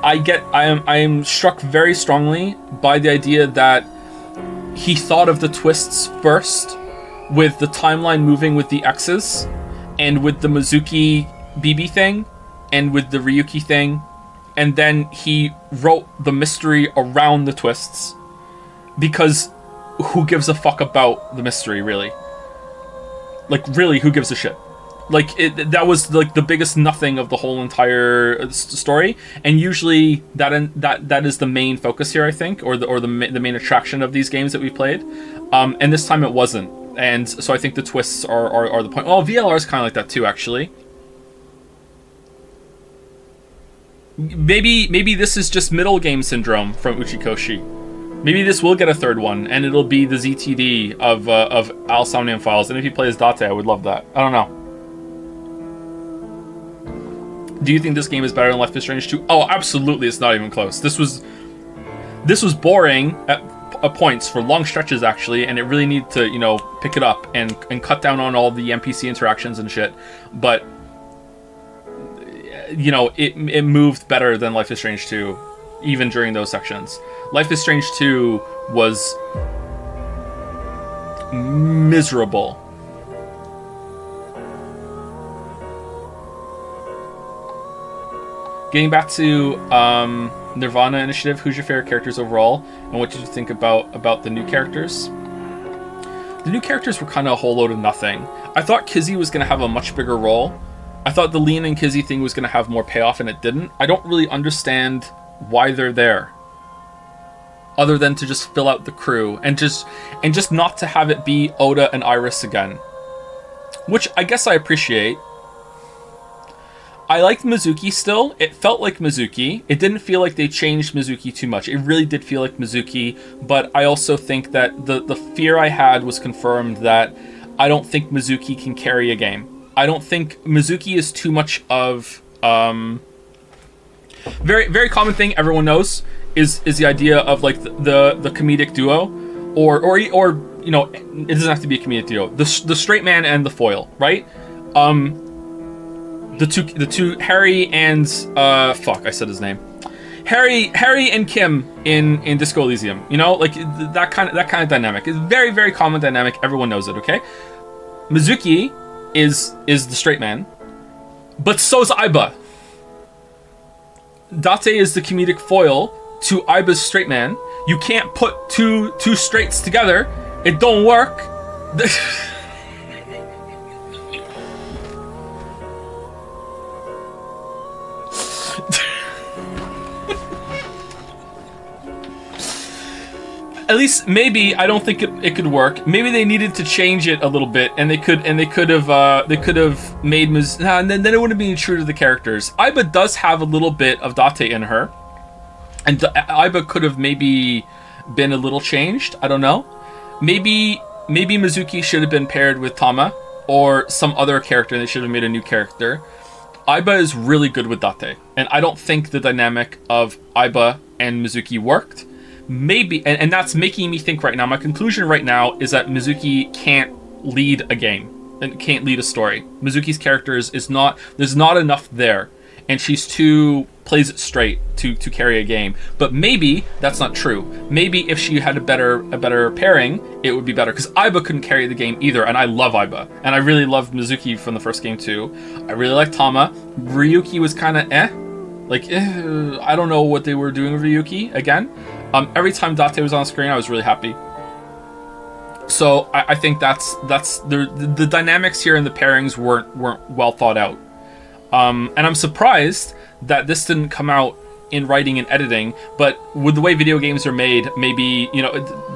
I am struck very strongly by the idea that he thought of the twists first, with the timeline moving with the X's, and with the Mizuki BB thing, and with the Ryuki thing, and then he wrote the mystery around the twists, because who gives a fuck about the mystery, really? Like, really, who gives a shit? Like, that was like the biggest nothing of the whole entire story, and usually that is the main focus here, I think, or the main attraction of these games that we've played. And this time it wasn't, and so I think the twists are the point. Oh, VLR is kind of like that too, actually. Maybe this is just middle game syndrome from Uchikoshi. Maybe this will get a third one, and it'll be the ZTD of Al Somnium Files. And if he plays Date, I would love that. I don't know. Do you think this game is better than Life is Strange 2? Oh, absolutely. It's not even close. This was boring at points for long stretches, actually, and it really needed to, you know, pick it up and cut down on all the NPC interactions and shit. But, you know, it moved better than Life is Strange 2, even during those sections. Life is Strange 2 was miserable. Getting back to nirvanA Initiative, who's your favorite characters overall, and what did you think about the new characters? The new characters were kind of a whole load of nothing. I thought Kizzy was going to have a much bigger role. I thought the Lean and Kizzy thing was going to have more payoff, and it didn't. I don't really understand why they're there, other than to just fill out the crew and just not to have it be Oda and Iris again, which I guess I appreciate. I liked Mizuki still. It felt like Mizuki. It didn't feel like they changed Mizuki too much. It really did feel like Mizuki, but I also think that the fear I had was confirmed, that I don't think Mizuki can carry a game. I don't think Mizuki is too much of very, very common thing everyone knows is the idea of like the comedic duo, or you know, it doesn't have to be a comedic duo. The straight man and the foil, right? The two Harry and fuck, I said his name. Harry and Kim in Disco Elysium. You know, like that kind of dynamic. It's very, very common dynamic. Everyone knows it, okay? Mizuki is the straight man, but so is Aiba. Date is the comedic foil to Aiba's straight man. You can't put two straights together. It don't work. At least maybe I don't think it could work. Maybe they needed to change it a little bit, and they could have made and then it wouldn't be true to the characters. Aiba does have a little bit of Date in her, and Aiba could have maybe been a little changed. I don't know. Maybe Mizuki should have been paired with Tama or some other character, and they should have made a new character. Aiba is really good with Date, and I don't think the dynamic of Aiba and Mizuki worked. Maybe, and that's making me think right now, my conclusion right now is that Mizuki can't lead a game, and can't lead a story. Mizuki's character is not, there's not enough there, and she's too, plays it straight to carry a game. But maybe that's not true. Maybe if she had a better pairing, it would be better, because Aiba couldn't carry the game either, and I love Aiba, and I really loved Mizuki from the first game too. I really liked Tama. Ryuki was kind of I don't know what they were doing with Ryuki again. Every time Date was on screen, I was really happy. So I think that's the dynamics here and the pairings weren't well thought out. And I'm surprised that this didn't come out in writing and editing, but with the way video games are made, maybe,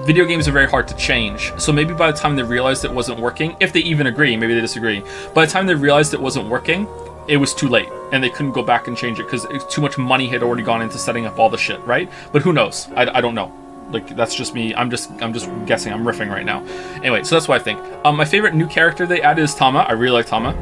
video games are very hard to change. So maybe by the time they realized it wasn't working, if they even agree, maybe they disagree, by the time they realized it wasn't working, it was too late, and they couldn't go back and change it because too much money had already gone into setting up all the shit, right? But who knows? I don't know. Like, that's just me. I'm just guessing. I'm riffing right now. Anyway, so that's what I think. My favorite new character they added is Tama. I really like Tama.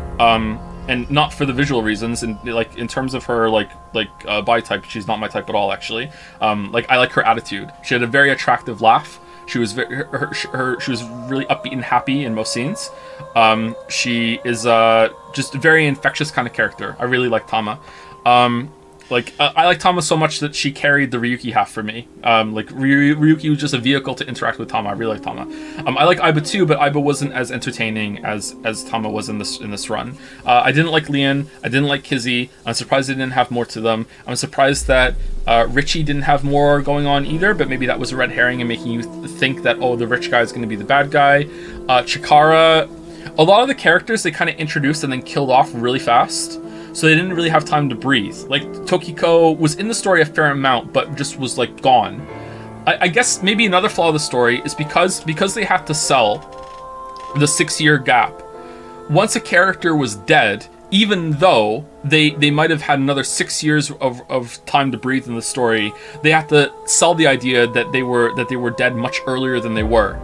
And not for the visual reasons, and like in terms of her body type, she's not my type at all, actually. I like her attitude. She had a very attractive laugh. She was she was really upbeat and happy in most scenes. She is just a very infectious kind of character. I really like Tama. I like Tama so much that she carried the Ryuki half for me. Ryuki was just a vehicle to interact with Tama. I really like Tama. I like Aiba too, but Aiba wasn't as entertaining as Tama was in this run. I didn't like Leon. I didn't like Kizzy. I'm surprised they didn't have more to them. I'm surprised that Richie didn't have more going on either, but maybe that was a red herring and making you think that, oh, the rich guy is going to be the bad guy. Chikara, a lot of the characters they kind of introduced and then killed off really fast. So they didn't really have time to breathe. Like, Tokiko was in the story a fair amount, but just was, gone. I guess maybe another flaw of the story is because they had to sell the 6-year gap. Once a character was dead, even though they might have had another 6 years of time to breathe in the story, they had to sell the idea that they were dead much earlier than they were.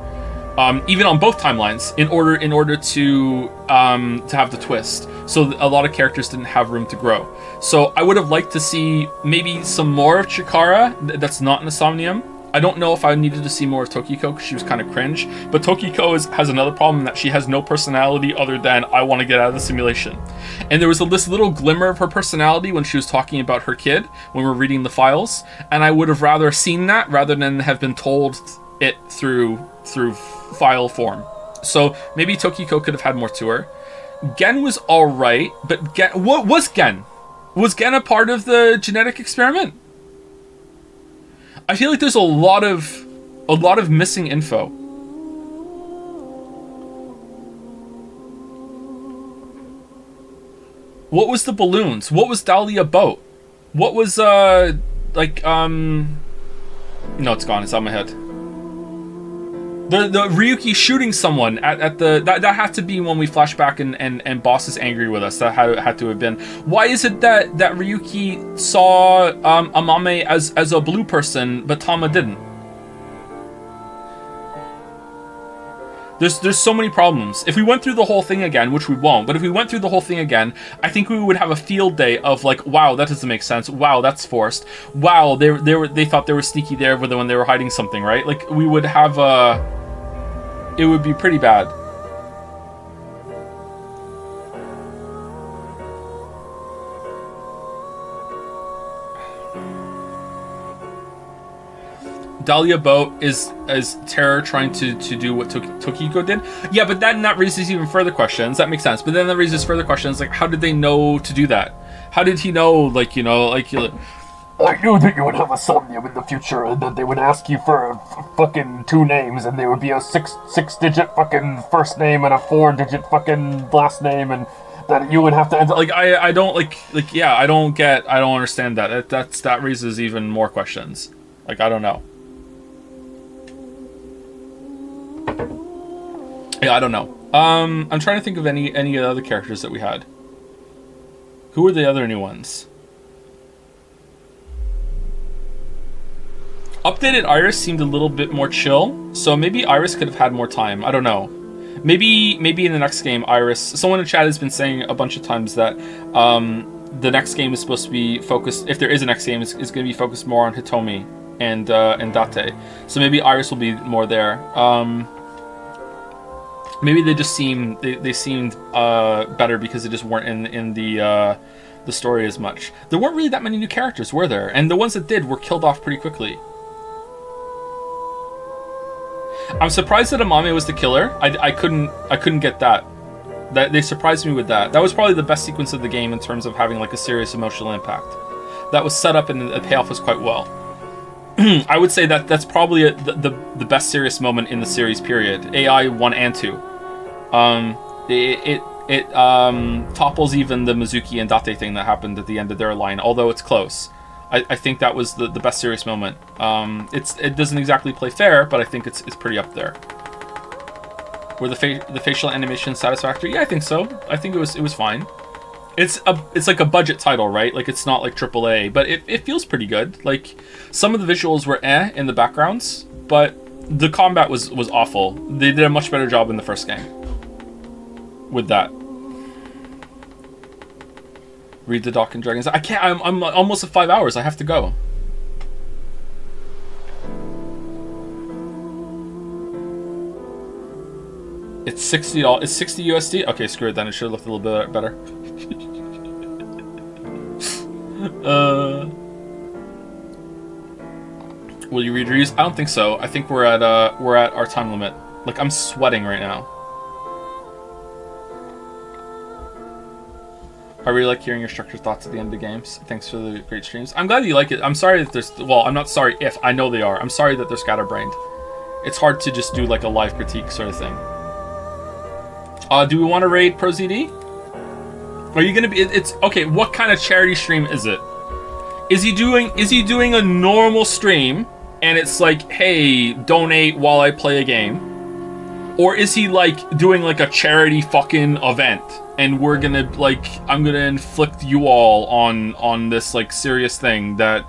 Even on both timelines, in order to have the twist. So a lot of characters didn't have room to grow. So I would have liked to see maybe some more of Chikara that's not in the Somnium. I don't know if I needed to see more of Tokiko because she was kind of cringe. But Tokiko has another problem, that she has no personality other than I want to get out of the simulation. And there was this little glimmer of her personality when she was talking about her kid when we were reading the files. And I would have rather seen that rather than have been told it through file form. So maybe Tokiko could have had more to her. Gen was alright, but what was Gen? Was Gen a part of the genetic experiment? I feel like there's a lot of missing info. What was the balloons? What was Dahlia Boat? What was no, it's gone, it's out of my head. The Ryuki shooting someone at the that had to be when we flash back and Boss is angry with us. That had to have been. Why is it that Ryuki saw Amame as a blue person but Tama didn't? There's so many problems. If we went through the whole thing again, which we won't, but if we went through the whole thing again, I think we would have a field day of wow, that doesn't make sense. Wow, that's forced. Wow, they thought they were sneaky there when they were hiding something, right? We would have it would be pretty bad. Dahlia Boat is Terror trying to do what Tokiko did. Yeah, but that raises even further questions. That makes sense. But then that raises further questions, how did they know to do that? How did he know, I knew that you would have a Somnium in the future, and that they would ask you for fucking 2 names, and there would be a 6-digit fucking first name and a 4-digit fucking last name, and that you would have to enter. I don't I don't understand that. That raises even more questions. I don't know. Yeah, I don't know. I'm trying to think of any other characters that we had. Who were the other new ones? Updated Iris seemed a little bit more chill, so maybe Iris could have had more time. I don't know. Maybe in the next game, Iris... Someone in chat has been saying a bunch of times that the next game is supposed to be focused, if there is a next game, is going to be focused more on Hitomi and Date. So maybe Iris will be more there. Maybe they just seemed better because they just weren't in the story as much. There weren't really that many new characters, were there? And the ones that did were killed off pretty quickly. I'm surprised that Amame was the killer. I couldn't get that. They surprised me with that. That was probably the best sequence of the game in terms of having like a serious emotional impact. That was set up and the payoff was quite well. I would say that's probably the best serious moment in the series period. AI 1 and 2. It topples even the Mizuki and Date thing that happened at the end of their line, although it's close. I think that was the best serious moment. It doesn't exactly play fair, but I think it's pretty up there. Were the facial animation satisfactory? Yeah, I think so. I think it was fine. It's like a budget title, right? Like it's not like AAA, but it feels pretty good. Like some of the visuals were in the backgrounds, but the combat was awful. They did a much better job in the first game with that. Read the Dock and Dragons. I can't. I'm almost at 5 hours. I have to go. It's $60. It's 60 USD. Okay, screw it then. It should have looked a little bit better. Will you read reviews? I don't think so. I think we're at our time limit. Like I'm sweating right now. I really like hearing your structured thoughts at the end of games. Thanks for the great streams. I'm glad you like it. I'm sorry that there's... Well, I'm not sorry if. I know they are. I'm sorry that they're scatterbrained. It's hard to just do like a live critique sort of thing. Do we want to raid ProZD? Are you gonna be... It's... Okay, what kind of charity stream is it? Is he doing a normal stream and it's like, hey, donate while I play a game? Or is he like doing like a charity fucking event and we're gonna like, I'm gonna inflict you all on this like serious thing that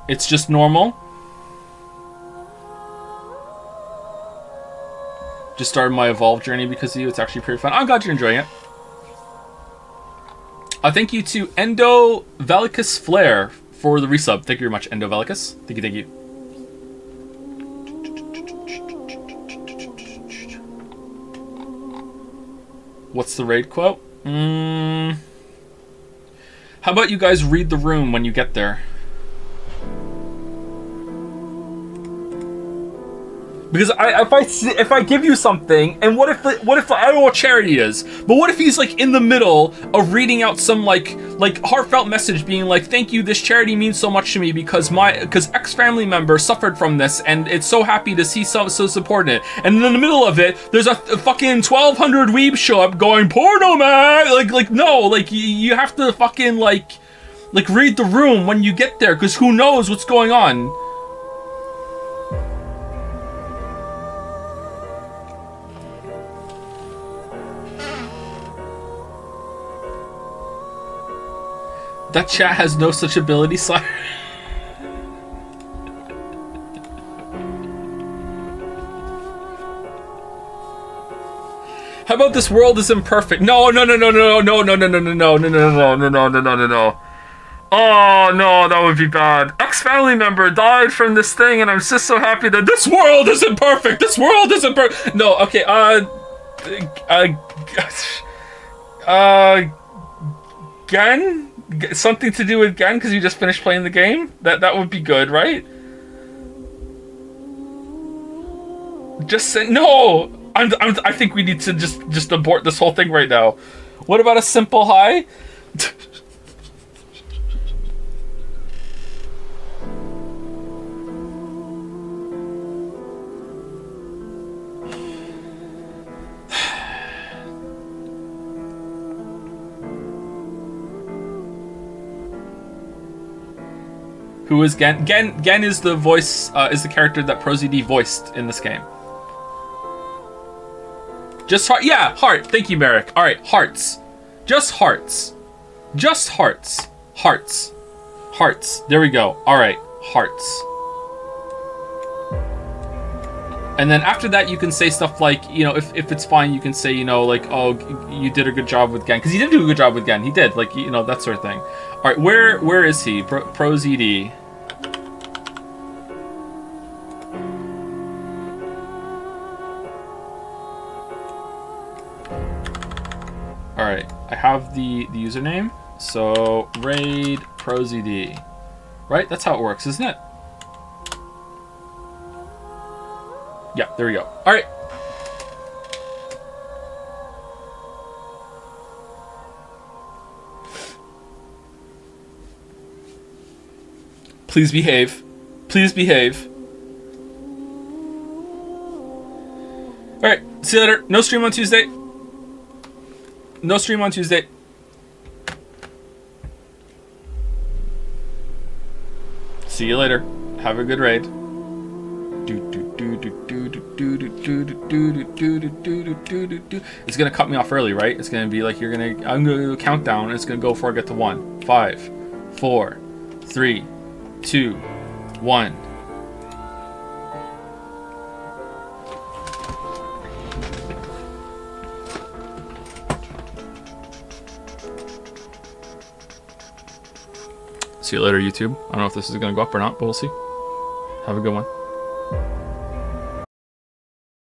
it's just normal? Just started my Evolve journey because of you. It's actually pretty fun. I'm glad you're enjoying it. Thank you to Endo Velicus Flare for the resub. Thank you very much, Endo Velicus. Thank you. What's the raid quote? How about you guys read the room when you get there? Because if I give you something, and what if I don't know what charity is, but what if he's like in the middle of reading out some like heartfelt message, being like, "Thank you, this charity means so much to me because X family member suffered from this, and it's so happy to see so supporting it." And in the middle of it, there's a fucking 1,200 weebs show up going, "Porno man!" Like no, like you have to fucking like read the room when you get there, because who knows what's going on. That chat has no such ability, Sire. How about this world is imperfect? No. Oh no, that would be bad. Ex-family member died from this thing, and I'm just so happy that this world isn't perfect. This world isn't perfect. No, okay. Gen? Something to do with Gen because you just finished playing the game? That would be good, right? Just say no. I think we need to just abort this whole thing right now. What about a simple hi? Who is Gen? Gen is the voice, is the character that ProZD voiced in this game. Just heart, yeah, heart. Thank you, Merrick. All right, hearts, just hearts, just hearts, hearts, hearts. There we go. All right, hearts. And then after that, you can say stuff like, you know, if it's fine, you can say, you know, like, oh, you did a good job with Gen. Because he did do a good job with Gen. He did. Like, you know, that sort of thing. All right, where is he? Pro ZD. All right, I have the username. So, raid Pro ZD. Right? That's how it works, isn't it? Yeah, there we go. All right. Please behave. Please behave. All right. See you later. No stream on Tuesday. No stream on Tuesday. See you later. Have a good raid. It's gonna cut me off early, right? It's gonna be like I'm gonna do a countdown and it's gonna go before I get to 1. 5, 4, 3, 2, 1. See you later, YouTube. I don't know if this is gonna go up or not, but we'll see. Have a good one.